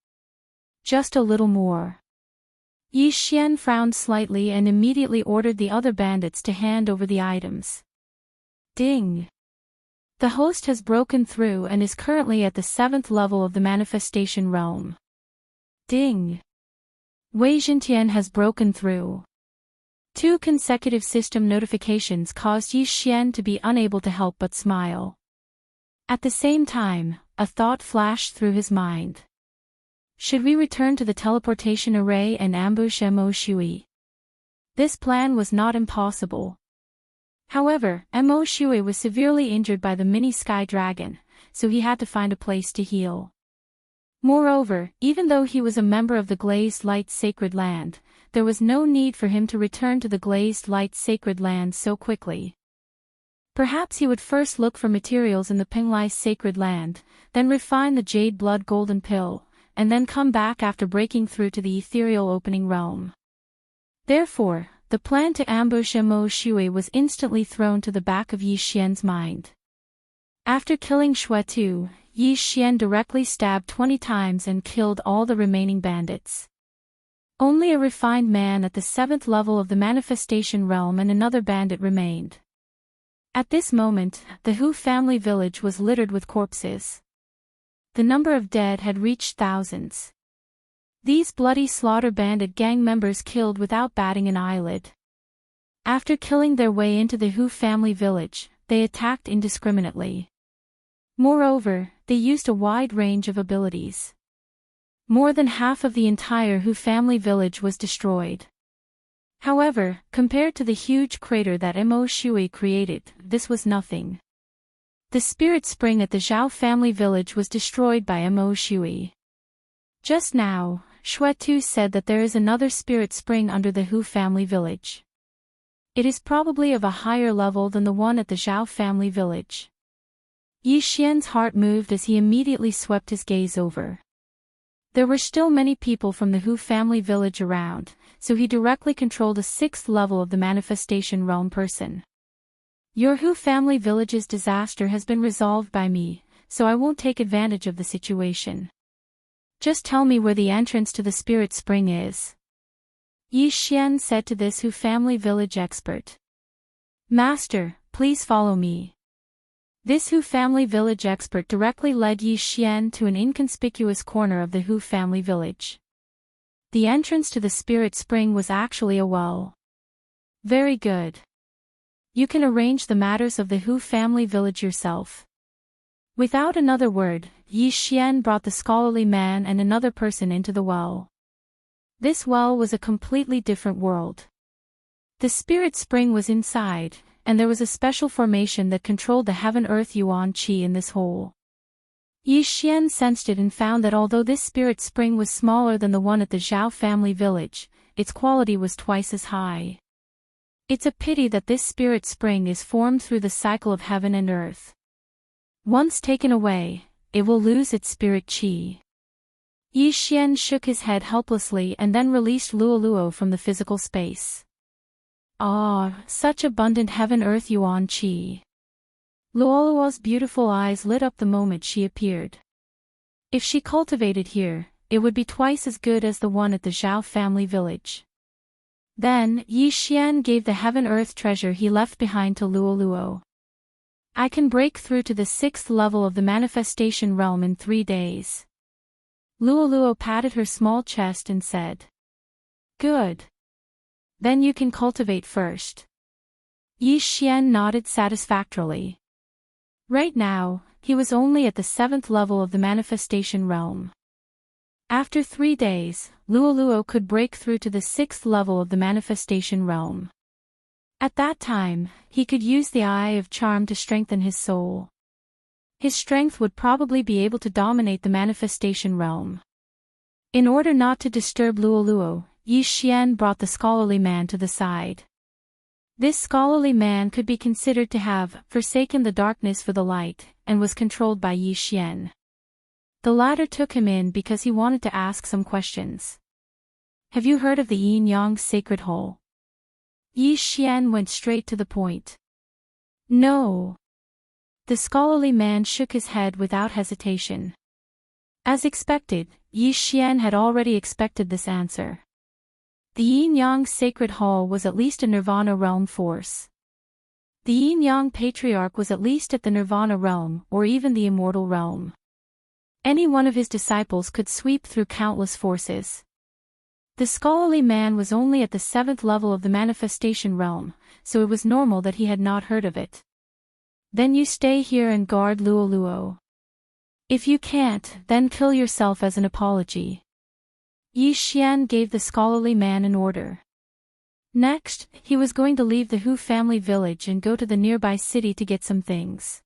Just a little more. Yi Xian frowned slightly and immediately ordered the other bandits to hand over the items. Ding! The host has broken through and is currently at the 7th level of the manifestation realm. Ding! Wei Jintian has broken through. 2 consecutive system notifications caused Yi Xian to be unable to help but smile. At the same time, a thought flashed through his mind. Should we return to the teleportation array and ambush Mo Shui? This plan was not impossible. However, Mo Shui was severely injured by the mini sky dragon, so he had to find a place to heal. Moreover, even though he was a member of the Glazed Light Sacred Land, there was no need for him to return to the Glazed Light Sacred Land so quickly. Perhaps he would first look for materials in the Penglai Sacred Land, then refine the Jade Blood Golden Pill, and then come back after breaking through to the ethereal opening realm. Therefore, the plan to ambush Mo Shui was instantly thrown to the back of Yi Xian's mind. After killing Xuetu, Yi Xian directly stabbed 20 times and killed all the remaining bandits. Only a refined man at the 7th level of the manifestation realm and another bandit remained. At this moment, the Hu family village was littered with corpses. The number of dead had reached thousands. These bloody slaughter bandit gang members killed without batting an eyelid. After killing their way into the Hu family village, they attacked indiscriminately. Moreover, they used a wide range of abilities. More than half of the entire Hu family village was destroyed. However, compared to the huge crater that Mo Shui created, this was nothing. The spirit spring at the Zhao family village was destroyed by Mo Shui. Just now, Xuetu said that there is another spirit spring under the Hu family village. It is probably of a higher level than the one at the Zhao family village. Yi Xian's heart moved as he immediately swept his gaze over. There were still many people from the Hu family village around, so he directly controlled a 6th level of the manifestation realm person. Your Hu family village's disaster has been resolved by me, so I won't take advantage of the situation. Just tell me where the entrance to the spirit spring is. Yi Xian said to this Hu family village expert. Master, please follow me. This Hu family village expert directly led Yi Xian to an inconspicuous corner of the Hu family village. The entrance to the spirit spring was actually a well. Very good. You can arrange the matters of the Hu family village yourself. Without another word, Yi Xian brought the scholarly man and another person into the well. This well was a completely different world. The spirit spring was inside, and there was a special formation that controlled the heaven-earth yuan qi in this hole. Yi Xian sensed it and found that although this spirit spring was smaller than the one at the Zhao family village, its quality was twice as high. It's a pity that this spirit spring is formed through the cycle of heaven and earth. Once taken away, it will lose its spirit qi. Yi Xian shook his head helplessly and then released Luoluo from the physical space. Ah, such abundant heaven-earth yuan qi. Luoluo's beautiful eyes lit up the moment she appeared. If she cultivated here, it would be twice as good as the one at the Zhao family village. Then, Yi Xian gave the heaven-earth treasure he left behind to Luoluo. I can break through to the 6th level of the manifestation realm in 3 days. Luoluo patted her small chest and said. Good. Then you can cultivate first. Yi Xian nodded satisfactorily. Right now, he was only at the 7th level of the manifestation realm. After 3 days, Luoluo could break through to the 6th level of the manifestation realm. At that time, he could use the Eye of Charm to strengthen his soul. His strength would probably be able to dominate the manifestation realm. In order not to disturb Luoluo, Yi Xian brought the scholarly man to the side. This scholarly man could be considered to have forsaken the darkness for the light, and was controlled by Yi Xian. The latter took him in because he wanted to ask some questions. Have you heard of the Yin Yang Sacred Hole? Yi Xian went straight to the point. No. The scholarly man shook his head without hesitation. As expected, Yi Xian had already expected this answer. The Yin-Yang Sacred Hall was at least a Nirvana realm force. The Yin-Yang Patriarch was at least at the Nirvana realm or even the Immortal realm. Any one of his disciples could sweep through countless forces. The scholarly man was only at the 7th level of the manifestation realm, so it was normal that he had not heard of it. Then you stay here and guard Luo Luo. If you can't, then kill yourself as an apology. Yi Xian gave the scholarly man an order. Next, he was going to leave the Hu family village and go to the nearby city to get some things.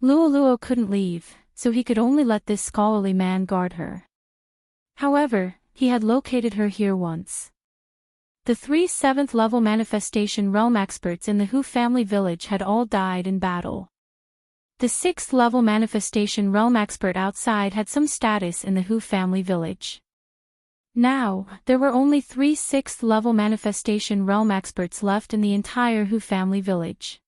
Luo Luo couldn't leave, so he could only let this scholarly man guard her. However, he had located her here once. The 3 7th level manifestation realm experts in the Hu family village had all died in battle. The 6th level manifestation realm expert outside had some status in the Hu family village. Now, there were only 3 6th level manifestation realm experts left in the entire Hu family village.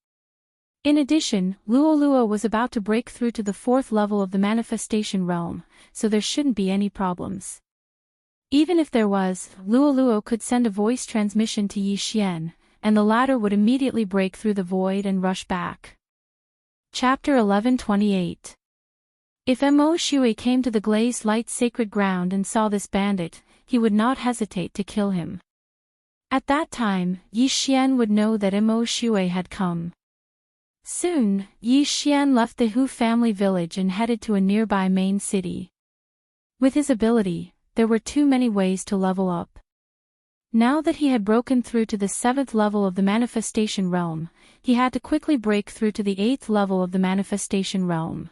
In addition, Luo Luo was about to break through to the 4th level of the manifestation realm, so there shouldn't be any problems. Even if there was, Luo Luo could send a voice transmission to Yi Xian, and the latter would immediately break through the void and rush back. Chapter 11:28. If Mo Shui came to the glazed light sacred ground and saw this bandit, he would not hesitate to kill him. At that time, Yi Xian would know that Mo Shui had come. Soon, Yi Xian left the Hu family village and headed to a nearby main city. With his ability, there were too many ways to level up. Now that he had broken through to the 7th level of the manifestation realm, he had to quickly break through to the 8th level of the manifestation realm.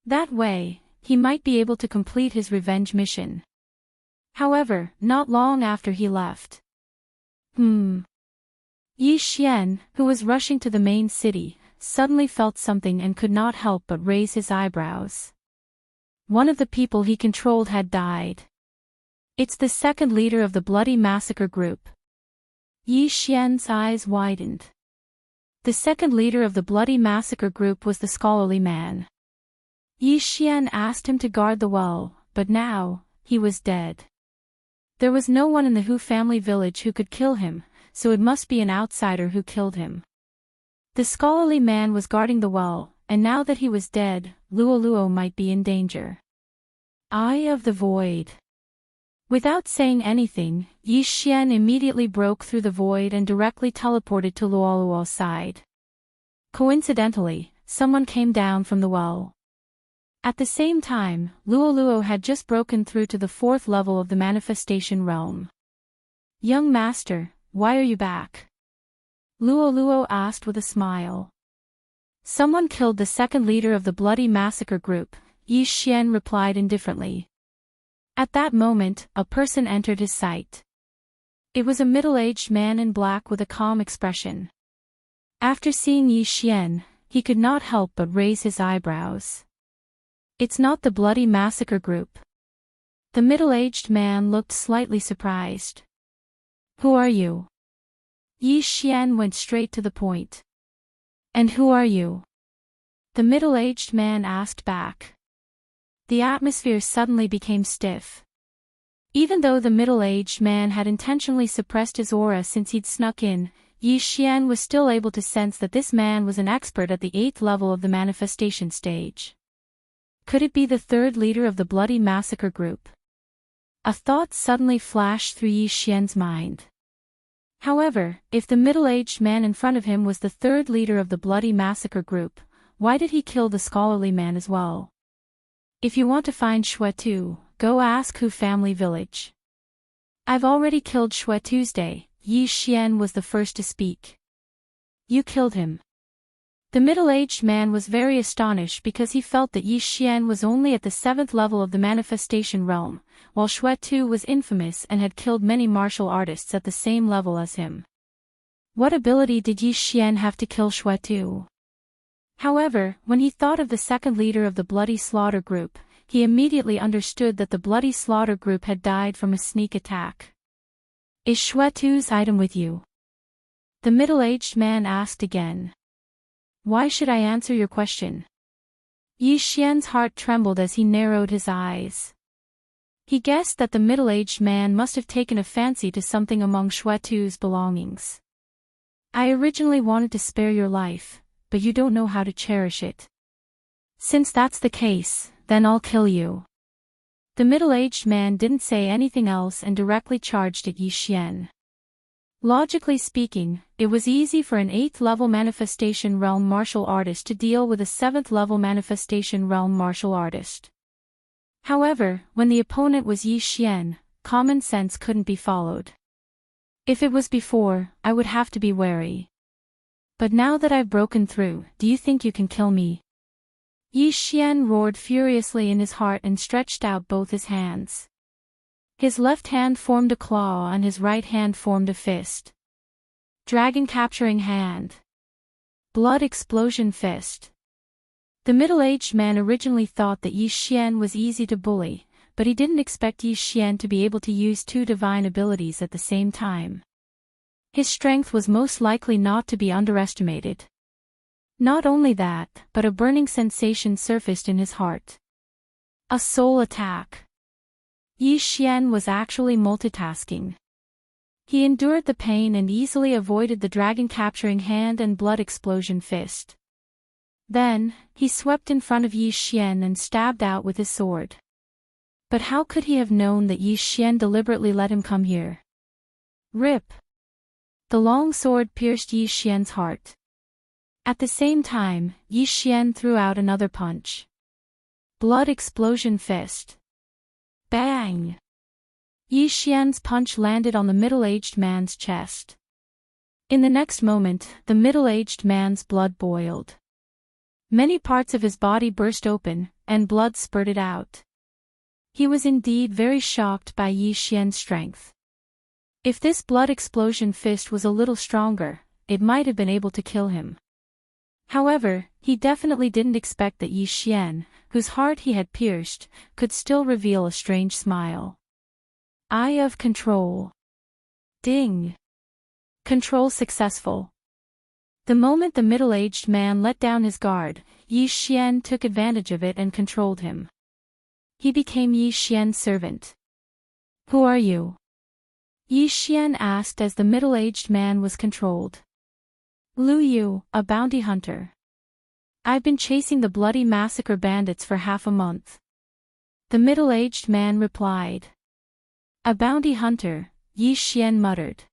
That way, he might be able to complete his revenge mission. However, not long after he left. Yi Xian, who was rushing to the main city, suddenly felt something and could not help but raise his eyebrows. One of the people he controlled had died. It's the 2nd leader of the Bloody Massacre group. Yi Xian's eyes widened. The 2nd leader of the Bloody Massacre group was the scholarly man. Yi Xian asked him to guard the well, but now, he was dead. There was no one in the Hu family village who could kill him, so it must be an outsider who killed him. The scholarly man was guarding the well, and now that he was dead, Luo Luo might be in danger. Eye of the Void. Without saying anything, Yi Xian immediately broke through the void and directly teleported to Luo Luo's side. Coincidentally, someone came down from the well. At the same time, Luo Luo had just broken through to the 4th level of the manifestation realm. Young master, why are you back? Luo Luo asked with a smile. Someone killed the 2nd leader of the Bloody Massacre group, Yi Xian replied indifferently. At that moment, a person entered his sight. It was a middle-aged man in black with a calm expression. After seeing Yi Xian, he could not help but raise his eyebrows. It's not the Bloody Massacre group. The middle-aged man looked slightly surprised. Who are you? Yi Xian went straight to the point. And who are you? The middle-aged man asked back. The atmosphere suddenly became stiff. Even though the middle-aged man had intentionally suppressed his aura since he'd snuck in, Yi Xian was still able to sense that this man was an expert at the 8th level of the manifestation stage. Could it be the 3rd leader of the Bloody Massacre group? A thought suddenly flashed through Yi Xian's mind. However, if the middle-aged man in front of him was the 3rd leader of the Bloody Massacre group, why did he kill the scholarly man as well? If you want to find Xuetu, go ask Hu family village. I've already killed Xue Tuesday, Yi Xian was the first to speak. You killed him. The middle-aged man was very astonished because he felt that Yi Xian was only at the 7th level of the manifestation realm, while Xuetu was infamous and had killed many martial artists at the same level as him. What ability did Yi Xian have to kill Xuetu? However, when he thought of the 2nd leader of the Bloody Slaughter group, he immediately understood that the Bloody Slaughter group had died from a sneak attack. Is Xuetu's item with you? The middle-aged man asked again. Why should I answer your question? Yi Xian's heart trembled as he narrowed his eyes. He guessed that the middle-aged man must have taken a fancy to something among Xuetu's belongings. I originally wanted to spare your life, but you don't know how to cherish it. Since that's the case, then I'll kill you. The middle-aged man didn't say anything else and directly charged at Yi Xian. Logically speaking, it was easy for an 8th-level manifestation realm martial artist to deal with a 7th-level manifestation realm martial artist. However, when the opponent was Yi Xian, common sense couldn't be followed. If it was before, I would have to be wary. But now that I've broken through, do you think you can kill me? Yi Xian roared furiously in his heart and stretched out both his hands. His left hand formed a claw and his right hand formed a fist. Dragon capturing hand. Blood explosion fist. The middle-aged man originally thought that Yi Xian was easy to bully, but he didn't expect Yi Xian to be able to use 2 divine abilities at the same time. His strength was most likely not to be underestimated. Not only that, but a burning sensation surfaced in his heart. A soul attack. Yi Xian was actually multitasking. He endured the pain and easily avoided the dragon capturing hand and blood explosion fist. Then, he swept in front of Yi Xian and stabbed out with his sword. But how could he have known that Yi Xian deliberately let him come here? Rip! The long sword pierced Yi Xian's heart. At the same time, Yi Xian threw out another punch. Blood explosion fist. Bang! Yi Xian's punch landed on the middle-aged man's chest. In the next moment, the middle-aged man's blood boiled. Many parts of his body burst open, and blood spurted out. He was indeed very shocked by Yi Xian's strength. If this blood explosion fist was a little stronger, it might have been able to kill him. However, he definitely didn't expect that Yi Xian, whose heart he had pierced, could still reveal a strange smile. Eye of control. Ding! Control successful. The moment the middle-aged man let down his guard, Yi Xian took advantage of it and controlled him. He became Yi Xian's servant. Who are you? Yi Xian asked as the middle-aged man was controlled. Lu Yu, a bounty hunter. I've been chasing the bloody massacre bandits for half a month. The middle-aged man replied. A bounty hunter, Yi Xian muttered.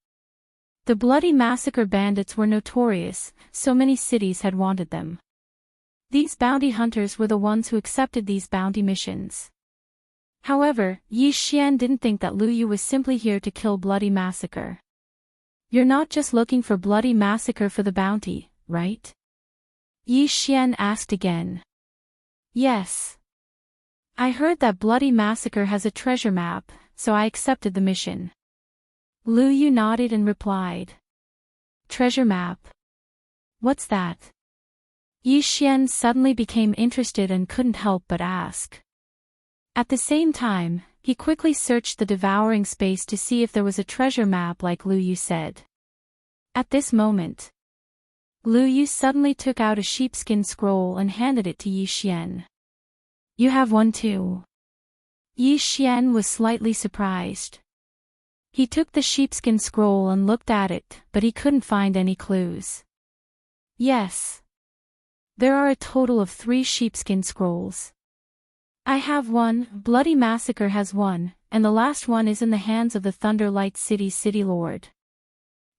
The bloody massacre bandits were notorious, so many cities had wanted them. These bounty hunters were the ones who accepted these bounty missions. However, Yi Xian didn't think that Lu Yu was simply here to kill bloody massacre. You're not just looking for bloody massacre for the bounty, right? Yi Xian asked again. Yes. I heard that bloody massacre has a treasure map, so I accepted the mission. Lu Yu nodded and replied. Treasure map? What's that? Yi Xian suddenly became interested and couldn't help but ask. At the same time, he quickly searched the devouring space to see if there was a treasure map like Lu Yu said. At this moment, Lu Yu suddenly took out a sheepskin scroll and handed it to Yi Xian. You have one too. Yi Xian was slightly surprised. He took the sheepskin scroll and looked at it, but he couldn't find any clues. Yes. There are a total of 3 sheepskin scrolls. I have one, Bloody Massacre has one, and the last one is in the hands of the Thunder Light City City Lord.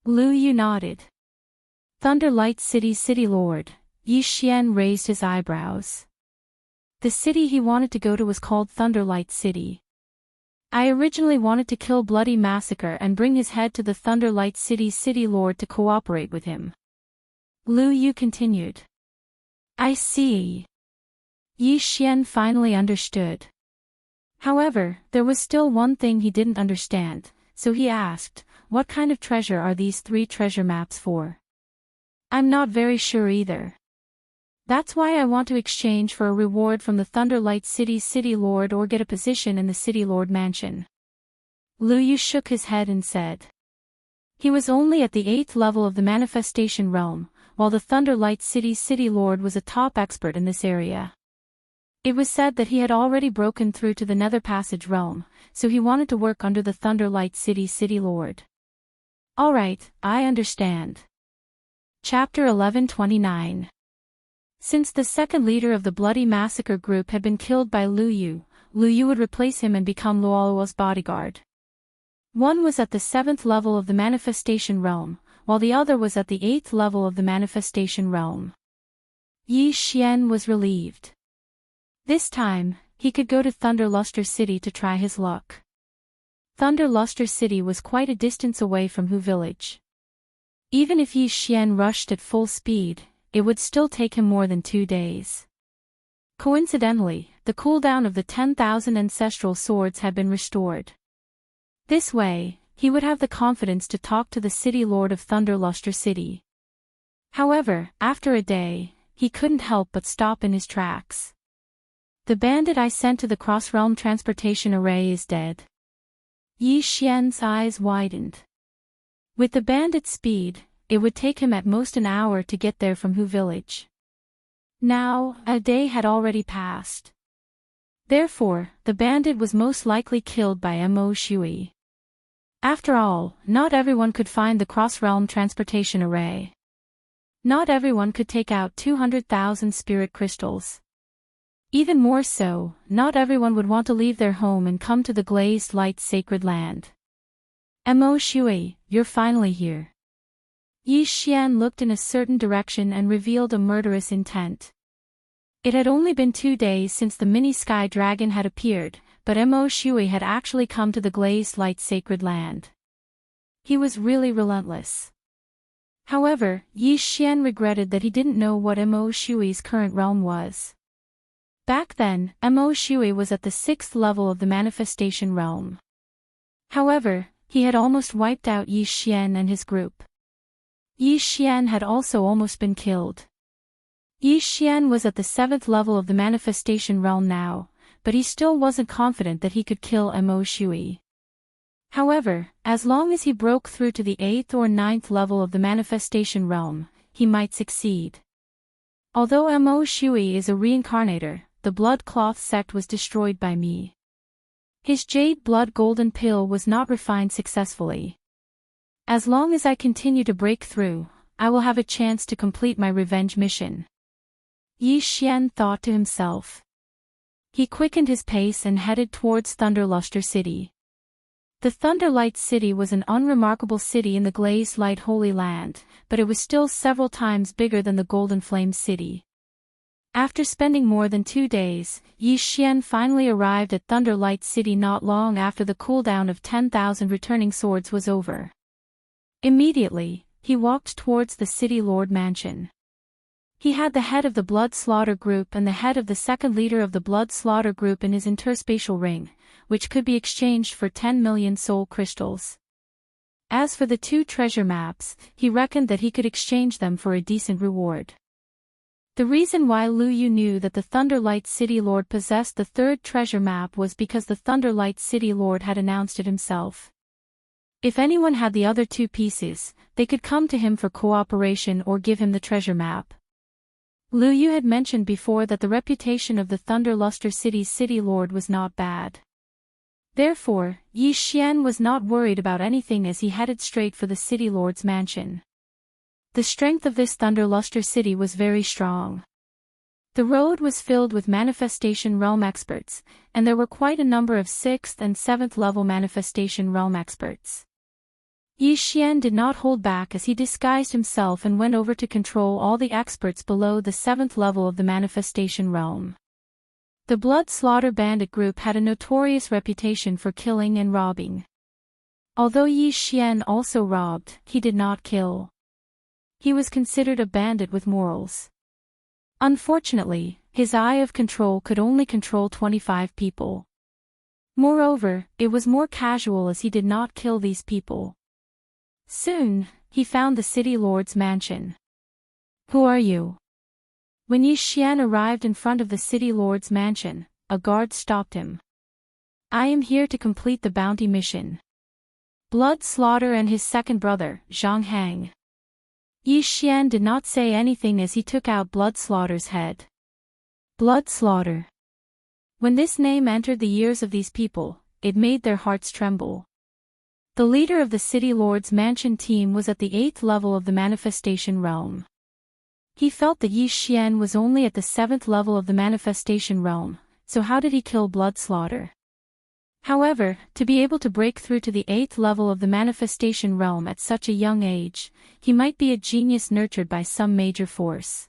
Lu Yu nodded. Thunder Light City City Lord, Yi Xian raised his eyebrows. The city he wanted to go to was called Thunder Light City. I originally wanted to kill Bloody Massacre and bring his head to the Thunder Light City City Lord to cooperate with him. Lu Yu continued. I see. Yi Xian finally understood. However, there was still one thing he didn't understand, so he asked, what kind of treasure are these 3 treasure maps for? I'm not very sure either. That's why I want to exchange for a reward from the Thunder Light City City Lord or get a position in the City Lord Mansion. Lu Yu shook his head and said. He was only at the 8th level of the manifestation realm, while the Thunder Light City's city lord was a top expert in this area. It was said that he had already broken through to the Nether Passage realm, so he wanted to work under the Thunder Light City's city lord. Alright, I understand. Chapter 1129. Since the second leader of the Bloody Massacre group had been killed by Lu Yu would replace him and become Luoluo's bodyguard. One was at the 7th level of the manifestation realm, while the other was at the 8th level of the manifestation realm. Yi Xian was relieved. This time, he could go to Thunder Luster City to try his luck. Thunder Luster City was quite a distance away from Hu Village. Even if Yi Xian rushed at full speed, it would still take him more than 2 days. Coincidentally, the cooldown of the 10,000 ancestral swords had been restored. This way, he would have the confidence to talk to the city lord of Thunder Luster City. However, after a day, he couldn't help but stop in his tracks. The bandit I sent to the cross-realm transportation array is dead. Yi Xian's eyes widened. With the bandit's speed, it would take him at most an hour to get there from Hu Village. Now, a day had already passed. Therefore, the bandit was most likely killed by Mo Shui. After all, not everyone could find the cross-realm transportation array. Not everyone could take out 200,000 spirit crystals. Even more so, not everyone would want to leave their home and come to the glazed light sacred land. Mo Shui, you're finally here. Yi Xian looked in a certain direction and revealed a murderous intent. It had only been 2 days since the mini sky dragon had appeared, but Mo Shui had actually come to the glazed light sacred land. He was really relentless. However, Yi Xian regretted that he didn't know what Mo Shui's current realm was. Back then, Mo Shui was at the 6th level of the manifestation realm. However, he had almost wiped out Yi Xian and his group. Yi Xian had also almost been killed. Yi Xian was at the 7th level of the manifestation realm now, but he still wasn't confident that he could kill Mo Shui. However, as long as he broke through to the 8th or 9th level of the manifestation realm, he might succeed. Although Mo Shui is a reincarnator, the Blood Cloth sect was destroyed by me. His Jade Blood Golden Pill was not refined successfully. As long as I continue to break through, I will have a chance to complete my revenge mission. Yi Xian thought to himself. He quickened his pace and headed towards Thunder Luster City. The Thunder Light City was an unremarkable city in the glazed light Holy Land, but it was still several times bigger than the Golden Flame City. After spending more than 2 days, Yi Xian finally arrived at Thunder Light City not long after the cooldown of 10,000 returning swords was over. Immediately, he walked towards the City Lord Mansion. He had the head of the Blood Slaughter Group and the head of the second leader of the Blood Slaughter Group in his interspatial ring, which could be exchanged for 10 million soul crystals. As for the 2 treasure maps, he reckoned that he could exchange them for a decent reward. The reason why Lu Yu knew that the Thunder Light City Lord possessed the 3rd treasure map was because the Thunder Light City Lord had announced it himself. If anyone had the other 2 pieces, they could come to him for cooperation or give him the treasure map. Lu Yu had mentioned before that the reputation of the Thunder Luster City's City Lord was not bad. Therefore, Yi Xian was not worried about anything as he headed straight for the City Lord's mansion. The strength of this Thunder Luster City was very strong. The road was filled with manifestation realm experts, and there were quite a number of 6th and 7th level manifestation realm experts. Yi Xian did not hold back as he disguised himself and went over to control all the experts below the 7th level of the manifestation realm. The Blood Slaughter Bandit group had a notorious reputation for killing and robbing. Although Yi Xian also robbed, he did not kill. He was considered a bandit with morals. Unfortunately, his eye of control could only control 25 people. Moreover, it was more casual as he did not kill these people. Soon, he found the City Lord's mansion. Who are you? When Yi Xian arrived in front of the City Lord's mansion, a guard stopped him. I am here to complete the bounty mission. Blood Slaughter and his second brother, Zhang Hang. Yi Xian did not say anything as he took out Blood Slaughter's head. Blood Slaughter. When this name entered the ears of these people, it made their hearts tremble. The leader of the City Lord's Mansion team was at the 8th level of the Manifestation Realm. He felt that Yi Xian was only at the 7th level of the Manifestation Realm, so how did he kill Blood Slaughter? However, to be able to break through to the 8th level of the Manifestation Realm at such a young age, he might be a genius nurtured by some major force.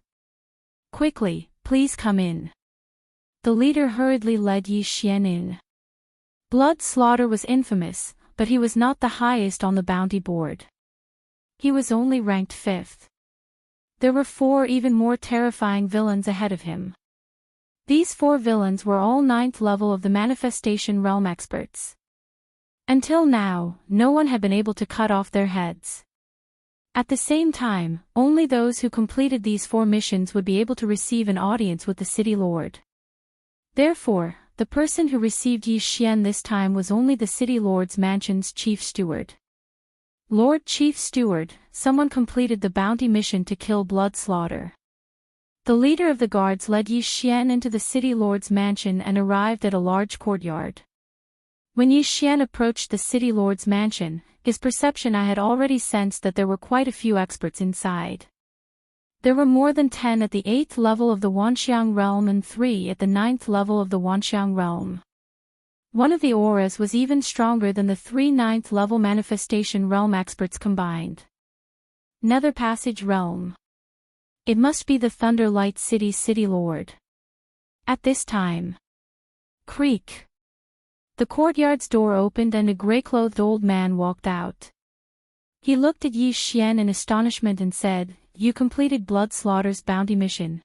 Quickly, please come in. The leader hurriedly led Yi Xian in. Blood Slaughter was infamous, but he was not the highest on the bounty board. He was only ranked 5th. There were 4 even more terrifying villains ahead of him. These 4 villains were all 9th level of the Manifestation Realm experts. Until now, no one had been able to cut off their heads. At the same time, only those who completed these 4 missions would be able to receive an audience with the City Lord. Therefore, the person who received Yi Xian this time was only the City Lord's Mansion's Chief Steward. Lord Chief Steward, someone completed the bounty mission to kill Blood Slaughter. The leader of the guards led Yi Xian into the City Lord's Mansion and arrived at a large courtyard. When Yi Xian approached the City Lord's Mansion, his perception had already sensed that there were quite a few experts inside. There were more than 10 at the 8th level of the Wanxiang Realm and 3 at the 9th level of the Wanxiang Realm. One of the auras was even stronger than the 3 9th level Manifestation Realm experts combined. Nether Passage Realm. It must be the Thunderlight City's City Lord. At this time. Creak. The courtyard's door opened and a grey-clothed old man walked out. He looked at Yi Xian in astonishment and said, "You completed Blood Slaughter's bounty mission."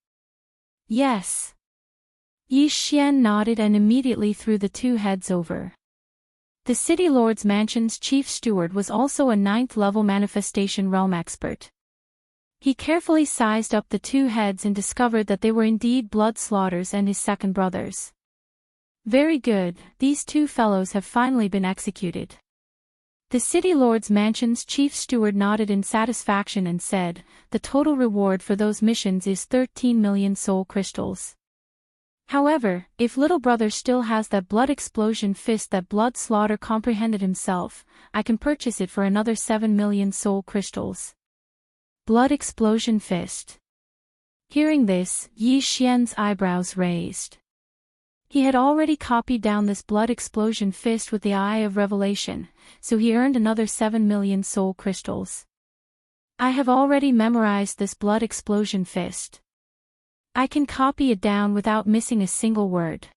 "Yes." Yi Xian nodded and immediately threw the 2 heads over. The City Lord's Mansion's Chief Steward was also a 9th level Manifestation Realm expert. He carefully sized up the 2 heads and discovered that they were indeed Blood Slaughter's and his second brother's. "Very good, these 2 fellows have finally been executed." The City Lord's Mansion's Chief Steward nodded in satisfaction and said, "The total reward for those missions is 13 million soul crystals. However, if little brother still has that blood explosion fist that Blood Slaughter comprehended himself, I can purchase it for another 7 million soul crystals." Blood explosion fist. Hearing this, Yi Xian's eyebrows raised. He had already copied down this blood explosion fist with the Eye of Revelation, so he earned another 7 million soul crystals. "I have already memorized this blood explosion fist. I can copy it down without missing a single word."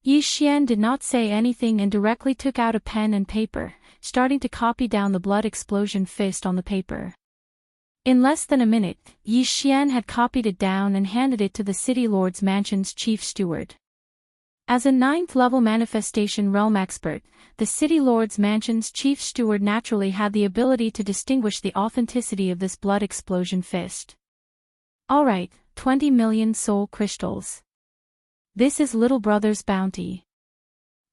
Yi Xian did not say anything and directly took out a pen and paper, starting to copy down the blood explosion fist on the paper. In less than a minute, Yi Xian had copied it down and handed it to the City Lord's Mansion's Chief Steward. As a 9th level Manifestation Realm expert, the City Lord's Mansion's Chief Steward naturally had the ability to distinguish the authenticity of this blood explosion fist. "Alright, 20 million soul crystals. This is little brother's bounty."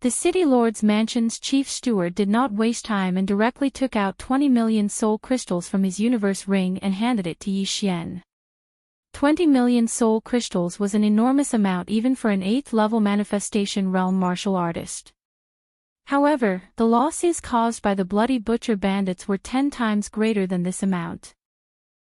The City Lord's Mansion's Chief Steward did not waste time and directly took out 20 million soul crystals from his universe ring and handed it to Yi Xian. 20 million soul crystals was an enormous amount even for an 8th level Manifestation Realm martial artist. However, the losses caused by the Bloody Butcher bandits were 10 times greater than this amount.